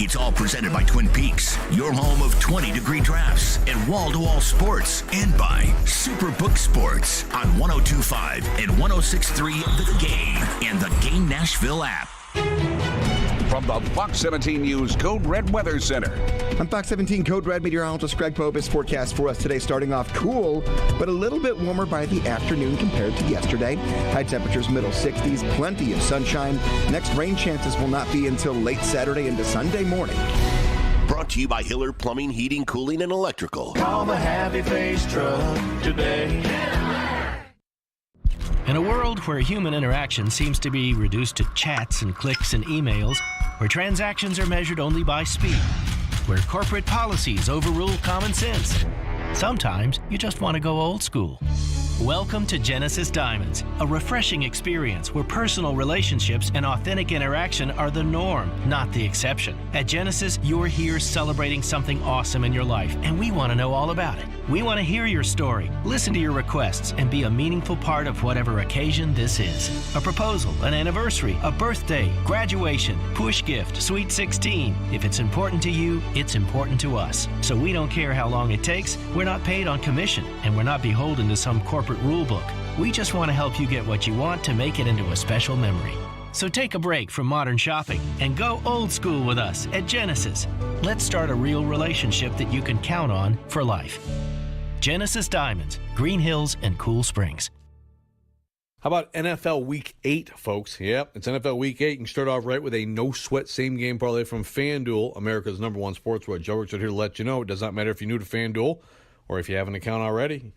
It's all presented by Twin Peaks, your home of 20-degree drafts and wall-to-wall sports, and by Superbook Sports on 102.5 and 106.3 The Game and the Game Nashville app. From the Fox 17 News Code Red Weather Center. I'm Fox 17 Code Red meteorologist Greg Pobis. Forecast for us today starting off cool, but a little bit warmer by the afternoon compared to yesterday. High temperatures middle 60s, plenty of sunshine. Next rain chances will not be until late Saturday into Sunday morning. Brought to you by Hiller Plumbing, Heating, Cooling, and Electrical. Call the Happy Face Truck today. In a world where human interaction seems to be reduced to chats and clicks and emails, where transactions are measured only by speed, where corporate policies overrule common sense, sometimes you just want to go old school. Welcome to Genesis Diamonds, a refreshing experience where personal relationships and authentic interaction are the norm, not the exception. At Genesis, you're here celebrating something awesome in your life, and we want to know all about it. We want to hear your story, listen to your requests, and be a meaningful part of whatever occasion this is. A proposal, an anniversary, a birthday, graduation, push gift, sweet 16. If it's important to you, it's important to us. So we don't care how long it takes. We're not paid on commission, and we're not beholden to some corporate rule book. We just want to help you get what you want to make it into a special memory. So take a break from modern shopping and go old school with us at Genesis. Let's start a real relationship that you can count on for life. Genesis Diamonds, Green Hills, and Cool Springs. How about NFL Week 8, folks? Yep, it's NFL Week 8. You can start off right with a no-sweat same-game parlay from FanDuel, America's #1 sportsbook. Joe Ricks here to let you know it does not matter if you're new to FanDuel or if you have an account already.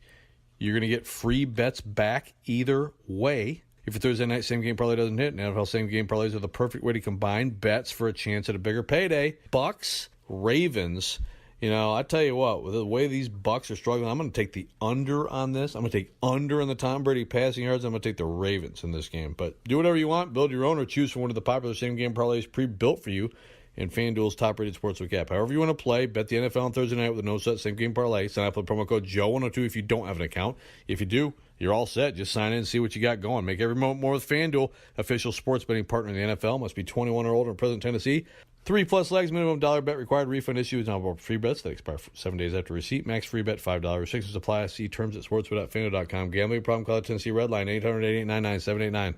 You're going to get free bets back either way. If your Thursday night same-game parlay doesn't hit, NFL same-game parlays are the perfect way to combine bets for a chance at a bigger payday. Bucks, Ravens. You know, I tell you what, with the way these Bucks are struggling, I'm going to take the under on this. I'm going to take under in the Tom Brady passing yards. I'm going to take the Ravens in this game. But do whatever you want. Build your own or choose from one of the popular same-game parlays pre-built for you in FanDuel's top-rated sportsbook app. However you want to play, bet the NFL on Thursday night with a no-set same-game parlay. Sign up with promo code JOE102 if you don't have an account. If you do, you're all set. Just sign in and see what you got going. Make every moment more with FanDuel, official sports betting partner in the NFL. Must be 21 or older in present Tennessee. 3+ legs, minimum $1 bet required. Refund issued on free bets that expire 7 days after receipt. Max free bet $5. Restrictions apply. See terms at sportsbet.fanduel.com. Gambling problem? Call the Tennessee Red Line 800-889-9789.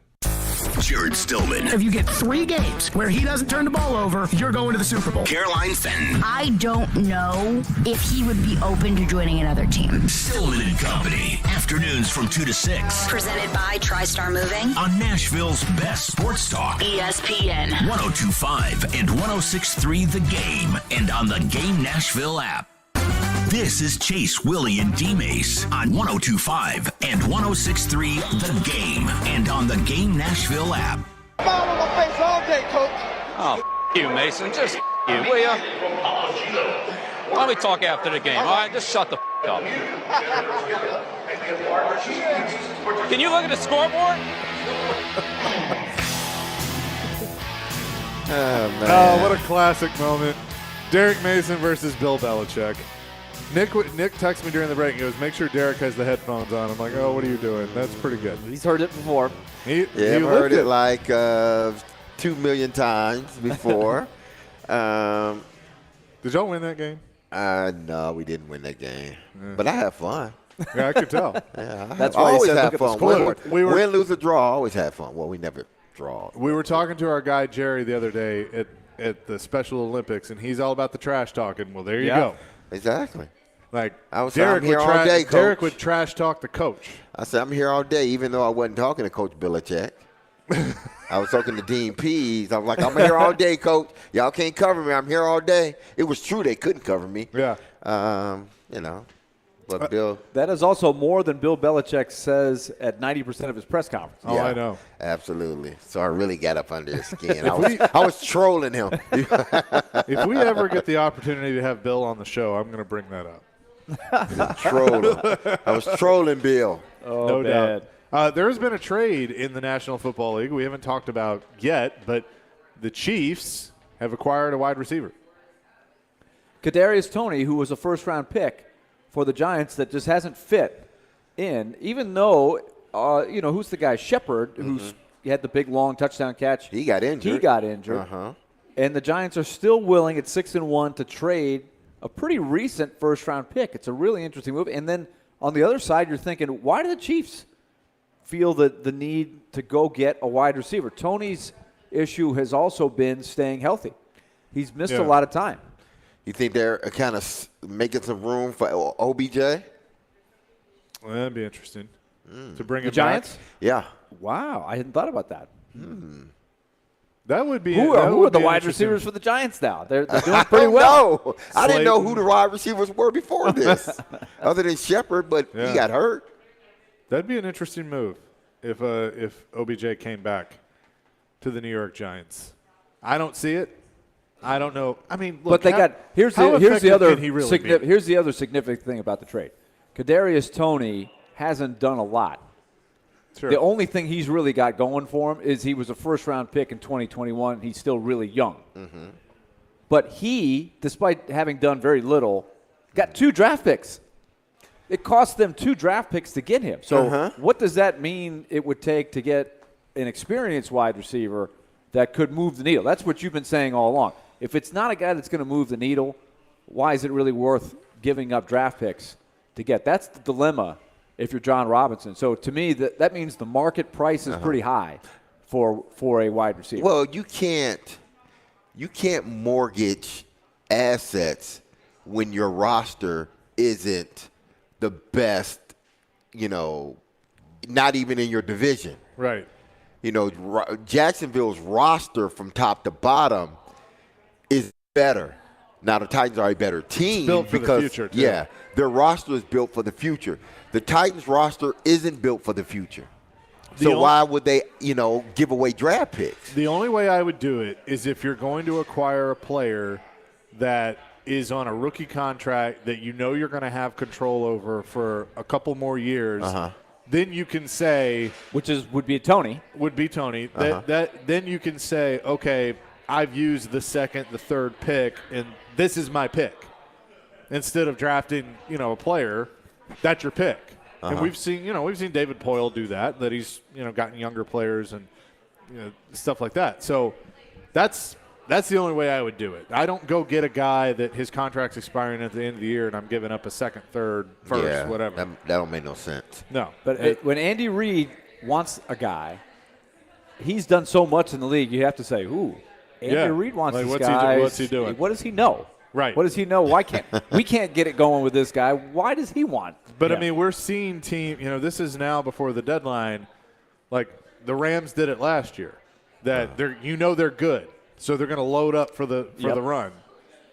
Jared Stillman. If you get 3 games where he doesn't turn the ball over, you're going to the Super Bowl. Caroline Fenton. I don't know if he would be open to joining another team. Stillman and Company. Afternoons from 2 to 6. Presented by TriStar Moving. On Nashville's best sports talk. ESPN. 102.5 and 106.3 The Game. And on the Game Nashville app. This is Chase, Willie, and D-Mace on 102.5 and 106.3 The Game and on the Game Nashville app. Foul on my face all day, Coach. Oh, you, Mason. Just you, will ya? Why don't we talk after the game, all right? Just shut the up. Can you look at the scoreboard? Oh, man. Oh, what a classic moment. Derek Mason versus Bill Belichick. Nick texted me during the break. He goes, make sure Derek has the headphones on. I'm like, oh, what are you doing? That's pretty good. He's heard it before. I've heard it like 2 million times before. Did y'all win that game? No, we didn't win that game. But I had fun. Yeah, I could tell. That's why I always have fun. Win, lose, or draw, I always have fun. Well, we never draw. We were talking to our guy, Jerry, the other day at the Special Olympics, and he's all about the trash talking. Well, there you go. Exactly. Like, I'm here all day, Coach. Derek would trash talk the coach. I said, I'm here all day, even though I wasn't talking to Coach Belichick. I was talking to Dean Pease. I was like, I'm here all day, Coach. Y'all can't cover me. I'm here all day. It was true they couldn't cover me. Yeah. But Bill. That is also more than Bill Belichick says at 90% of his press conference. Oh, yeah, I know. Absolutely. So I really got up under his skin. I was trolling him. If we ever get the opportunity to have Bill on the show, I'm going to bring that up. I was trolling Bill. Oh, no bad. doubt. There has been a trade in the National Football League we haven't talked about yet, but the Chiefs have acquired a wide receiver. Kadarius Toney, who was a first-round pick for the Giants that just hasn't fit in, even though who's the guy? Shepard, who's had the big, long touchdown catch. He got injured. Uh-huh. And the Giants are still willing at 6-1 to trade a pretty recent first-round pick. It's a really interesting move. And then on the other side, you're thinking, why do the Chiefs feel the need to go get a wide receiver? Tony's issue has also been staying healthy. He's missed a lot of time. You think they're kind of making some room for OBJ? Well, that'd be interesting to bring The him Giants? back. Yeah. Wow, I hadn't thought about that. That would be. Who that are would the be wide interesting. receivers for the Giants now? They're doing pretty well. No, I didn't know who the wide receivers were before this, other than Shepard, but he got hurt. That'd be an interesting move if OBJ came back to the New York Giants. I don't see it. I don't know. I mean, look, but they got here's the other really here's the other significant thing about the trade. Kadarius Toney hasn't done a lot. Sure. The only thing he's really got going for him is he was a first-round pick in 2021. He's still really young. But he, despite having done very little, got 2 draft picks. It cost them 2 draft picks to get him. So what does that mean it would take to get an experienced wide receiver that could move the needle? That's what you've been saying all along. If it's not a guy that's going to move the needle, why is it really worth giving up draft picks to get? That's the dilemma if you're John Robinson. So to me, that means the market price is pretty high for a wide receiver. Well, you can't mortgage assets when your roster isn't the best, not even in your division. Right. Jacksonville's roster from top to bottom is better. Now, the Titans are a better team built for because the future, too. Yeah, their roster is built for the future. The Titans roster isn't built for the future. So why would they, give away draft picks? The only way I would do it is if you're going to acquire a player that is on a rookie contract that you're going to have control over for a couple more years. Then you can say, would be Tony. Then you can say, okay, I've used the second, the third pick, and this is my pick. Instead of drafting, a player, that's your pick. And we've seen David Poyle do that. That he's gotten younger players and stuff like that. So that's the only way I would do it. I don't go get a guy that his contract's expiring at the end of the year and I'm giving up a second, third, first, whatever. That don't make no sense. No. But when Andy Reid wants a guy, he's done so much in the league, you have to say, Andy Reid wants this guy. What's he doing? What does he know? Right. What does he know? Why can't we can't get it going with this guy? Why does he want? But, I mean, we're seeing this is now before the deadline. Like the Rams did it last year. That they're good. So they're going to load up for the run.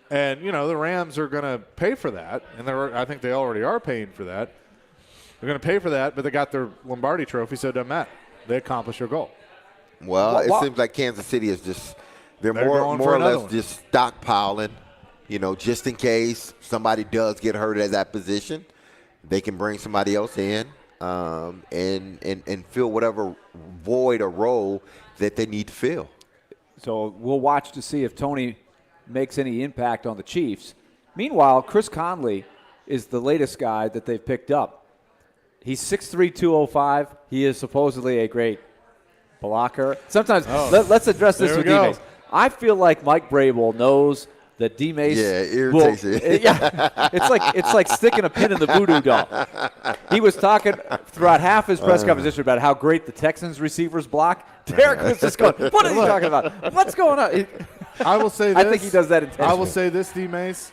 And, the Rams are going to pay for that. And I think they already are paying for that. They're going to pay for that, but they got their Lombardi trophy, so it doesn't matter. They accomplished their goal. Well, it seems like Kansas City is just they're more or less just stockpiling, just in case somebody does get hurt at that position. They can bring somebody else in and fill whatever void or role that they need to fill. So we'll watch to see if Tony makes any impact on the Chiefs. Meanwhile, Chris Conley is the latest guy that they've picked up. He's 6'3", 205. He is supposedly a great blocker. Sometimes, let's address this with D-Mace. I feel like Mike Vrabel knows that D-Mace irritates it. It's like sticking a pin in the voodoo doll. He was talking throughout half his press conversation about how great the Texans receivers block. Derek was just going, what are you talking about? What's going on? I will say this. I think he does that intentionally. I will say this, D-Mace.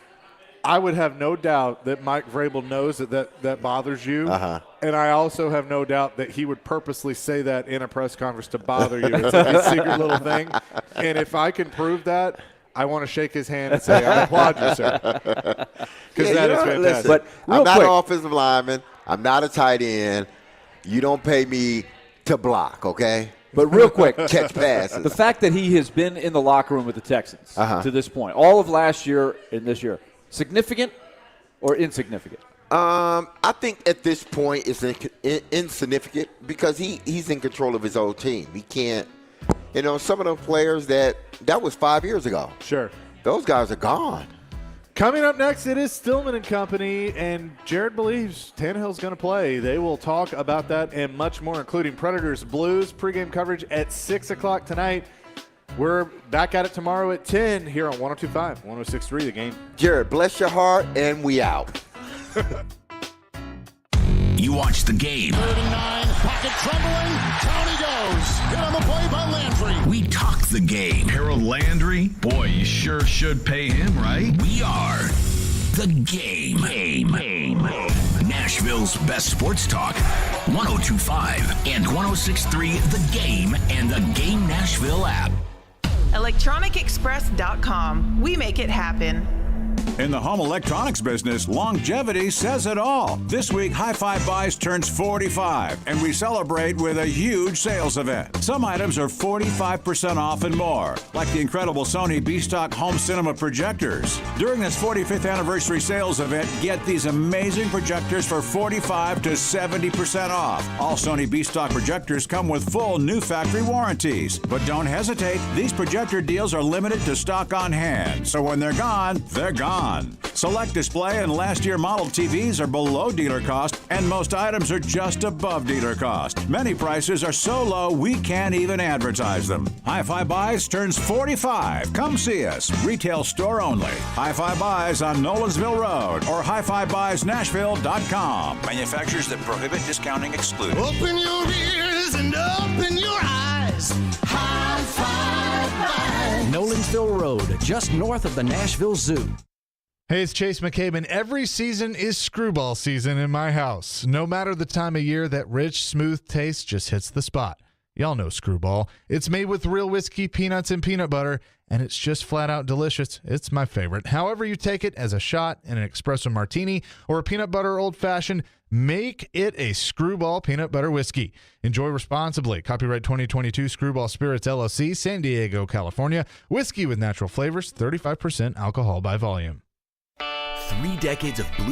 I would have no doubt that Mike Vrabel knows that bothers you. And I also have no doubt that he would purposely say that in a press conference to bother you. It's like a secret little thing. And if I can prove that, I want to shake his hand and say, I applaud you, sir. Because that is fantastic. Listen, but I'm not an offensive lineman. I'm not a tight end. You don't pay me to block, okay? But real quick, catch passes. The fact that he has been in the locker room with the Texans to this point, all of last year and this year, significant or insignificant? I think at this point it's insignificant because he's in control of his own team. He can't, some of those players that was 5 years ago. Sure. Those guys are gone. Coming up next, it is Stillman and Company, and Jared believes Tannehill's going to play. They will talk about that and much more, including Predators Blues pregame coverage at 6 o'clock tonight. We're back at it tomorrow at 10 here on 102.5, 106.3 The Game. Jared, bless your heart, and we out. You watch The Game. 39, pocket trembling, down he goes. Hit on the play by Landry. We talk The Game. Harold Landry? Boy, you sure should pay him, right? We are The Game. Nashville's best sports talk. 102.5 and 106.3 The Game and The Game Nashville app. ElectronicExpress.com. We make it happen. In the home electronics business, longevity says it all. This week, Hi-Fi Buys turns 45, and we celebrate with a huge sales event. Some items are 45% off and more, like the incredible Sony B-Stock home cinema projectors. During this 45th anniversary sales event, get these amazing projectors for 45 to 70% off. All Sony B-Stock projectors come with full new factory warranties. But don't hesitate, these projector deals are limited to stock on hand, so when they're gone, they're gone. Select display and last year model TVs are below dealer cost, and most items are just above dealer cost. Many prices are so low we can't even advertise them. Hi-Fi Buys turns 45. Come see us. Retail store only. Hi-Fi Buys on Nolensville Road or HiFiBuysNashville.com. Manufacturers that prohibit discounting excluded. Open your ears and open your eyes. Hi-Fi Buys. Nolensville Road, just north of the Nashville Zoo. Hey, it's Chase McCabe. Every season is screwball season in my house. No matter the time of year, that rich, smooth taste just hits the spot. Y'all know Screwball. It's made with real whiskey, peanuts, and peanut butter, and it's just flat out delicious. It's my favorite. However you take it, as a shot, in an espresso martini, or a peanut butter old-fashioned, make it a Screwball peanut butter whiskey. Enjoy responsibly. Copyright 2022 Screwball Spirits, LLC, San Diego, California. Whiskey with natural flavors, 35% alcohol by volume. 3 decades of Blue